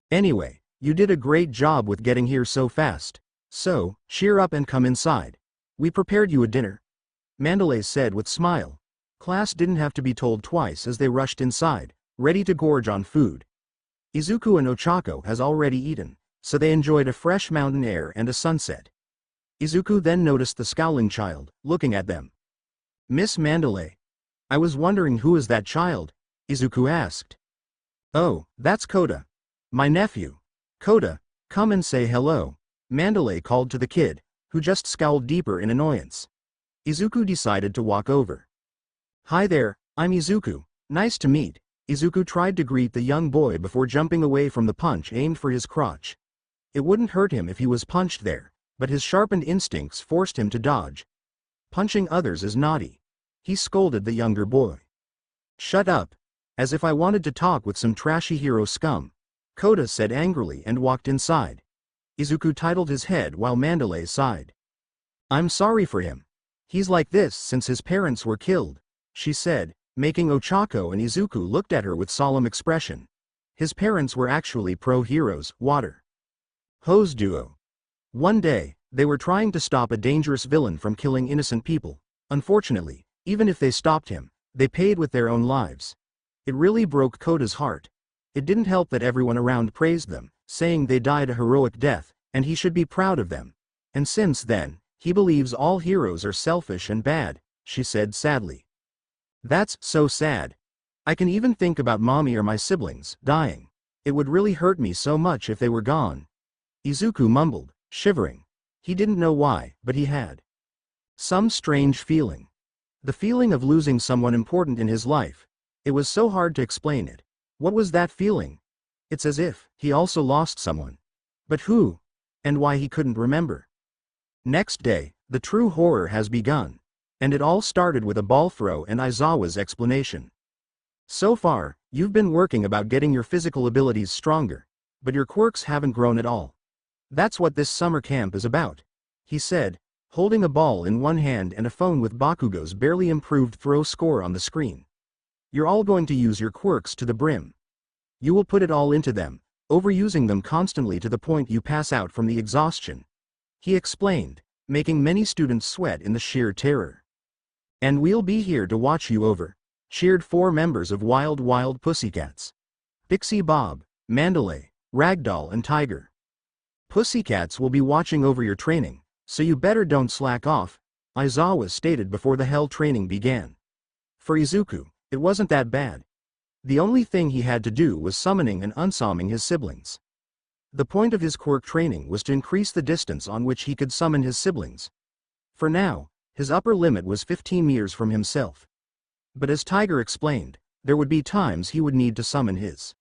Anyway, you did a great job with getting here so fast. So, cheer up and come inside. We prepared you a dinner, Mandalay said with smile. Class didn't have to be told twice as they rushed inside, ready to gorge on food. Izuku and Ochako has already eaten, so they enjoyed a fresh mountain air and a sunset. Izuku then noticed the scowling child, looking at them. Miss Mandalay. I was wondering who is that child, Izuku asked. Oh, that's Koda. My nephew. Koda, come and say hello, Mandalay called to the kid, who just scowled deeper in annoyance. Izuku decided to walk over. Hi there, I'm Izuku, nice to meet. Izuku tried to greet the young boy before jumping away from the punch aimed for his crotch. It wouldn't hurt him if he was punched there, but his sharpened instincts forced him to dodge. Punching others is naughty, he scolded the younger boy. Shut up. As if I wanted to talk with some trashy hero scum, Koda said angrily and walked inside. Izuku titled his head while Mandalay sighed. I'm sorry for him. He's like this since his parents were killed, she said, making Ochako and Izuku looked at her with solemn expression. His parents were actually pro-heroes, water hose duo. One day, they were trying to stop a dangerous villain from killing innocent people. Unfortunately, even if they stopped him, they paid with their own lives. It really broke Koda's heart. It didn't help that everyone around praised them, saying they died a heroic death, and he should be proud of them. And since then, he believes all heroes are selfish and bad, she said sadly. That's so sad. I can even think about mommy or my siblings dying. It would really hurt me so much if they were gone. Izuku mumbled, shivering. He didn't know why, but he had some strange feeling. The feeling of losing someone important in his life. It was so hard to explain it. What was that feeling? It's as if he also lost someone. But who? And why he couldn't remember. Next day, the true horror has begun. And it all started with a ball throw and Aizawa's explanation. So far, you've been working about getting your physical abilities stronger, but your quirks haven't grown at all. That's what this summer camp is about, he said, holding a ball in one hand and a phone with Bakugo's barely improved throw score on the screen. You're all going to use your quirks to the brim. You will put it all into them, overusing them constantly to the point you pass out from the exhaustion, he explained, making many students sweat in the sheer terror. And we'll be here to watch you over, cheered 4 members of Wild Pussycats. Pixie Bob, Mandalay, Ragdoll and Tiger. Pussycats will be watching over your training, so you better don't slack off, Aizawa stated before the hell training began. For Izuku, it wasn't that bad. The only thing he had to do was summoning and unsumming his siblings. The point of his quirk training was to increase the distance on which he could summon his siblings. For now, his upper limit was 15 meters from himself. But as Tiger explained, there would be times he would need to summon his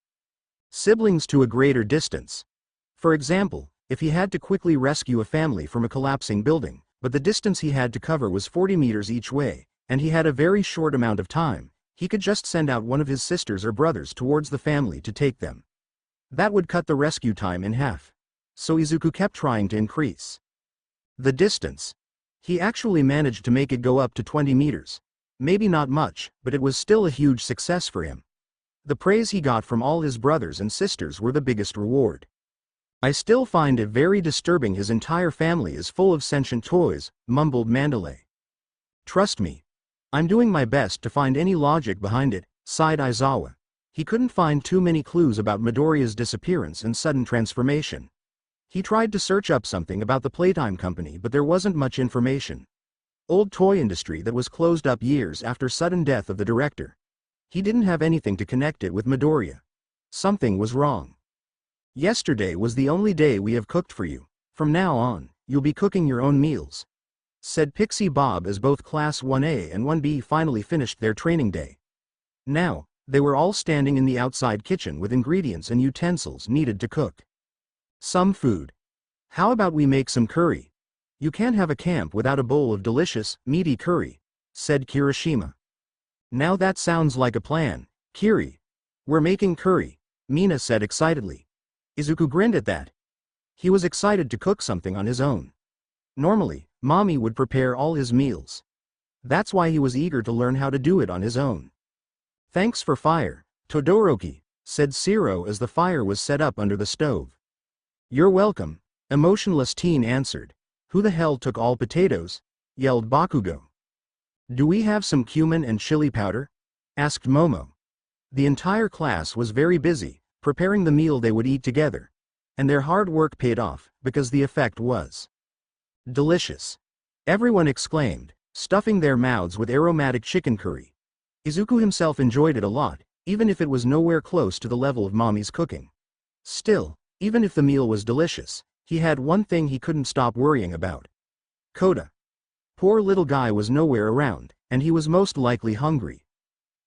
siblings to a greater distance. For example, if he had to quickly rescue a family from a collapsing building, but the distance he had to cover was 40 meters each way, and he had a very short amount of time, he could just send out one of his sisters or brothers towards the family to take them. That would cut the rescue time in half. So Izuku kept trying to increase the distance. He actually managed to make it go up to 20 meters. Maybe not much, but it was still a huge success for him. The praise he got from all his brothers and sisters were the biggest reward. I still find it very disturbing his entire family is full of sentient toys, mumbled Mandalay. Trust me. I'm doing my best to find any logic behind it, sighed Aizawa. He couldn't find too many clues about Midoriya's disappearance and sudden transformation. He tried to search up something about the Playtime company but there wasn't much information. Old toy industry that was closed up years after sudden death of the director. He didn't have anything to connect it with Midoriya. Something was wrong. Yesterday was the only day we have cooked for you. From now on, you'll be cooking your own meals," said Pixie Bob as both Class 1A and 1B finally finished their training day. Now, they were all standing in the outside kitchen with ingredients and utensils needed to cook some food. "How about we make some curry? You can't have a camp without a bowl of delicious, meaty curry," said Kirishima. "Now that sounds like a plan, Kiri. We're making curry," Mina said excitedly. Izuku grinned at that. He was excited to cook something on his own. Normally, Mommy would prepare all his meals. That's why he was eager to learn how to do it on his own. "Thanks for fire, Todoroki," said Siro as the fire was set up under the stove. "You're welcome," emotionless teen answered. "Who the hell took all potatoes?" yelled Bakugo. "Do we have some cumin and chili powder?" asked Momo. The entire class was very busy, preparing the meal they would eat together. And their hard work paid off, because the effect was delicious. Everyone exclaimed, stuffing their mouths with aromatic chicken curry. Izuku himself enjoyed it a lot, even if it was nowhere close to the level of Mommy's cooking. Still, even if the meal was delicious, he had one thing he couldn't stop worrying about. Kota. Poor little guy was nowhere around, and he was most likely hungry.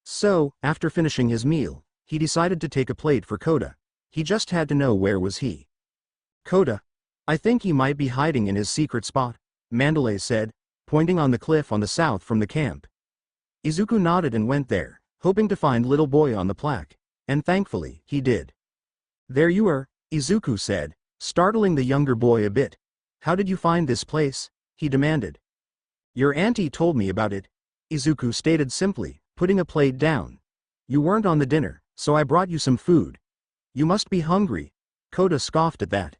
So, after finishing his meal, he decided to take a plate for Kota. He just had to know where was he. "Kota? I think he might be hiding in his secret spot," Mandalay said, pointing on the cliff on the south from the camp. Izuku nodded and went there, hoping to find little boy on the plaque, and thankfully, he did. "There you are," Izuku said, startling the younger boy a bit. "How did you find this place?" he demanded. "Your auntie told me about it," Izuku stated simply, putting a plate down. "You weren't on the dinner, so I brought you some food. You must be hungry." Kota scoffed at that.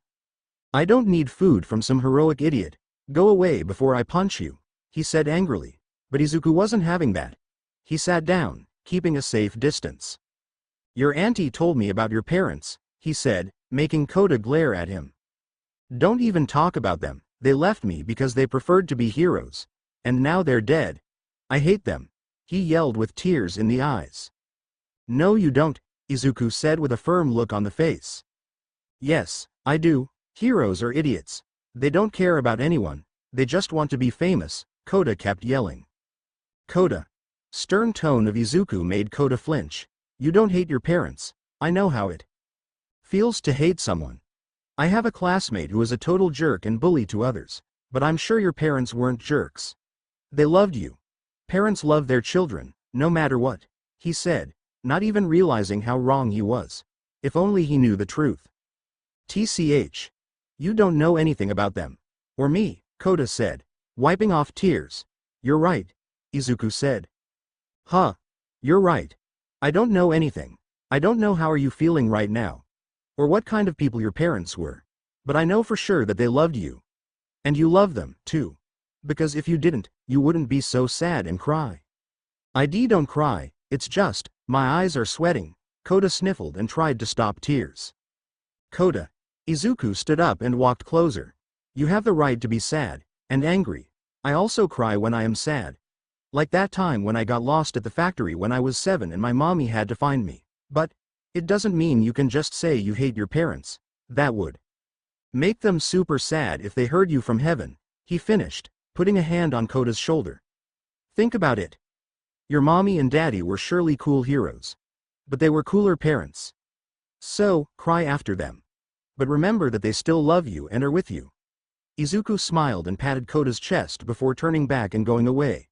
"I don't need food from some heroic idiot. Go away before I punch you," he said angrily. But Izuku wasn't having that. He sat down, keeping a safe distance. "Your auntie told me about your parents," he said, making Kota glare at him. "Don't even talk about them. They left me because they preferred to be heroes. And now they're dead. I hate them," he yelled with tears in the eyes. "No you don't," Izuku said with a firm look on the face. "Yes, I do. Heroes are idiots. They don't care about anyone. They just want to be famous," Kota kept yelling. "Kota." Stern tone of Izuku made Kota flinch. "You don't hate your parents. I know how it feels to hate someone. I have a classmate who is a total jerk and bully to others. But I'm sure your parents weren't jerks. They loved you. Parents love their children, no matter what," he said, not even realizing how wrong he was. If only he knew the truth. "TCH. You don't know anything about them. Or me," Kota said, wiping off tears. "You're right," Izuku said. "Huh. You're right. I don't know anything. I don't know how are you feeling right now. Or what kind of people your parents were. But I know for sure that they loved you. And you love them, too. Because if you didn't, you wouldn't be so sad and cry." Don't cry, it's just, my eyes are sweating," Kota sniffled and tried to stop tears. "Kota." Izuku stood up and walked closer. "You have the right to be sad, and angry. I also cry when I am sad. Like that time when I got lost at the factory when I was 7 and my mommy had to find me. But it doesn't mean you can just say you hate your parents. That would make them super sad if they heard you from heaven," he finished, putting a hand on Kota's shoulder. "Think about it. Your mommy and daddy were surely cool heroes. But they were cooler parents. So, cry after them. But remember that they still love you and are with you." Izuku smiled and patted Kota's chest before turning back and going away.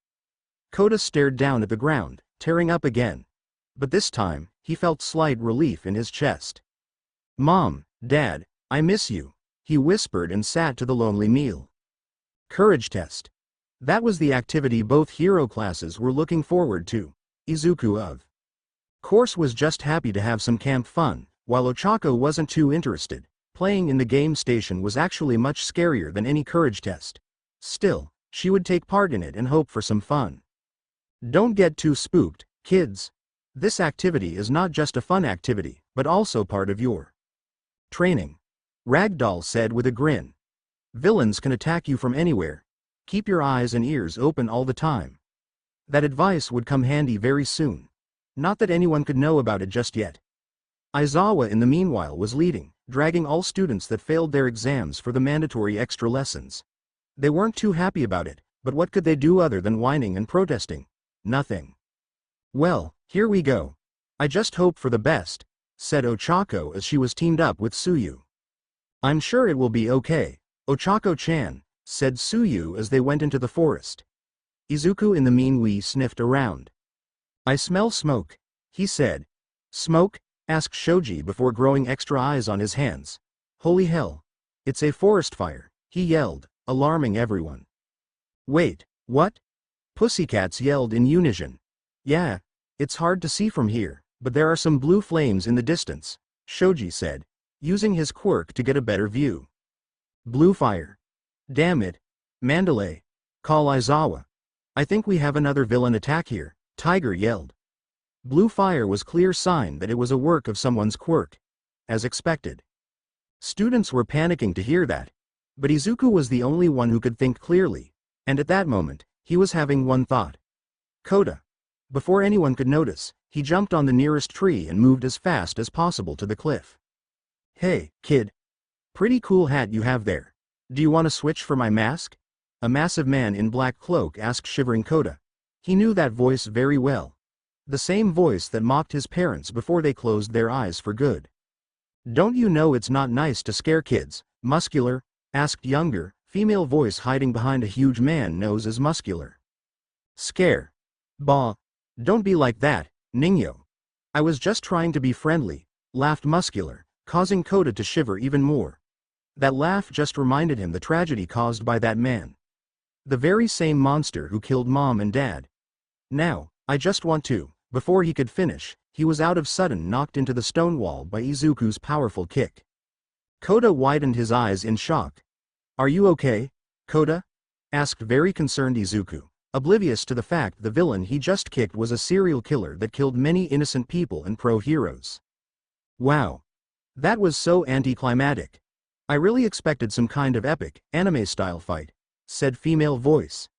Kota stared down at the ground, tearing up again. But this time, he felt slight relief in his chest. "Mom, Dad, I miss you," he whispered and sat to the lonely meal. Courage test. That was the activity both hero classes were looking forward to. Izuku of course was just happy to have some camp fun, while Ochako wasn't too interested. Playing in the game station was actually much scarier than any courage test. Still, she would take part in it and hope for some fun. Don't get too spooked, kids. This activity is not just a fun activity, but also part of your training. Ragdoll said with a grin. Villains can attack you from anywhere. Keep your eyes and ears open all the time. That advice would come handy very soon. Not that anyone could know about it just yet. Aizawa in the meanwhile was leading, dragging all students that failed their exams for the mandatory extra lessons. They weren't too happy about it, but what could they do other than whining and protesting? Nothing. Well, here we go. I just hope for the best, said Ochako as she was teamed up with Tsuyu. I'm sure it will be okay, Ochako-chan, said Tsuyu as they went into the forest. Izuku in the meanwhile sniffed around. I smell smoke, he said. Smoke? Asked Shoji before growing extra eyes on his hands. Holy hell. It's a forest fire, he yelled, alarming everyone. Wait, what? Pussycats yelled in unison. Yeah, it's hard to see from here, but there are some blue flames in the distance, Shoji said, using his quirk to get a better view. Blue fire. Damn it. Mandalay. Call Aizawa. I think we have another villain attack here, Tiger yelled. Blue fire was clear sign that it was a work of someone's quirk. As expected. Students were panicking to hear that. But Izuku was the only one who could think clearly, and at that moment, he was having one thought. Koda. Before anyone could notice, he jumped on the nearest tree and moved as fast as possible to the cliff. Hey, kid. Pretty cool hat you have there. Do you want to switch for my mask? A massive man in black cloak asked shivering Koda. He knew that voice very well. The same voice that mocked his parents before they closed their eyes for good. Don't you know it's not nice to scare kids, muscular? Asked younger, female voice hiding behind a huge man known as muscular. Scare. Bah. Don't be like that, Ningyo. I was just trying to be friendly, laughed muscular, causing Koda to shiver even more. That laugh just reminded him the tragedy caused by that man. The very same monster who killed mom and dad. Now, I just want to. Before he could finish, he was out of sudden knocked into the stone wall by Izuku's powerful kick. Koda widened his eyes in shock. Are you okay, Koda? Asked very concerned Izuku, oblivious to the fact the villain he just kicked was a serial killer that killed many innocent people and pro-heroes. Wow. That was so anticlimactic. I really expected some kind of epic, anime-style fight, said female voice.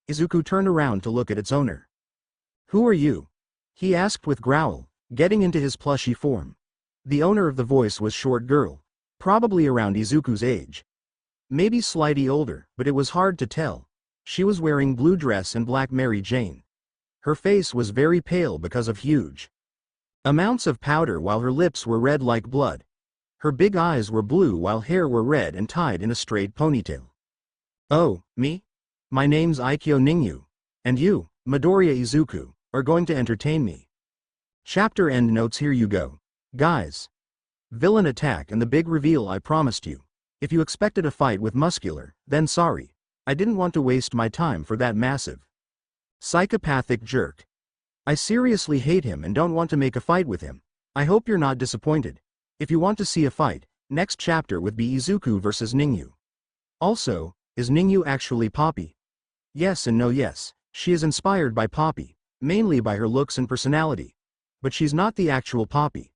Izuku turned around to look at its owner. Who are you? He asked with growl, getting into his plushy form. The owner of the voice was short girl, probably around Izuku's age. Maybe slightly older, but it was hard to tell. She was wearing blue dress and black Mary Jane. Her face was very pale because of huge amounts of powder while her lips were red like blood. Her big eyes were blue while hair were red and tied in a straight ponytail. Oh, me? My name's Aikyo Ningyu. And you, Midoriya Izuku, are going to entertain me. Chapter end notes. Here you go. Guys. Villain attack and the big reveal I promised you. If you expected a fight with muscular, then sorry. I didn't want to waste my time for that massive psychopathic jerk. I seriously hate him and don't want to make a fight with him. I hope you're not disappointed. If you want to see a fight, next chapter would be Izuku versus Ningyu. Also, is Ningyu actually Poppy? Yes and no. Yes, she is inspired by Poppy, mainly by her looks and personality. But she's not the actual Poppy.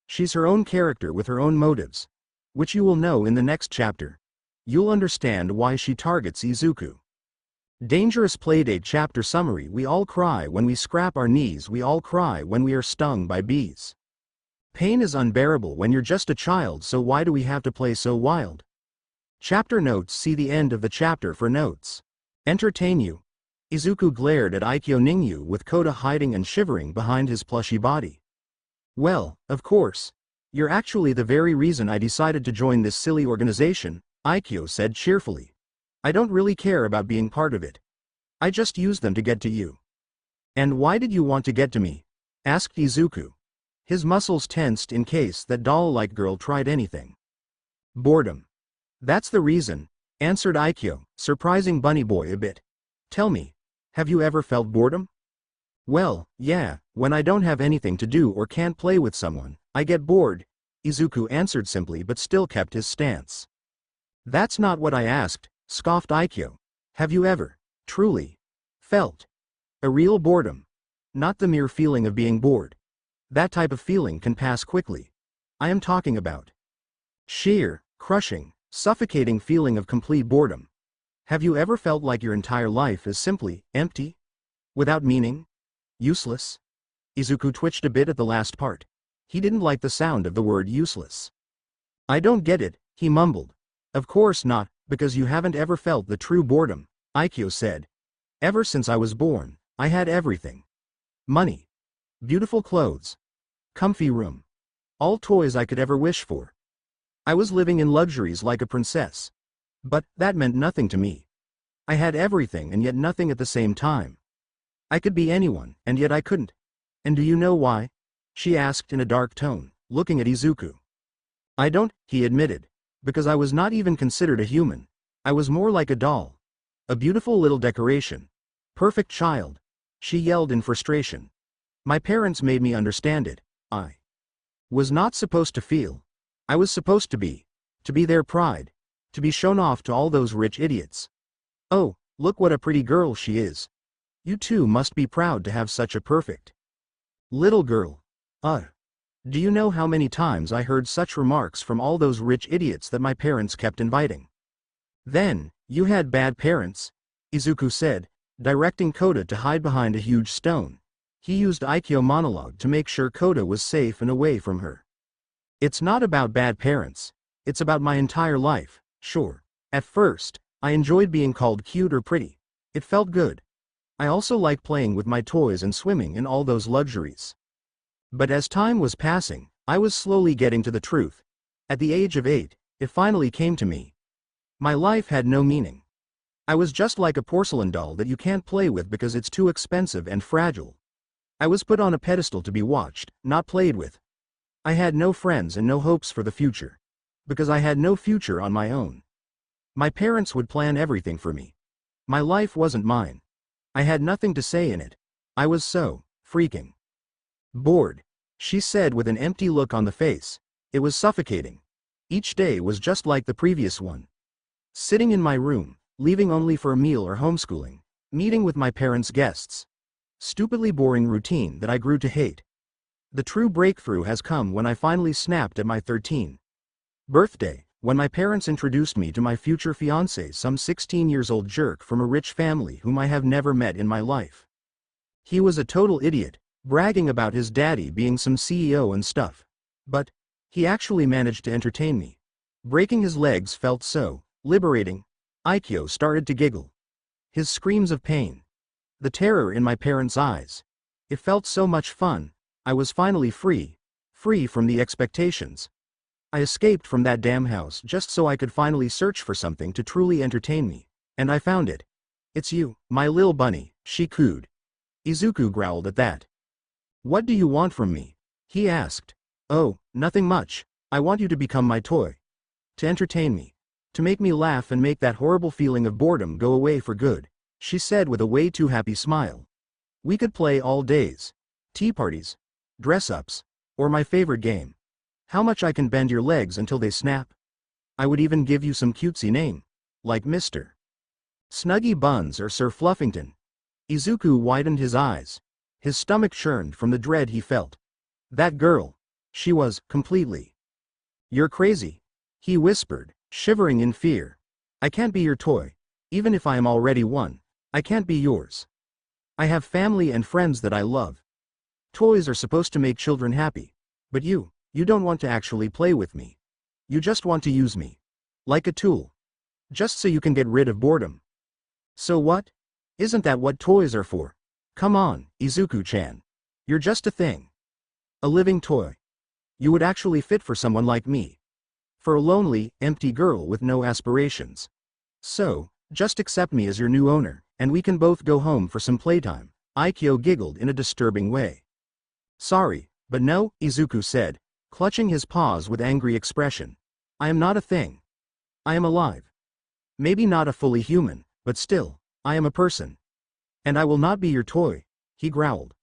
She's her own character with her own motives. Which you will know in the next chapter. You'll understand why she targets Izuku. Dangerous Playdate Chapter Summary. We all cry when we scrap our knees. We all cry when we are stung by bees. Pain is unbearable when you're just a child, so why do we have to play so wild? Chapter notes. See the end of the chapter for notes. Entertain you. Izuku glared at Aikyo Ningyu with Koda hiding and shivering behind his plushy body. Well, of course. You're actually the very reason I decided to join this silly organization, Aikyo said cheerfully. I don't really care about being part of it. I just use them to get to you. And why did you want to get to me? Asked Izuku. His muscles tensed in case that doll-like girl tried anything. Boredom. That's the reason, answered Aikyo, surprising Bunny Boy a bit. Tell me, have you ever felt boredom? Well, yeah, when I don't have anything to do or can't play with someone, I get bored, Izuku answered simply but still kept his stance. That's not what I asked, scoffed Aikyo. Have you ever, truly, felt a real boredom? Not the mere feeling of being bored. That type of feeling can pass quickly. I am talking about sheer, crushing, suffocating feeling of complete boredom. Have you ever felt like your entire life is simply empty? Without meaning? Useless? Izuku twitched a bit at the last part. He didn't like the sound of the word useless. I don't get it, he mumbled. Of course not, because you haven't ever felt the true boredom, Aikyo said. Ever since I was born, I had everything. Money. Beautiful clothes. Comfy room. All toys I could ever wish for. I was living in luxuries like a princess. But that meant nothing to me. I had everything and yet nothing at the same time. I could be anyone, and yet I couldn't. And do you know why? She asked in a dark tone, looking at Izuku. I don't, he admitted. Because I was not even considered a human. I was more like a doll. A beautiful little decoration. Perfect child. She yelled in frustration. My parents made me understand it. I was not supposed to feel. I was supposed to be their pride. To be shown off to all those rich idiots. Oh, look what a pretty girl she is. You too must be proud to have such a perfect little girl. Do you know how many times I heard such remarks from all those rich idiots that my parents kept inviting? Then, you had bad parents, Izuku said, directing Koda to hide behind a huge stone. He used Aikyo monologue to make sure Koda was safe and away from her. It's not about bad parents. It's about my entire life, sure. At first, I enjoyed being called cute or pretty. It felt good. I also liked playing with my toys and swimming in all those luxuries. But as time was passing, I was slowly getting to the truth. At the age of 8, it finally came to me. My life had no meaning. I was just like a porcelain doll that you can't play with because it's too expensive and fragile. I was put on a pedestal to be watched, not played with. I had no friends and no hopes for the future. Because I had no future on my own. My parents would plan everything for me. My life wasn't mine. I had nothing to say in it. I was so freaking bored, she said with an empty look on the face. It was suffocating. Each day was just like the previous one. Sitting in my room, leaving only for a meal or homeschooling, meeting with my parents' guests. Stupidly boring routine that I grew to hate. The true breakthrough has come when I finally snapped at my 13th birthday, when my parents introduced me to my future fiancé, some 16-years-old jerk from a rich family whom I have never met in my life. He was a total idiot, bragging about his daddy being some CEO and stuff. But he actually managed to entertain me. Breaking his legs felt so liberating. Aikyo started to giggle. His screams of pain. The terror in my parents' eyes. It felt so much fun. I was finally free from the expectations. I escaped from that damn house just so I could finally search for something to truly entertain me. And I found it. It's you, my lil bunny, she cooed. Izuku growled at that. What do you want from me? He asked. Oh, nothing much. I want you to become my toy. To entertain me. To make me laugh and make that horrible feeling of boredom go away for good, she said with a way too happy smile. We could play all days. Tea parties. Dress-ups. Or my favorite game. How much I can bend your legs until they snap. I would even give you some cutesy name. Like Mr. Snuggy Buns or Sir Fluffington. Izuku widened his eyes. His stomach churned from the dread he felt. That girl. She was, completely. You're crazy. He whispered, shivering in fear. I can't be your toy. Even if I am already one. I can't be yours. I have family and friends that I love. Toys are supposed to make children happy. But you don't want to actually play with me. You just want to use me. Like a tool. Just so you can get rid of boredom. So what? Isn't that what toys are for? Come on, Izuku-chan. You're just a thing. A living toy. You would actually fit for someone like me. For a lonely, empty girl with no aspirations. So, just accept me as your new owner, and we can both go home for some playtime. Aikyo giggled in a disturbing way. Sorry, but no, Izuku said, clutching his paws with angry expression. I am not a thing. I am alive. Maybe not a fully human, but still, I am a person. And I will not be your toy, he growled.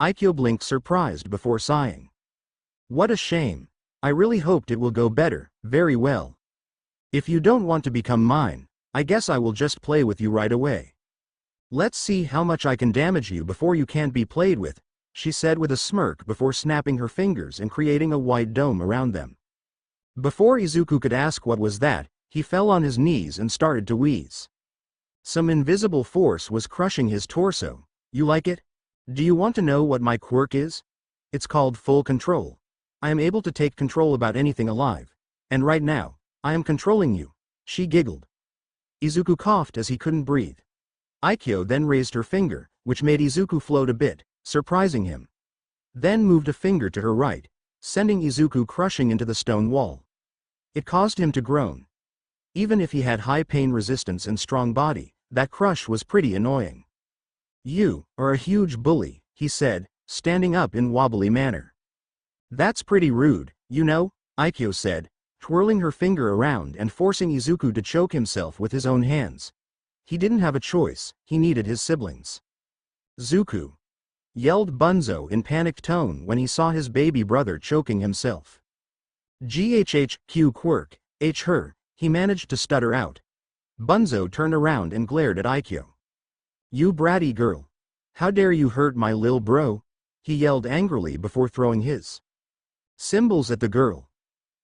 Aikyo blinked surprised before sighing. What a shame. I really hoped it will go better, very well. If you don't want to become mine, I guess I will just play with you right away. Let's see how much I can damage you before you can't be played with, she said with a smirk before snapping her fingers and creating a white dome around them. Before Izuku could ask what was that, he fell on his knees and started to wheeze. Some invisible force was crushing his torso. You like it? Do you want to know what my quirk is? It's called full control. I am able to take control about anything alive. And right now, I am controlling you. She giggled. Izuku coughed as he couldn't breathe. Aikyo then raised her finger, which made Izuku float a bit, surprising him. Then moved a finger to her right, sending Izuku crushing into the stone wall. It caused him to groan. Even if he had high pain resistance and strong body, that crush was pretty annoying. You are a huge bully, he said, standing up in wobbly manner. That's pretty rude, you know, Aikyo said, twirling her finger around and forcing Izuku to choke himself with his own hands. He didn't have a choice, he needed his siblings. Zuku! Yelled Bunzo in panicked tone when he saw his baby brother choking himself. Ghhq Quirk, her, he managed to stutter out. Bunzo turned around and glared at Aikyo. You bratty girl. How dare you hurt my lil bro? He yelled angrily before throwing his cymbals at the girl.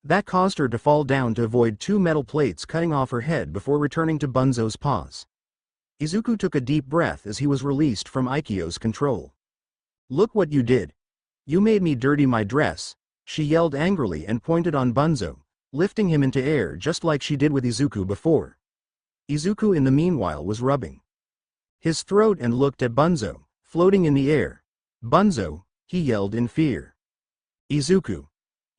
That caused her to fall down to avoid two metal plates cutting off her head before returning to Bunzo's paws. Izuku took a deep breath as he was released from Aikyo's control. Look what you did. You made me dirty my dress, she yelled angrily and pointed on Bunzo, lifting him into air just like she did with Izuku before. Izuku in the meanwhile was rubbing his throat and looked at Bunzo, floating in the air. Bunzo, he yelled in fear. Izuku.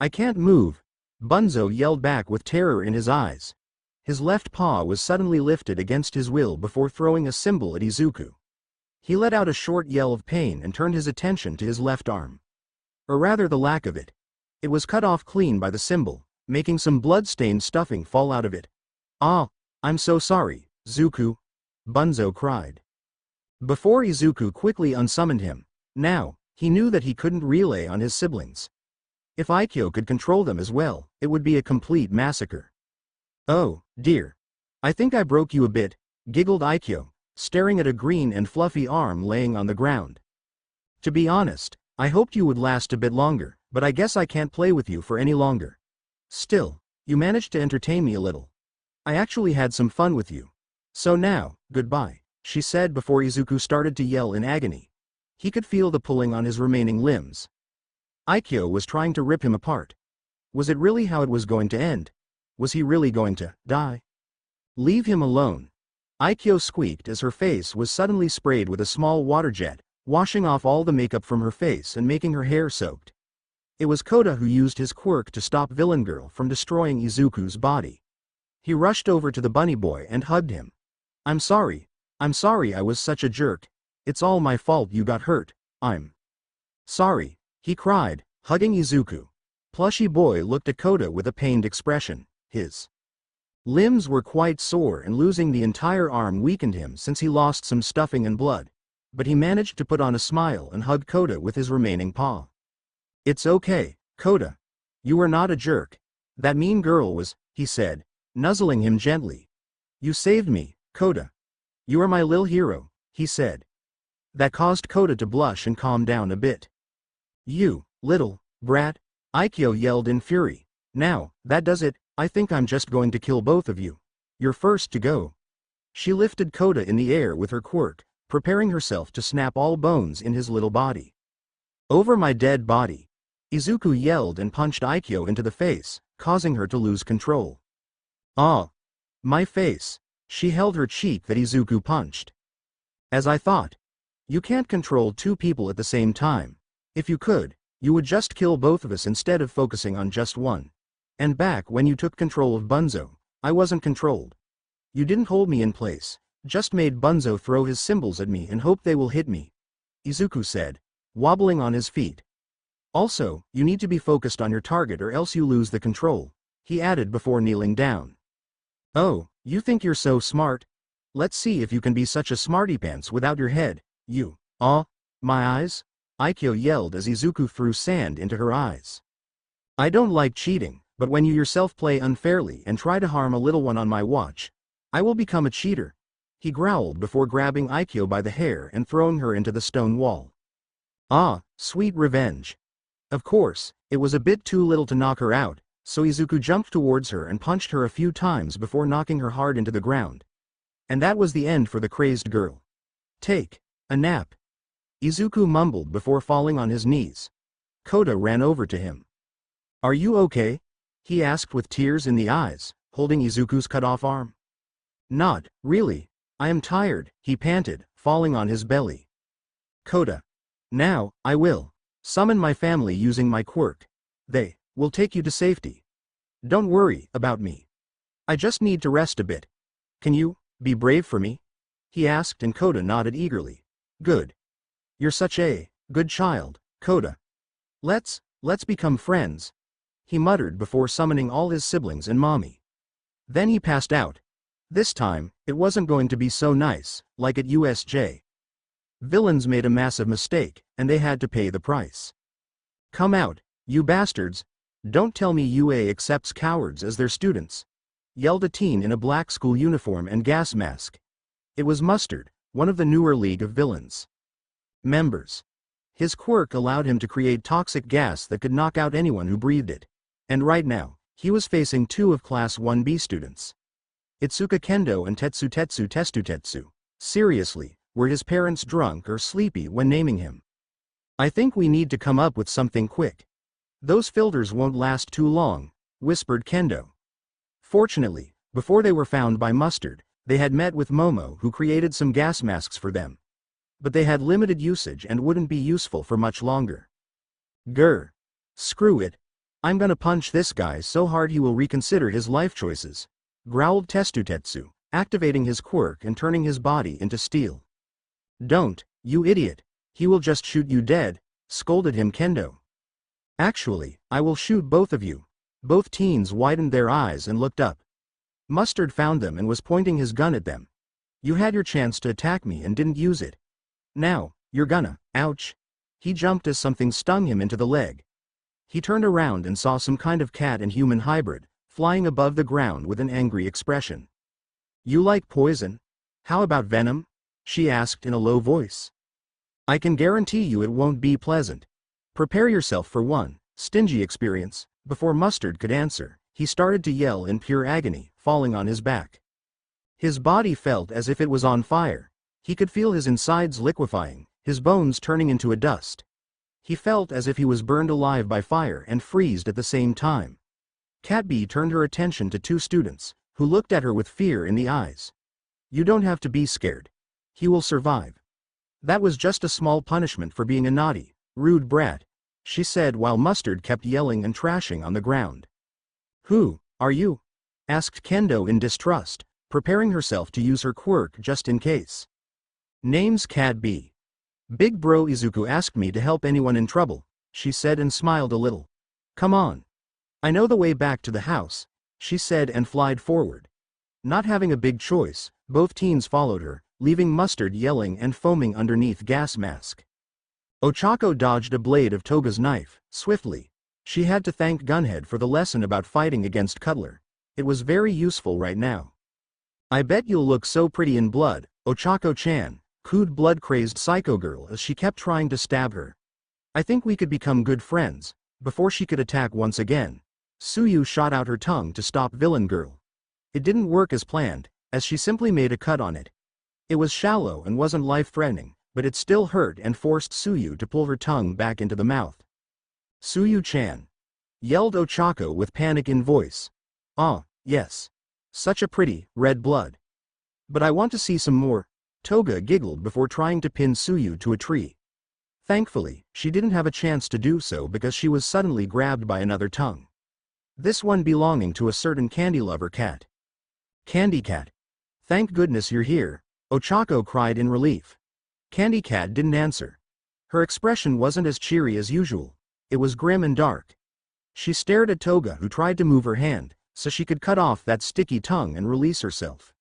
I can't move, Bunzo yelled back with terror in his eyes. His left paw was suddenly lifted against his will before throwing a cymbal at Izuku. He let out a short yell of pain and turned his attention to his left arm. Or rather the lack of it. It was cut off clean by the cymbal, making some blood-stained stuffing fall out of it. Ah, I'm so sorry, Zuku, Bunzo cried. Before Izuku quickly unsummoned him, now, he knew that he couldn't relay on his siblings. If Aikyo could control them as well, it would be a complete massacre. Oh, dear. I think I broke you a bit, giggled Aikyo, staring at a green and fluffy arm laying on the ground. To be honest, I hoped you would last a bit longer, but I guess I can't play with you for any longer. Still, you managed to entertain me a little. I actually had some fun with you. So now, goodbye, she said before Izuku started to yell in agony. He could feel the pulling on his remaining limbs. Aikyo was trying to rip him apart. Was it really how it was going to end? Was he really going to die? Leave him alone. Aikyo squeaked as her face was suddenly sprayed with a small water jet, washing off all the makeup from her face and making her hair soaked. It was Koda who used his quirk to stop Villain Girl from destroying Izuku's body. He rushed over to the bunny boy and hugged him. I'm sorry I was such a jerk. It's all my fault you got hurt, I'm sorry, he cried, hugging Izuku. Plushy boy looked at Koda with a pained expression. His limbs were quite sore and losing the entire arm weakened him since he lost some stuffing and blood. But he managed to put on a smile and hug Koda with his remaining paw. It's okay, Koda. You were not a jerk. That mean girl was, he said, nuzzling him gently. You saved me, Koda. You are my lil hero, he said. That caused Koda to blush and calm down a bit. You, little brat, Aikyo yelled in fury. Now, that does it, I think I'm just going to kill both of you. You're first to go. She lifted Koda in the air with her quirk, preparing herself to snap all bones in his little body. Over my dead body. Izuku yelled and punched Aikyo into the face, causing her to lose control. Ah! My face. She held her cheek that Izuku punched. As I thought. You can't control two people at the same time. If you could, you would just kill both of us instead of focusing on just one. And back when you took control of Bunzo, I wasn't controlled. You didn't hold me in place, just made Bunzo throw his cymbals at me and hope they will hit me. Izuku said, wobbling on his feet. Also, you need to be focused on your target or else you lose the control, he added before kneeling down. Oh, you think you're so smart? Let's see if you can be such a smarty-pants without your head, you. Ah, my eyes? Aikyo yelled as Izuku threw sand into her eyes. I don't like cheating, but when you yourself play unfairly and try to harm a little one on my watch, I will become a cheater, he growled before grabbing Aikyo by the hair and throwing her into the stone wall. Ah, sweet revenge. Of course, it was a bit too little to knock her out, so Izuku jumped towards her and punched her a few times before knocking her hard into the ground. And that was the end for the crazed girl. Take a nap, Izuku mumbled before falling on his knees. Koda ran over to him. Are you okay? He asked with tears in the eyes, holding Izuku's cut-off arm. Not, really. I am tired, he panted, falling on his belly. Kota. Now, I will. Summon my family using my quirk. They will take you to safety. Don't worry about me. I just need to rest a bit. Can you be brave for me? He asked and Kota nodded eagerly. Good. You're such a good child, Kota. Let's become friends. He muttered before summoning all his siblings and mommy. Then he passed out. This time, it wasn't going to be so nice, like at USJ. Villains made a massive mistake, and they had to pay the price. Come out, you bastards. Don't tell me UA accepts cowards as their students. Yelled a teen in a black school uniform and gas mask. It was Mustard, one of the newer League of Villains members. His quirk allowed him to create toxic gas that could knock out anyone who breathed it. And right now, he was facing two of Class 1B students. Itsuka Kendo and Tetsu Testu. Seriously, were his parents drunk or sleepy when naming him? I think we need to come up with something quick. Those filters won't last too long, whispered Kendo. Fortunately, before they were found by Mustard, they had met with Momo who created some gas masks for them. But they had limited usage and wouldn't be useful for much longer. Grr. Screw it. I'm gonna punch this guy so hard he will reconsider his life choices, growled Tetsu, activating his quirk and turning his body into steel. Don't, you idiot. He will just shoot you dead, scolded him Kendo. Actually, I will shoot both of you. Both teens widened their eyes and looked up. Mustard found them and was pointing his gun at them. You had your chance to attack me and didn't use it. Now, you're gonna, ouch. He jumped as something stung him into the leg. He turned around and saw some kind of cat and human hybrid, flying above the ground with an angry expression. You like poison? How about venom? She asked in a low voice. I can guarantee you it won't be pleasant. Prepare yourself for one stingy experience. Before Mustard could answer, he started to yell in pure agony, falling on his back. His body felt as if it was on fire. He could feel his insides liquefying, his bones turning into a dust. He felt as if he was burned alive by fire and freezed at the same time. Cat B turned her attention to two students, who looked at her with fear in the eyes. You don't have to be scared. He will survive. That was just a small punishment for being a naughty, rude brat, she said while Mustard kept yelling and trashing on the ground. Who are you? Asked Kendo in distrust, preparing herself to use her quirk just in case. Name's Cat B. Big bro Izuku asked me to help anyone in trouble, she said and smiled a little. Come on. I know the way back to the house, she said and flied forward. Not having a big choice, both teens followed her, leaving Mustard yelling and foaming underneath gas mask. Ochako dodged a blade of Toga's knife, swiftly. She had to thank Gunhead for the lesson about fighting against Cutler. It was very useful right now. I bet you'll look so pretty in blood, Ochako-chan, cooed blood-crazed psycho girl as she kept trying to stab her. I think we could become good friends. Before she could attack once again, Tsuyu shot out her tongue to stop villain girl. It didn't work as planned, as she simply made a cut on it. It was shallow and wasn't life-threatening, but it still hurt and forced Tsuyu to pull her tongue back into the mouth. Tsuyu-chan, yelled Ochako with panic in voice. Ah, yes. Such a pretty, red blood. But I want to see some more. Toga giggled before trying to pin Tsuyu to a tree. Thankfully, she didn't have a chance to do so because she was suddenly grabbed by another tongue. This one belonging to a certain candy lover cat. Candy Cat. Thank goodness you're here, Ochako cried in relief. Candy Cat didn't answer. Her expression wasn't as cheery as usual. It was grim and dark. She stared at Toga who tried to move her hand, so she could cut off that sticky tongue and release herself.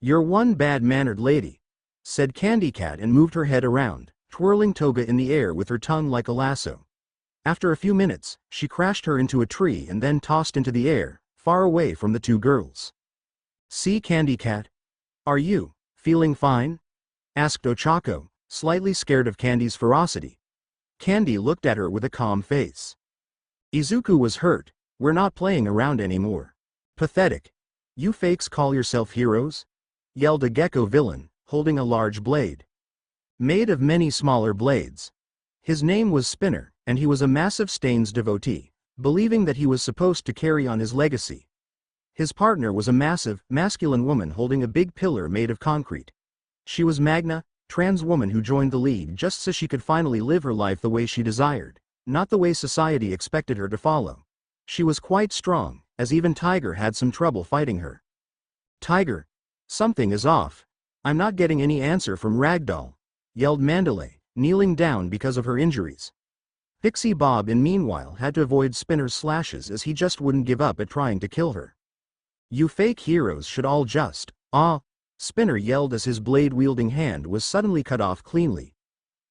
You're one bad-mannered lady, said Candy Cat and moved her head around, twirling Toga in the air with her tongue like a lasso. After a few minutes, she crashed her into a tree and then tossed into the air, far away from the two girls. See Candy Cat? Are you feeling fine? Asked Ochako, slightly scared of Candy's ferocity. Candy looked at her with a calm face. Izuku was hurt. We're not playing around anymore. Pathetic. You fakes call yourself heroes? Yelled a gecko villain, holding a large blade. Made of many smaller blades. His name was Spinner, and he was a massive Stains devotee, believing that he was supposed to carry on his legacy. His partner was a massive, masculine woman holding a big pillar made of concrete. She was Magna, trans woman who joined the league just so she could finally live her life the way she desired, not the way society expected her to follow. She was quite strong, as even Tiger had some trouble fighting her. Tiger, something is off. I'm not getting any answer from Ragdoll, yelled Mandalay, kneeling down because of her injuries. Pixie Bob meanwhile had to avoid Spinner's slashes as he just wouldn't give up at trying to kill her. You fake heroes should all just, Spinner yelled as his blade-wielding hand was suddenly cut off cleanly.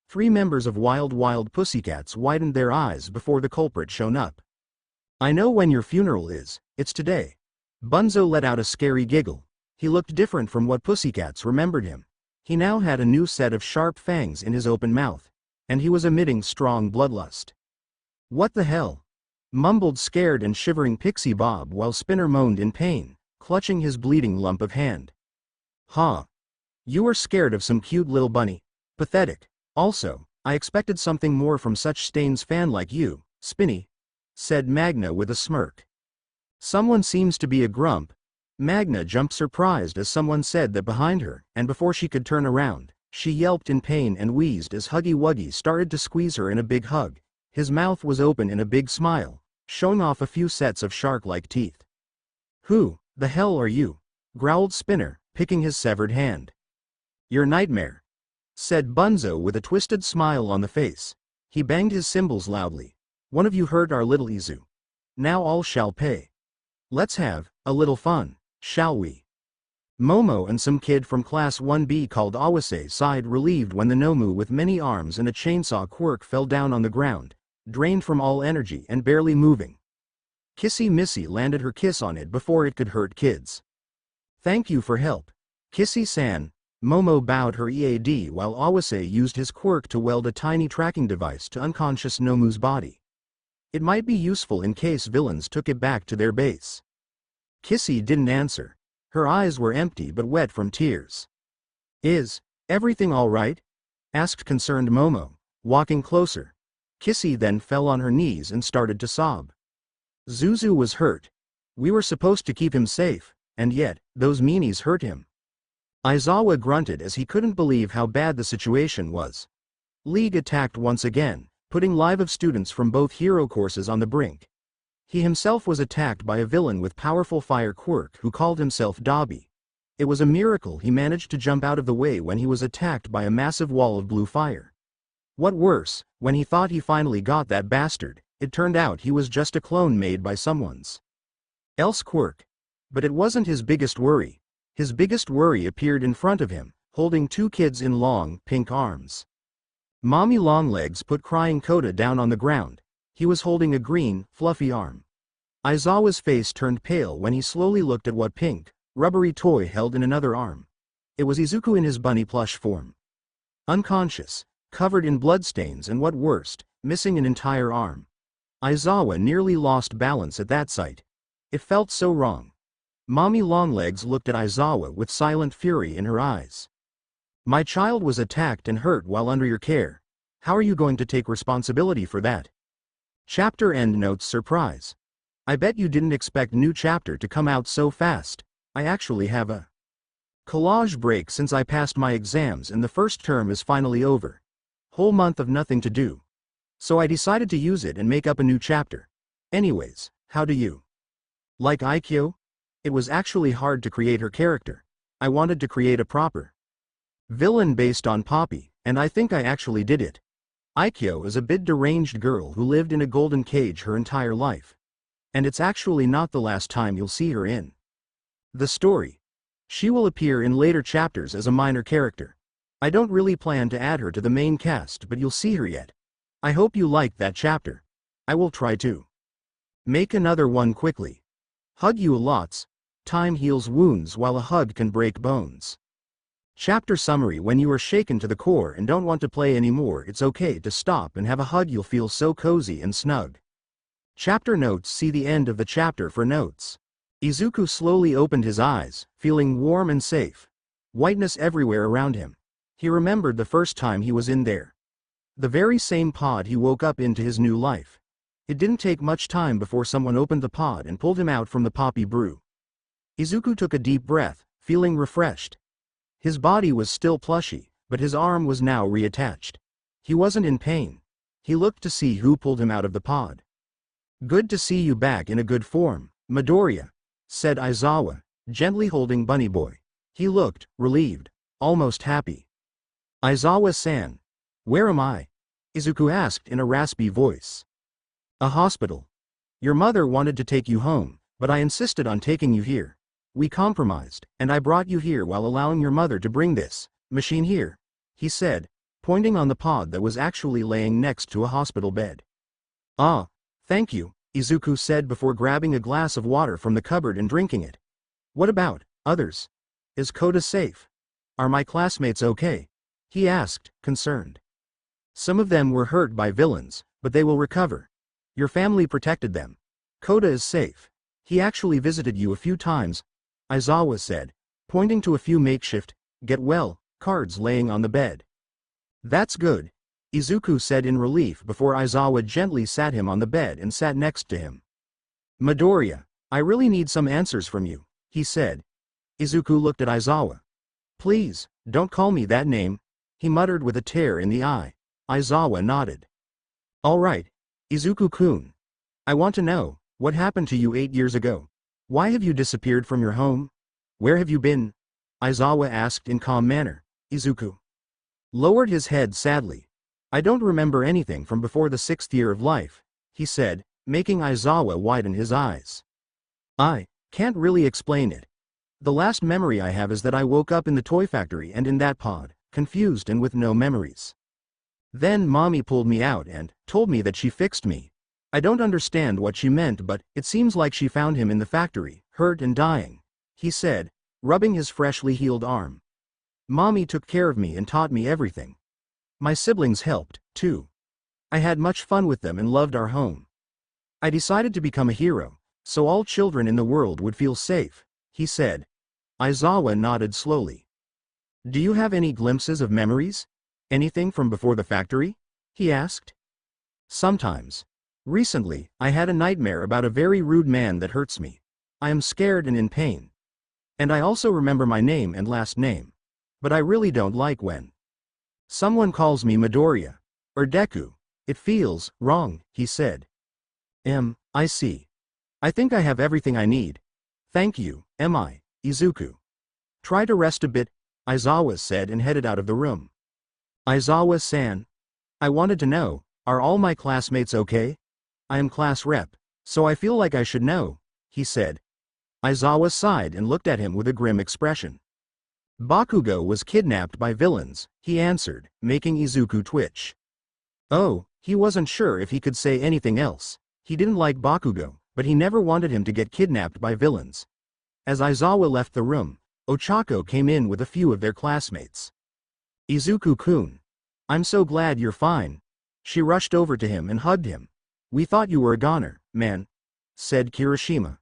3 members of Wild Pussycats widened their eyes before the culprit shone up. I know when your funeral is, it's today. Bunzo let out a scary giggle. He looked different from what Pussycats remembered him. He now had a new set of sharp fangs in his open mouth, and he was emitting strong bloodlust. What the hell? Mumbled scared and shivering Pixie Bob while Spinner moaned in pain, clutching his bleeding lump of hand. Huh. You were scared of some cute little bunny. Pathetic. Also, I expected something more from such Stains fan like you, Spinny, said Magna with a smirk. Someone seems to be a grump. Magna jumped surprised as someone said that behind her, and before she could turn around, she yelped in pain and wheezed as Huggy Wuggy started to squeeze her in a big hug. His mouth was open in a big smile, showing off a few sets of shark-like teeth. Who the hell are you? Growled Spinner, picking his severed hand. Your nightmare, said Bunzo with a twisted smile on the face. He banged his cymbals loudly. One of you hurt our little Izu. Now all shall pay. Let's have a little fun, shall we? Momo and some kid from Class 1B called Awase sighed relieved when the Nomu with many arms and a chainsaw Quirk fell down on the ground, drained from all energy and barely moving. Kissy Missy landed her kiss on it before it could hurt kids. Thank you for help, Kissy-san. Momo bowed her EAD while Awase used his quirk to weld a tiny tracking device to unconscious Nomu's body. It might be useful in case villains took it back to their base. Kissy didn't answer. Her eyes were empty but wet from tears. Is everything all right? Asked concerned Momo, walking closer. Kissy then fell on her knees and started to sob. Zuzu was hurt. We were supposed to keep him safe, and yet, those meanies hurt him. Aizawa grunted as he couldn't believe how bad the situation was. League attacked once again, putting live of students from both hero courses on the brink. He himself was attacked by a villain with powerful fire quirk who called himself Dobby. It was a miracle he managed to jump out of the way when he was attacked by a massive wall of blue fire. What worse, when he thought he finally got that bastard, it turned out he was just a clone made by someone's else quirk. But it wasn't his biggest worry. His biggest worry appeared in front of him, holding 2 kids in long, pink arms. Mommy Longlegs put crying Koda down on the ground. He was holding a green, fluffy arm. Aizawa's face turned pale when he slowly looked at what pink, rubbery toy held in another arm. It was Izuku in his bunny plush form. Unconscious, covered in bloodstains and what worst, missing an entire arm. Aizawa nearly lost balance at that sight. It felt so wrong. Mommy Longlegs looked at Aizawa with silent fury in her eyes. My child was attacked and hurt while under your care. How are you going to take responsibility for that? Chapter end notes surprise. I bet you didn't expect new chapter to come out so fast. I actually have a collage break since I passed my exams and the first term is finally over. Whole month of nothing to do. So I decided to use it and make up a new chapter. Anyways, how do you like Aikyo? It was actually hard to create her character. I wanted to create a proper villain based on Poppy, and I think I actually did it. Aikyo is a bit deranged girl who lived in a golden cage her entire life. And it's actually not the last time you'll see her in the story. She will appear in later chapters as a minor character. I don't really plan to add her to the main cast, but you'll see her yet. I hope you liked that chapter. I will try to make another one quickly. Hug you lots. Time heals wounds while a hug can break bones. Chapter summary: when you are shaken to the core and don't want to play anymore, it's okay to stop and have a hug. You'll feel so cozy and snug. Chapter notes: see the end of the chapter for notes. Izuku slowly opened his eyes, feeling warm and safe. Whiteness everywhere around him. He remembered the first time he was in there. The very same pod he woke up into his new life. It didn't take much time before someone opened the pod and pulled him out from the poppy brew. Izuku took a deep breath, feeling refreshed. His body was still plushy, but his arm was now reattached. He wasn't in pain. He looked to see who pulled him out of the pod. "Good to see you back in a good form, Midoriya," said Aizawa, gently holding Bunny Boy. He looked relieved, almost happy. "Aizawa-san. Where am I?" Izuku asked in a raspy voice. "A hospital. Your mother wanted to take you home, but I insisted on taking you here. We compromised, and I brought you here while allowing your mother to bring this machine here," he said, pointing on the pod that was actually laying next to a hospital bed. "Ah, thank you," Izuku said before grabbing a glass of water from the cupboard and drinking it. "What about others? Is Kota safe? Are my classmates okay?" he asked, concerned. "Some of them were hurt by villains, but they will recover. Your family protected them. Kota is safe. He actually visited you a few times," Aizawa said, pointing to a few makeshift, get well, cards laying on the bed. "That's good," Izuku said in relief before Aizawa gently sat him on the bed and sat next to him. "Midoriya, I really need some answers from you," he said. Izuku looked at Aizawa. "Please, don't call me that name," he muttered with a tear in the eye. Aizawa nodded. "All right, Izuku-kun. I want to know, what happened to you 8 years ago? Why have you disappeared from your home? Where have you been?" Aizawa asked in calm manner. Izuku lowered his head sadly. "I don't remember anything from before the 6th year of life," he said, making Aizawa widen his eyes. "I can't really explain it. The last memory I have is that I woke up in the toy factory and in that pod, confused and with no memories. Then mommy pulled me out and told me that she fixed me. I don't understand what she meant, but it seems like she found him in the factory, hurt and dying," he said, rubbing his freshly healed arm. "Mommy took care of me and taught me everything. My siblings helped, too. I had much fun with them and loved our home. I decided to become a hero, so all children in the world would feel safe," he said. Aizawa nodded slowly. "Do you have any glimpses of memories? Anything from before the factory?" he asked. "Sometimes. Recently, I had a nightmare about a very rude man that hurts me. I am scared and in pain. And I also remember my name and last name. But I really don't like when someone calls me Midoriya or DEKU. It feels wrong," he said. I see. I think I have everything I need. Thank you, Izuku. Try to rest a bit," Aizawa said and headed out of the room. "Aizawa-san. I wanted to know, are all my classmates okay? I am class rep, so I feel like I should know," he said. Aizawa sighed and looked at him with a grim expression. "Bakugo was kidnapped by villains," he answered, making Izuku twitch. Oh, he wasn't sure if he could say anything else. He didn't like Bakugo, but he never wanted him to get kidnapped by villains. As Aizawa left the room, Ochako came in with a few of their classmates. "Izuku-kun. I'm so glad you're fine." She rushed over to him and hugged him. "We thought you were a goner, man," said Kirishima.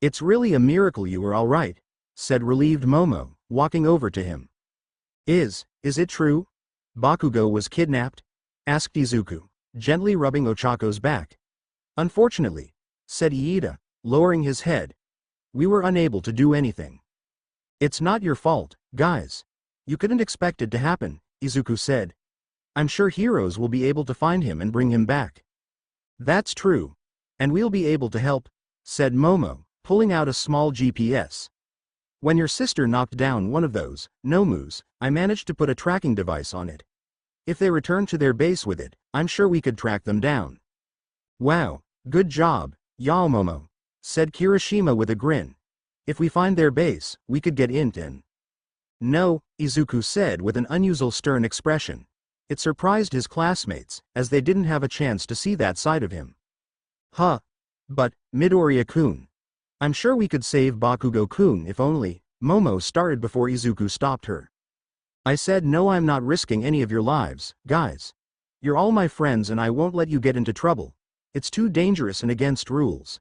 "It's really a miracle you were all right," said relieved Momo, walking over to him. Is it true? Bakugo was kidnapped?" asked Izuku, gently rubbing Ochako's back. "Unfortunately," said Iida, lowering his head, "we were unable to do anything." "It's not your fault, guys. You couldn't expect it to happen," Izuku said. "I'm sure heroes will be able to find him and bring him back." "That's true. And we'll be able to help," said Momo, pulling out a small GPS. "When your sister knocked down one of those Nomus, I managed to put a tracking device on it. If they return to their base with it, I'm sure we could track them down." "Wow, good job, Momo," said Kirishima with a grin. "If we find their base, we could get in." "No," Izuku said with an unusual stern expression. It surprised his classmates, as they didn't have a chance to see that side of him. "Huh. But, Midoriya-kun. I'm sure we could save Bakugo-kun if only," Momo started before Izuku stopped her. "I said no, I'm not risking any of your lives, guys. You're all my friends and I won't let you get into trouble. It's too dangerous and against rules.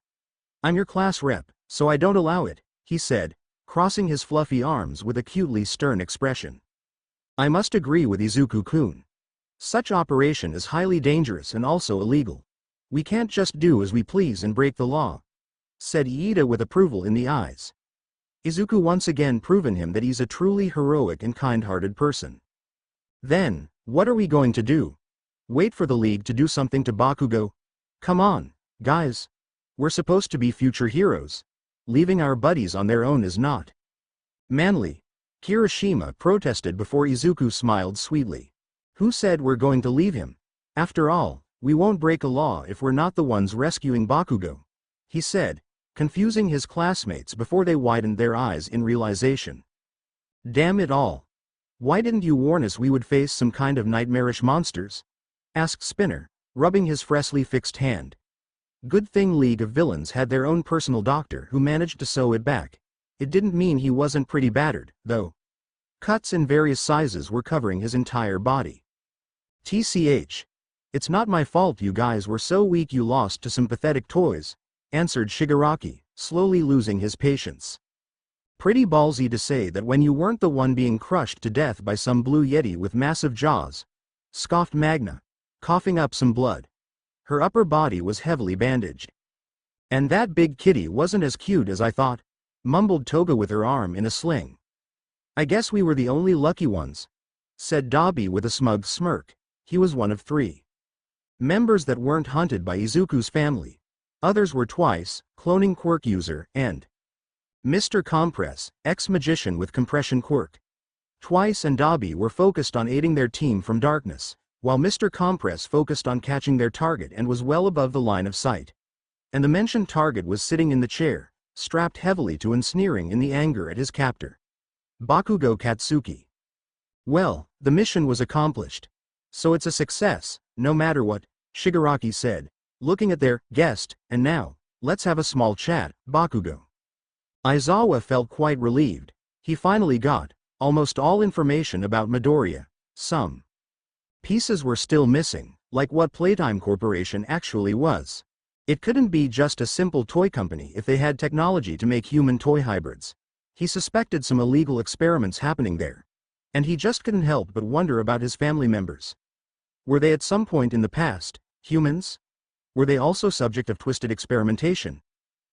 I'm your class rep, so I don't allow it," he said, crossing his fluffy arms with a cutely stern expression. "I must agree with Izuku-kun. Such operation is highly dangerous and also illegal. We can't just do as we please and break the law," said Iida with approval in the eyes. Izuku once again proven him that he's a truly heroic and kind-hearted person. "Then, what are we going to do? Wait for the League to do something to Bakugo? Come on, guys. We're supposed to be future heroes. Leaving our buddies on their own is not manly." Kirishima protested before Izuku smiled sweetly. "Who said we're going to leave him? After all, we won't break a law if we're not the ones rescuing Bakugo," he said, confusing his classmates before they widened their eyes in realization. "Damn it all. Why didn't you warn us we would face some kind of nightmarish monsters?" asked Spinner, rubbing his freshly fixed hand. Good thing League of Villains had their own personal doctor who managed to sew it back. It didn't mean he wasn't pretty battered, though. Cuts in various sizes were covering his entire body. "TCH. It's not my fault you guys were so weak you lost to some pathetic toys," answered Shigaraki, slowly losing his patience. "Pretty ballsy to say that when you weren't the one being crushed to death by some blue yeti with massive jaws," scoffed Magna, coughing up some blood. Her upper body was heavily bandaged. "And that big kitty wasn't as cute as I thought," mumbled Toga with her arm in a sling. "I guess we were the only lucky ones," said Dabi with a smug smirk. He was one of 3 members that weren't hunted by Izuku's family. Others were Twice, cloning quirk user, and Mr. Compress, ex-magician with compression quirk. Twice and Dabi were focused on aiding their team from darkness, while Mr. Compress focused on catching their target and was well above the line of sight. And the mentioned target was sitting in the chair, strapped heavily to and sneering in the anger at his captor, Bakugo Katsuki. "Well, the mission was accomplished. So it's a success, no matter what," Shigaraki said, looking at their guest, "and now, let's have a small chat, Bakugo." Aizawa felt quite relieved. He finally got almost all information about Midoriya. Some pieces were still missing, like what Playtime Corporation actually was. It couldn't be just a simple toy company if they had technology to make human toy hybrids. He suspected some illegal experiments happening there. And he just couldn't help but wonder about his family members. Were they at some point in the past humans? Were they also subject of twisted experimentation?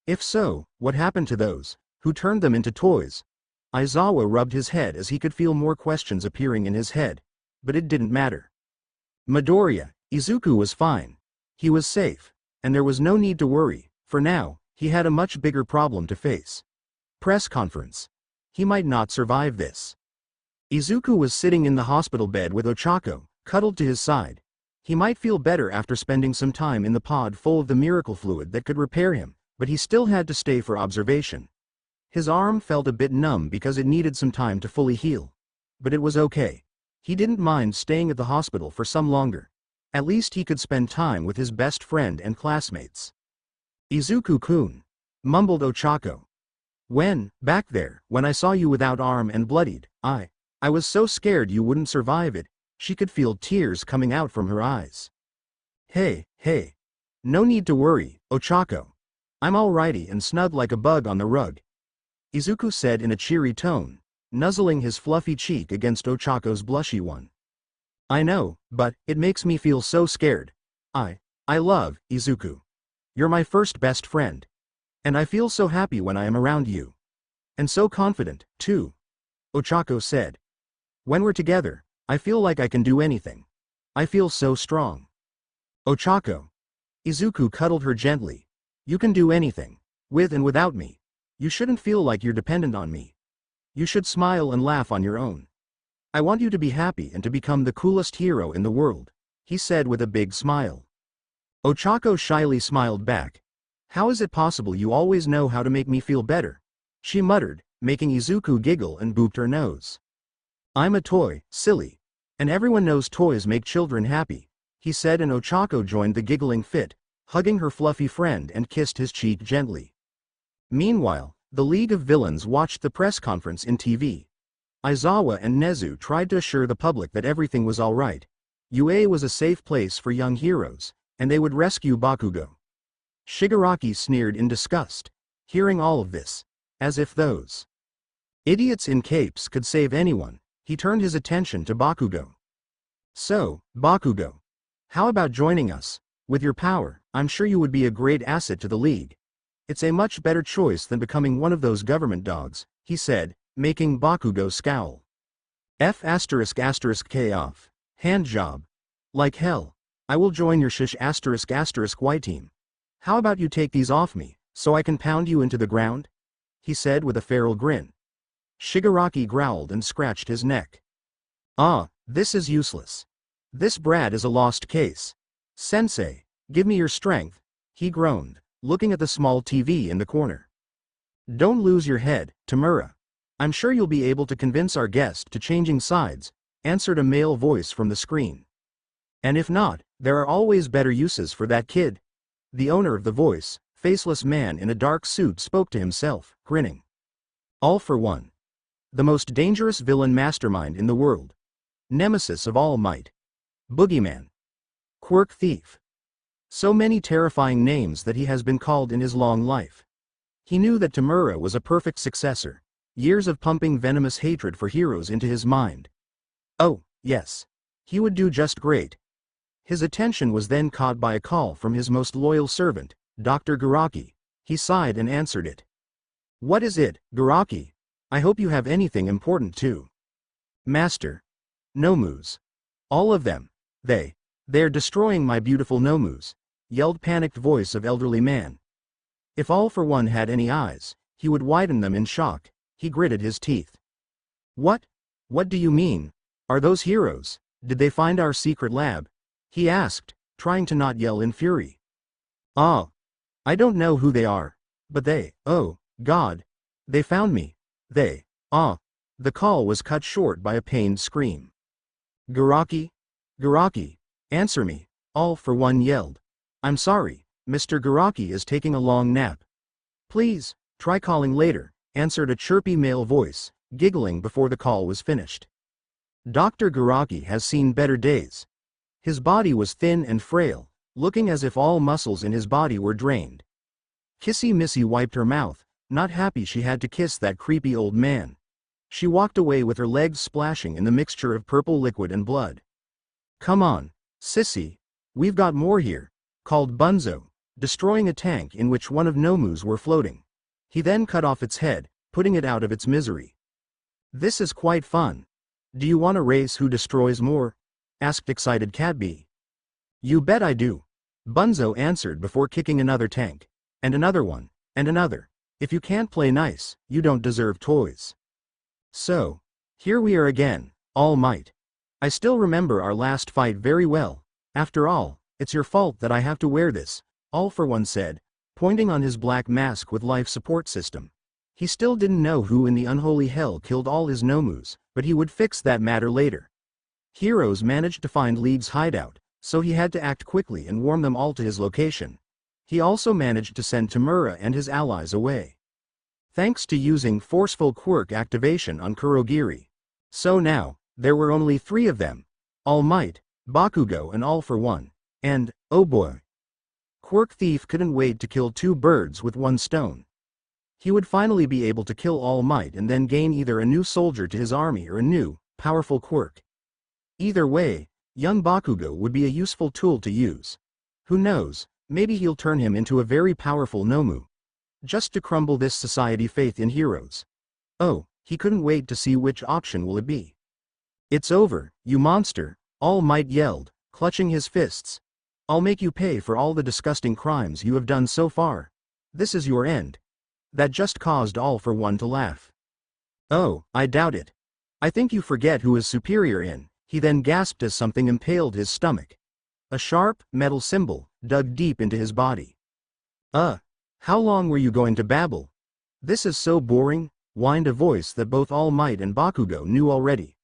If so, what happened to those who turned them into toys? Aizawa rubbed his head as he could feel more questions appearing in his head, but it didn't matter. Midoriya, Izuku was fine. He was safe, and there was no need to worry. For now, he had a much bigger problem to face. Press conference. He might not survive this. Izuku was sitting in the hospital bed with Ochako, cuddled to his side. He might feel better after spending some time in the pod full of the miracle fluid that could repair him, but he still had to stay for observation. His arm felt a bit numb because it needed some time to fully heal. But it was okay. He didn't mind staying at the hospital for some longer. At least he could spend time with his best friend and classmates. "Izuku-kun," mumbled Ochako. Back there, when I saw you without arm and bloodied, I was so scared you wouldn't survive it." She could feel tears coming out from her eyes. Hey. No need to worry, Ochako. I'm alrighty and snug like a bug on the rug," Izuku said in a cheery tone, nuzzling his fluffy cheek against Ochako's blushy one. "I know, but it makes me feel so scared. I love Izuku. You're my first best friend. And I feel so happy when I am around you. And so confident, too," Ochako said. "When we're together, I feel like I can do anything. I feel so strong." "Ochako." Izuku cuddled her gently. "You can do anything. With and without me. You shouldn't feel like you're dependent on me. You should smile and laugh on your own. I want you to be happy and to become the coolest hero in the world," he said with a big smile. Ochako shyly smiled back. "How is it possible you always know how to make me feel better?" she muttered, making Izuku giggle and booped her nose. "I'm a toy, silly. And everyone knows toys make children happy," he said, and Ochako joined the giggling fit, hugging her fluffy friend and kissed his cheek gently. Meanwhile, the League of Villains watched the press conference in TV. Aizawa and Nezu tried to assure the public that everything was alright. UA was a safe place for young heroes, and they would rescue Bakugo. Shigaraki sneered in disgust, hearing all of this. As if those idiots in capes could save anyone, he turned his attention to Bakugo. "So, Bakugo, how about joining us? With your power, I'm sure you would be a great asset to the League. It's a much better choice than becoming one of those government dogs, he said, making Bakugo scowl. F***K off. Hand job. Like hell. I will join your shish **Y team. How about you take these off me, so I can pound you into the ground? He said with a feral grin. Shigaraki growled and scratched his neck. Ah, this is useless. This brat is a lost case. Sensei, give me your strength, he groaned, looking at the small TV in the corner. Don't lose your head, Tamura. I'm sure you'll be able to convince our guest to changing sides, answered a male voice from the screen. And if not, there are always better uses for that kid. The owner of the voice, faceless man in a dark suit, spoke to himself, grinning. All for One. The most dangerous villain mastermind in the world. Nemesis of All Might. Boogeyman. Quirk thief. So many terrifying names that he has been called in his long life. He knew that Tamura was a perfect successor. Years of pumping venomous hatred for heroes into his mind. Oh, yes. He would do just great. His attention was then caught by a call from his most loyal servant, Dr. Garaki. He sighed and answered it. What is it, Garaki? I hope you have anything important too. Master. Nomus. All of them. They're destroying my beautiful Nomus, yelled panicked voice of elderly man. If All for One had any eyes, he would widen them in shock. He gritted his teeth. What? What do you mean? Are those heroes? Did they find our secret lab? He asked, trying to not yell in fury. Ah. I don't know who they are. But oh, God. They found me. The call was cut short by a pained scream. Garaki? Garaki, answer me, All for One yelled. I'm sorry, Mr. Garaki is taking a long nap. Please, try calling later, answered a chirpy male voice, giggling before the call was finished. Dr. Garaki has seen better days. His body was thin and frail, looking as if all muscles in his body were drained. Kissy Missy wiped her mouth, not happy she had to kiss that creepy old man. She walked away with her legs splashing in the mixture of purple liquid and blood. Come on, sissy. We've got more here, called Bunzo, destroying a tank in which one of Nomus were floating. He then cut off its head, putting it out of its misery. This is quite fun. Do you want a race who destroys more? Asked excited Cadby. You bet I do. Bunzo answered before kicking another tank. And another one, and another. If you can't play nice, you don't deserve toys. So, here we are again, All Might. I still remember our last fight very well. After all, it's your fault that I have to wear this, All for One said, pointing on his black mask with life support system. He still didn't know who in the unholy hell killed all his Nomus, but he would fix that matter later. Heroes managed to find League's hideout, so he had to act quickly and warn them all to his location. He also managed to send Tamura and his allies away. Thanks to using forceful quirk activation on Kurogiri. So now, there were only 3 of them. All Might, Bakugo and All for One. And, oh boy. Quirk Thief couldn't wait to kill 2 birds with 1 stone. He would finally be able to kill All Might and then gain either a new soldier to his army or a new, powerful quirk. Either way, young Bakugo would be a useful tool to use. Who knows, maybe he'll turn him into a very powerful Nomu. Just to crumble this society faith in heroes. Oh, he couldn't wait to see which option will it be. It's over, you monster, All Might yelled, clutching his fists. I'll make you pay for all the disgusting crimes you have done so far. This is your end. That just caused All for One to laugh. Oh, I doubt it. I think you forget who is superior in, he then gasped as something impaled his stomach. A sharp, metal symbol, dug deep into his body. How long were you going to babble? This is so boring, whined a voice that both All Might and Bakugo knew already.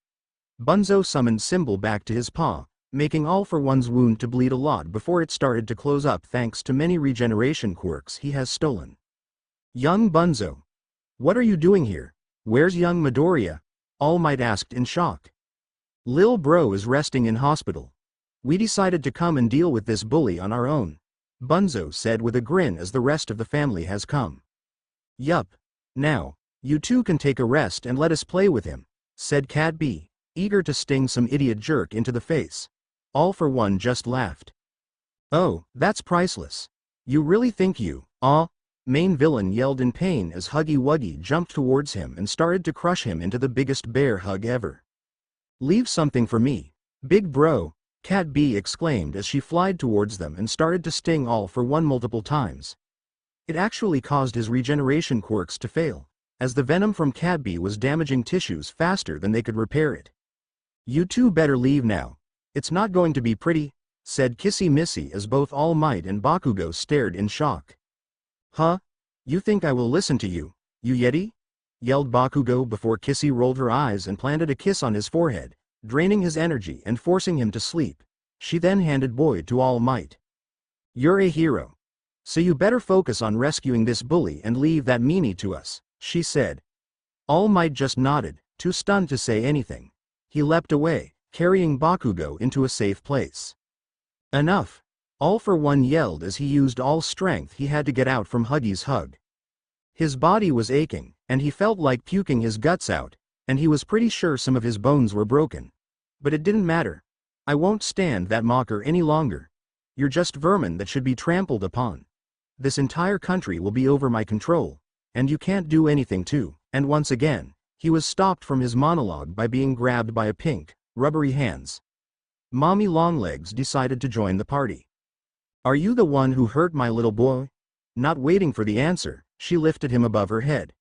Bunzo summoned symbol back to his paw, making All for One's wound to bleed a lot before it started to close up thanks to many regeneration quirks he has stolen. Young Bunzo. What are you doing here? Where's young Midoriya? All Might asked in shock. Lil bro is resting in hospital. We decided to come and deal with this bully on our own. Bunzo said with a grin as the rest of the family has come. Yup. Now, you two can take a rest and let us play with him, said Cat B, eager to sting some idiot jerk into the face. All for One just laughed. Oh, that's priceless. You really think you, main villain yelled in pain as Huggy Wuggy jumped towards him and started to crush him into the biggest bear hug ever. Leave something for me, big bro, Cat B exclaimed as she flied towards them and started to sting All for One multiple times. It actually caused his regeneration quirks to fail, as the venom from Cat B was damaging tissues faster than they could repair it. You two better leave now. It's not going to be pretty, said Kissy Missy as both All Might and Bakugo stared in shock. Huh? You think I will listen to you, you Yeti? Yelled Bakugo before Kissy rolled her eyes and planted a kiss on his forehead, draining his energy and forcing him to sleep. She then handed Boy to All Might. You're a hero. So you better focus on rescuing this bully and leave that meanie to us, she said. All Might just nodded, too stunned to say anything. He leapt away, carrying Bakugo into a safe place. Enough! All for One yelled as he used all strength he had to get out from Huggy's hug. His body was aching, and he felt like puking his guts out, and he was pretty sure some of his bones were broken. But it didn't matter. I won't stand that mocker any longer. You're just vermin that should be trampled upon. This entire country will be over my control, and you can't do anything to. And once again, he was stopped from his monologue by being grabbed by a pink, rubbery hands. Mommy Longlegs decided to join the party. Are you the one who hurt my little boy? Not waiting for the answer, she lifted him above her head.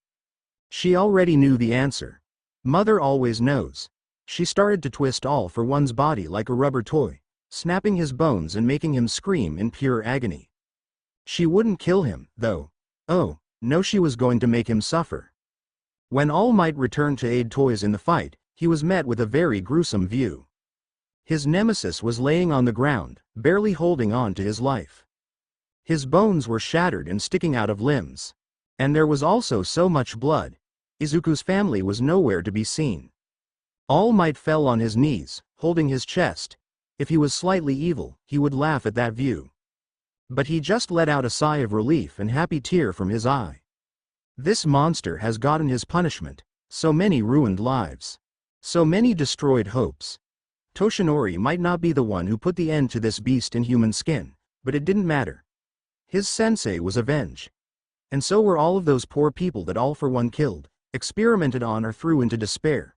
She already knew the answer. Mother always knows. She started to twist All for One's body like a rubber toy, snapping his bones and making him scream in pure agony. She wouldn't kill him, though. Oh, no, she was going to make him suffer. When All Might returned to aid Toys in the fight, he was met with a very gruesome view. His nemesis was laying on the ground, barely holding on to his life. His bones were shattered and sticking out of limbs. And there was also so much blood. Izuku's family was nowhere to be seen. All Might fell on his knees, holding his chest. If he was slightly evil, he would laugh at that view. But he just let out a sigh of relief and happy tear from his eye. This monster has gotten his punishment. So many ruined lives. So many destroyed hopes. Toshinori might not be the one who put the end to this beast in human skin, but it didn't matter. His sensei was avenged. And so were all of those poor people that All for One killed, experimented on or threw into despair.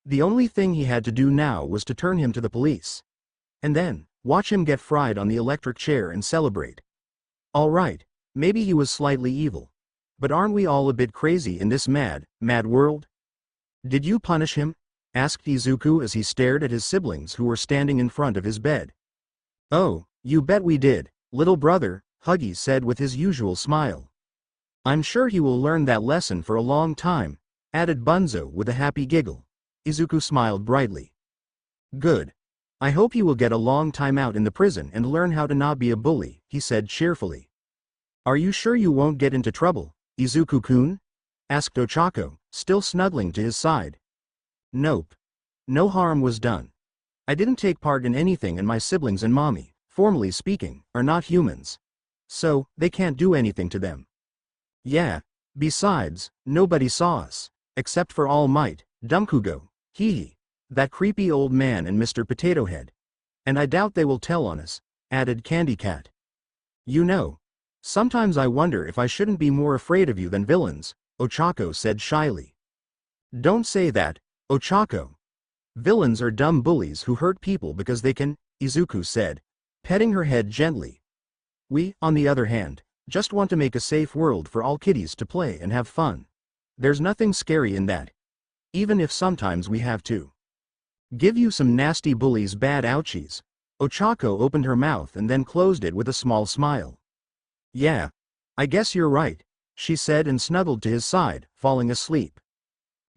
The only thing he had to do now was to turn him to the police. And then, watch him get fried on the electric chair and celebrate. Alright, maybe he was slightly evil. But aren't we all a bit crazy in this mad world? Did you punish him? Asked Izuku as he stared at his siblings who were standing in front of his bed. Oh, you bet we did, little brother, Huggy said with his usual smile. I'm sure he will learn that lesson for a long time, added Bunzo with a happy giggle. Izuku smiled brightly. Good. I hope he will get a long time out in the prison and learn how to not be a bully, he said cheerfully. Are you sure you won't get into trouble, Izuku-kun? Asked Ochako, still snuggling to his side. Nope. No harm was done. I didn't take part in anything and my siblings and mommy, formally speaking, are not humans. So, they can't do anything to them. Yeah. Besides, nobody saw us. Except for All Might, Bakugo, hee, that creepy old man and Mr. Potato Head. And I doubt they will tell on us, added Candy Cat. You know, sometimes I wonder if I shouldn't be more afraid of you than villains, Ochako said shyly. Don't say that, Ochako. Villains are dumb bullies who hurt people because they can, Izuku said, petting her head gently. We, on the other hand, just want to make a safe world for all kiddies to play and have fun. There's nothing scary in that. Even if sometimes we have to give you some nasty bullies bad ouchies. Ochako opened her mouth and then closed it with a small smile. Yeah. I guess you're right, she said and snuggled to his side, falling asleep.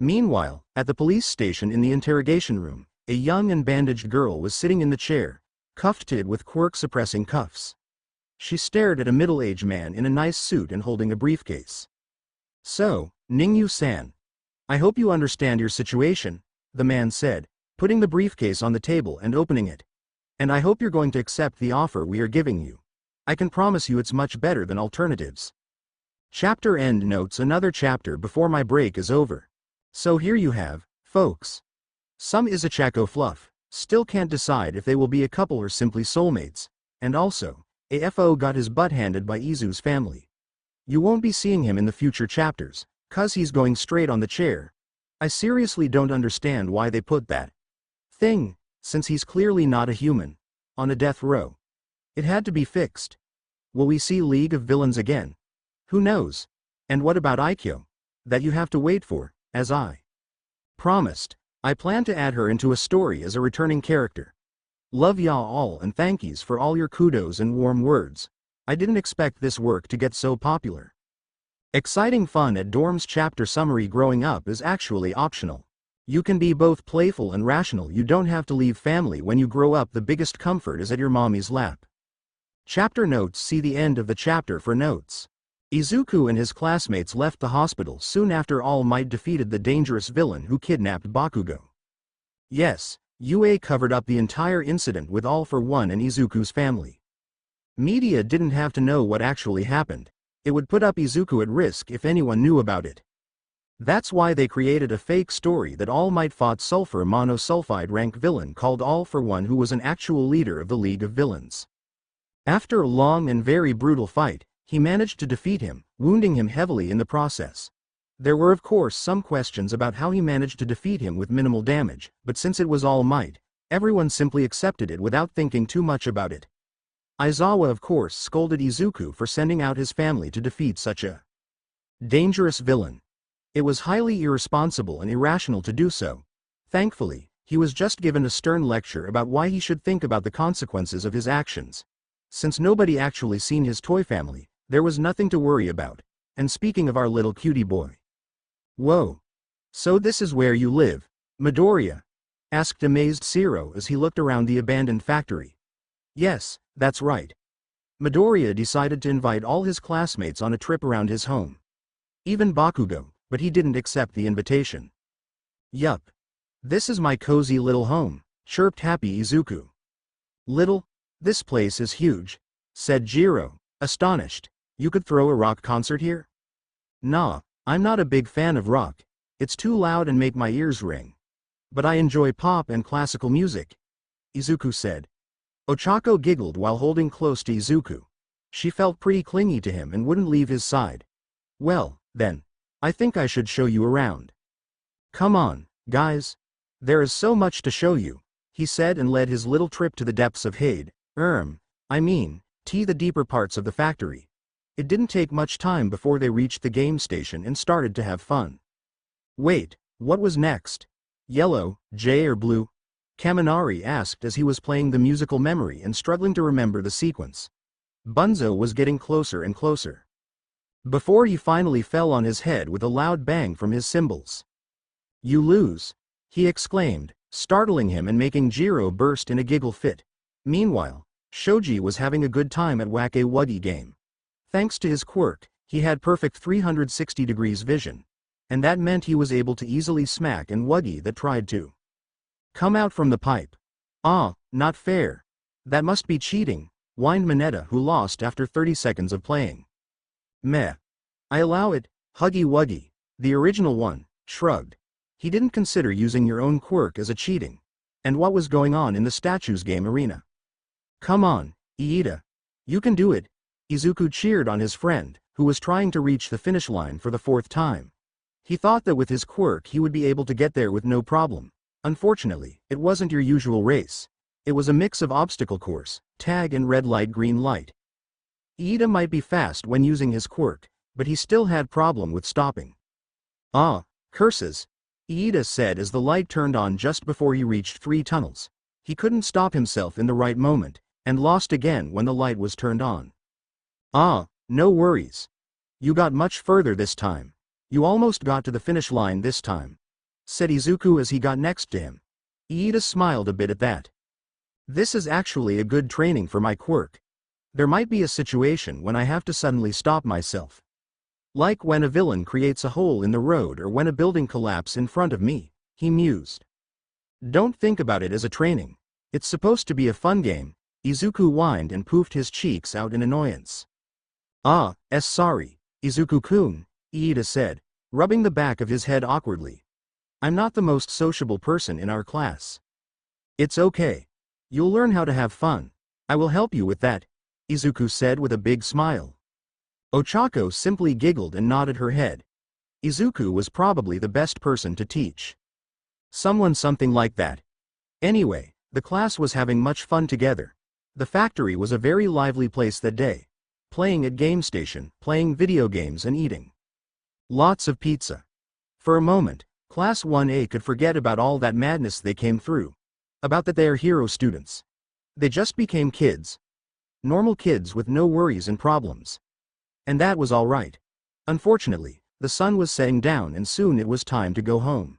Meanwhile, at the police station in the interrogation room, a young and bandaged girl was sitting in the chair, cuffed with quirk-suppressing cuffs. She stared at a middle-aged man in a nice suit and holding a briefcase. So, Ningyu-san. I hope you understand your situation, the man said, putting the briefcase on the table and opening it. And I hope you're going to accept the offer we are giving you. I can promise you it's much better than alternatives. Chapter end notes another chapter before my break is over. So here you have, folks. Some Izuchako fluff, still can't decide if they will be a couple or simply soulmates. And also, AFO got his butt handed by Izu's family. You won't be seeing him in the future chapters, 'cause he's going straight on the chair. I seriously don't understand why they put that thing, since he's clearly not a human, on a death row. It had to be fixed. Will we see League of Villains again? Who knows? And what about Aikyo? That you have to wait for, as I promised. I plan to add her into a story as a returning character. Love y'all all and thank yous for all your kudos and warm words. I didn't expect this work to get so popular. Exciting fun at dorms chapter summary. Growing up is actually optional. You can be both playful and rational. You don't have to leave family when you grow up. The biggest comfort is at your mommy's lap. Chapter notes. See the end of the chapter for notes. Izuku and his classmates left the hospital soon after All Might defeated the dangerous villain who kidnapped Bakugo. Yes, UA covered up the entire incident with All for One and Izuku's family. Media didn't have to know what actually happened. It would put up Izuku at risk if anyone knew about it. That's why they created a fake story that All Might fought sulfur monosulfide rank villain called All for One, who was an actual leader of the League of Villains. After a long and very brutal fight, he managed to defeat him, wounding him heavily in the process. There were of course some questions about how he managed to defeat him with minimal damage, but since it was All Might, everyone simply accepted it without thinking too much about it. Aizawa of course scolded Izuku for sending out his family to defeat such a dangerous villain. It was highly irresponsible and irrational to do so. Thankfully, he was just given a stern lecture about why he should think about the consequences of his actions. Since nobody actually seen his toy family, there was nothing to worry about. And speaking of our little cutie boy. Whoa. So this is where you live, Midoriya? Asked amazed Zero as he looked around the abandoned factory. Yes, that's right. Midoriya decided to invite all his classmates on a trip around his home. Even Bakugo, but he didn't accept the invitation. Yup. This is my cozy little home, chirped happy Izuku. Little? This place is huge, said Jiro, astonished. You could throw a rock concert here? Nah, I'm not a big fan of rock. It's too loud and make my ears ring. But I enjoy pop and classical music, Izuku said. Ochako giggled while holding close to Izuku. She felt pretty clingy to him and wouldn't leave his side. Well, then, I think I should show you around. Come on, guys. There is so much to show you, he said and led his little trip to the depths of the deeper parts of the factory. It didn't take much time before they reached the game station and started to have fun. Wait, what was next? Yellow, J or blue? Kaminari asked as he was playing the musical memory and struggling to remember the sequence. Bunzo was getting closer and closer. Before he finally fell on his head with a loud bang from his cymbals. You lose, he exclaimed, startling him and making Jiro burst in a giggle fit. Meanwhile, Shoji was having a good time at Wake Wuggy game. Thanks to his quirk, he had perfect 360 degrees vision. And that meant he was able to easily smack an Wuggy that tried to come out from the pipe. Ah, not fair. That must be cheating, whined Mineta, who lost after 30 seconds of playing. Meh. I allow it, Huggy Wuggy, the original one, shrugged. He didn't consider using your own quirk as a cheating. And what was going on in the statues game arena? Come on, Iida. You can do it. Izuku cheered on his friend, who was trying to reach the finish line for the 4th time. He thought that with his quirk he would be able to get there with no problem. Unfortunately, it wasn't your usual race. It was a mix of obstacle course, tag and red light green light. Iida might be fast when using his quirk, but he still had problem with stopping. Ah, curses, Iida said as the light turned on just before he reached 3 tunnels. He couldn't stop himself in the right moment, and lost again when the light was turned on. Ah, no worries. You got much further this time. You almost got to the finish line this time, said Izuku as he got next to him. Iida smiled a bit at that. This is actually a good training for my quirk. There might be a situation when I have to suddenly stop myself. Like when a villain creates a hole in the road or when a building collapses in front of me, he mused. Don't think about it as a training. It's supposed to be a fun game, Izuku whined and poofed his cheeks out in annoyance. Ah, sorry, Izuku-kun, Iida said, rubbing the back of his head awkwardly. I'm not the most sociable person in our class. It's okay. You'll learn how to have fun. I will help you with that, Izuku said with a big smile. Ochako simply giggled and nodded her head. Izuku was probably the best person to teach someone something like that. Anyway, the class was having much fun together. The factory was a very lively place that day. Playing at game station, playing video games and eating lots of pizza. For a moment, Class 1A could forget about all that madness they came through. About that they are hero students. They just became kids. Normal kids with no worries and problems. And that was all right. Unfortunately, the sun was setting down and soon it was time to go home.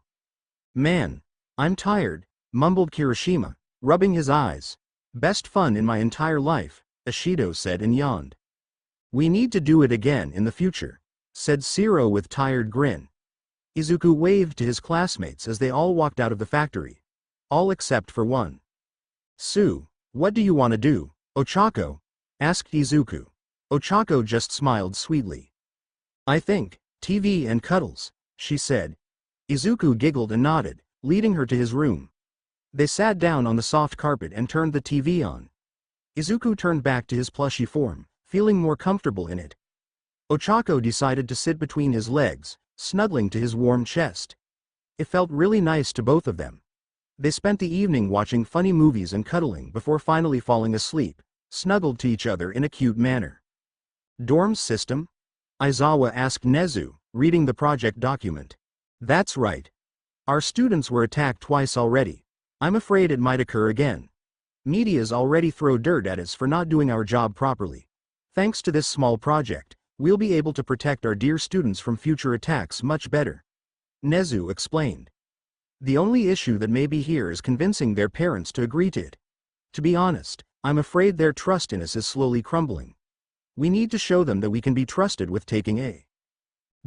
Man, I'm tired, mumbled Kirishima, rubbing his eyes. Best fun in my entire life, Ishido said and yawned. We need to do it again in the future, said Siro with tired grin. Izuku waved to his classmates as they all walked out of the factory. All except for one. Sue, what do you want to do, Ochako? Asked Izuku. Ochako just smiled sweetly. I think, TV and cuddles, she said. Izuku giggled and nodded, leading her to his room. They sat down on the soft carpet and turned the TV on. Izuku turned back to his plushy form, feeling more comfortable in it. Ochako decided to sit between his legs, snuggling to his warm chest. It felt really nice to both of them. They spent the evening watching funny movies and cuddling before finally falling asleep, snuggled to each other in a cute manner. Dorm system? Aizawa asked Nezu, reading the project document. That's right. Our students were attacked twice already. I'm afraid it might occur again. Media's already throw dirt at us for not doing our job properly. Thanks to this small project, we'll be able to protect our dear students from future attacks much better. Nezu explained. The only issue that may be here is convincing their parents to agree to it. To be honest, I'm afraid their trust in us is slowly crumbling. We need to show them that we can be trusted with taking a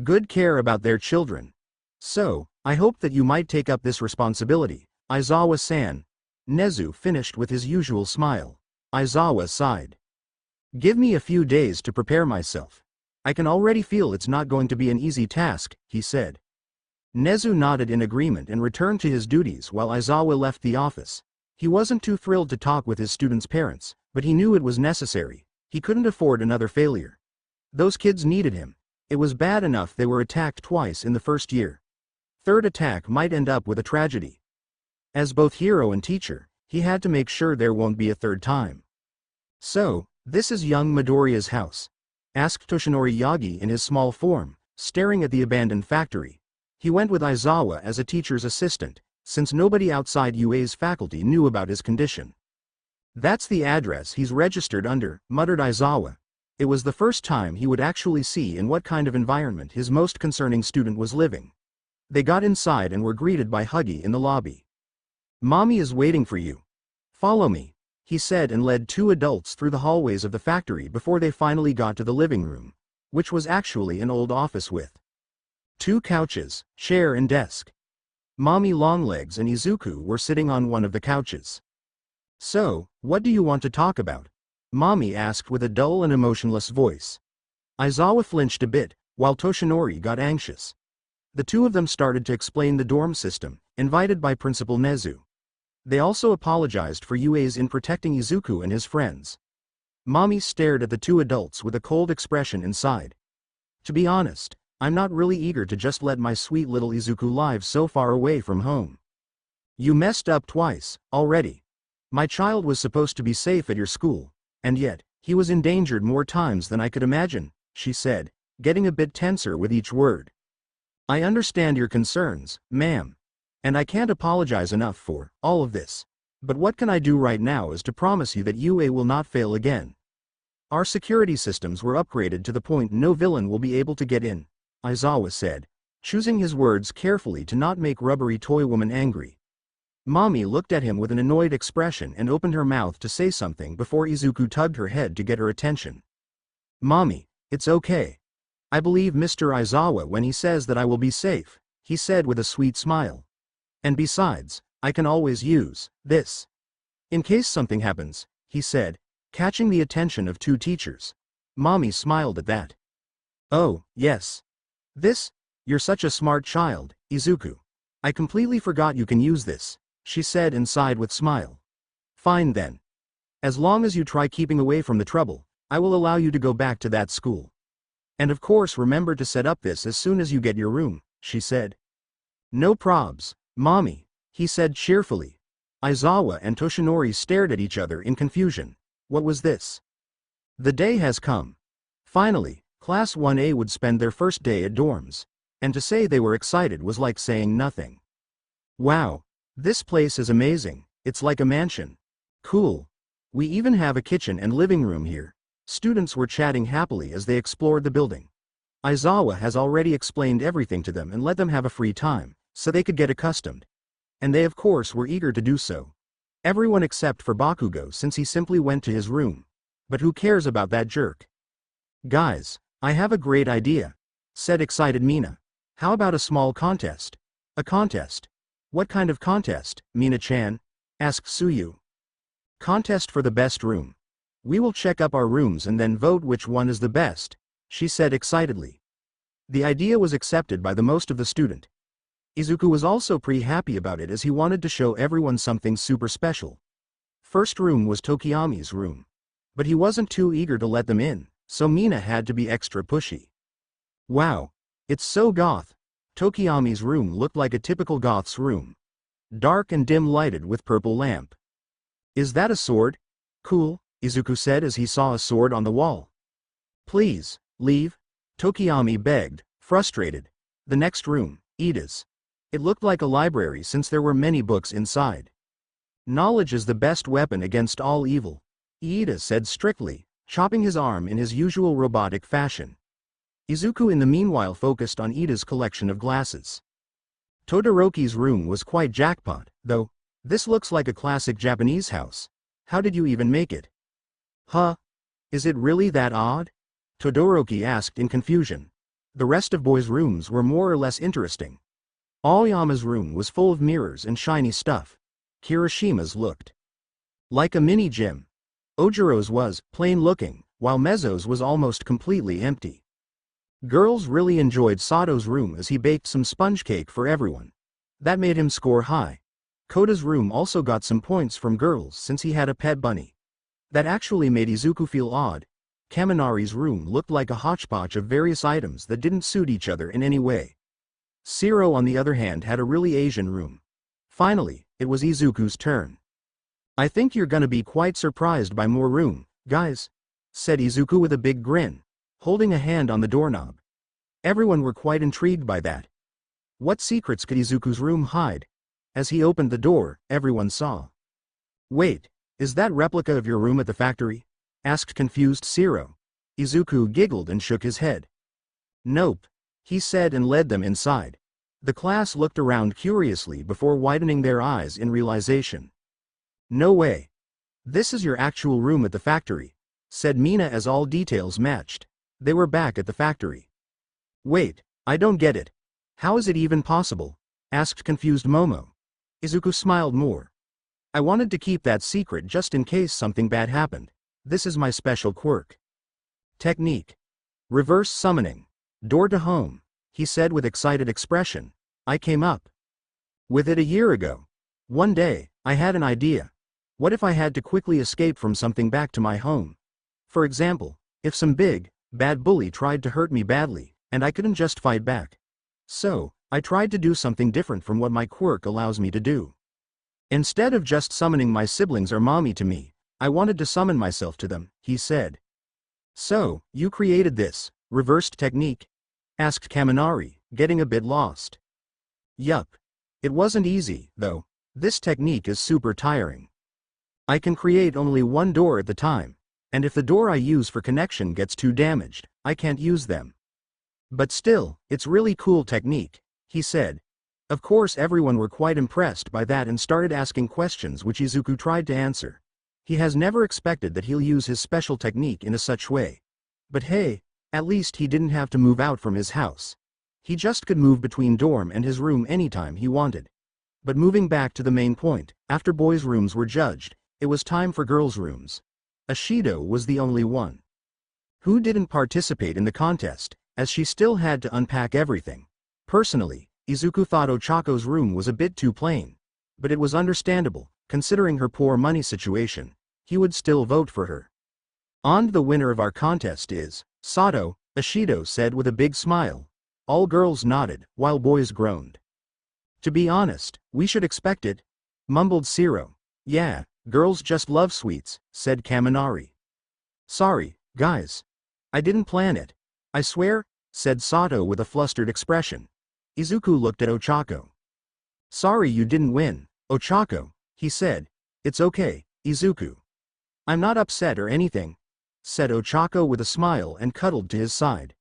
good care about their children. So, I hope that you might take up this responsibility, Aizawa-san. Nezu finished with his usual smile. Aizawa sighed. Give me a few days to prepare myself. I can already feel it's not going to be an easy task, he said. Nezu nodded in agreement and returned to his duties while Aizawa left the office. He wasn't too thrilled to talk with his students' parents, but he knew it was necessary. He couldn't afford another failure. Those kids needed him. It was bad enough they were attacked twice in the first year. Third attack might end up with a tragedy. As both hero and teacher, he had to make sure there won't be a third time. So, this is young Midoriya's house? Asked Toshinori Yagi in his small form, staring at the abandoned factory. He went with Aizawa as a teacher's assistant, since nobody outside UA's faculty knew about his condition. That's the address he's registered under, muttered Aizawa. It was the first time he would actually see in what kind of environment his most concerning student was living. They got inside and were greeted by Huggy in the lobby. Mommy is waiting for you. Follow me, he said and led two adults through the hallways of the factory before they finally got to the living room, which was actually an old office with two couches, chair and desk. Mommy Longlegs and Izuku were sitting on one of the couches. So, what do you want to talk about? Mommy asked with a dull and emotionless voice. Aizawa flinched a bit, while Toshinori got anxious. The two of them started to explain the dorm system, invited by Principal Nezu. They also apologized for UA's in protecting Izuku and his friends. Mommy stared at the two adults with a cold expression inside. To be honest, I'm not really eager to just let my sweet little Izuku live so far away from home. You messed up twice, already. My child was supposed to be safe at your school, and yet, he was endangered more times than I could imagine, she said, getting a bit tenser with each word. I understand your concerns, ma'am. And I can't apologize enough for all of this. But what can I do right now is to promise you that UA will not fail again. Our security systems were upgraded to the point no villain will be able to get in, Aizawa said, choosing his words carefully to not make rubbery toy woman angry. Mommy looked at him with an annoyed expression and opened her mouth to say something before Izuku tugged her head to get her attention. Mommy, it's okay. I believe Mr. Aizawa when he says that I will be safe, he said with a sweet smile. And besides, I can always use this. In case something happens, he said, catching the attention of two teachers. Mommy smiled at that. Oh, yes. This? You're such a smart child, Izuku. I completely forgot you can use this, she said and sighed with smile. Fine then. As long as you try keeping away from the trouble, I will allow you to go back to that school. And of course remember to set up this as soon as you get your room, she said. No probs, mommy, he said cheerfully. Aizawa and Toshinori stared at each other in confusion. What was this? The day has come. Finally, Class 1A would spend their first day at dorms. And to say they were excited was like saying nothing. Wow, this place is amazing, it's like a mansion. Cool. We even have a kitchen and living room here. Students were chatting happily as they explored the building. Aizawa has already explained everything to them and let them have a free time, so they could get accustomed. And they of course were eager to do so. Everyone except for Bakugo, since he simply went to his room. But who cares about that jerk? Guys, I have a great idea, said excited Mina. How about a small contest? A contest? What kind of contest, Mina-chan? Asked Tsuyu. Contest for the best room. We will check up our rooms and then vote which one is the best, she said excitedly. The idea was accepted by the most of the student. Izuku was also pretty happy about it as he wanted to show everyone something super special. First room was Tokiyami's room. But he wasn't too eager to let them in, so Mina had to be extra pushy. Wow, it's so goth. Tokiyami's room looked like a typical goth's room. Dark and dim lighted with purple lamp. Is that a sword? Cool, Izuku said as he saw a sword on the wall. Please, leave, Tokiyami begged, frustrated. The next room, Ida's. It looked like a library since there were many books inside. Knowledge is the best weapon against all evil, Ida said strictly, chopping his arm in his usual robotic fashion. Izuku in the meanwhile focused on Ida's collection of glasses. Todoroki's room was quite jackpot, though. This looks like a classic Japanese house. How did you even make it? Huh? Is it really that odd? Todoroki asked in confusion. The rest of boys' rooms were more or less interesting. Aoyama's room was full of mirrors and shiny stuff. Kirishima's looked like a mini gym. Ojiro's was plain looking, while Mezzo's was almost completely empty. Girls really enjoyed Sato's room as he baked some sponge cake for everyone. That made him score high. Koda's room also got some points from girls since he had a pet bunny. That actually made Izuku feel odd. Kaminari's room looked like a hodgepodge of various items that didn't suit each other in any way. Shiro on the other hand had a really Asian room. Finally, it was Izuku's turn. I think you're gonna be quite surprised by more room, guys, said Izuku with a big grin, holding a hand on the doorknob. Everyone were quite intrigued by that. What secrets could Izuku's room hide? As he opened the door, everyone saw. Wait, is that replica of your room at the factory? Asked confused Shiro. Izuku giggled and shook his head. Nope, he said and led them inside. The class looked around curiously before widening their eyes in realization. No way. This is your actual room at the factory, said Mina as all details matched. They were back at the factory. Wait, I don't get it. How is it even possible? Asked confused Momo. Izuku smiled more. I wanted to keep that secret just in case something bad happened. This is my special quirk. Technique. Reverse summoning. Door to home, he said with excited expression. I came up with it a year ago. One day, I had an idea. What if I had to quickly escape from something back to my home? For example, if some big, bad bully tried to hurt me badly, and I couldn't just fight back. So, I tried to do something different from what my quirk allows me to do. Instead of just summoning my siblings or mommy to me, I wanted to summon myself to them, he said. So, you created this reversed technique? Asked Kaminari, getting a bit lost. Yup. It wasn't easy, though. This technique is super tiring. I can create only one door at the time, and if the door I use for connection gets too damaged, I can't use them. But still, it's really cool technique, he said. Of course everyone were quite impressed by that and started asking questions which Izuku tried to answer. He has never expected that he'll use his special technique in a such way. But hey, at least he didn't have to move out from his house. He just could move between dorm and his room anytime he wanted. But moving back to the main point, after boys' rooms were judged, it was time for girls' rooms. Ashido was the only one who didn't participate in the contest, as she still had to unpack everything. Personally, Izuku thought Ochako's room was a bit too plain. But it was understandable, considering her poor money situation. he would still vote for her. And the winner of our contest is Sato, Ishido said with a big smile. All girls nodded, while boys groaned. To be honest, we should expect it, mumbled Shiro. Yeah, girls just love sweets, said Kaminari. Sorry, guys. I didn't plan it. I swear, said Sato with a flustered expression. Izuku looked at Ochako. Sorry you didn't win, Ochako, he said. It's okay, Izuku. I'm not upset or anything, said Ochako with a smile and cuddled to his side.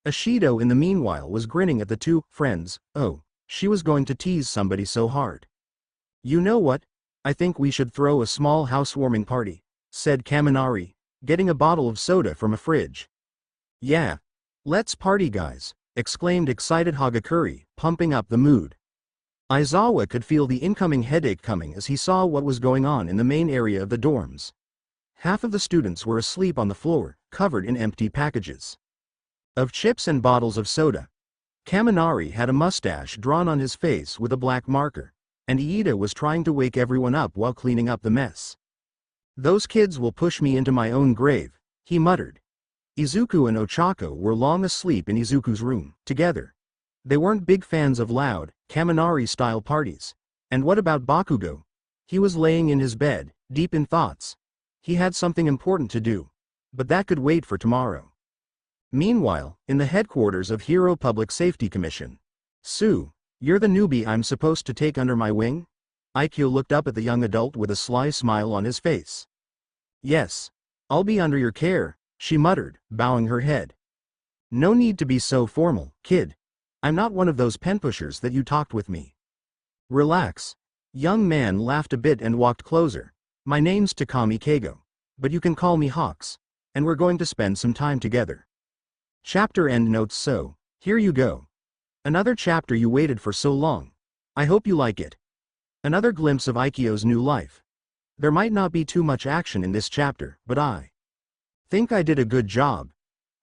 Ishido in the meanwhile was grinning at the two friends. Oh, she was going to tease somebody so hard. You know what? I think we should throw a small housewarming party, said Kaminari, getting a bottle of soda from a fridge. Yeah. Let's party guys, exclaimed excited Hagakure, pumping up the mood. Aizawa could feel the incoming headache coming as he saw what was going on in the main area of the dorms. Half of the students were asleep on the floor, covered in empty packages of chips and bottles of soda. Kaminari had a mustache drawn on his face with a black marker, and Iida was trying to wake everyone up while cleaning up the mess. Those kids will push me into my own grave, he muttered. Izuku and Ochako were long asleep in Izuku's room, together. They weren't big fans of loud, Kaminari-style parties. And what about Bakugo? He was laying in his bed, deep in thoughts. He had something important to do. But that could wait for tomorrow. Meanwhile, in the headquarters of Hero Public Safety Commission. Sue, you're the newbie I'm supposed to take under my wing? Aikyo looked up at the young adult with a sly smile on his face. Yes. I'll be under your care, she muttered, bowing her head. No need to be so formal, kid. I'm not one of those pen pushers that you talked with me. Relax. Young man laughed a bit and walked closer. My name's Takami Keigo. But you can call me Hawks. And we're going to spend some time together. Chapter end notes. So, here you go. Another chapter you waited for so long. I hope you like it. Another glimpse of Aikyo's new life. There might not be too much action in this chapter, but I think I did a good job.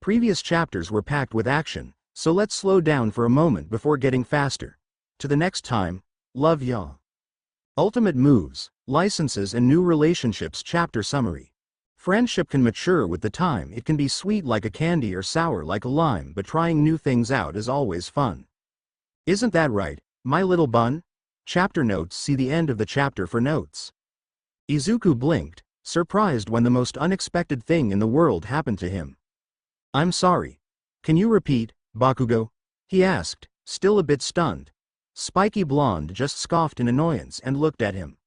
Previous chapters were packed with action, so let's slow down for a moment before getting faster. To the next time, love ya. Ultimate moves, licenses and new relationships. Chapter summary. Friendship can mature with the time. It can be sweet like a candy or sour like a lime, but trying new things out is always fun. Isn't that right, my little bun? Chapter notes. See the end of the chapter for notes. Izuku blinked, surprised when the most unexpected thing in the world happened to him. I'm sorry. Can you repeat, Bakugo? He asked, still a bit stunned. Spiky Blonde just scoffed in annoyance and looked at him.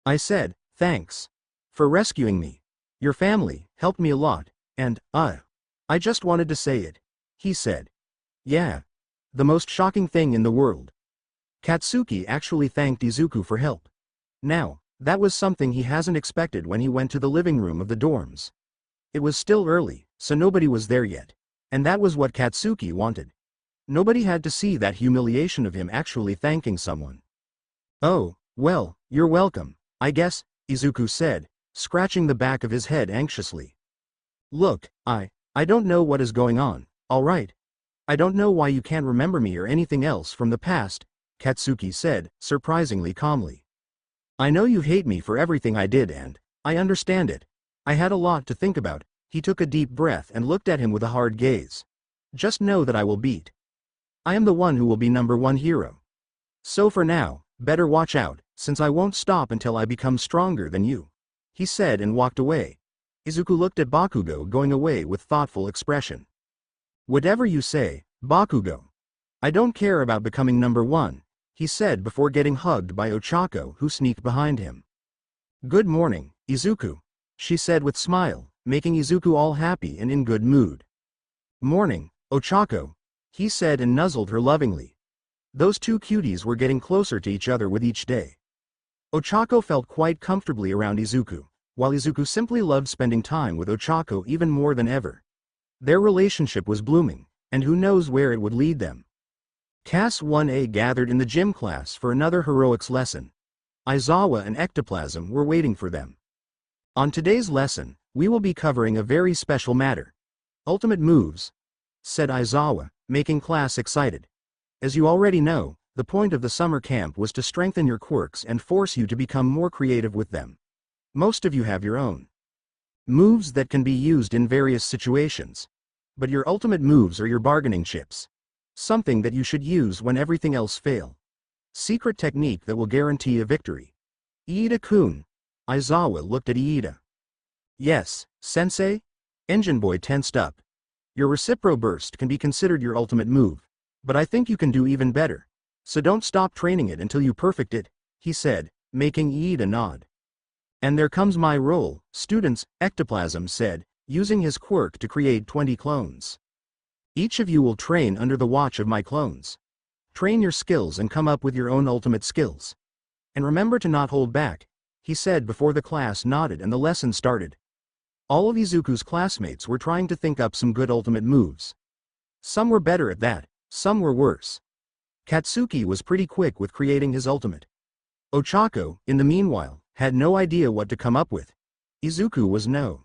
I said, thanks. For rescuing me. Your family helped me a lot, and, I just wanted to say it. He said. Yeah. The most shocking thing in the world. Katsuki actually thanked Izuku for help. Now, that was something he hasn't expected when he went to the living room of the dorms. It was still early, so nobody was there yet. And that was what Katsuki wanted. Nobody had to see that humiliation of him actually thanking someone. Oh, well, you're welcome, I guess, Izuku said, scratching the back of his head anxiously. Look, I don't know what is going on, alright? I don't know why you can't remember me or anything else from the past, Katsuki said, surprisingly calmly. I know you hate me for everything I did and I understand it. I had a lot to think about. He took a deep breath and looked at him with a hard gaze. Just know that I will beat. I am the one who will be #1 hero. So for now, better watch out, since I won't stop until I become stronger than you. He said and walked away. Izuku looked at Bakugo going away with thoughtful expression. Whatever you say, Bakugo. I don't care about becoming #1, he said before getting hugged by Ochako who sneaked behind him. Good morning, Izuku, she said with smile, making Izuku all happy and in good mood. Morning, Ochako, he said and nuzzled her lovingly. Those two cuties were getting closer to each other with each day. Ochako felt quite comfortably around Izuku, while Izuku simply loved spending time with Ochako even more than ever. Their relationship was blooming, and who knows where it would lead them. Class 1A gathered in the gym class for another heroics lesson. Aizawa and Ectoplasm were waiting for them. On today's lesson, we will be covering a very special matter. Ultimate moves, said Aizawa, making class excited. As you already know, the point of the summer camp was to strengthen your quirks and force you to become more creative with them. Most of you have your own moves that can be used in various situations. But your ultimate moves are your bargaining chips. Something that you should use when everything else fails. Secret technique that will guarantee a victory. Iida-kun. Aizawa looked at Iida. Yes, sensei? Engine boy tensed up. Your recipro burst can be considered your ultimate move. But I think you can do even better. So don't stop training it until you perfect it, he said, making Iida nod. And there comes my role, students, Ectoplasm said, using his quirk to create 20 clones. Each of you will train under the watch of my clones. Train your skills and come up with your own ultimate skills. And remember to not hold back, he said before the class nodded and the lesson started. All of Izuku's classmates were trying to think up some good ultimate moves. Some were better at that, some were worse. Katsuki was pretty quick with creating his ultimate. Ochako, in the meanwhile, had no idea what to come up with. Izuku was no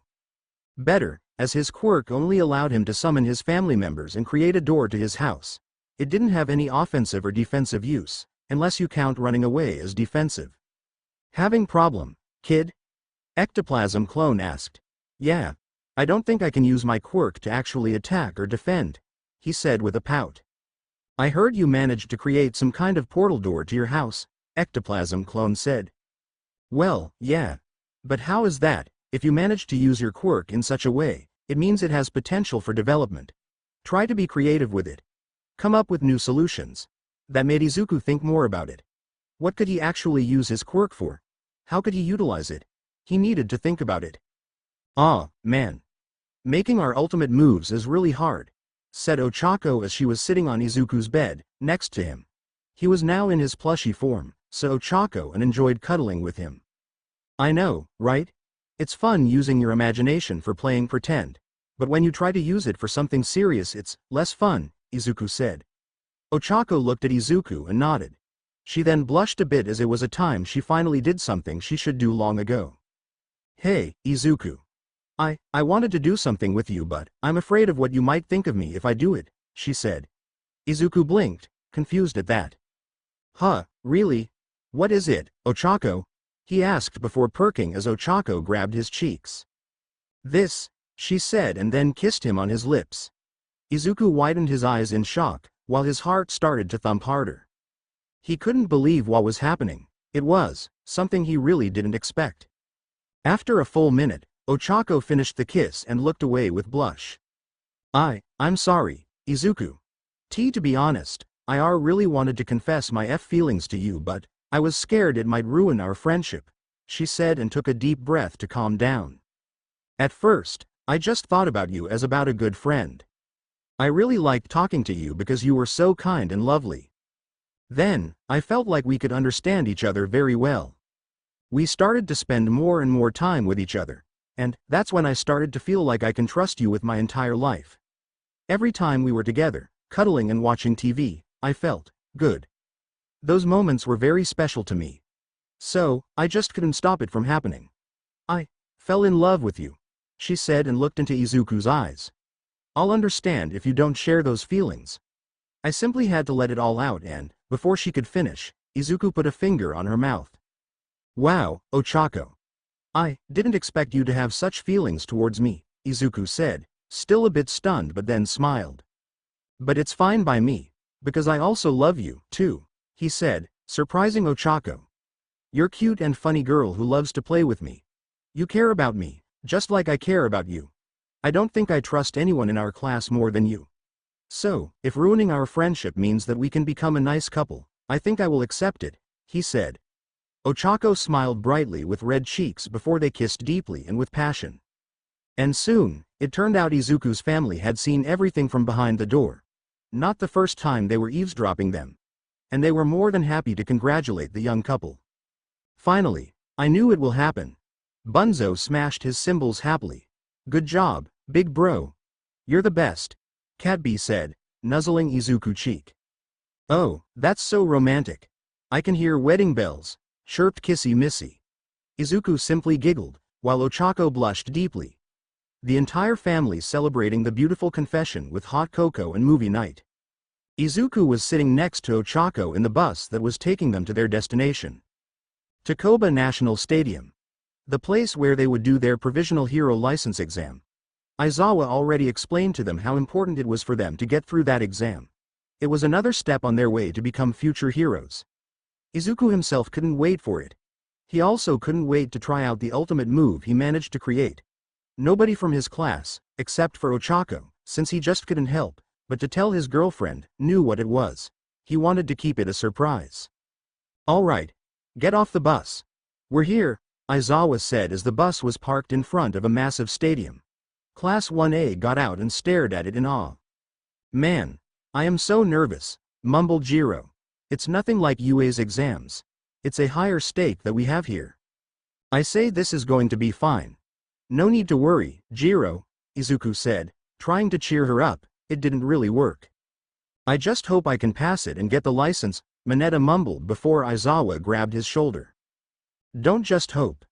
better, as his quirk only allowed him to summon his family members and create a door to his house. It didn't have any offensive or defensive use, unless you count running away as defensive. Having problem, kid? Ectoplasm clone asked. Yeah. I don't think I can use my quirk to actually attack or defend, he said with a pout. I heard you managed to create some kind of portal door to your house, Ectoplasm clone said. Well, yeah. But how is that? If you manage to use your quirk in such a way, it means it has potential for development. Try to be creative with it. Come up with new solutions. That made Izuku think more about it. What could he actually use his quirk for? How could he utilize it? He needed to think about it. Ah, man. Making our ultimate moves is really hard, said Ochako as she was sitting on Izuku's bed, next to him. He was now in his plushy form, so Ochako and enjoyed cuddling with him. I know, right? It's fun using your imagination for playing pretend. But when you try to use it for something serious it's less fun, Izuku said. Ochako looked at Izuku and nodded. She then blushed a bit as it was a time she finally did something she should do long ago. Hey, Izuku. I wanted to do something with you but I'm afraid of what you might think of me if I do it, she said. Izuku blinked, confused at that. Huh, really? What is it, Ochako? He asked before perking as Ochako grabbed his cheeks. This, she said and then kissed him on his lips. Izuku widened his eyes in shock, while his heart started to thump harder. He couldn't believe what was happening. It was something he really didn't expect. After a full minute, Ochako finished the kiss and looked away with blush. I'm sorry, Izuku. To be honest, I really wanted to confess my feelings to you but I was scared it might ruin our friendship, she said and took a deep breath to calm down. At first, I just thought about you as about a good friend. I really liked talking to you because you were so kind and lovely. Then, I felt like we could understand each other very well. We started to spend more and more time with each other. And that's when I started to feel like I can trust you with my entire life. Every time we were together, cuddling and watching TV, I felt good. Those moments were very special to me. So, I just couldn't stop it from happening. I fell in love with you, she said and looked into Izuku's eyes. I'll understand if you don't share those feelings. I simply had to let it all out and, before she could finish, Izuku put a finger on her mouth. Wow, Ochako. I didn't expect you to have such feelings towards me, Izuku said, still a bit stunned but then smiled. But it's fine by me, because I also love you, too, he said, surprising Ochako. You're cute and funny girl who loves to play with me. You care about me, just like I care about you. I don't think I trust anyone in our class more than you. So, if ruining our friendship means that we can become a nice couple, I think I will accept it, he said. Ochako smiled brightly with red cheeks before they kissed deeply and with passion. And soon, it turned out Izuku's family had seen everything from behind the door. Not the first time they were eavesdropping them. And they were more than happy to congratulate the young couple. Finally, I knew it will happen. Bunzo smashed his cymbals happily. Good job, big bro. You're the best, Catbee said, nuzzling Izuku's cheek. Oh, that's so romantic. I can hear wedding bells, chirped Kissy Missy. Izuku simply giggled, while Ochako blushed deeply. The entire family celebrating the beautiful confession with hot cocoa and movie night. Izuku was sitting next to Ochako in the bus that was taking them to their destination. Takoba National Stadium. The place where they would do their provisional hero license exam. Aizawa already explained to them how important it was for them to get through that exam. It was another step on their way to become future heroes. Izuku himself couldn't wait for it. He also couldn't wait to try out the ultimate move he managed to create. Nobody from his class, except for Ochako, since he just couldn't help but to tell his girlfriend, knew what it was. He wanted to keep it a surprise. "Alright. Get off the bus. We're here," Aizawa said as the bus was parked in front of a massive stadium. Class 1A got out and stared at it in awe. "Man, I am so nervous," mumbled Jiro. "It's nothing like UA's exams. It's a higher stake that we have here." "I say this is going to be fine. No need to worry, Jiro," Izuku said, trying to cheer her up. It didn't really work. "I just hope I can pass it and get the license," Mineta mumbled before Aizawa grabbed his shoulder. "Don't just hope.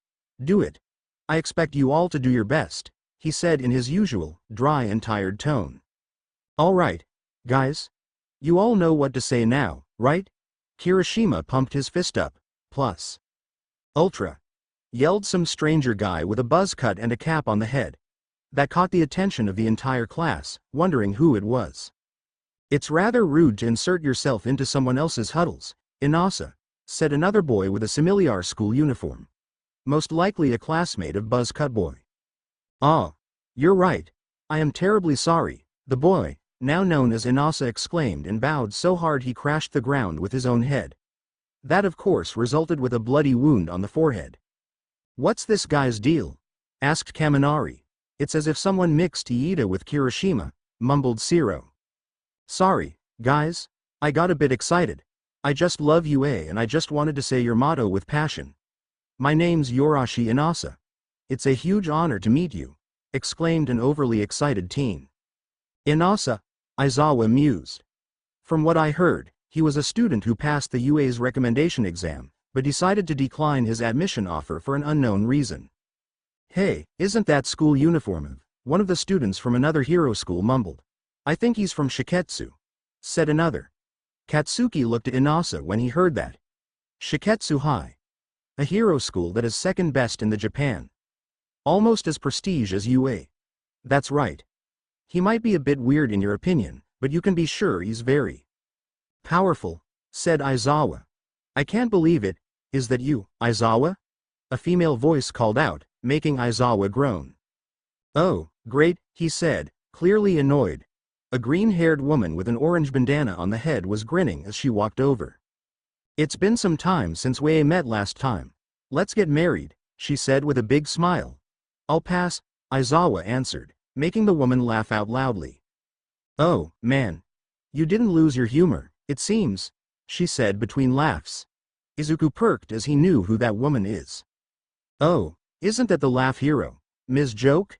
Do it. I expect you all to do your best," he said in his usual, dry and tired tone. "Alright, guys. You all know what to say now, right?" Kirishima pumped his fist up. "Plus. Ultra," yelled some stranger guy with a buzz cut and a cap on the head. That caught the attention of the entire class, wondering who it was. "It's rather rude to insert yourself into someone else's huddles, Inasa," said another boy with a similar school uniform. Most likely a classmate of Buzz Cut Boy. "Ah, you're right. I am terribly sorry," the boy, now known as Inasa, exclaimed and bowed so hard he crashed the ground with his own head. That of course resulted with a bloody wound on the forehead. "What's this guy's deal?" asked Kaminari. "It's as if someone mixed Iida with Kirishima," mumbled Siro. "Sorry, guys. I got a bit excited. I just love UA and I just wanted to say your motto with passion. My name's Yorashi Inasa. It's a huge honor to meet you," exclaimed an overly excited teen. "Inasa," Aizawa mused. "From what I heard, he was a student who passed the UA's recommendation exam, but decided to decline his admission offer for an unknown reason." "Hey, isn't that school uniform?" one of the students from another hero school mumbled. "I think he's from Shiketsu," said another. Katsuki looked at Inasa when he heard that. Shiketsu High. A hero school that is second best in the Japan. Almost as prestige as UA. "That's right. He might be a bit weird in your opinion, but you can be sure he's very powerful," said Aizawa. "I can't believe it. Is that you, Aizawa?" a female voice called out, making Aizawa groan. "Oh, great," he said, clearly annoyed. A green-haired woman with an orange bandana on the head was grinning as she walked over. "It's been some time since we met last time. Let's get married," she said with a big smile. "I'll pass," Aizawa answered, making the woman laugh out loudly. "Oh, man. You didn't lose your humor, it seems," she said between laughs. Izuku perked as he knew who that woman is. "Oh, isn't that the laugh hero, Ms. Joke?"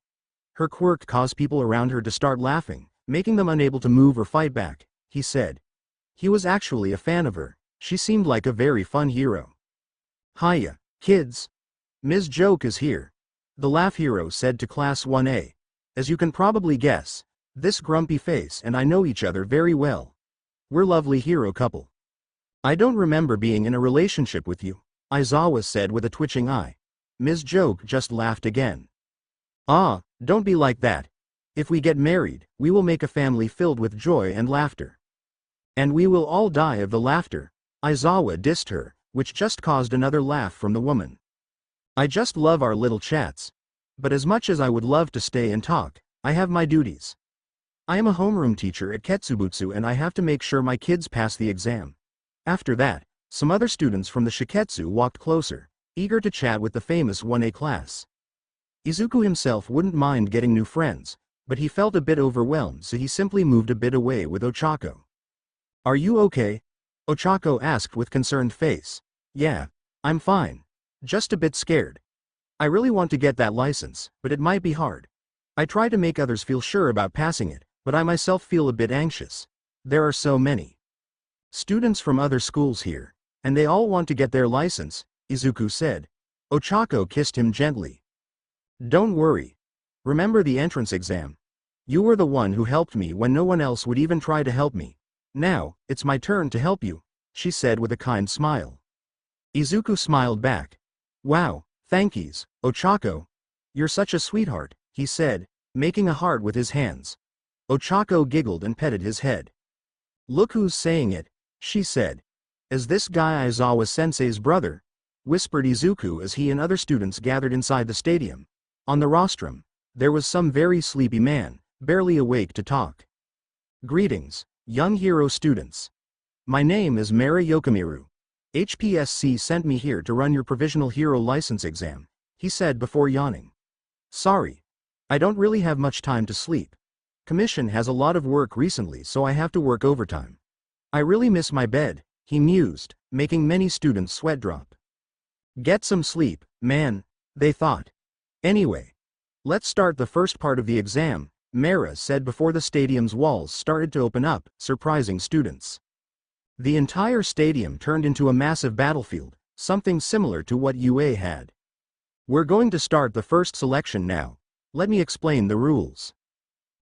Her quirk caused people around her to start laughing, making them unable to move or fight back, he said. He was actually a fan of her. She seemed like a very fun hero. "Hiya, kids. Ms. Joke is here," the laugh hero said to Class 1A. "As you can probably guess, this grumpy face and I know each other very well. We're lovely hero couple." "I don't remember being in a relationship with you," Aizawa said with a twitching eye. Ms. Joke just laughed again. "Ah, don't be like that. If we get married, we will make a family filled with joy and laughter. And we will all die of the laughter," Aizawa dissed her, which just caused another laugh from the woman. "I just love our little chats. But as much as I would love to stay and talk, I have my duties. I am a homeroom teacher at Ketsubutsu and I have to make sure my kids pass the exam." After that, some other students from the Shiketsu walked closer, eager to chat with the famous 1A class. Izuku himself wouldn't mind getting new friends, but he felt a bit overwhelmed so he simply moved a bit away with Ochako. "Are you okay?" Ochako asked with concerned face. "Yeah, I'm fine. Just a bit scared. I really want to get that license, but it might be hard. I try to make others feel sure about passing it, but I myself feel a bit anxious. There are so many students from other schools here, and they all want to get their license," Izuku said. Ochako kissed him gently. "Don't worry. Remember the entrance exam? You were the one who helped me when no one else would even try to help me. Now, it's my turn to help you," she said with a kind smile. Izuku smiled back. "Wow, Thankies, Ochako. You're such a sweetheart, he said, making a heart with his hands. Ochako giggled and petted his head. Look who's saying it, she said. Is this guy Aizawa sensei's brother? Whispered Izuku as he and other students gathered inside the stadium. On the rostrum, there was some very sleepy man, barely awake to talk. Greetings, young hero students. My name is Mara Yokomiru. HPSC sent me here to run your provisional hero license exam, he said before yawning. Sorry. I don't really have much time to sleep. Commission has a lot of work recently, so I have to work overtime. I really miss my bed, he mused, making many students sweat drop. Get some sleep, man, they thought. Anyway, let's start the first part of the exam, Mara said before the stadium's walls started to open up, surprising students. The entire stadium turned into a massive battlefield, something similar to what UA had. We're going to start the first selection now. Let me explain the rules.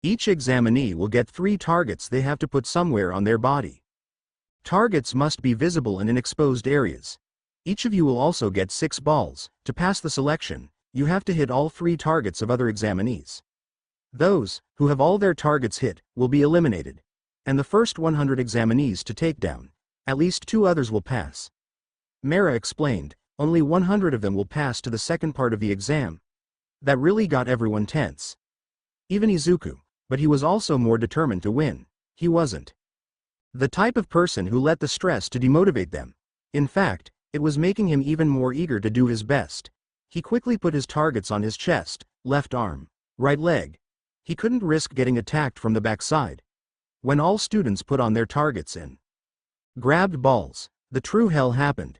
Each examinee will get 3 targets they have to put somewhere on their body. Targets must be visible and in exposed areas. Each of you will also get 6 balls. To pass the selection, you have to hit all 3 targets of other examinees. Those who have all their targets hit will be eliminated, and the first 100 examinees to take down, at least 2 others will pass. Mara explained, only 100 of them will pass to the second part of the exam. That really got everyone tense. Even Izuku, but he was also more determined to win. He wasn't the type of person who let the stress to demotivate them. In fact, it was making him even more eager to do his best. He quickly put his targets on his chest, left arm, right leg. He couldn't risk getting attacked from the backside. When all students put on their targets and grabbed balls, the true hell happened.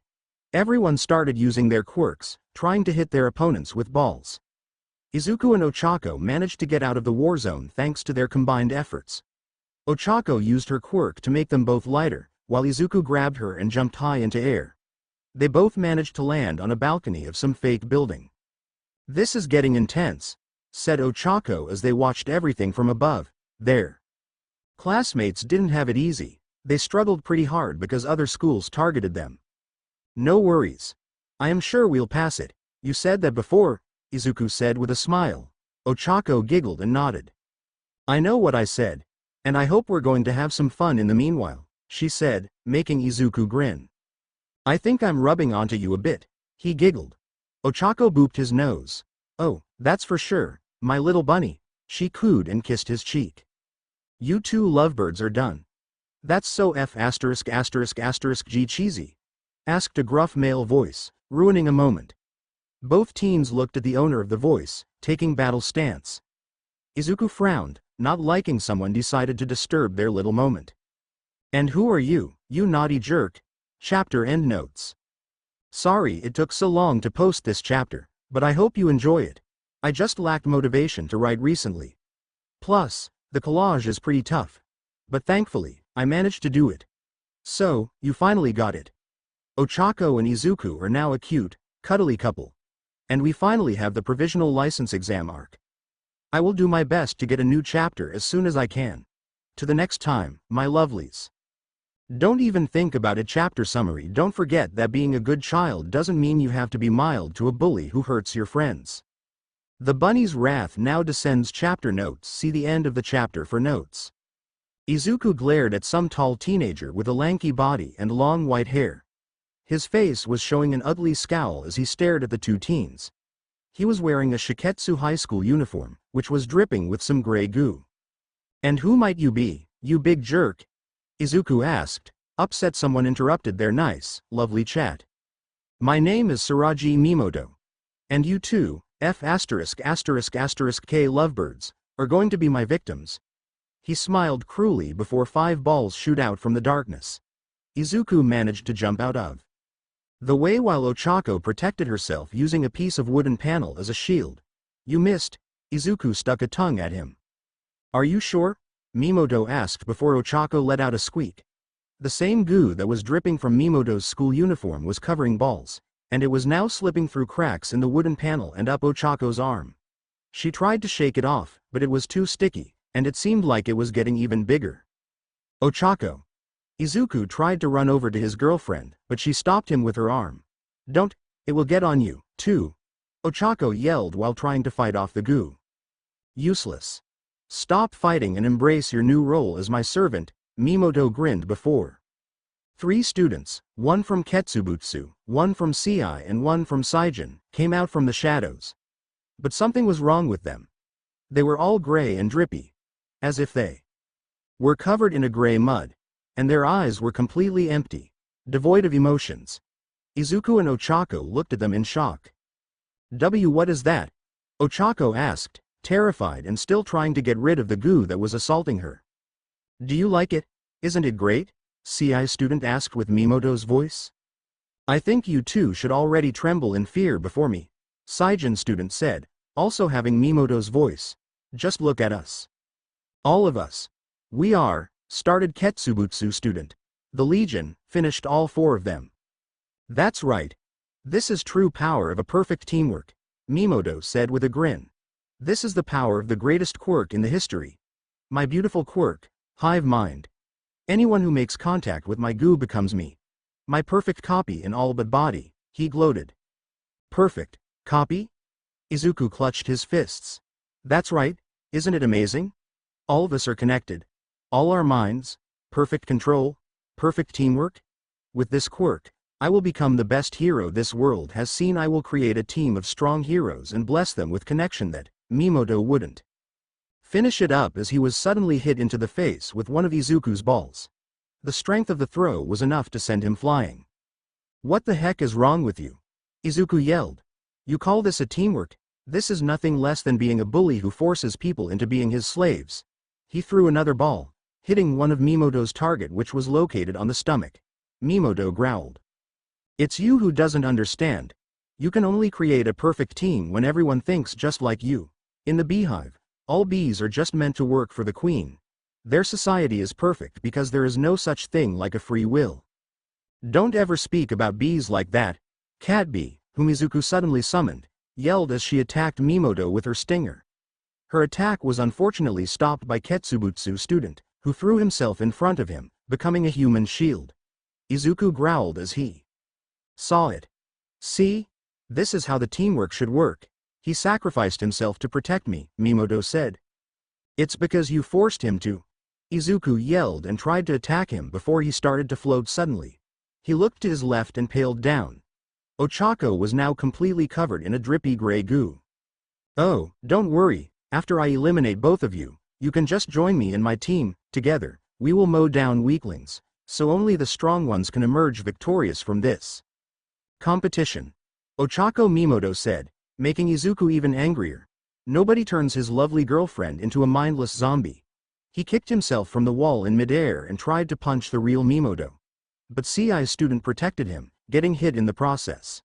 Everyone started using their quirks, trying to hit their opponents with balls. Izuku and Ochako managed to get out of the war zone thanks to their combined efforts. Ochako used her quirk to make them both lighter, while Izuku grabbed her and jumped high into air. They both managed to land on a balcony of some fake building. This is getting intense, said Ochako as they watched everything from above. Their classmates didn't have it easy. They struggled pretty hard because other schools targeted them. No worries. I am sure we'll pass it. You said that before, Izuku said with a smile. Ochako giggled and nodded. I know what I said. And I hope we're going to have some fun in the meanwhile, she said, making Izuku grin. I think I'm rubbing onto you a bit, he giggled. Ochako booped his nose. Oh, that's for sure, my little bunny, she cooed and kissed his cheek. You 2 lovebirds are done. That's so G cheesy, asked a gruff male voice, ruining a moment. Both teens looked at the owner of the voice, taking battle stance. Izuku frowned, not liking someone decided to disturb their little moment. And who are you, you naughty jerk? Chapter endnotes. Sorry it took so long to post this chapter, but I hope you enjoy it. I just lacked motivation to write recently. Plus, the collage is pretty tough. But thankfully, I managed to do it. So, you finally got it. Ochako and Izuku are now a cute, cuddly couple. And we finally have the provisional license exam arc. I will do my best to get a new chapter as soon as I can. To the next time, my lovelies. Don't even think about a chapter summary. Don't forget that being a good child doesn't mean you have to be mild to a bully who hurts your friends. The bunny's wrath now descends. Chapter notes. See the end of the chapter for notes. Izuku glared at some tall teenager with a lanky body and long white hair. His face was showing an ugly scowl as he stared at the 2 teens. He was wearing a Shiketsu high school uniform, which was dripping with some gray goo. And who might you be, you big jerk? Izuku asked, upset someone interrupted their nice, lovely chat. My name is Suraji Mimoto. And you too, K lovebirds, are going to be my victims. He smiled cruelly before 5 balls shoot out from the darkness. Izuku managed to jump out of the way while Ochako protected herself using a piece of wooden panel as a shield. You missed. Izuku stuck a tongue at him. Are you sure? Mimoto asked before Ochako let out a squeak. The same goo that was dripping from Mimoto's school uniform was covering balls, and it was now slipping through cracks in the wooden panel and up Ochako's arm. She tried to shake it off, but it was too sticky, and it seemed like it was getting even bigger. Ochako. Izuku tried to run over to his girlfriend, but she stopped him with her arm. Don't, it will get on you, too. Ochako yelled while trying to fight off the goo. Useless. Stop fighting and embrace your new role as my servant, Mimoto grinned before. 3 students, one from Ketsubutsu, one from CI and one from Saijin, came out from the shadows. But something was wrong with them. They were all gray and drippy. As if they were covered in a gray mud. And their eyes were completely empty. Devoid of emotions. Izuku and Ochako looked at them in shock. What is that? Ochako asked, terrified and still trying to get rid of the goo that was assaulting her. Do you like it? Isn't it great? CI student asked with Mimoto's voice. I think you two should already tremble in fear before me, Saijin student said, also having Mimoto's voice. Just look at us. All of us. We are, started Ketsubutsu student. The Legion, finished all 4 of them. That's right. This is true power of a perfect teamwork, Mimoto said with a grin. This is the power of the greatest Quirk in the history. My beautiful Quirk, hive mind. Anyone who makes contact with my goo becomes me. My perfect copy in all but body, he gloated. Perfect copy? Izuku clutched his fists. That's right, isn't it amazing? All of us are connected. All our minds, perfect control, perfect teamwork. With this Quirk, I will become the best hero this world has seen. I will create a team of strong heroes and bless them with connection that Mimoto wouldn't finish it up as he was suddenly hit into the face with one of Izuku's balls. The strength of the throw was enough to send him flying. What the heck is wrong with you? Izuku yelled. You call this a teamwork? This is nothing less than being a bully who forces people into being his slaves. He threw another ball, hitting one of Mimoto's target which was located on the stomach. Mimoto growled. It's you who doesn't understand. You can only create a perfect team when everyone thinks just like you. In the beehive, all bees are just meant to work for the queen. Their society is perfect because there is no such thing like a free will. Don't ever speak about bees like that. Cat Bee, whom Izuku suddenly summoned, yelled as she attacked Mimoto with her stinger. Her attack was unfortunately stopped by Ketsubutsu student, who threw himself in front of him, becoming a human shield. Izuku growled as he saw it. See? This is how the teamwork should work. He sacrificed himself to protect me, Mimoto said. It's because you forced him to. Izuku yelled and tried to attack him before he started to float suddenly. He looked to his left and paled down. Ochako was now completely covered in a drippy gray goo. Oh, don't worry, after I eliminate both of you, you can just join me in my team. Together, we will mow down weaklings, so only the strong ones can emerge victorious from this competition. Ochako Mimoto said, making Izuku even angrier. Nobody turns his lovely girlfriend into a mindless zombie. He kicked himself from the wall in midair and tried to punch the real Mimoto. But CI's student protected him, getting hit in the process.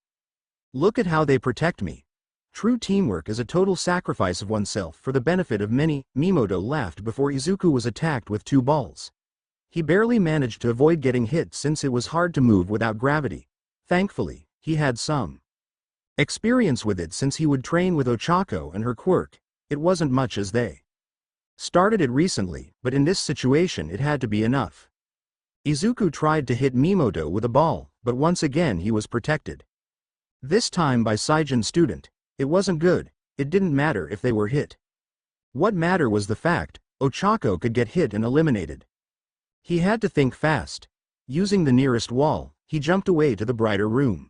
Look at how they protect me. True teamwork is a total sacrifice of oneself for the benefit of many. Mimoto laughed before Izuku was attacked with 2 balls. He barely managed to avoid getting hit since it was hard to move without gravity. Thankfully, he had some experience with it since he would train with Ochako and her Quirk. It wasn't much as they started it recently, but in this situation it had to be enough. Izuku tried to hit Mimoto with a ball, but once again he was protected. This time by Saijin student. It wasn't good. It didn't matter if they were hit. What mattered was the fact, Ochako could get hit and eliminated. He had to think fast. Using the nearest wall, he jumped away to the brighter room.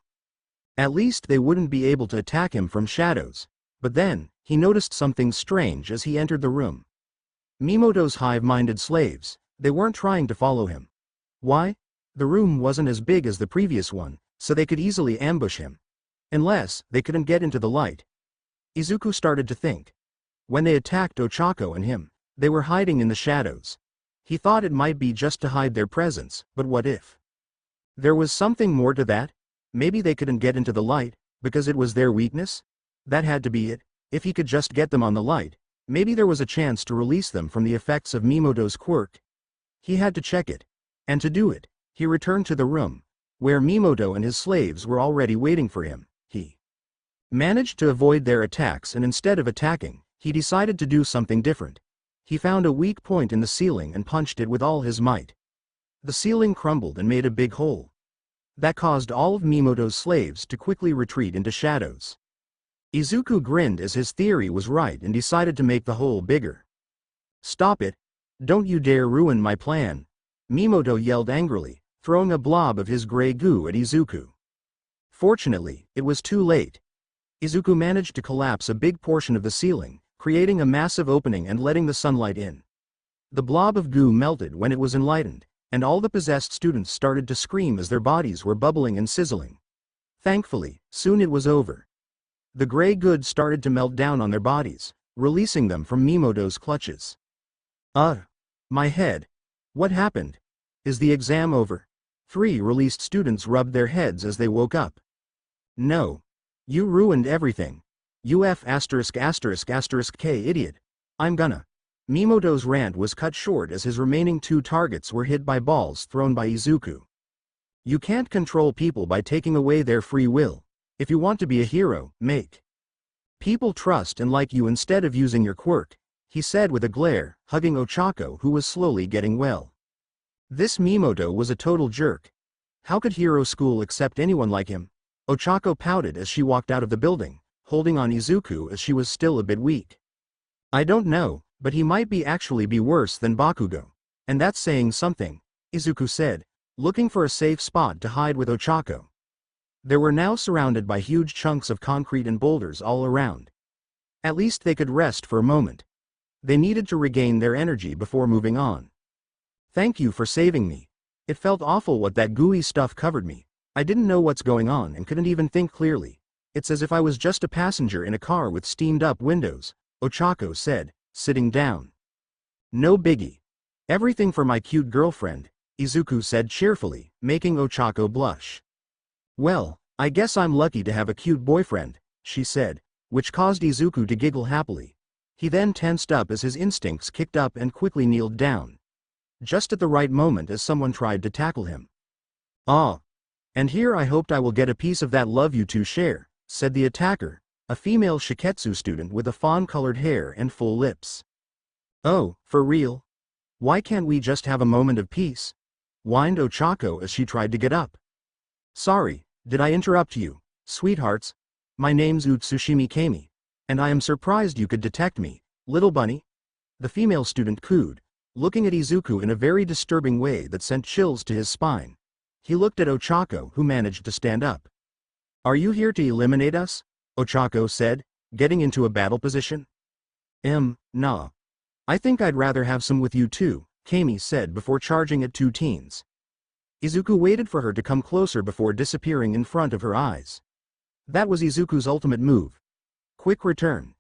At least they wouldn't be able to attack him from shadows. But then, he noticed something strange as he entered the room. Mimoto's hive-minded slaves, they weren't trying to follow him. Why? The room wasn't as big as the previous one, so they could easily ambush him. Unless, they couldn't get into the light. Izuku started to think. When they attacked Ochako and him, they were hiding in the shadows. He thought it might be just to hide their presence, but what if there was something more to that? Maybe they couldn't get into the light, because it was their weakness? That had to be it. If he could just get them on the light, maybe there was a chance to release them from the effects of Mimoto's Quirk. He had to check it. And to do it, he returned to the room, where Mimoto and his slaves were already waiting for him. He managed to avoid their attacks, and instead of attacking, he decided to do something different. He found a weak point in the ceiling and punched it with all his might. The ceiling crumbled and made a big hole. That caused all of Mimoto's slaves to quickly retreat into shadows. Izuku grinned as his theory was right and decided to make the hole bigger. Stop it! Don't you dare ruin my plan! Mimoto yelled angrily, throwing a blob of his gray goo at Izuku. Fortunately, it was too late. Izuku managed to collapse a big portion of the ceiling, creating a massive opening and letting the sunlight in. The blob of goo melted when it was enlightened, and all the possessed students started to scream as their bodies were bubbling and sizzling. Thankfully, soon it was over. The gray goods started to melt down on their bodies, releasing them from Mimoto's clutches. My head. What happened? Is the exam over? 3 released students rubbed their heads as they woke up. No. You ruined everything. K idiot. I'm gonna. Mimoto's rant was cut short as his remaining 2 targets were hit by balls thrown by Izuku. You can't control people by taking away their free will. If you want to be a hero, make people trust and like you instead of using your quirk, he said with a glare, hugging Ochako who was slowly getting well. This Mimoto was a total jerk. How could Hero School accept anyone like him? Ochako pouted as she walked out of the building, holding on Izuku as she was still a bit weak. I don't know, but he might actually be worse than Bakugo. And that's saying something, Izuku said, looking for a safe spot to hide with Ochako. They were now surrounded by huge chunks of concrete and boulders all around. At least they could rest for a moment. They needed to regain their energy before moving on. Thank you for saving me. It felt awful what that gooey stuff covered me. I didn't know what's going on and couldn't even think clearly. It's as if I was just a passenger in a car with steamed-up windows, Ochako said, sitting down. No biggie. Everything for my cute girlfriend, Izuku said cheerfully, making Ochako blush. Well, I guess I'm lucky to have a cute boyfriend, she said, which caused Izuku to giggle happily. He then tensed up as his instincts kicked up and quickly kneeled down. Just at the right moment as someone tried to tackle him. And here I hoped I will get a piece of that love you two share, said the attacker, a female Shiketsu student with a fawn-colored hair and full lips. Oh, for real? Why can't we just have a moment of peace? Whined Ochako as she tried to get up. Sorry, did I interrupt you, sweethearts? My name's Utsushimi Kami, and I am surprised you could detect me, little bunny. The female student cooed, looking at Izuku in a very disturbing way that sent chills to his spine. He looked at Ochako who managed to stand up. Are you here to eliminate us? Ochako said, getting into a battle position. Nah. I think I'd rather have some with you too, Kami said before charging at 2 teens. Izuku waited for her to come closer before disappearing in front of her eyes. That was Izuku's ultimate move. Quick return.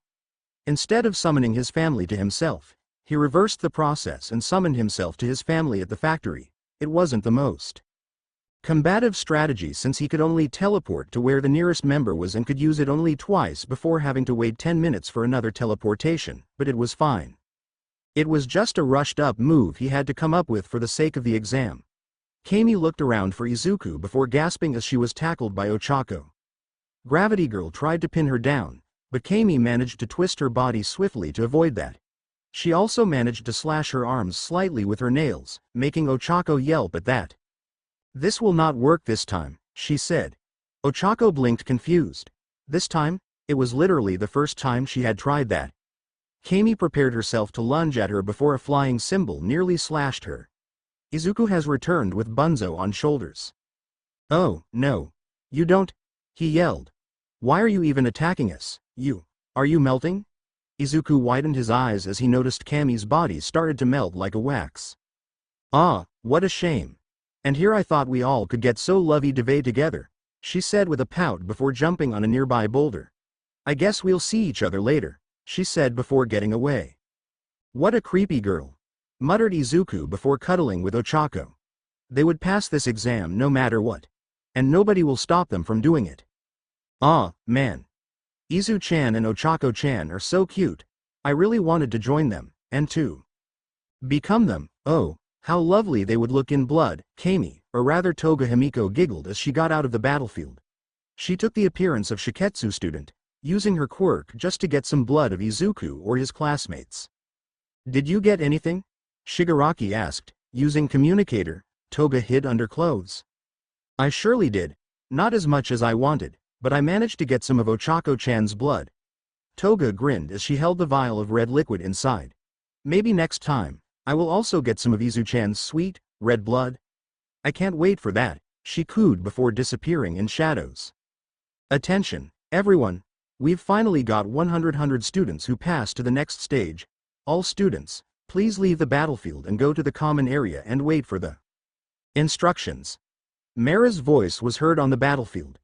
Instead of summoning his family to himself, he reversed the process and summoned himself to his family at the factory. It wasn't the most combative strategy since he could only teleport to where the nearest member was and could use it only twice before having to wait 10 minutes for another teleportation, but it was fine. It was just a rushed-up move he had to come up with for the sake of the exam. Kami looked around for Izuku before gasping as she was tackled by Ochako. Gravity Girl tried to pin her down, but Kami managed to twist her body swiftly to avoid that. She also managed to slash her arms slightly with her nails, making Ochako yelp at that. This will not work this time, she said. Ochako blinked confused. This time? It was literally the first time she had tried that. Kami prepared herself to lunge at her before a flying cymbal nearly slashed her. Izuku has returned with Bunzo on shoulders. Oh, no. You don't? He yelled. Why are you even attacking us? Are you melting? Izuku widened his eyes as he noticed Kami's body started to melt like a wax. What a shame. And here I thought we all could get so lovey-dovey together, she said with a pout before jumping on a nearby boulder. I guess we'll see each other later, she said before getting away. What a creepy girl, muttered Izuku before cuddling with Ochako. They would pass this exam no matter what. And nobody will stop them from doing it. Man. Izu-chan and Ochako-chan are so cute. I really wanted to join them, and to become them. Oh, how lovely they would look in blood, Kami, or rather Toga Himiko giggled as she got out of the battlefield. She took the appearance of Shiketsu student, using her quirk just to get some blood of Izuku or his classmates. Did you get anything? Shigaraki asked, using communicator. Toga hid under clothes. I surely did. Not as much as I wanted, but I managed to get some of Ochako-chan's blood. Toga grinned as she held the vial of red liquid inside. Maybe next time, I will also get some of Izu-chan's sweet, red blood. I can't wait for that, she cooed before disappearing in shadows. Attention, everyone! We've finally got 100 students who pass to the next stage. All students, please leave the battlefield and go to the common area and wait for the instructions. Mera's voice was heard on the battlefield.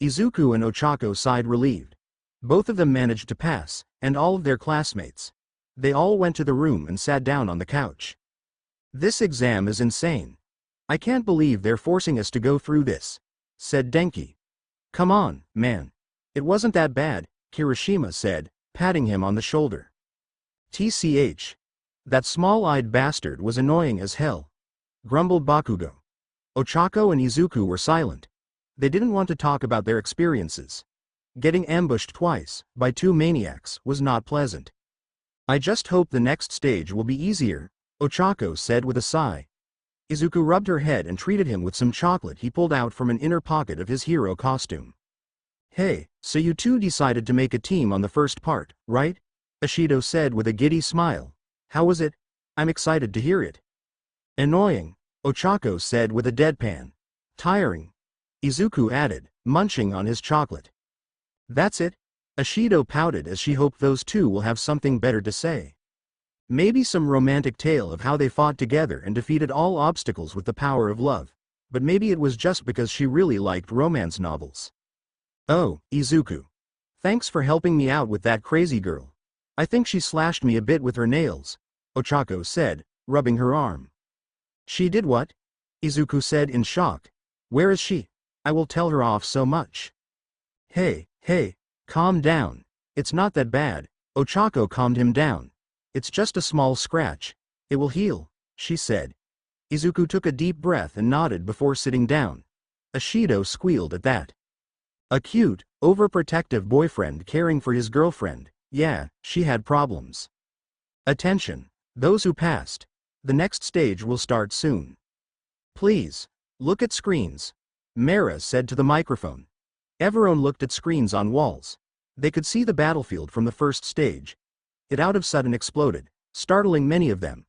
Izuku and Ochako sighed relieved. Both of them managed to pass, and all of their classmates. They all went to the room and sat down on the couch. This exam is insane. I can't believe they're forcing us to go through this, said Denki. Come on, man. It wasn't that bad, Kirishima said, patting him on the shoulder. TCH. That small-eyed bastard was annoying as hell, grumbled Bakugo. Ochako and Izuku were silent. They didn't want to talk about their experiences. Getting ambushed twice, by two maniacs, was not pleasant. I just hope the next stage will be easier, Ochako said with a sigh. Izuku rubbed her head and treated him with some chocolate he pulled out from an inner pocket of his hero costume. Hey, so you two decided to make a team on the first part, right? Ashido said with a giddy smile. How was it? I'm excited to hear it. Annoying, Ochako said with a deadpan. Tiring, Izuku added, munching on his chocolate. That's it? Ashido pouted as she hoped those two will have something better to say. Maybe some romantic tale of how they fought together and defeated all obstacles with the power of love. But maybe it was just because she really liked romance novels. Oh, Izuku. Thanks for helping me out with that crazy girl. I think she slashed me a bit with her nails, Ochako said, rubbing her arm. She did what? Izuku said in shock. Where is she? I will tell her off so much. Hey, calm down. It's not that bad, Ochako calmed him down. It's just a small scratch. It will heal, she said. Izuku took a deep breath and nodded before sitting down. Ashido squealed at that. A cute, overprotective boyfriend caring for his girlfriend. Yeah, she had problems. Attention, those who passed. The next stage will start soon. Please, look at screens, Mera said to the microphone. Everyone looked at screens on walls. They could see the battlefield from the first stage. It out of sudden exploded, startling many of them.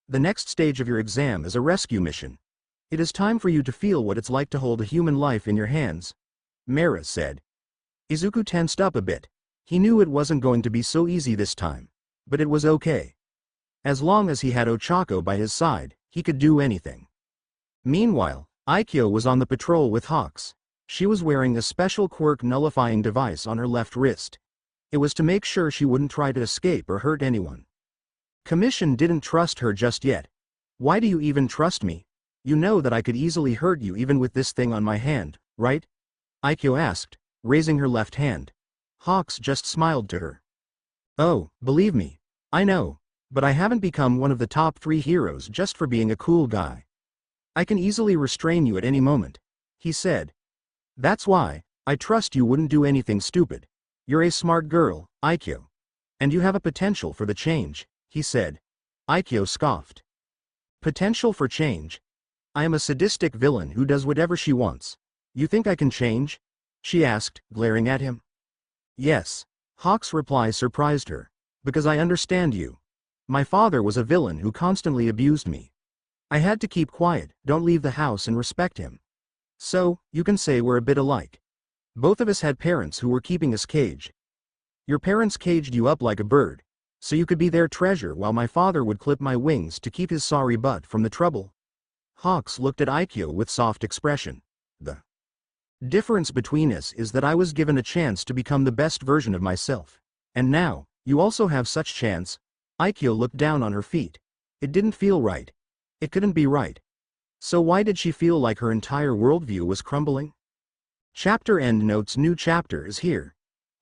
The next stage of your exam is a rescue mission. It is time for you to feel what it's like to hold a human life in your hands, Mera said. Izuku tensed up a bit. He knew it wasn't going to be so easy this time. But it was okay. As long as he had Ochako by his side, he could do anything. Meanwhile, Aikyo was on the patrol with Hawks. She was wearing a special Quirk nullifying device on her left wrist. It was to make sure she wouldn't try to escape or hurt anyone. Commission didn't trust her just yet. Why do you even trust me? You know that I could easily hurt you even with this thing on my hand, right? Aikyo asked, raising her left hand. Hawks just smiled to her. Oh, believe me, I know, but I haven't become one of the top 3 heroes just for being a cool guy. I can easily restrain you at any moment, he said. That's why, I trust you wouldn't do anything stupid. You're a smart girl, Aikyo. And you have a potential for the change, he said. Aikyo scoffed. Potential for change? I am a sadistic villain who does whatever she wants. You think I can change? She asked, glaring at him. Yes. Hawk's reply surprised her. Because I understand you. My father was a villain who constantly abused me. I had to keep quiet, don't leave the house and respect him. So, you can say we're a bit alike. Both of us had parents who were keeping us caged. Your parents caged you up like a bird, so you could be their treasure while my father would clip my wings to keep his sorry butt from the trouble. Hawks looked at Aikyo with soft expression. The difference between us is that I was given a chance to become the best version of myself. And now, you also have such chance. Aikyo looked down on her feet. It didn't feel right. It couldn't be right. So why did she feel like her entire worldview was crumbling? Chapter end notes. New chapter is here.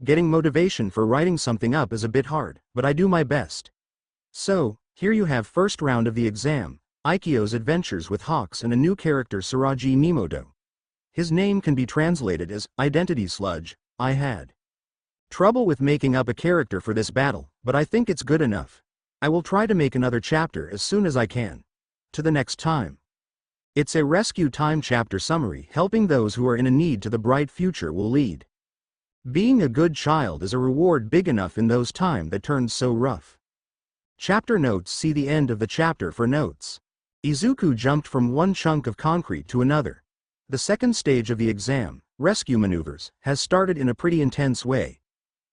Getting motivation for writing something up is a bit hard, but I do my best. So, here you have first round of the exam, Aikyo's adventures with Hawks and a new character Suraji Mimoto. His name can be translated as, identity sludge. I had trouble with making up a character for this battle, but I think it's good enough. I will try to make another chapter as soon as I can. To the next time. It's a rescue time chapter summary helping those who are in a need to the bright future will lead. Being a good child is a reward big enough in those times that turns so rough. Chapter notes. See the end of the chapter for notes. Izuku jumped from one chunk of concrete to another. The second stage of the exam, rescue maneuvers, has started in a pretty intense way.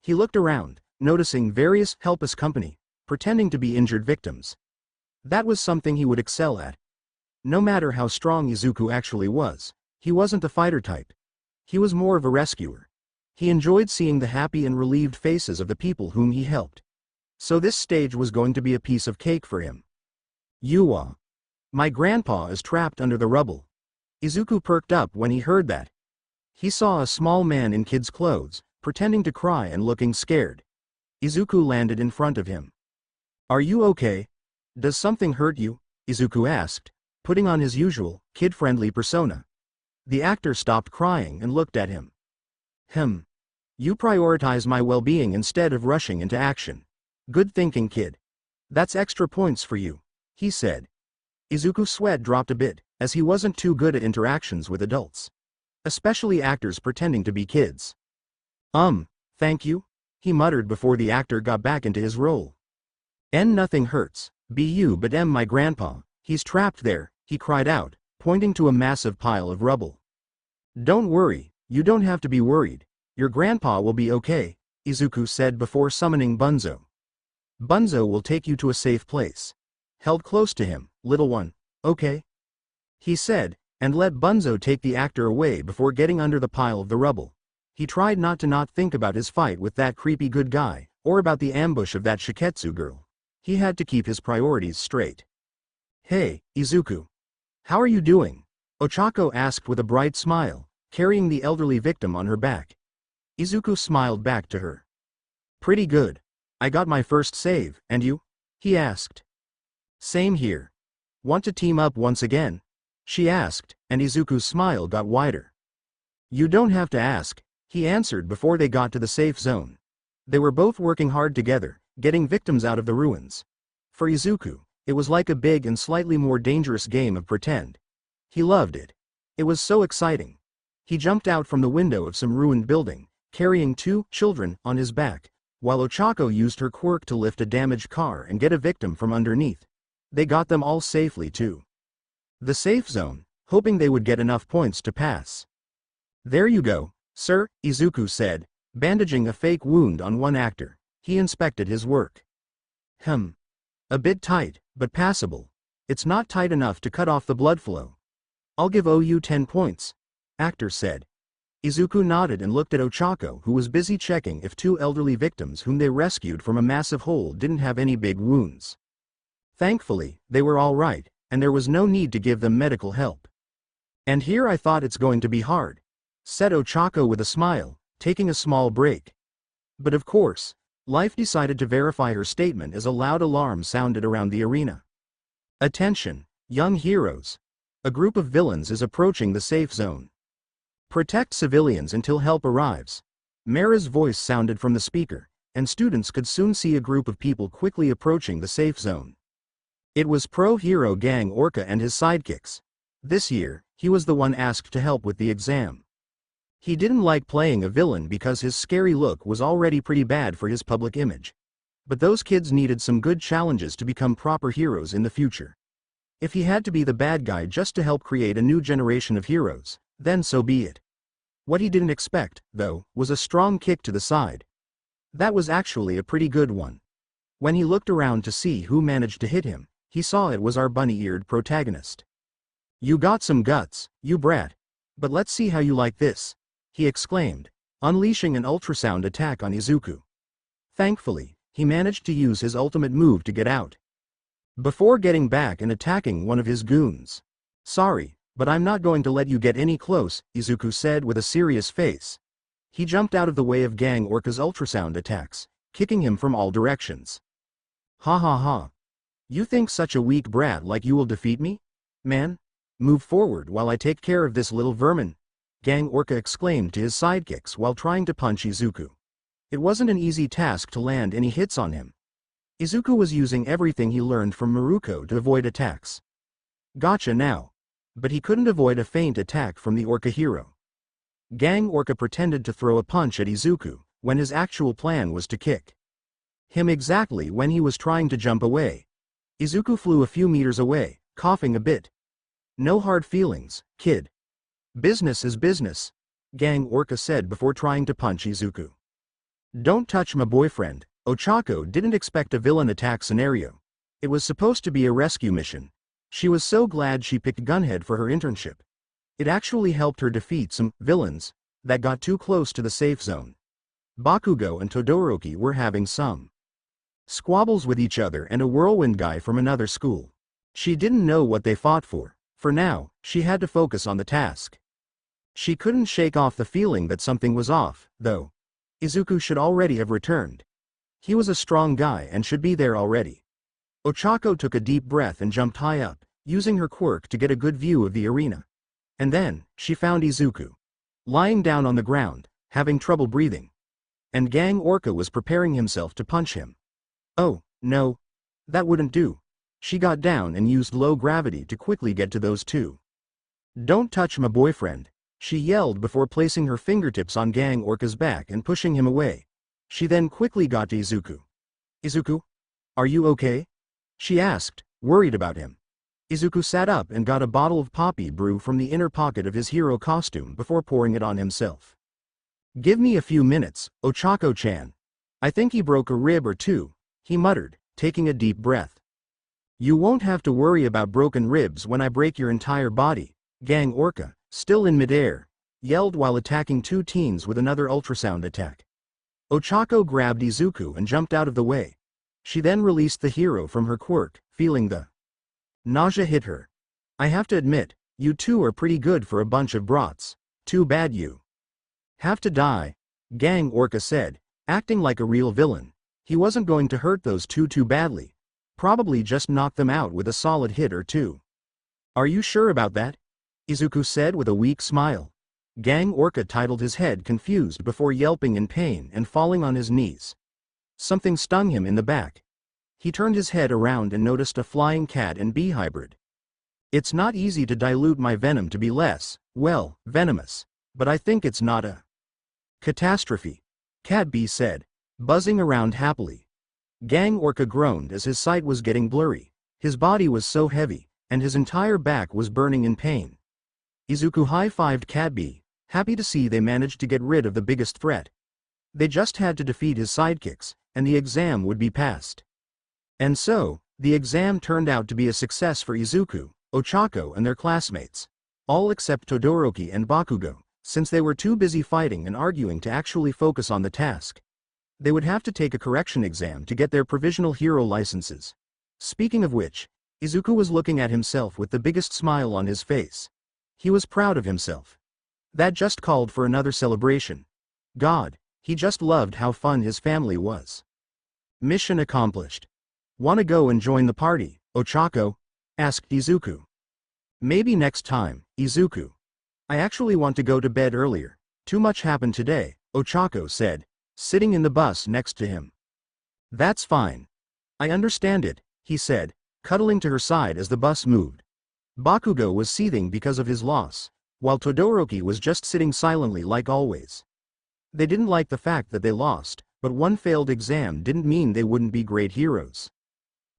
He looked around, noticing various helpless company, pretending to be injured victims. That was something he would excel at. No matter how strong Izuku actually was, he wasn't a fighter type. He was more of a rescuer. He enjoyed seeing the happy and relieved faces of the people whom he helped. So this stage was going to be a piece of cake for him. Yuwa. My grandpa is trapped under the rubble. Izuku perked up when he heard that. He saw a small man in kid's clothes, pretending to cry and looking scared. Izuku landed in front of him. Are you okay? Does something hurt you? Izuku asked, putting on his usual, kid-friendly persona. The actor stopped crying and looked at him. You prioritize my well-being instead of rushing into action. Good thinking, kid. That's extra points for you, he said. Izuku's sweat dropped a bit, as he wasn't too good at interactions with adults. Especially actors pretending to be kids. Thank you, he muttered before the actor got back into his role. Nothing hurts, but my grandpa, he's trapped there, he cried out, pointing to a massive pile of rubble. Don't worry, you don't have to be worried. Your grandpa will be okay, Izuku said before summoning Bunzo. Bunzo will take you to a safe place. Held close to him, little one, okay? He said, and let Bunzo take the actor away before getting under the pile of the rubble. He tried not to think about his fight with that creepy good guy, or about the ambush of that Shiketsu girl. He had to keep his priorities straight. Hey, Izuku. How are you doing? Ochako asked with a bright smile, carrying the elderly victim on her back. Izuku smiled back to her. Pretty good. I got my first save, and you? He asked. Same here. Want to team up once again? She asked, and Izuku's smile got wider. You don't have to ask, he answered before they got to the safe zone. They were both working hard together, getting victims out of the ruins. For Izuku, it was like a big and slightly more dangerous game of pretend. He loved it. It was so exciting. He jumped out from the window of some ruined building, carrying 2 children on his back, while Ochako used her quirk to lift a damaged car and get a victim from underneath. They got them all safely too. The safe zone, hoping they would get enough points to pass. There you go, sir, Izuku said, bandaging a fake wound on one actor. He inspected his work. A bit tight, but passable. It's not tight enough to cut off the blood flow. I'll give you 10 points, actor said. Izuku nodded and looked at Ochako, who was busy checking if 2 elderly victims whom they rescued from a massive hole didn't have any big wounds. Thankfully, they were all right, and there was no need to give them medical help. And here I thought it's going to be hard, said Ochako with a smile, taking a small break. But of course, life decided to verify her statement as a loud alarm sounded around the arena. Attention, young heroes. A group of villains is approaching the safe zone. Protect civilians until help arrives. Mara's voice sounded from the speaker, and students could soon see a group of people quickly approaching the safe zone. It was pro-hero gang Orca and his sidekicks. This year, he was the one asked to help with the exam. He didn't like playing a villain because his scary look was already pretty bad for his public image. But those kids needed some good challenges to become proper heroes in the future. If he had to be the bad guy just to help create a new generation of heroes, then so be it. What he didn't expect, though, was a strong kick to the side. That was actually a pretty good one. When he looked around to see who managed to hit him, he saw it was our bunny-eared protagonist. You got some guts, you brat. But let's see how you like this, he exclaimed, unleashing an ultrasound attack on Izuku. Thankfully, he managed to use his ultimate move to get out. Before getting back and attacking one of his goons. Sorry, but I'm not going to let you get any close, Izuku said with a serious face. He jumped out of the way of Gang Orca's ultrasound attacks, kicking him from all directions. Ha ha ha. You think such a weak brat like you will defeat me? Man? Move forward while I take care of this little vermin, Gang Orca exclaimed to his sidekicks while trying to punch Izuku. It wasn't an easy task to land any hits on him. Izuku was using everything he learned from Mirko to avoid attacks. Gotcha now. But he couldn't avoid a feint attack from the Orca hero. Gang Orca pretended to throw a punch at Izuku, when his actual plan was to kick him exactly when he was trying to jump away. Izuku flew a few meters away, coughing a bit. "No hard feelings, kid. Business is business," Gang Orca said before trying to punch Izuku. "Don't touch my boyfriend." Ochako didn't expect a villain attack scenario. It was supposed to be a rescue mission. She was so glad she picked Gunhead for her internship. It actually helped her defeat some villains that got too close to the safe zone. Bakugo and Todoroki were having some squabbles with each other and a whirlwind guy from another school. She didn't know what they fought for. For now, she had to focus on the task. She couldn't shake off the feeling that something was off, though. Izuku should already have returned. He was a strong guy and should be there already. Ochako took a deep breath and jumped high up, using her quirk to get a good view of the arena. And then, she found Izuku lying down on the ground, having trouble breathing. And Gang Orca was preparing himself to punch him. Oh, no. That wouldn't do. She got down and used low gravity to quickly get to those two. "Don't touch my boyfriend," she yelled before placing her fingertips on Gang Orca's back and pushing him away. She then quickly got to Izuku. "Izuku? Are you okay?" she asked, worried about him. Izuku sat up and got a bottle of poppy brew from the inner pocket of his hero costume before pouring it on himself. "Give me a few minutes, Ochako-chan. I think he broke a rib or two," he muttered, taking a deep breath. "You won't have to worry about broken ribs when I break your entire body," Gang Orca, still in midair, yelled while attacking two teens with another ultrasound attack. Ochako grabbed Izuku and jumped out of the way. She then released the hero from her quirk, feeling the nausea hit her. "I have to admit, you two are pretty good for a bunch of brats. Too bad you have to die," Gang Orca said, acting like a real villain. He wasn't going to hurt those two too badly. Probably just knock them out with a solid hit or two. "Are you sure about that?" Izuku said with a weak smile. Gang Orca titled his head confused before yelping in pain and falling on his knees. Something stung him in the back. He turned his head around and noticed a flying cat and bee hybrid. "It's not easy to dilute my venom to be less, well, venomous, but I think it's not a catastrophe," Cat Bee said, buzzing around happily. Gang Orca groaned as his sight was getting blurry. His body was so heavy, and his entire back was burning in pain. Izuku high-fived Cat Bee, happy to see they managed to get rid of the biggest threat. They just had to defeat his sidekicks, and the exam would be passed. And so, the exam turned out to be a success for Izuku, Ochako and their classmates. All except Todoroki and Bakugo, since they were too busy fighting and arguing to actually focus on the task. They would have to take a correction exam to get their provisional hero licenses. Speaking of which, Izuku was looking at himself with the biggest smile on his face. He was proud of himself. That just called for another celebration. God, he just loved how fun his family was. Mission accomplished. "Wanna go and join the party, Ochako?" asked Izuku. "Maybe next time, Izuku. I actually want to go to bed earlier. Too much happened today," Ochako said, sitting in the bus next to him. "That's fine. I understand it," he said, cuddling to her side as the bus moved. Bakugo was seething because of his loss, while Todoroki was just sitting silently like always. They didn't like the fact that they lost, but one failed exam didn't mean they wouldn't be great heroes.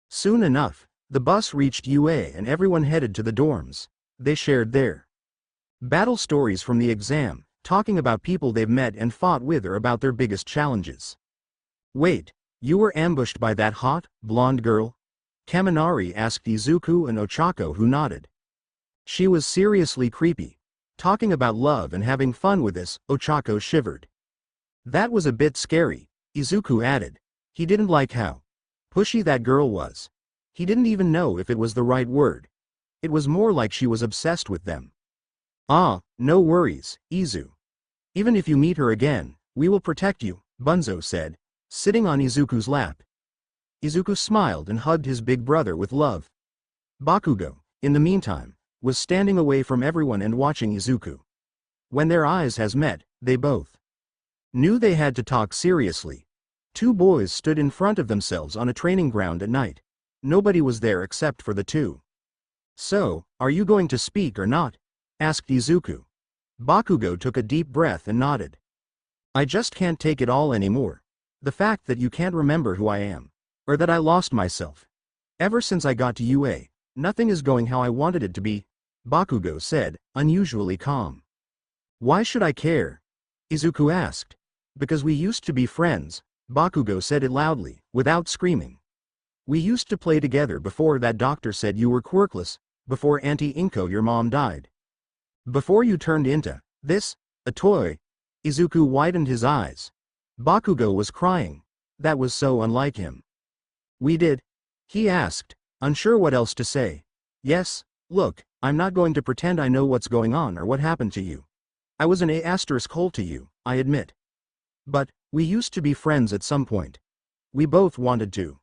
Soon enough, the bus reached UA and everyone headed to the dorms. They shared their battle stories from the exam, talking about people they've met and fought with or about their biggest challenges. "Wait, you were ambushed by that hot, blonde girl?" Kaminari asked Izuku and Ochako, who nodded. "She was seriously creepy. Talking about love and having fun with us," Ochako shivered. "That was a bit scary," Izuku added. He didn't like how pushy that girl was. He didn't even know if it was the right word. It was more like she was obsessed with them. "Ah, no worries, Izu. Even if you meet her again, we will protect you," Bunzo said, sitting on Izuku's lap. Izuku smiled and hugged his big brother with love. Bakugo, in the meantime, was standing away from everyone and watching Izuku. When their eyes has met, they both knew they had to talk seriously. Two boys stood in front of themselves on a training ground at night. Nobody was there except for the two. "So, are you going to speak or not?" asked Izuku. Bakugo took a deep breath and nodded. I just can't take it all anymore. The fact that you can't remember who I am. Or that I lost myself. Ever since I got to UA, nothing is going how I wanted it to be, Bakugo said, unusually calm. Why should I care? Izuku asked. Because we used to be friends, Bakugo said it loudly, without screaming. We used to play together before that doctor said you were quirkless, before Auntie Inko your mom died. Before you turned into this, a toy. Izuku widened his eyes. Bakugo was crying. That was so unlike him. We did? He asked, unsure what else to say. Yes, look, I'm not going to pretend I know what's going on or what happened to you. I was an A*hole to you, I admit. But, we used to be friends at some point. We both wanted to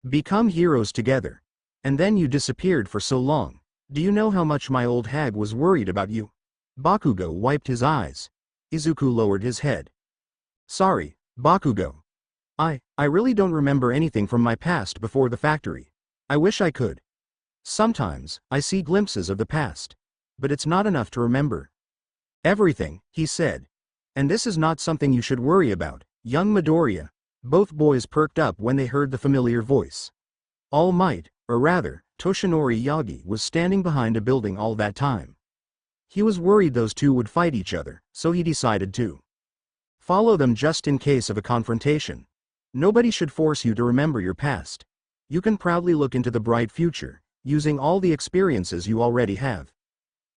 become heroes together. And then you disappeared for so long. Do you know how much my old hag was worried about you? Bakugo wiped his eyes. Izuku lowered his head. Sorry, Bakugo. I really don't remember anything from my past before the factory. I wish I could. Sometimes, I see glimpses of the past. But it's not enough to remember everything, he said. And this is not something you should worry about, young Midoriya. Both boys perked up when they heard the familiar voice. All Might, or rather, Toshinori Yagi was standing behind a building all that time. He was worried those two would fight each other, so he decided to follow them just in case of a confrontation. Nobody should force you to remember your past. You can proudly look into the bright future, using all the experiences you already have.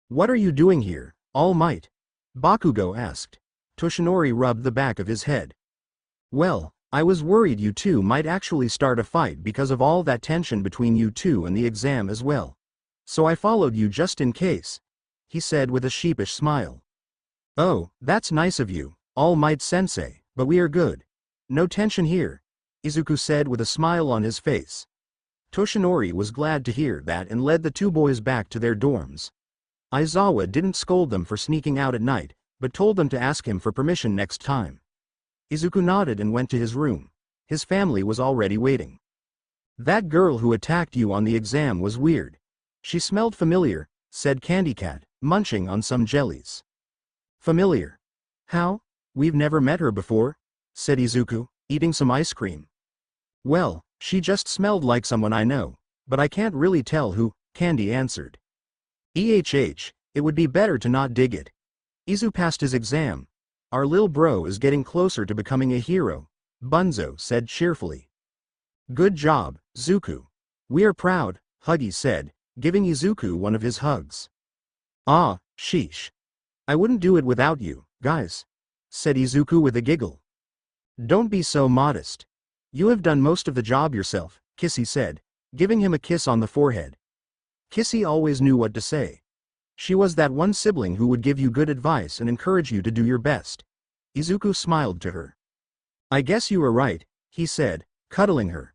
What are you doing here, All Might? Bakugo asked. Toshinori rubbed the back of his head. Well, I was worried you two might actually start a fight because of all that tension between you two and the exam as well. So I followed you just in case, he said with a sheepish smile. Oh, that's nice of you, All Might Sensei, but we are good. No tension here, Izuku said with a smile on his face. Toshinori was glad to hear that and led the two boys back to their dorms. Aizawa didn't scold them for sneaking out at night, but told them to ask him for permission next time. Izuku nodded and went to his room. His family was already waiting. That girl who attacked you on the exam was weird. She smelled familiar, said Candy Cat, munching on some jellies. Familiar? How? We've never met her before, said Izuku, eating some ice cream. Well, she just smelled like someone I know, but I can't really tell who, Candy answered. It would be better to not dig it. Izu passed his exam. Our lil bro is getting closer to becoming a hero, Bunzo said cheerfully. Good job, Zuku. We are proud, Huggy said, giving Izuku one of his hugs. Ah, sheesh. I wouldn't do it without you, guys, said Izuku with a giggle. Don't be so modest. You have done most of the job yourself, Kissy said, giving him a kiss on the forehead. Kissy always knew what to say. She was that one sibling who would give you good advice and encourage you to do your best. Izuku smiled to her. I guess you were right, he said, cuddling her.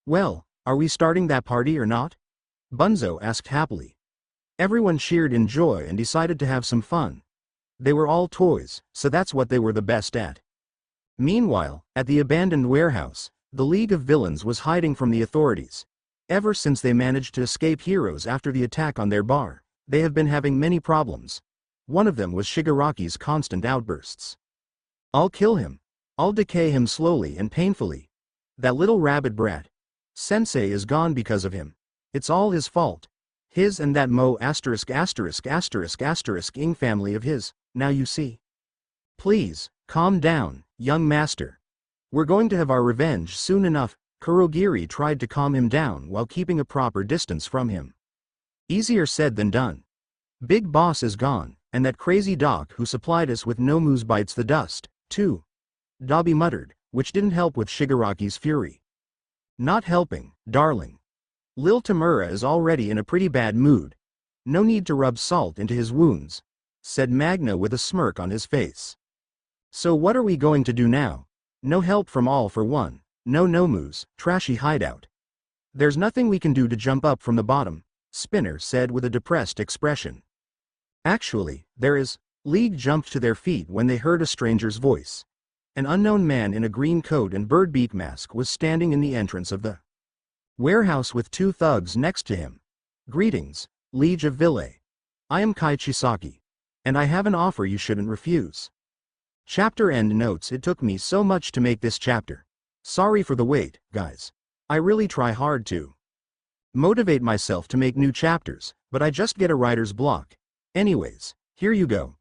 Well, are we starting that party or not? Bunzo asked happily. Everyone cheered in joy and decided to have some fun. They were all toys, so that's what they were the best at. Meanwhile, at the abandoned warehouse, the League of Villains was hiding from the authorities. Ever since they managed to escape heroes after the attack on their bar, they have been having many problems. One of them was Shigaraki's constant outbursts. I'll kill him. I'll decay him slowly and painfully. That little rabbit brat. Sensei is gone because of him. It's all his fault. His and that ********ing family of his, now you see. Please, calm down, young master. We're going to have our revenge soon enough. Kurogiri tried to calm him down while keeping a proper distance from him. Easier said than done. Big Boss is gone, and that crazy doc who supplied us with Nomu's bites the dust, too. Dabi muttered, which didn't help with Shigaraki's fury. Not helping, darling. Lil Tamura is already in a pretty bad mood. No need to rub salt into his wounds, said Magna with a smirk on his face. So what are we going to do now? No help from All for One, no Nomu's trashy hideout. There's nothing we can do to jump up from the bottom, Spinner said with a depressed expression. Actually, there is. League jumped to their feet when they heard a stranger's voice. An unknown man in a green coat and bird beak mask was standing in the entrance of the warehouse with two thugs next to him. Greetings, Liege of Ville. I am Kai Chisaki. And I have an offer you shouldn't refuse. Chapter end notes. It took me so much to make this chapter. Sorry for the wait, guys. I really try hard to motivate myself to make new chapters, but I just get a writer's block. Anyways, here you go.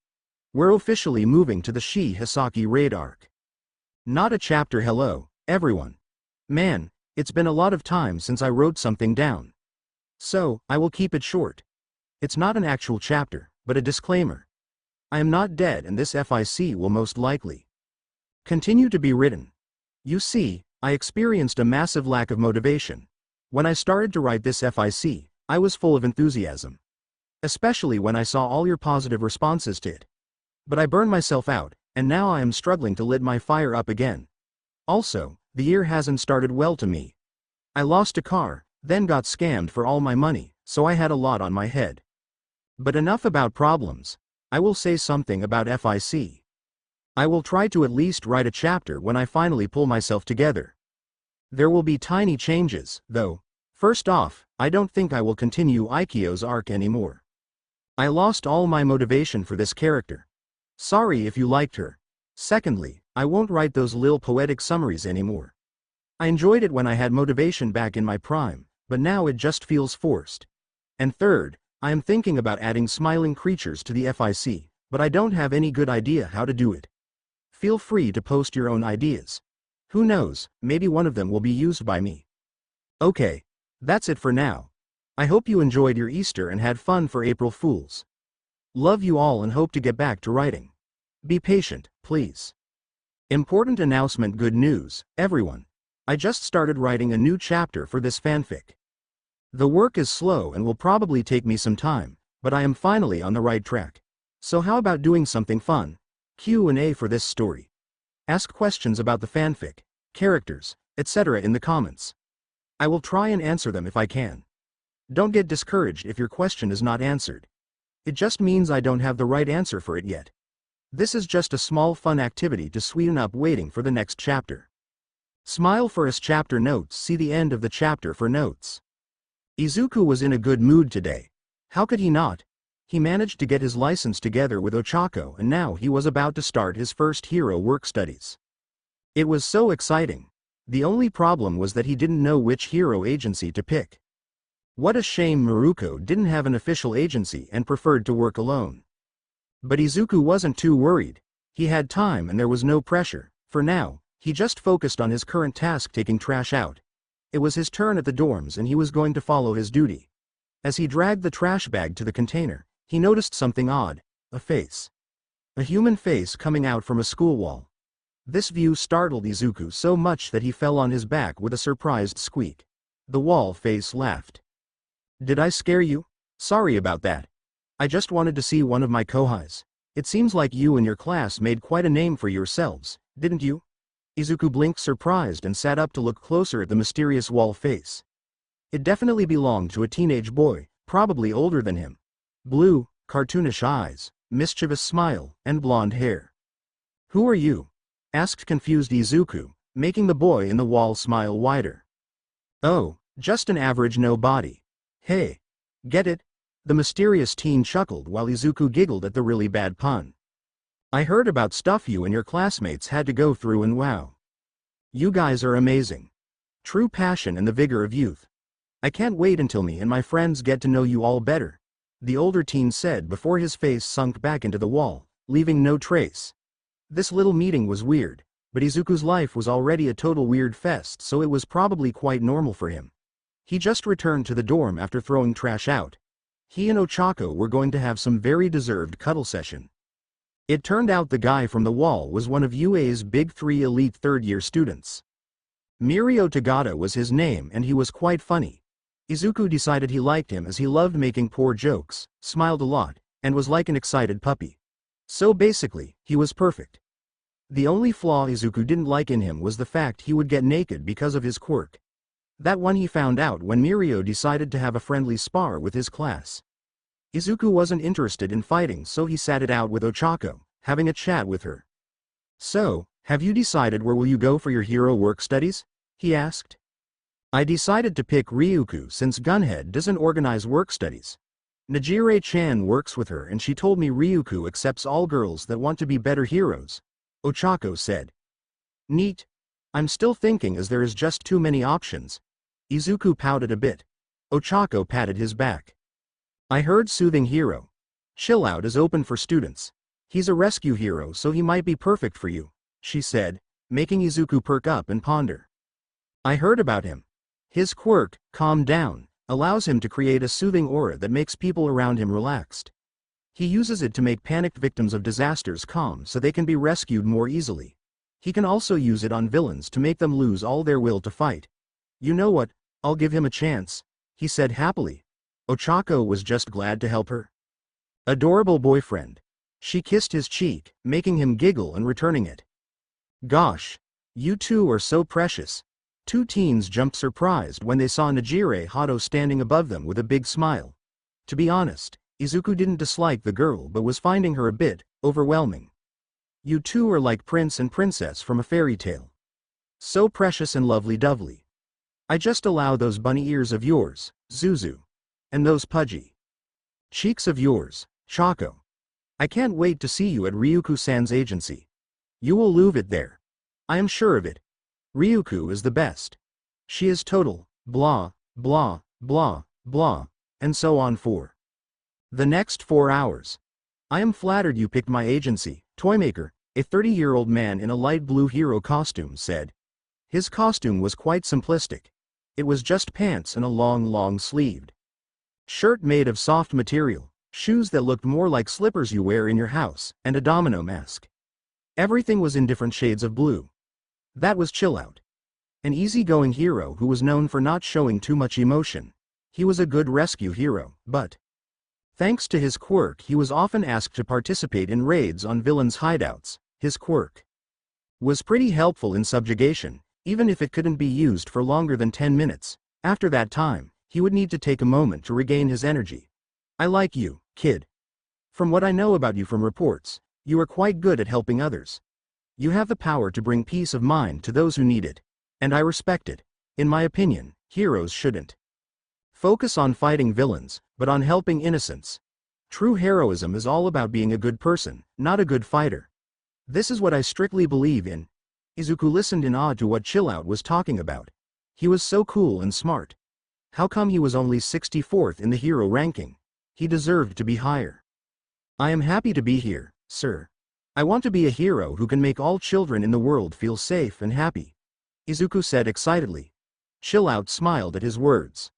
We're officially moving to the Shigaraki raid arc. Not a chapter. Hello, everyone. Man, it's been a lot of time since I wrote something down. So, I will keep it short. It's not an actual chapter, but a disclaimer. I am not dead and this FIC will most likely continue to be written. You see, I experienced a massive lack of motivation. When I started to write this FIC, I was full of enthusiasm. Especially when I saw all your positive responses to it. But I burned myself out, and now I am struggling to lit my fire up again. Also, the year hasn't started well to me. I lost a car, then got scammed for all my money, so I had a lot on my head. But enough about problems. I will say something about FIC. I will try to at least write a chapter when I finally pull myself together. There will be tiny changes, though. First off, I don't think I will continue Aikio's arc anymore. I lost all my motivation for this character. Sorry if you liked her. Secondly, I won't write those lil poetic summaries anymore. I enjoyed it when I had motivation back in my prime, but now it just feels forced. And third, I am thinking about adding smiling creatures to the FIC, but I don't have any good idea how to do it. Feel free to post your own ideas. Who knows, maybe one of them will be used by me. Okay, that's it for now. I hope you enjoyed your Easter and had fun for April Fools. Love you all and hope to get back to writing. Be patient, please. Important announcement. Good news, everyone. I just started writing a new chapter for this fanfic. The work is slow and will probably take me some time, but I am finally on the right track. So how about doing something fun? Q&A for this story. Ask questions about the fanfic, characters, etc. in the comments. I will try and answer them if I can. Don't get discouraged if your question is not answered. It just means I don't have the right answer for it yet. This is just a small fun activity to sweeten up waiting for the next chapter. Smile for us. Chapter notes. See the end of the chapter for notes. Izuku was in a good mood today. How could he not? He managed to get his license together with Ochako and now he was about to start his first hero work studies. It was so exciting. The only problem was that he didn't know which hero agency to pick. What a shame Mirko didn't have an official agency and preferred to work alone. But Izuku wasn't too worried. He had time and there was no pressure. For now, he just focused on his current task, taking trash out. It was his turn at the dorms and he was going to follow his duty. As he dragged the trash bag to the container, he noticed something odd, a face. A human face coming out from a school wall. This view startled Izuku so much that he fell on his back with a surprised squeak. The wall face laughed. Did I scare you? Sorry about that. I just wanted to see one of my kohais. It seems like you and your class made quite a name for yourselves, didn't you? Izuku blinked surprised and sat up to look closer at the mysterious wall face. It definitely belonged to a teenage boy, probably older than him. Blue, cartoonish eyes, mischievous smile, and blonde hair. Who are you? Asked confused Izuku, making the boy in the wall smile wider. Oh, just an average nobody. Hey. Get it? The mysterious teen chuckled while Izuku giggled at the really bad pun. I heard about stuff you and your classmates had to go through and wow. You guys are amazing. True passion and the vigor of youth. I can't wait until me and my friends get to know you all better. The older teen said before his face sunk back into the wall, leaving no trace. This little meeting was weird, but Izuku's life was already a total weird fest, so it was probably quite normal for him. He just returned to the dorm after throwing trash out. He and Ochako were going to have some very deserved cuddle session. It turned out the guy from the wall was one of UA's big 3 elite third-year students. Mirio Tagata was his name and he was quite funny. Izuku decided he liked him as he loved making poor jokes, smiled a lot, and was like an excited puppy. So basically, he was perfect. The only flaw Izuku didn't like in him was the fact he would get naked because of his quirk. That one he found out when Mirio decided to have a friendly spar with his class. Izuku wasn't interested in fighting, so he sat it out with Ochako, having a chat with her. So, have you decided where will you go for your hero work studies? He asked. I decided to pick Ryuku since Gunhead doesn't organize work studies. Najire-chan works with her and she told me Ryuku accepts all girls that want to be better heroes, Ochako said. Neat. I'm still thinking as there is just too many options. Izuku pouted a bit. Ochako patted his back. I heard soothing hero. Chill out is open for students. He's a rescue hero so he might be perfect for you, she said, making Izuku perk up and ponder. I heard about him. His quirk, calm down, allows him to create a soothing aura that makes people around him relaxed. He uses it to make panicked victims of disasters calm so they can be rescued more easily. He can also use it on villains to make them lose all their will to fight. You know what, I'll give him a chance, he said happily. Ochako was just glad to help her. Adorable boyfriend. She kissed his cheek, making him giggle and returning it. Gosh. You two are so precious. Two teens jumped surprised when they saw Najire Hato standing above them with a big smile. To be honest, Izuku didn't dislike the girl but was finding her a bit overwhelming. You two are like prince and princess from a fairy tale. So precious and lovely-dovely. I just allow those bunny ears of yours, Zuzu. And those pudgy cheeks of yours, Chako. I can't wait to see you at Ryuku-san's agency. You will love it there. I am sure of it. Ryuku is the best. She is total, blah, blah, blah, blah, and so on for the next 4 hours. I am flattered you picked my agency, Toymaker, a 30-year-old man in a light blue hero costume said. His costume was quite simplistic. It was just pants and a long-sleeved shirt made of soft material, shoes that looked more like slippers you wear in your house, and a domino mask. Everything was in different shades of blue. That was Chill Out. An easygoing hero who was known for not showing too much emotion. He was a good rescue hero, but thanks to his quirk he was often asked to participate in raids on villains' hideouts. His quirk was pretty helpful in subjugation, even if it couldn't be used for longer than 10 minutes. After that time, he would need to take a moment to regain his energy. I like you, kid. From what I know about you from reports, you are quite good at helping others. You have the power to bring peace of mind to those who need it, and I respect it. In my opinion, heroes shouldn't focus on fighting villains, but on helping innocents. True heroism is all about being a good person, not a good fighter. This is what I strictly believe in. Izuku listened in awe to what Chill Out was talking about. He was so cool and smart. How come he was only 64th in the hero ranking? He deserved to be higher. I am happy to be here, sir. I want to be a hero who can make all children in the world feel safe and happy, Izuku said excitedly. Chill Out smiled at his words.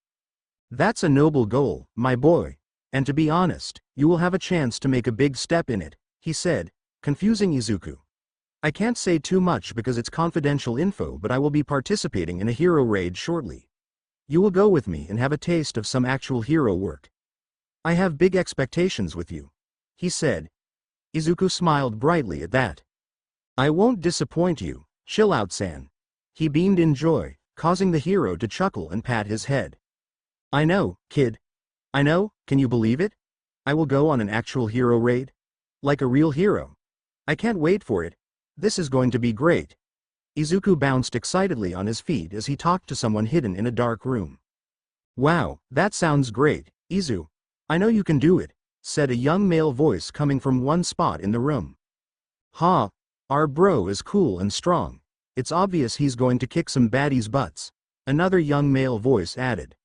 That's a noble goal, my boy. And to be honest, you will have a chance to make a big step in it, he said, confusing Izuku. I can't say too much because it's confidential info, but I will be participating in a hero raid shortly. You will go with me and have a taste of some actual hero work. I have big expectations with you, he said. Izuku smiled brightly at that. I won't disappoint you, Chill Out-san. He beamed in joy, causing the hero to chuckle and pat his head. I know, kid. I know, can you believe it? I will go on an actual hero raid? Like a real hero. I can't wait for it. This is going to be great. Izuku bounced excitedly on his feet as he talked to someone hidden in a dark room. Wow, that sounds great, Izu. I know you can do it, said a young male voice coming from one spot in the room. Ha, our bro is cool and strong. It's obvious he's going to kick some baddies' butts, another young male voice added.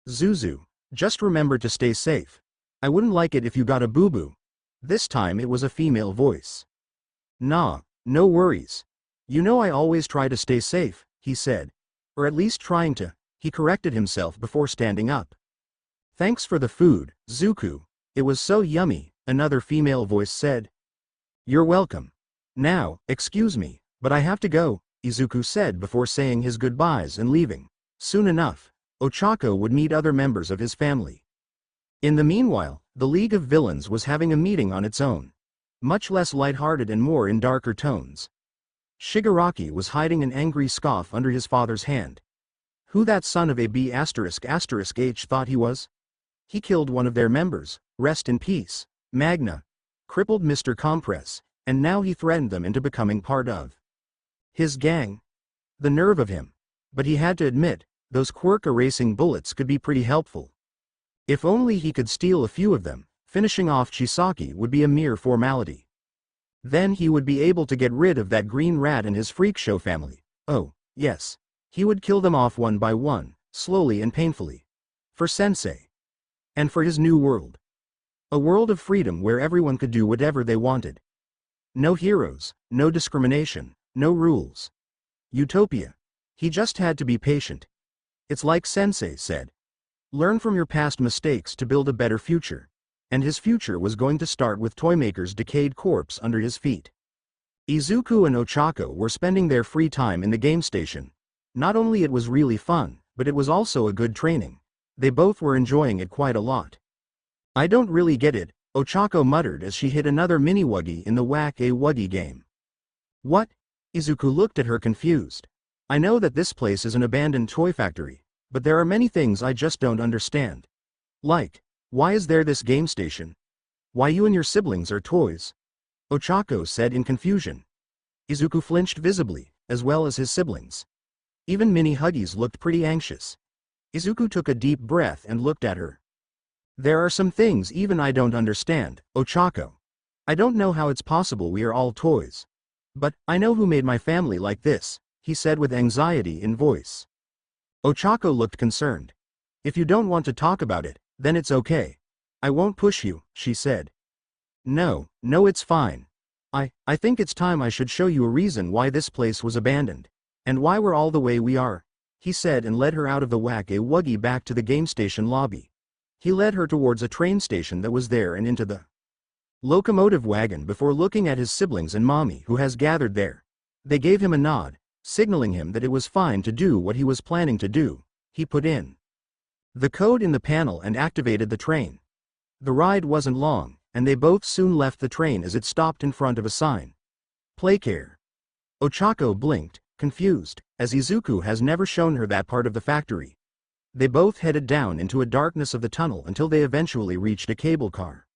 Zuzu, just remember to stay safe. I wouldn't like it if you got a boo-boo. This time it was a female voice. Nah, no worries. You know I always try to stay safe, he said. Or at least trying to, he corrected himself before standing up. Thanks for the food, Zuku. It was so yummy, another female voice said. You're welcome. Now, excuse me, but I have to go, Izuku said before saying his goodbyes and leaving. Soon enough, Ochako would meet other members of his family. In the meanwhile, the League of Villains was having a meeting on its own. Much less lighthearted and more in darker tones. Shigaraki was hiding an angry scoff under his father's hand. Who that son of a B***H thought he was? He killed one of their members, rest in peace, Magna, crippled Mr. Compress, and now he threatened them into becoming part of his gang. The nerve of him. But he had to admit, those quirk erasing bullets could be pretty helpful. If only he could steal a few of them, finishing off Chisaki would be a mere formality. Then he would be able to get rid of that green rat and his freak show family. Oh, yes. He would kill them off one by one, slowly and painfully. For Sensei. And for his new world. A world of freedom where everyone could do whatever they wanted. No heroes, no discrimination, no rules. Utopia. He just had to be patient. It's like Sensei said. Learn from your past mistakes to build a better future. And his future was going to start with Toymaker's decayed corpse under his feet. Izuku and Ochako were spending their free time in the game station. Not only it was really fun, but it was also a good training. They both were enjoying it quite a lot. I don't really get it, Ochako muttered as she hit another mini-wuggy in the Whack-a-Wuggy game. What? Izuku looked at her confused. I know that this place is an abandoned toy factory, but there are many things I just don't understand. Like, why is there this game station? Why you and your siblings are toys? Ochako said in confusion. Izuku flinched visibly, as well as his siblings. Even Mini Huggies looked pretty anxious. Izuku took a deep breath and looked at her. There are some things even I don't understand, Ochako. I don't know how it's possible we are all toys. But, I know who made my family like this, he said with anxiety in voice. Ochako looked concerned. If you don't want to talk about it, then it's okay. I won't push you, she said. No, it's fine. I think it's time I should show you a reason why this place was abandoned. And why we're all the way we are, he said and led her out of the Whack-a-Wuggy back to the game station lobby. He led her towards a train station that was there and into the locomotive wagon before looking at his siblings and mommy who has gathered there. They gave him a nod, signaling him that it was fine to do what he was planning to do. He put in the code in the panel and activated the train. The ride wasn't long, and they both soon left the train as it stopped in front of a sign. Playcare. Ochako blinked, confused, as Izuku has never shown her that part of the factory. They both headed down into a darkness of the tunnel until they eventually reached a cable car.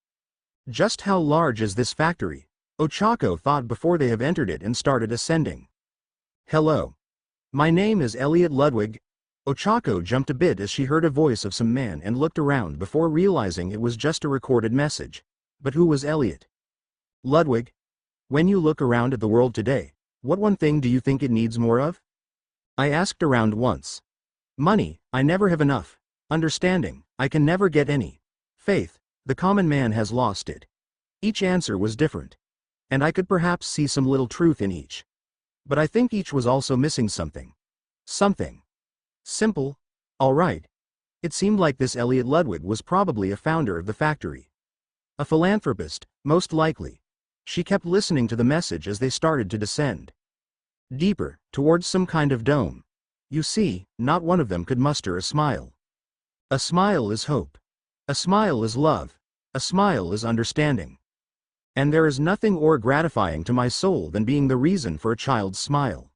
Just how large is this factory? Ochako thought before they have entered it and started ascending. Hello. My name is Elliot Ludwig. Ochako jumped a bit as she heard a voice of some man and looked around before realizing it was just a recorded message. But who was Elliot? Ludwig. When you look around at the world today, what one thing do you think it needs more of? I asked around once. Money, I never have enough. Understanding, I can never get any. Faith, the common man has lost it. Each answer was different. And I could perhaps see some little truth in each. But I think each was also missing something. Something. Simple. All right. It seemed like this Elliot Ludwig was probably a founder of the factory. A philanthropist, most likely. She kept listening to the message as they started to descend. Deeper, towards some kind of dome. You see, not one of them could muster a smile. A smile is hope. A smile is love. A smile is understanding. And there is nothing more gratifying to my soul than being the reason for a child's smile.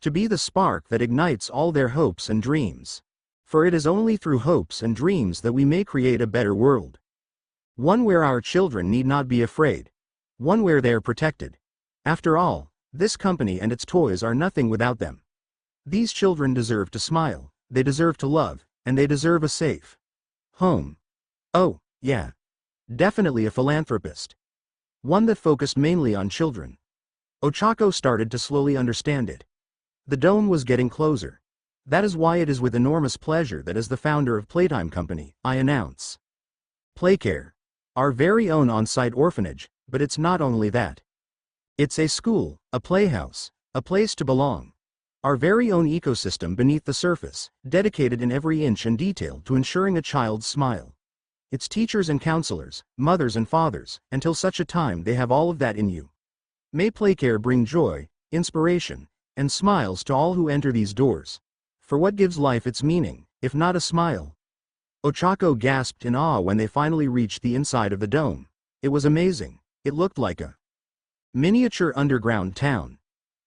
To be the spark that ignites all their hopes and dreams. For it is only through hopes and dreams that we may create a better world. One where our children need not be afraid. One where they are protected. After all, this company and its toys are nothing without them. These children deserve to smile, they deserve to love, and they deserve a safe home. Oh, yeah. Definitely a philanthropist. One that focused mainly on children. Ochako started to slowly understand it. The dome was getting closer. That is why it is with enormous pleasure that as the founder of Playtime Company, I announce Playcare. Our very own on-site orphanage, but it's not only that. It's a school, a playhouse, a place to belong. Our very own ecosystem beneath the surface, dedicated in every inch and detail to ensuring a child's smile. Its teachers and counselors, mothers and fathers, until such a time they have all of that in you. May Playcare bring joy, inspiration, and smiles to all who enter these doors. For what gives life its meaning, if not a smile? Ochako gasped in awe when they finally reached the inside of the dome. It was amazing. It looked like a miniature underground town.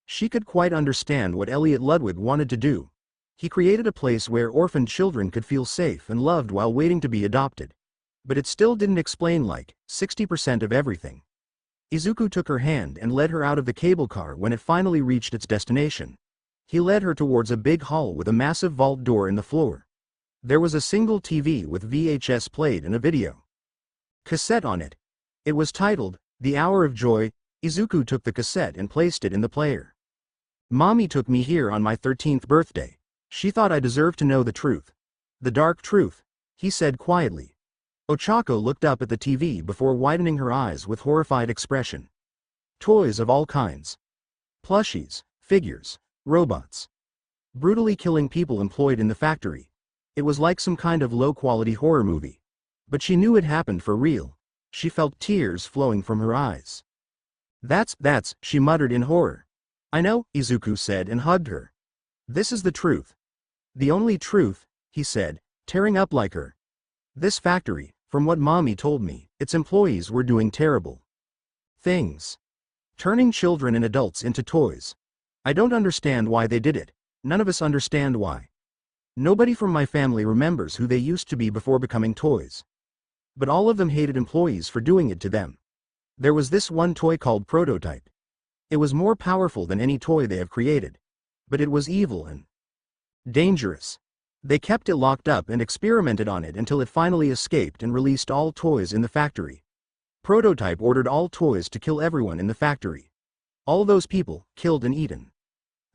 She could quite understand what Elliot Ludwig wanted to do. He created a place where orphaned children could feel safe and loved while waiting to be adopted. But it still didn't explain like 60% of everything. Izuku took her hand and led her out of the cable car when it finally reached its destination. He led her towards a big hall with a massive vault door in the floor. There was a single TV with VHS played and a video cassette on it. It was titled, The Hour of Joy. Izuku took the cassette and placed it in the player. Mommy took me here on my 13th birthday. She thought I deserved to know the truth. The dark truth, he said quietly. Ochako looked up at the TV before widening her eyes with horrified expression. Toys of all kinds. Plushies, figures, robots. Brutally killing people employed in the factory. It was like some kind of low-quality horror movie. But she knew it happened for real. She felt tears flowing from her eyes. That's, she muttered in horror. I know, Izuku said and hugged her. This is the truth. The only truth, he said, tearing up like her. This factory, from what Mommy told me, its employees were doing terrible things. Turning children and adults into toys. I don't understand why they did it. None of us understand why. Nobody from my family remembers who they used to be before becoming toys. But all of them hated employees for doing it to them. There was this one toy called Prototype. It was more powerful than any toy they have created. But it was evil and dangerous. They kept it locked up and experimented on it until it finally escaped and released all toys in the factory. Prototype ordered all toys to kill everyone in the factory. All those people, killed and eaten.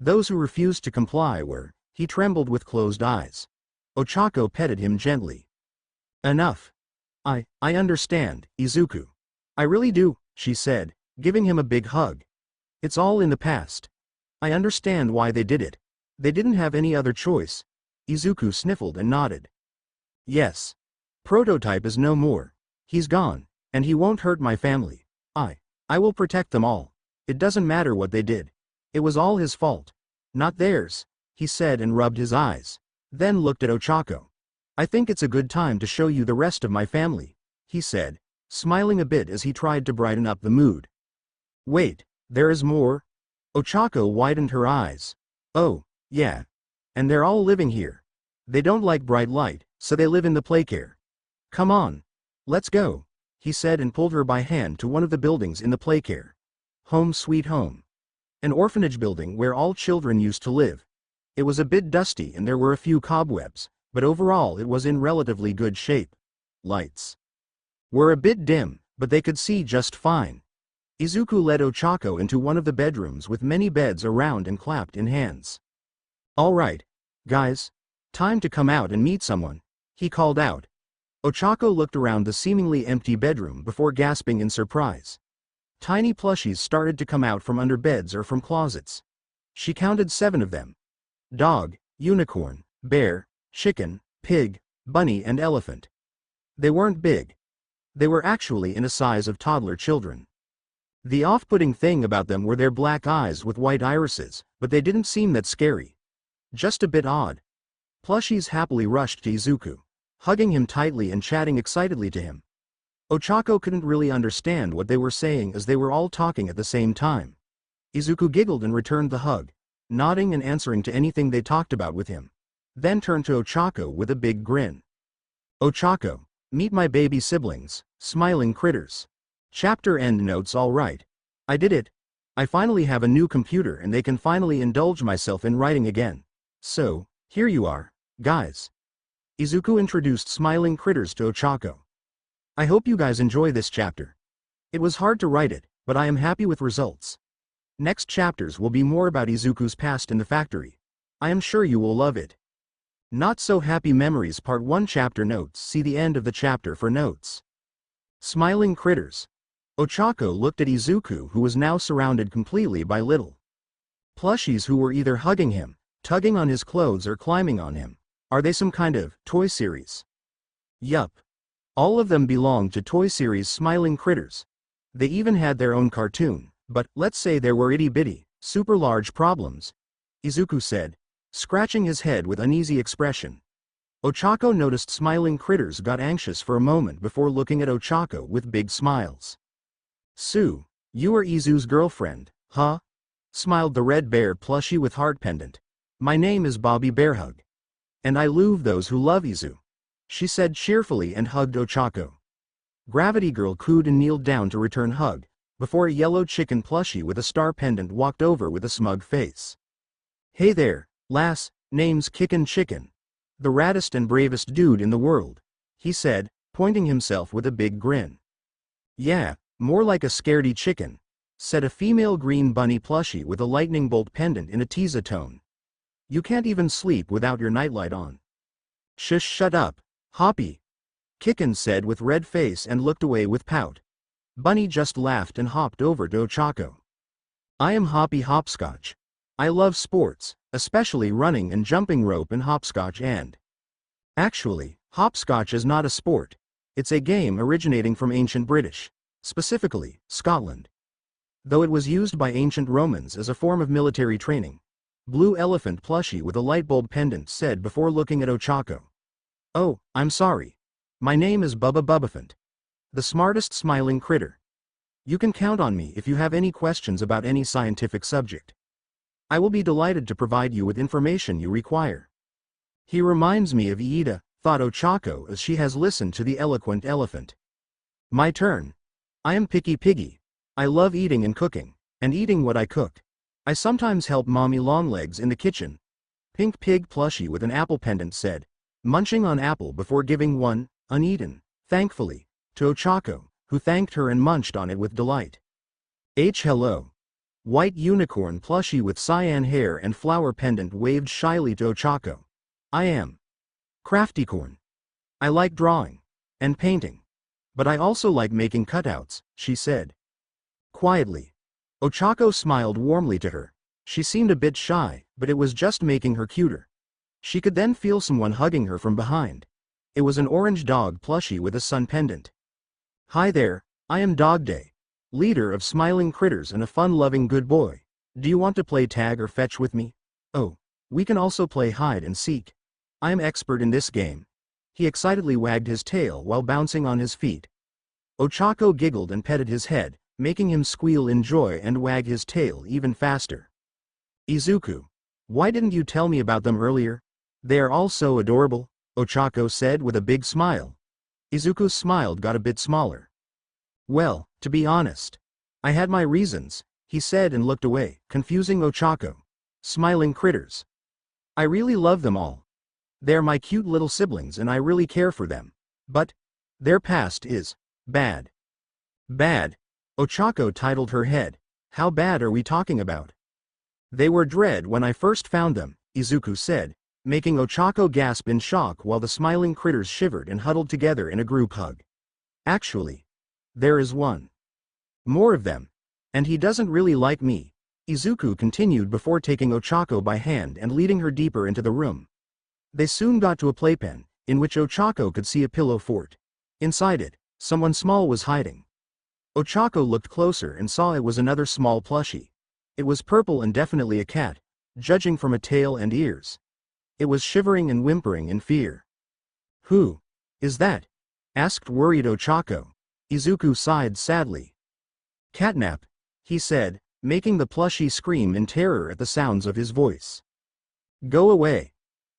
Those who refused to comply were, he trembled with closed eyes. Ochako petted him gently. Enough. I understand, Izuku. I really do, she said, giving him a big hug. It's all in the past. I understand why they did it. They didn't have any other choice. Izuku sniffled and nodded. Yes. Prototype is no more. He's gone, and he won't hurt my family. I will protect them all. It doesn't matter what they did. It was all his fault. Not theirs, he said and rubbed his eyes. Then looked at Ochako. I think it's a good time to show you the rest of my family, he said, smiling a bit as he tried to brighten up the mood. Wait, there is more? Ochako widened her eyes. Oh, yeah. And they're all living here. They don't like bright light, so they live in the playcare. Come on. Let's go, he said and pulled her by hand to one of the buildings in the playcare. Home sweet home. An orphanage building where all children used to live. It was a bit dusty and there were a few cobwebs, but overall it was in relatively good shape. Lights were a bit dim, but they could see just fine. Izuku led Ochako into one of the bedrooms with many beds around and clapped in hands. All right, guys. Time to come out and meet someone, he called out. Ochako looked around the seemingly empty bedroom before gasping in surprise. Tiny plushies started to come out from under beds or from closets. She counted 7 of them. Dog, unicorn, bear, chicken, pig, bunny and elephant. They weren't big. They were actually in a size of toddler children. The off-putting thing about them were their black eyes with white irises, but they didn't seem that scary. Just a bit odd. Plushies happily rushed to Izuku, hugging him tightly and chatting excitedly to him. Ochako couldn't really understand what they were saying as they were all talking at the same time. Izuku giggled and returned the hug, nodding and answering to anything they talked about with him. Then turned to Ochako with a big grin. Ochako, meet my baby siblings, smiling critters. Chapter end notes. All right. I did it. I finally have a new computer and they can finally indulge myself in writing again. So, here you are, guys. Izuku introduced smiling critters to Ochako. I hope you guys enjoy this chapter. It was hard to write it, but I am happy with results. Next chapters will be more about Izuku's past in the factory. I am sure you will love it. Not So Happy Memories Part 1 Chapter Notes. See the end of the chapter for notes. Smiling critters. Ochako looked at Izuku, who was now surrounded completely by little plushies who were either hugging him, tugging on his clothes or climbing on him. Are they some kind of toy series? Yup. All of them belonged to toy series Smiling Critters. They even had their own cartoon, but let's say there were itty-bitty, super large problems, Izuku said, scratching his head with uneasy expression. Ochako noticed Smiling Critters got anxious for a moment before looking at Ochako with big smiles. Sue, you are Izu's girlfriend, huh? Smiled the red bear plushie with heart pendant. My name is Bobby Bearhug. And I love those who love Izu, she said cheerfully and hugged Ochako. Gravity Girl cooed and kneeled down to return hug, before a yellow chicken plushie with a star pendant walked over with a smug face. Hey there, lass, name's Kickin' Chicken. The raddest and bravest dude in the world, he said, pointing himself with a big grin. Yeah, more like a scaredy chicken, said a female green bunny plushie with a lightning bolt pendant in a teaser tone. You can't even sleep without your nightlight on. Shush, shut up, Hoppy, Kicken said with red face and looked away with pout. Bunny just laughed and hopped over to Ochako. I am Hoppy Hopscotch. I love sports, especially running and jumping rope and hopscotch and... Actually, hopscotch is not a sport. It's a game originating from ancient British, specifically, Scotland. Though it was used by ancient Romans as a form of military training. Blue elephant plushie with a light bulb pendant said before looking at Ochako. Oh, I'm sorry. My name is Bubba Bubbafant. The smartest smiling critter. You can count on me if you have any questions about any scientific subject. I will be delighted to provide you with information you require. He reminds me of Iida, thought Ochako as she has listened to the eloquent elephant. My turn. I am Picky Piggy. I love eating and cooking, and eating what I cook. I sometimes help Mommy Longlegs in the kitchen. Pink Pig plushie with an apple pendant said, munching on apple before giving one, uneaten, thankfully, to Ochako, who thanked her and munched on it with delight. Hello. White unicorn plushie with cyan hair and flower pendant waved shyly to Ochako. I am Craftycorn. I like drawing and painting. But I also like making cutouts, she said. Quietly. Ochako smiled warmly to her. She seemed a bit shy, but it was just making her cuter. She could then feel someone hugging her from behind. It was an orange dog plushie with a sun pendant. Hi there, I am Dog Day, leader of smiling critters and a fun-loving good boy. Do you want to play tag or fetch with me? Oh, we can also play hide and seek. I am expert in this game. He excitedly wagged his tail while bouncing on his feet. Ochako giggled and petted his head, making him squeal in joy and wag his tail even faster. Izuku, why didn't you tell me about them earlier? They are all so adorable, Ochako said with a big smile. Izuku's smile got a bit smaller. Well, to be honest, I had my reasons, he said and looked away, confusing Ochako. Smiling critters. I really love them all. They're my cute little siblings and I really care for them. But their past is bad. Bad? Ochako titled her head. How bad are we talking about? They were dread when I first found them, Izuku said, making Ochako gasp in shock while the smiling critters shivered and huddled together in a group hug. Actually, there is one more of them, and he doesn't really like me, Izuku continued before taking Ochako by hand and leading her deeper into the room. They soon got to a playpen, in which Ochako could see a pillow fort. Inside it, someone small was hiding. Ochako looked closer and saw it was another small plushie. It was purple and definitely a cat, judging from a tail and ears. It was shivering and whimpering in fear. Who is that? Asked worried Ochako. Izuku sighed sadly. Catnap, he said, making the plushie scream in terror at the sounds of his voice. Go away.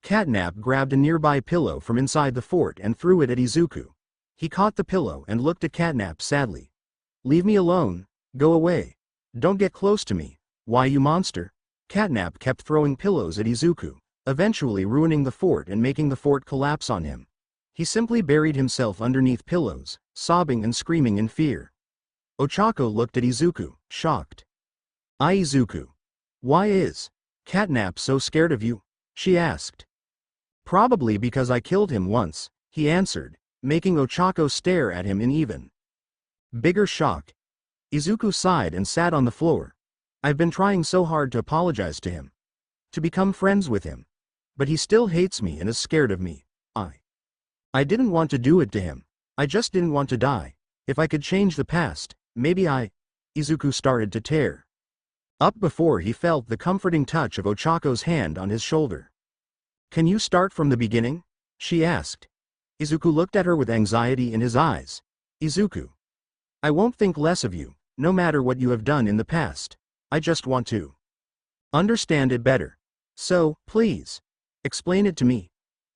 Catnap grabbed a nearby pillow from inside the fort and threw it at Izuku. He caught the pillow and looked at Catnap sadly. Leave me alone, go away. Don't get close to me, why you monster? Catnap kept throwing pillows at Izuku, eventually ruining the fort and making the fort collapse on him. He simply buried himself underneath pillows, sobbing and screaming in fear. Ochako looked at Izuku, shocked. Izuku. Why is Catnap so scared of you? She asked. Probably because I killed him once, he answered, making Ochako stare at him in even bigger shock. Izuku sighed and sat on the floor. I've been trying so hard to apologize to him, to become friends with him. But he still hates me and is scared of me. I didn't want to do it to him. I just didn't want to die. If I could change the past, maybe Izuku started to tear up before he felt the comforting touch of Ochako's hand on his shoulder. Can you start from the beginning? She asked. Izuku looked at her with anxiety in his eyes. Izuku. I won't think less of you, no matter what you have done in the past. I just want to understand it better. So, please, explain it to me.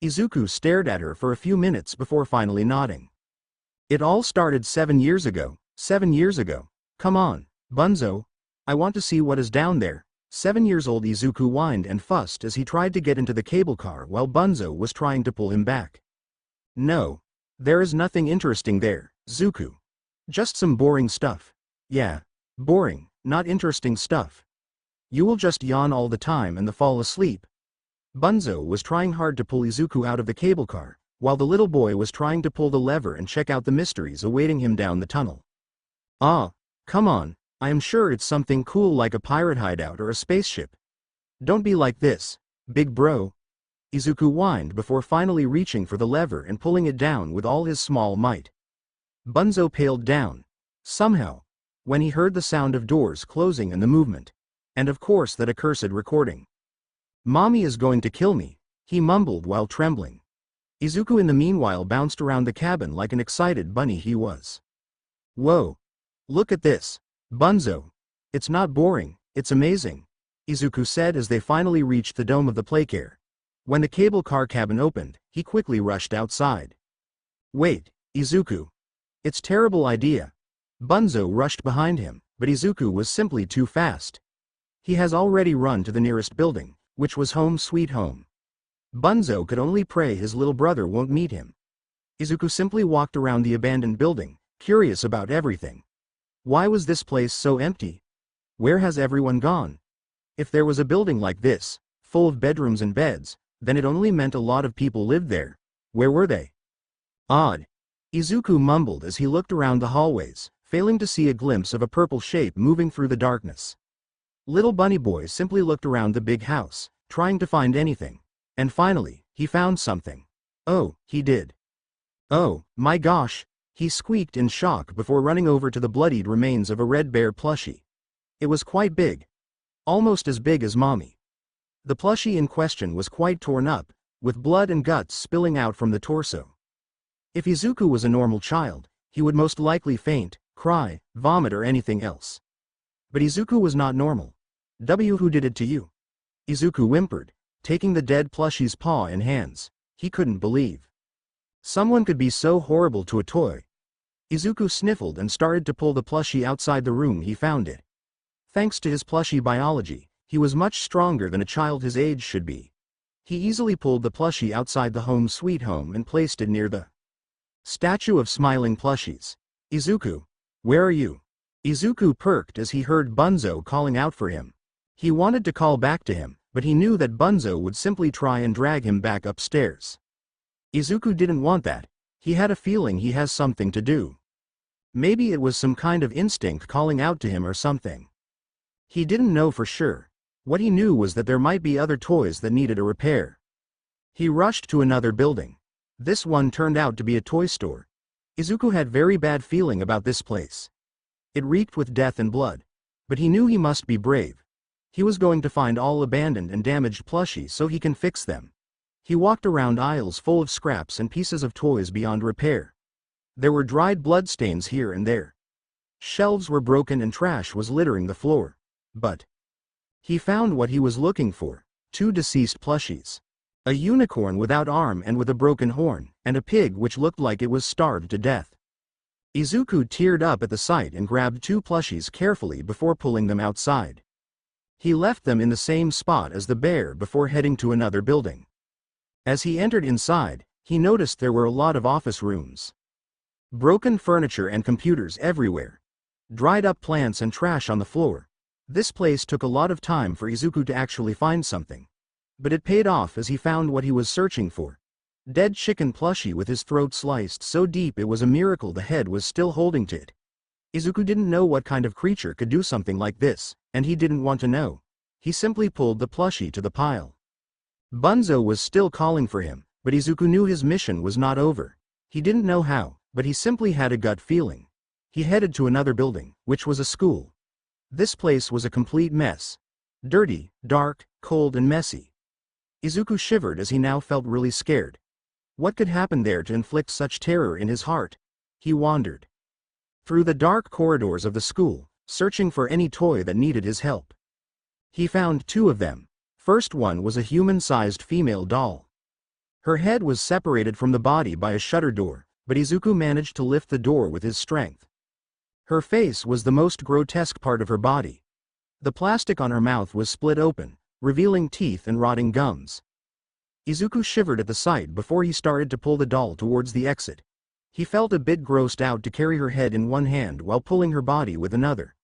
Izuku stared at her for a few minutes before finally nodding. It all started 7 years ago. 7 years ago. Come on, Bunzo. I want to see what is down there. 7-year-old Izuku whined and fussed as he tried to get into the cable car while Bunzo was trying to pull him back. No. There is nothing interesting there, Zuku. Just some boring stuff. Yeah. Boring, not interesting stuff. You will just yawn all the time and fall asleep. Bunzo was trying hard to pull Izuku out of the cable car, while the little boy was trying to pull the lever and check out the mysteries awaiting him down the tunnel. Ah, come on, I am sure it's something cool like a pirate hideout or a spaceship. Don't be like this, big bro. Izuku whined before finally reaching for the lever and pulling it down with all his small might. Bunzo paled down, somehow, when he heard the sound of doors closing and the movement. And of course that accursed recording. Mommy is going to kill me, he mumbled while trembling. Izuku in the meanwhile bounced around the cabin like an excited bunny he was. Whoa! Look at this, Bunzo. It's not boring, it's amazing, Izuku said as they finally reached the dome of the playcare. When the cable car cabin opened, he quickly rushed outside. Wait, Izuku. It's terrible idea. Bunzo rushed behind him, but Izuku was simply too fast. He has already run to the nearest building, which was home sweet home. Bunzo could only pray his little brother won't meet him. Izuku simply walked around the abandoned building, curious about everything. Why was this place so empty? Where has everyone gone? If there was a building like this, full of bedrooms and beds, then it only meant a lot of people lived there. Where were they? Odd. Izuku mumbled as he looked around the hallways, failing to see a glimpse of a purple shape moving through the darkness. Little bunny boy simply looked around the big house, trying to find anything. And finally, he found something. Oh, he did. Oh, my gosh, he squeaked in shock before running over to the bloodied remains of a red bear plushie. It was quite big. Almost as big as Mommy. The plushie in question was quite torn up, with blood and guts spilling out from the torso. If Izuku was a normal child, he would most likely faint, cry, vomit or anything else. But Izuku was not normal. Who did it to you? Izuku whimpered, taking the dead plushie's paw in hands. He couldn't believe someone could be so horrible to a toy. Izuku sniffled and started to pull the plushie outside the room he found it. Thanks to his plushie biology, he was much stronger than a child his age should be. He easily pulled the plushie outside the home sweet home and placed it near the statue of smiling plushies. Izuku, where are you? Izuku perked as he heard Bunzo calling out for him. He wanted to call back to him, but he knew that Bunzo would simply try and drag him back upstairs. Izuku didn't want that. He had a feeling he has something to do. Maybe it was some kind of instinct calling out to him or something. He didn't know for sure. What he knew was that there might be other toys that needed a repair. He rushed to another building. This one turned out to be a toy store. Izuku had very bad feeling about this place. It reeked with death and blood. But he knew he must be brave. He was going to find all abandoned and damaged plushies so he can fix them. He walked around aisles full of scraps and pieces of toys beyond repair. There were dried bloodstains here and there. Shelves were broken and trash was littering the floor. But he found what he was looking for: 2 deceased plushies. A unicorn without arm and with a broken horn, and a pig which looked like it was starved to death. Izuku teared up at the sight and grabbed 2 plushies carefully before pulling them outside. He left them in the same spot as the bear before heading to another building. As he entered inside, he noticed there were a lot of office rooms. Broken furniture and computers everywhere. Dried up plants and trash on the floor. This place took a lot of time for Izuku to actually find something. But it paid off as he found what he was searching for. Dead chicken plushie with his throat sliced so deep it was a miracle the head was still holding to it. Izuku didn't know what kind of creature could do something like this, and he didn't want to know. He simply pulled the plushie to the pile. Bunzo was still calling for him, but Izuku knew his mission was not over. He didn't know how, but he simply had a gut feeling. He headed to another building, which was a school. This place was a complete mess. Dirty, dark, cold and messy. Izuku shivered as he now felt really scared. What could happen there to inflict such terror in his heart? He wandered through the dark corridors of the school, searching for any toy that needed his help. He found 2 of them. First one was a human-sized female doll. Her head was separated from the body by a shutter door, but Izuku managed to lift the door with his strength. Her face was the most grotesque part of her body. The plastic on her mouth was split open, revealing teeth and rotting gums. Izuku shivered at the sight before he started to pull the doll towards the exit. He felt a bit grossed out to carry her head in one hand while pulling her body with another.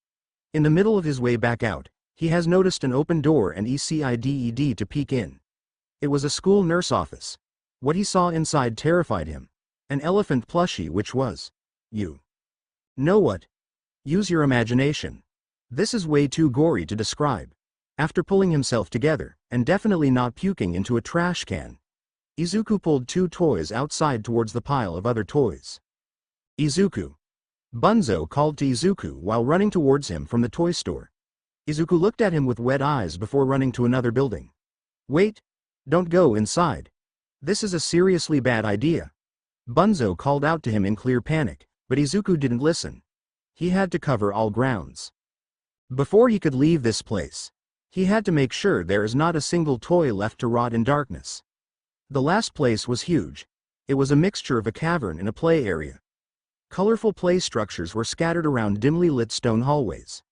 In the middle of his way back out, he has noticed an open door and ECIDED to peek in. It was a school nurse office. What he saw inside terrified him. An elephant plushie which was. You know what? Use your imagination. This is way too gory to describe. After pulling himself together, and definitely not puking into a trash can, Izuku pulled 2 toys outside towards the pile of other toys. Izuku. Bunzo called to Izuku while running towards him from the toy store. Izuku looked at him with wet eyes before running to another building. Wait! Don't go inside. This is a seriously bad idea. Bunzo called out to him in clear panic, but Izuku didn't listen. He had to cover all grounds. Before he could leave this place, he had to make sure there is not a single toy left to rot in darkness. The last place was huge. It was a mixture of a cavern and a play area. Colorful play structures were scattered around dimly lit stone hallways.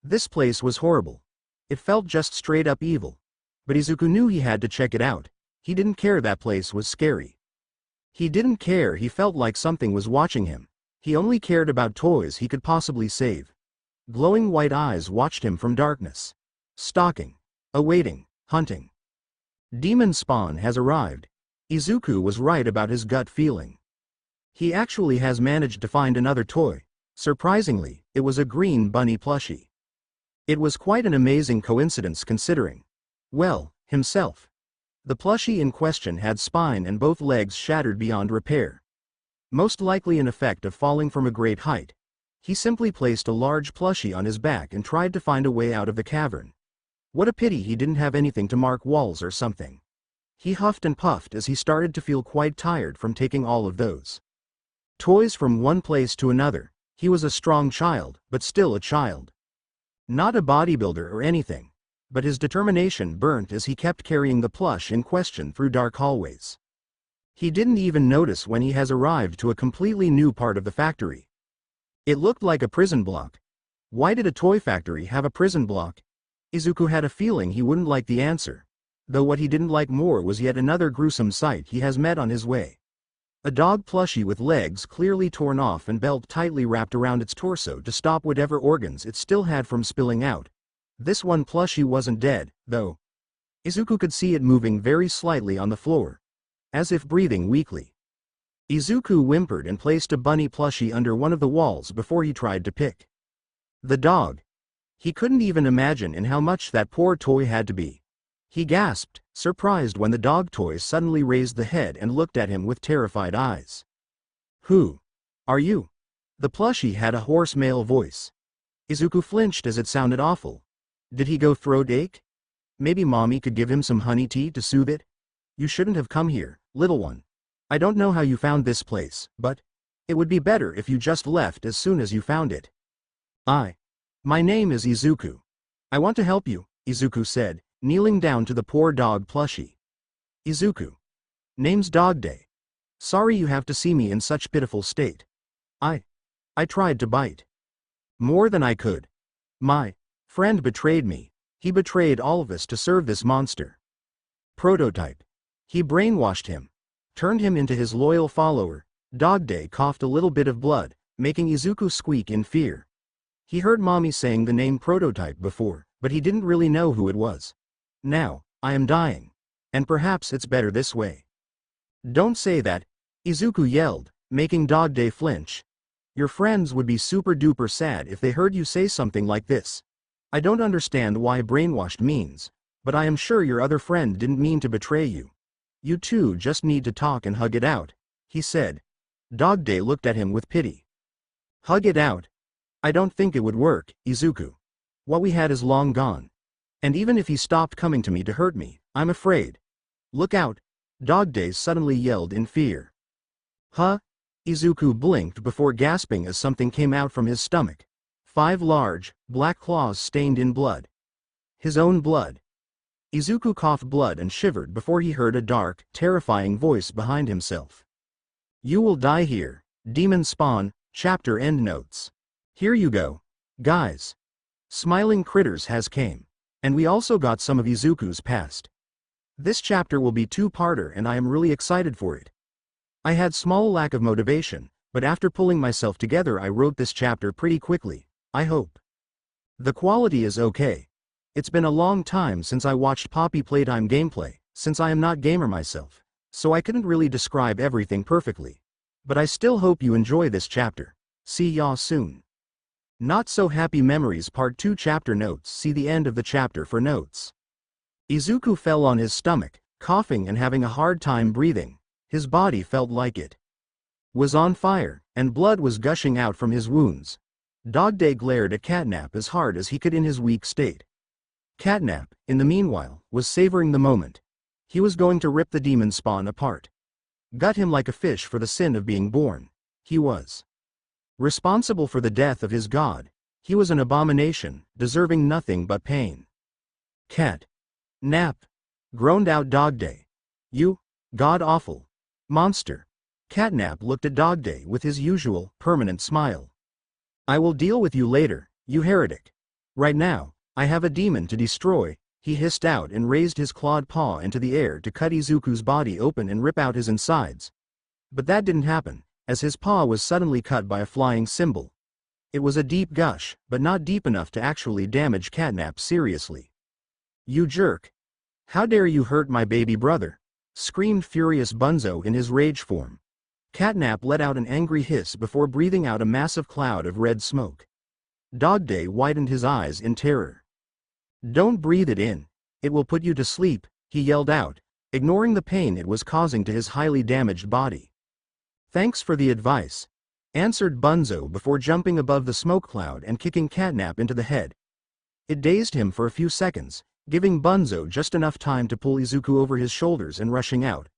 This place was horrible. It felt just straight up evil. But Izuku knew he had to check it out. He didn't care that place was scary. He didn't care he felt like something was watching him. He only cared about toys he could possibly save. Glowing white eyes watched him from darkness. Stalking. Awaiting. Hunting. Demon Spawn has arrived. Izuku was right about his gut feeling. He actually has managed to find another toy. Surprisingly, it was a green bunny plushie. It was quite an amazing coincidence considering. Well, himself. The plushie in question had spine and both legs shattered beyond repair. Most likely an effect of falling from a great height. He simply placed a large plushie on his back and tried to find a way out of the cavern. What a pity he didn't have anything to mark walls or something. He huffed and puffed as he started to feel quite tired from taking all of those toys from one place to another. He was a strong child, but still a child. Not a bodybuilder or anything. But his determination burnt as he kept carrying the plush in question through dark hallways. He didn't even notice when he has arrived to a completely new part of the factory. It looked like a prison block. Why did a toy factory have a prison block? Izuku had a feeling he wouldn't like the answer. Though what he didn't like more was yet another gruesome sight he has met on his way. A dog plushie with legs clearly torn off and belt tightly wrapped around its torso to stop whatever organs it still had from spilling out. This one plushie wasn't dead, though. Izuku could see it moving very slightly on the floor, as if breathing weakly. Izuku whimpered and placed a bunny plushie under one of the walls before he tried to pick the dog. He couldn't even imagine in how much that poor toy had to be. He gasped, surprised when the dog toy suddenly raised the head and looked at him with terrified eyes. Who are you? The plushie had a hoarse male voice. Izuku flinched as it sounded awful. Did he go throw dake? Maybe mommy could give him some honey tea to soothe it? You shouldn't have come here, little one. I don't know how you found this place, but it would be better if you just left as soon as you found it. My name is Izuku. I want to help you, Izuku said, kneeling down to the poor dog plushie. Izuku. Name's Dog Day. Sorry you have to see me in such pitiful state. I tried to bite. More than I could. My friend betrayed me. He betrayed all of us to serve this monster. Prototype. He brainwashed him. Turned him into his loyal follower. Dog Day coughed a little bit of blood, making Izuku squeak in fear. He heard mommy saying the name Prototype before, but he didn't really know who it was. Now, I am dying. And perhaps it's better this way. Don't say that, Izuku yelled, making Dog Day flinch. Your friends would be super duper sad if they heard you say something like this. I don't understand why brainwashed means, but I am sure your other friend didn't mean to betray you. You two just need to talk and hug it out, he said. Dog Day looked at him with pity. Hug it out? I don't think it would work, Izuku. What we had is long gone. And even if he stopped coming to me to hurt me, I'm afraid. Look out, Dog Day suddenly yelled in fear. Huh? Izuku blinked before gasping as something came out from his stomach. 5 large, black claws stained in blood. His own blood. Izuku coughed blood and shivered before he heard a dark, terrifying voice behind himself. You will die here, Demon Spawn, chapter endnotes. Here you go, guys. Smiling Critters has came. And we also got some of Izuku's past. This chapter will be two-parter and I am really excited for it. I had small lack of motivation, but after pulling myself together I wrote this chapter pretty quickly, I hope. The quality is okay. It's been a long time since I watched Poppy Playtime gameplay, since I am not gamer myself, so I couldn't really describe everything perfectly. But I still hope you enjoy this chapter. See ya soon. Not So Happy Memories Part 2 Chapter Notes. See the end of the chapter for notes. Izuku fell on his stomach, coughing and having a hard time breathing. His body felt like it was on fire, and blood was gushing out from his wounds. Dogday glared at Catnap as hard as he could in his weak state. Catnap, in the meanwhile, was savoring the moment. He was going to rip the demon spawn apart. Gut him like a fish for the sin of being born. He was responsible for the death of his god. He was an abomination, deserving nothing but pain. Cat. Nap. Groaned out Dogday. You, god-awful monster. Catnap looked at Dogday with his usual, permanent smile. I will deal with you later, you heretic. Right now, I have a demon to destroy, he hissed out and raised his clawed paw into the air to cut Izuku's body open and rip out his insides. But that didn't happen, as his paw was suddenly cut by a flying symbol. It was a deep gush, but not deep enough to actually damage Catnap seriously. You jerk. How dare you hurt my baby brother? Screamed furious Bunzo in his rage form. Catnap let out an angry hiss before breathing out a massive cloud of red smoke. Dogday widened his eyes in terror. Don't breathe it in. It will put you to sleep, he yelled out, ignoring the pain it was causing to his highly damaged body. Thanks for the advice, answered Bunzo before jumping above the smoke cloud and kicking Catnap into the head. It dazed him for a few seconds, giving Bunzo just enough time to pull Izuku over his shoulders and rushing out.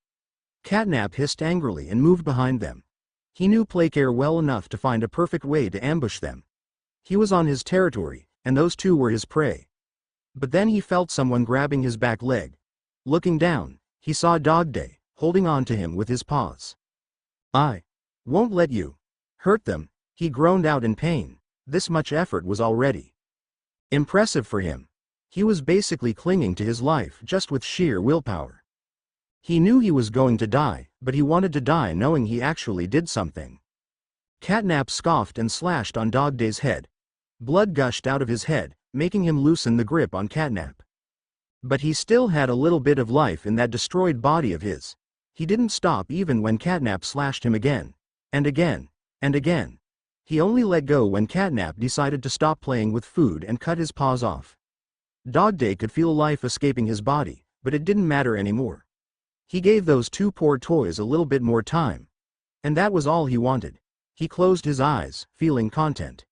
Catnap hissed angrily and moved behind them. He knew Playcare well enough to find a perfect way to ambush them. He was on his territory, and those two were his prey. But then he felt someone grabbing his back leg. Looking down, he saw Dogday, holding on to him with his paws. I won't let you hurt them, he groaned out in pain. This much effort was already impressive for him. He was basically clinging to his life just with sheer willpower. He knew he was going to die, but he wanted to die knowing he actually did something. Catnap scoffed and slashed on Dogday's head. Blood gushed out of his head, making him loosen the grip on Catnap. But he still had a little bit of life in that destroyed body of his. He didn't stop even when Catnap slashed him again, and again, and again. He only let go when Catnap decided to stop playing with food and cut his paws off. Dogday could feel life escaping his body, but it didn't matter anymore. He gave those two poor toys a little bit more time. And that was all he wanted. He closed his eyes, feeling content.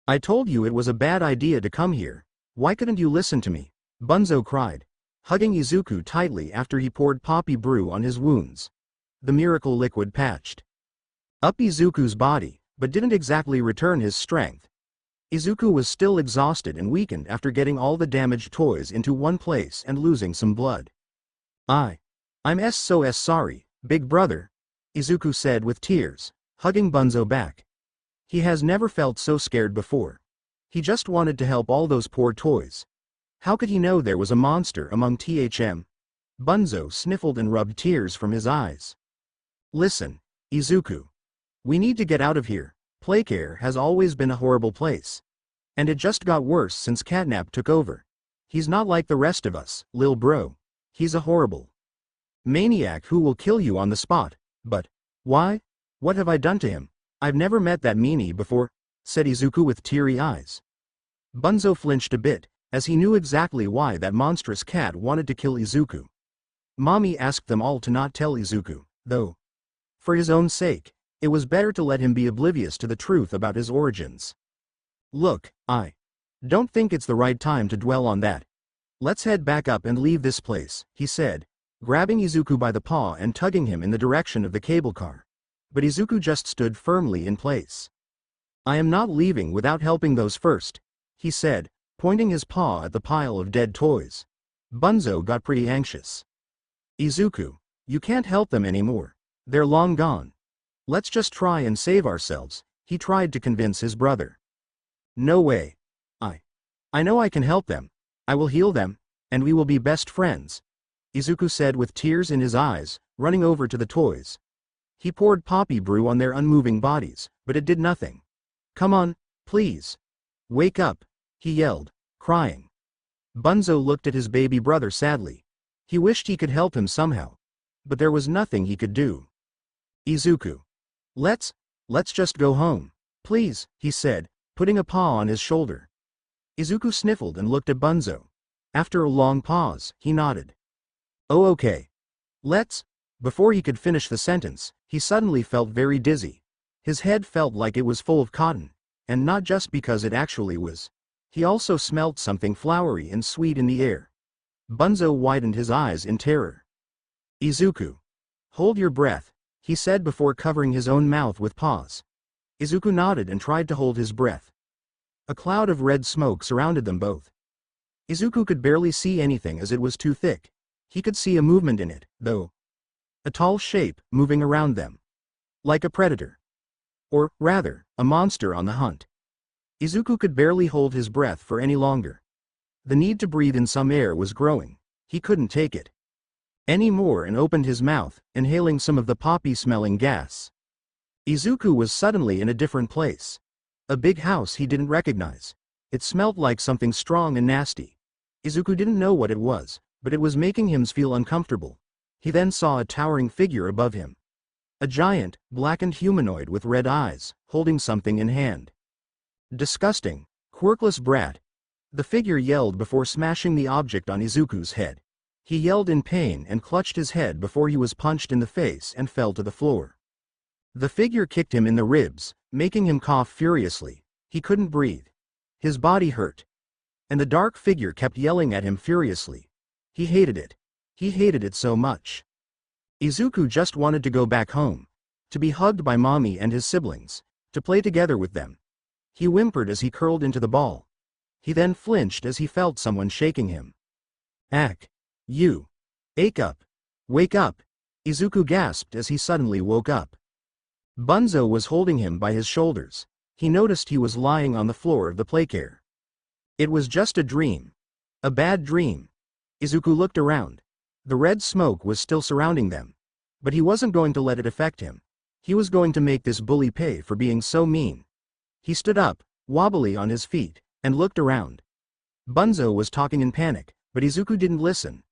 I told you it was a bad idea to come here. Why couldn't you listen to me? Bunzo cried, hugging Izuku tightly after he poured poppy brew on his wounds. The miracle liquid patched up Izuku's body, but didn't exactly return his strength. Izuku was still exhausted and weakened after getting all the damaged toys into one place and losing some blood. I'm so sorry, big brother, Izuku said with tears, hugging Bunzo back. He has never felt so scared before. He just wanted to help all those poor toys. How could he know there was a monster among THM? Bunzo sniffled and rubbed tears from his eyes. Listen, Izuku. We need to get out of here. Playcare has always been a horrible place. And it just got worse since Catnap took over. He's not like the rest of us, lil bro. He's a horrible maniac who will kill you on the spot. But why? What have I done to him? I've never met that meanie before, said Izuku with teary eyes. Bunzo flinched a bit, as he knew exactly why that monstrous cat wanted to kill Izuku. Mommy asked them all to not tell Izuku, though. For his own sake, it was better to let him be oblivious to the truth about his origins. Look, I don't think it's the right time to dwell on that. Let's head back up and leave this place, he said, grabbing Izuku by the paw and tugging him in the direction of the cable car. But Izuku just stood firmly in place. I am not leaving without helping those first, he said, pointing his paw at the pile of dead toys. Bunzo got pretty anxious. Izuku, you can't help them anymore. They're long gone. Let's just try and save ourselves, he tried to convince his brother. No way. I I know I can help them. I will heal them, and we will be best friends, Izuku said with tears in his eyes, running over to the toys. He poured poppy brew on their unmoving bodies, but it did nothing. Come on, please. Wake up, he yelled, crying. Bunzo looked at his baby brother sadly. He wished he could help him somehow. But there was nothing he could do. Izuku. Let's just go home. Please, he said, putting a paw on his shoulder. Izuku sniffled and looked at Bunzo. After a long pause, he nodded. Oh okay. Let's. Before he could finish the sentence, he suddenly felt very dizzy. His head felt like it was full of cotton, and not just because it actually was. He also smelt something flowery and sweet in the air. Bunzo widened his eyes in terror. Izuku. Hold your breath, he said before covering his own mouth with paws. Izuku nodded and tried to hold his breath. A cloud of red smoke surrounded them both. Izuku could barely see anything as it was too thick. He could see a movement in it, though. A tall shape, moving around them. Like a predator. Or, rather, a monster on the hunt. Izuku could barely hold his breath for any longer. The need to breathe in some air was growing. He couldn't take it any more and opened his mouth, inhaling some of the poppy-smelling gas. Izuku was suddenly in a different place. A big house he didn't recognize. It smelled like something strong and nasty. Izuku didn't know what it was, but it was making him feel uncomfortable. He then saw a towering figure above him. A giant, blackened humanoid with red eyes, holding something in hand. Disgusting, quirkless brat. The figure yelled before smashing the object on Izuku's head. He yelled in pain and clutched his head before he was punched in the face and fell to the floor. The figure kicked him in the ribs, making him cough furiously. He couldn't breathe. His body hurt. And the dark figure kept yelling at him furiously. He hated it. He hated it so much. Izuku just wanted to go back home. To be hugged by mommy and his siblings. To play together with them. He whimpered as he curled into the ball. He then flinched as he felt someone shaking him. Ack. You. Ake up. Wake up. Izuku gasped as he suddenly woke up. Bunzo was holding him by his shoulders. He noticed he was lying on the floor of the playcare. It was just a dream. A bad dream. Izuku looked around. The red smoke was still surrounding them. But he wasn't going to let it affect him. He was going to make this bully pay for being so mean. He stood up, wobbly on his feet, and looked around. Bunzo was talking in panic, but Izuku didn't listen.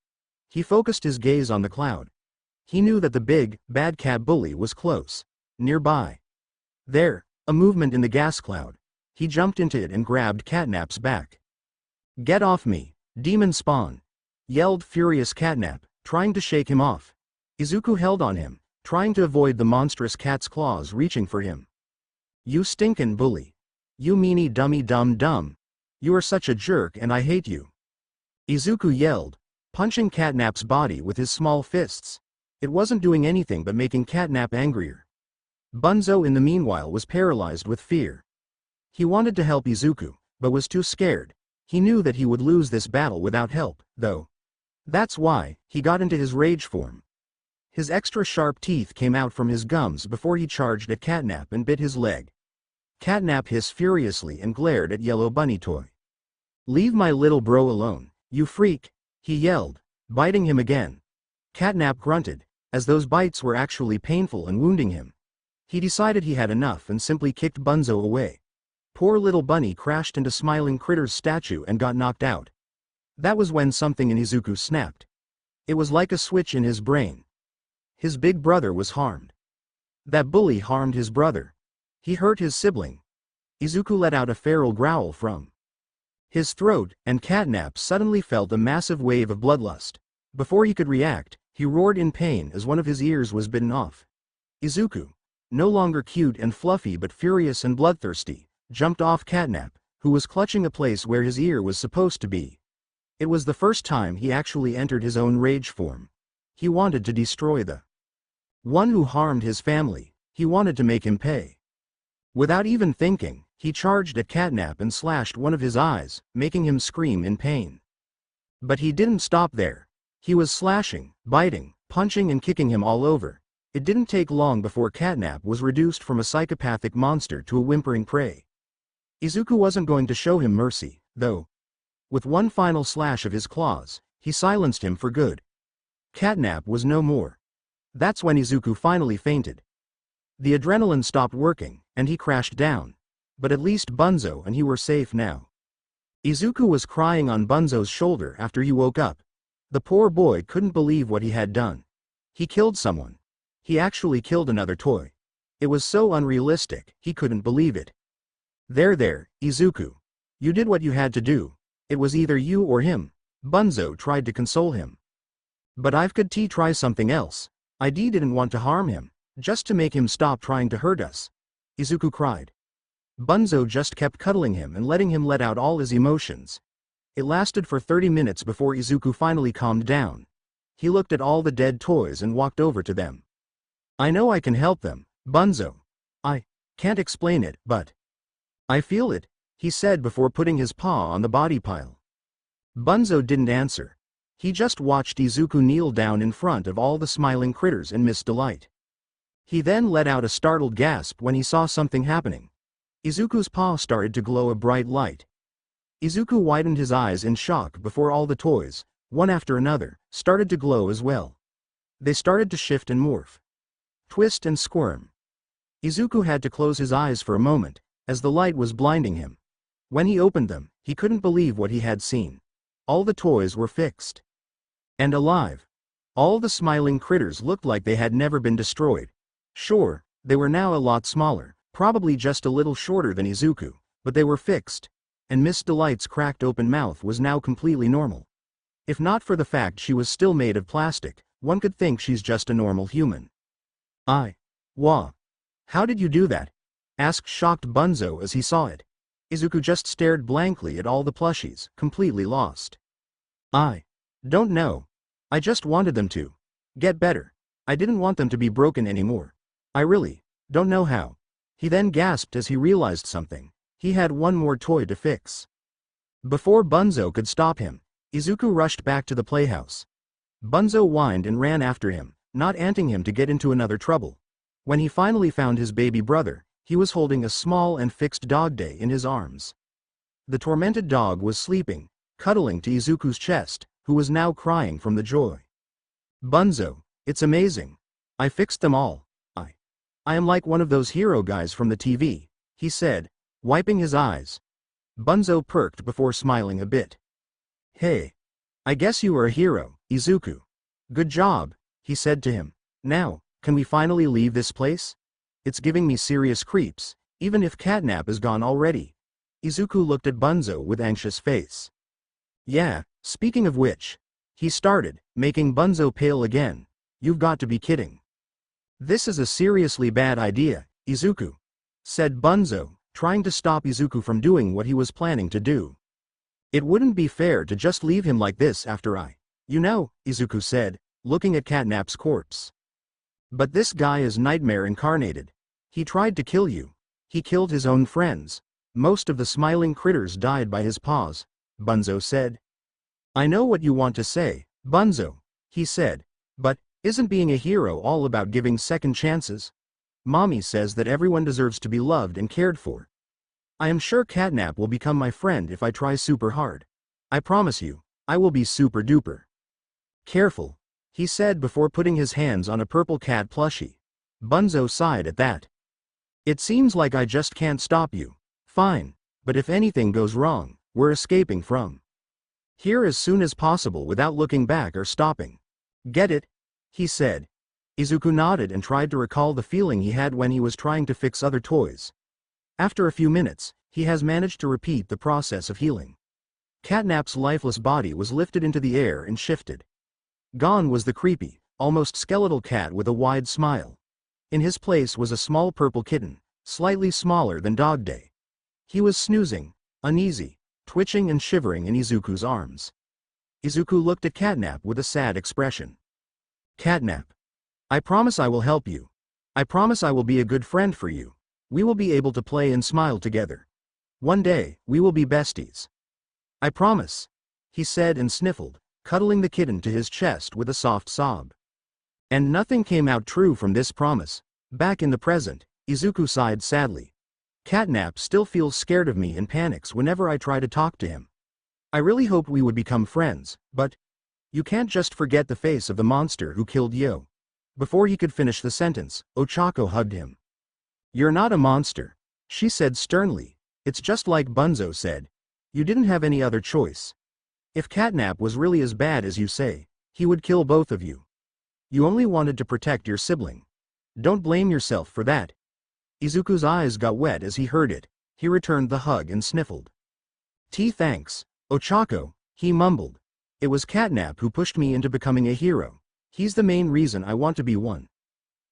He focused his gaze on the cloud. He knew that the big, bad cat bully was close. Nearby. There, a movement in the gas cloud. He jumped into it and grabbed Catnap's back. Get off me, demon spawn! Yelled furious Catnap, trying to shake him off. Izuku held on him, trying to avoid the monstrous cat's claws reaching for him. You stinkin' bully. You meanie dummy dumb. You are such a jerk and I hate you. Izuku yelled, punching Catnap's body with his small fists. It wasn't doing anything but making Catnap angrier. Bunzo in the meanwhile was paralyzed with fear. He wanted to help Izuku, but was too scared. He knew that he would lose this battle without help, though. That's why he got into his rage form. His extra sharp teeth came out from his gums before he charged at Catnap and bit his leg. Catnap hissed furiously and glared at Yellow Bunny Toy. Leave my little bro alone, you freak, he yelled, biting him again. Catnap grunted, as those bites were actually painful and wounding him. He decided he had enough and simply kicked Bunzo away. Poor little bunny crashed into Smiling Critter's statue and got knocked out. That was when something in Izuku snapped. It was like a switch in his brain. His big brother was harmed. That bully harmed his brother. He hurt his sibling. Izuku let out a feral growl from his throat, and Catnap suddenly felt a massive wave of bloodlust. Before he could react, he roared in pain as one of his ears was bitten off. Izuku, no longer cute and fluffy but furious and bloodthirsty, jumped off Catnap, who was clutching a place where his ear was supposed to be. It was the first time he actually entered his own rage form. He wanted to destroy the one who harmed his family. He wanted to make him pay. Without even thinking, he charged at Catnap and slashed one of his eyes, making him scream in pain. But he didn't stop there. He was slashing, biting, punching and kicking him all over. It didn't take long before Catnap was reduced from a psychopathic monster to a whimpering prey. Izuku wasn't going to show him mercy, though. With one final slash of his claws, he silenced him for good. Catnap was no more. That's when Izuku finally fainted. The adrenaline stopped working, and he crashed down. But at least Bunzo and he were safe now. Izuku was crying on Bunzo's shoulder after he woke up. The poor boy couldn't believe what he had done. He killed someone. He actually killed another toy. It was so unrealistic, he couldn't believe it. There, Izuku. You did what you had to do. It was either you or him. Bunzo tried to console him. But I could try something else. I didn't want to harm him, just to make him stop trying to hurt us. Izuku cried. Bunzo just kept cuddling him and letting him let out all his emotions. It lasted for 30 minutes before Izuku finally calmed down. He looked at all the dead toys and walked over to them. I know I can help them, Bunzo. I can't explain it, but I feel it, he said before putting his paw on the body pile. Bunzo didn't answer. He just watched Izuku kneel down in front of all the smiling critters in Miss Delight. He then let out a startled gasp when he saw something happening. Izuku's paw started to glow a bright light. Izuku widened his eyes in shock before all the toys, one after another, started to glow as well. They started to shift and morph, twist and squirm. Izuku had to close his eyes for a moment, as the light was blinding him. When he opened them, he couldn't believe what he had seen. All the toys were fixed and alive. All the smiling critters looked like they had never been destroyed. Sure, they were now a lot smaller, probably just a little shorter than Izuku, but they were fixed, and Miss Delight's cracked open mouth was now completely normal. If not for the fact she was still made of plastic, one could think she's just a normal human. How did you do that? Asked shocked Bunzo as he saw it. Izuku just stared blankly at all the plushies, completely lost. I don't know. I just wanted them to get better. I didn't want them to be broken anymore. I really don't know how. He then gasped as he realized something. He had one more toy to fix. Before Bunzo could stop him, Izuku rushed back to the playhouse. Bunzo whined and ran after him, not wanting him to get into another trouble. When he finally found his baby brother, he was holding a small and fixed dog day in his arms. The tormented dog was sleeping, cuddling to Izuku's chest, who was now crying from the joy. Bunzo, it's amazing. I fixed them all. I am like one of those hero guys from the TV, he said, wiping his eyes. Bunzo perked before smiling a bit. Hey. I guess you are a hero, Izuku. Good job, he said to him. Now, can we finally leave this place? It's giving me serious creeps, even if Catnap is gone already. Izuku looked at Bunzo with anxious face. Yeah, speaking of which, he started, making Bunzo pale again. You've got to be kidding. This is a seriously bad idea, Izuku, said Bunzo, trying to stop Izuku from doing what he was planning to do. It wouldn't be fair to just leave him like this after Izuku said, looking at Catnap's corpse. But this guy is nightmare incarnated. He tried to kill you. He killed his own friends. Most of the smiling critters died by his paws, Bunzo said. I know what you want to say, Bunzo, he said, but isn't being a hero all about giving second chances? Mommy says that everyone deserves to be loved and cared for. I am sure Catnap will become my friend if I try super hard. I promise you, I will be super duper careful, he said before putting his hands on a purple cat plushie. Bunzo sighed at that. It seems like I just can't stop you. Fine, but if anything goes wrong, we're escaping from here as soon as possible without looking back or stopping. Get it? He said. Izuku nodded and tried to recall the feeling he had when he was trying to fix other toys. After a few minutes, he has managed to repeat the process of healing. Catnap's lifeless body was lifted into the air and shifted. Gone was the creepy, almost skeletal cat with a wide smile. In his place was a small purple kitten, slightly smaller than Dog Day. He was snoozing, uneasy, twitching and shivering in Izuku's arms. Izuku looked at Catnap with a sad expression. Catnap. I promise I will help you. I promise I will be a good friend for you. We will be able to play and smile together. One day, we will be besties. I promise, he said and sniffled, cuddling the kitten to his chest with a soft sob. And nothing came out true from this promise. Back in the present, Izuku sighed sadly. Catnap still feels scared of me and panics whenever I try to talk to him. I really hoped we would become friends, but you can't just forget the face of the monster who killed Yo. Before he could finish the sentence, Ochako hugged him. You're not a monster, she said sternly. It's just like Bunzo said. You didn't have any other choice. If Catnap was really as bad as you say, he would kill both of you. You only wanted to protect your sibling. Don't blame yourself for that. Izuku's eyes got wet as he heard it. He returned the hug and sniffled. Thanks, Ochako, he mumbled. It was Catnap who pushed me into becoming a hero. He's the main reason I want to be one.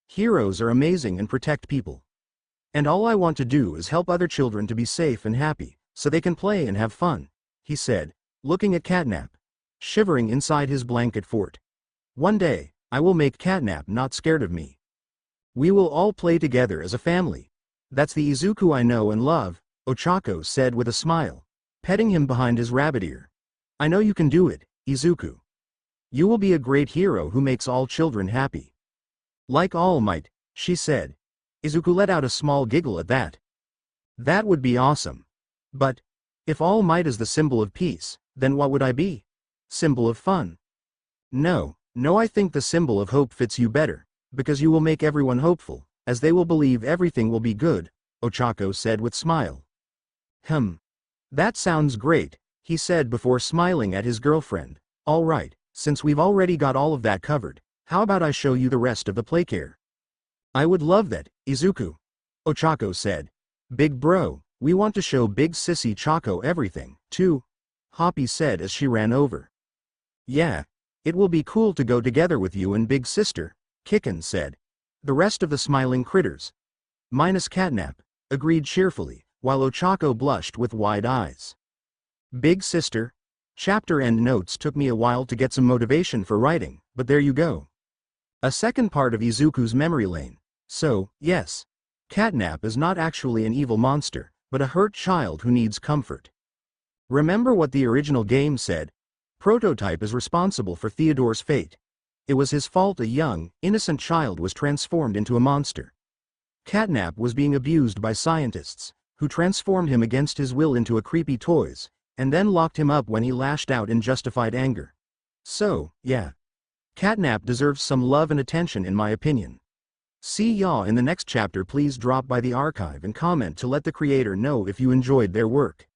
Heroes are amazing and protect people. And all I want to do is help other children to be safe and happy, so they can play and have fun, he said, looking at Catnap, shivering inside his blanket fort. One day, I will make Catnap not scared of me. We will all play together as a family. That's the Izuku I know and love, Ochako said with a smile, petting him behind his rabbit ear. I know you can do it, Izuku. You will be a great hero who makes all children happy. Like All Might, she said. Izuku let out a small giggle at that. That would be awesome. But, if All Might is the symbol of peace, then what would I be? Symbol of fun. No, I think the symbol of hope fits you better, because you will make everyone hopeful, as they will believe everything will be good, Ochako said with smile. That sounds great, he said before smiling at his girlfriend. All right, since we've already got all of that covered, how about I show you the rest of the playcare? I would love that, Izuku. Ochako said. Big bro, we want to show Big Sissy Choco everything, too, Hoppy said as she ran over. Yeah, it will be cool to go together with you and Big Sister, Kicken said. The rest of the smiling critters, minus Catnap, agreed cheerfully, while Ochako blushed with wide eyes. Big Sister? Chapter end notes took me a while to get some motivation for writing, but there you go. A second part of Izuku's memory lane. So, yes. Catnap is not actually an evil monster, but a hurt child who needs comfort. Remember what the original game said? Prototype is responsible for Theodore's fate. It was his fault a young, innocent child was transformed into a monster. Catnap was being abused by scientists, who transformed him against his will into a creepy toys, and then locked him up when he lashed out in justified anger. So, yeah. Catnap deserves some love and attention in my opinion. See y'all in the next chapter. Please drop by the archive and comment to let the creator know if you enjoyed their work.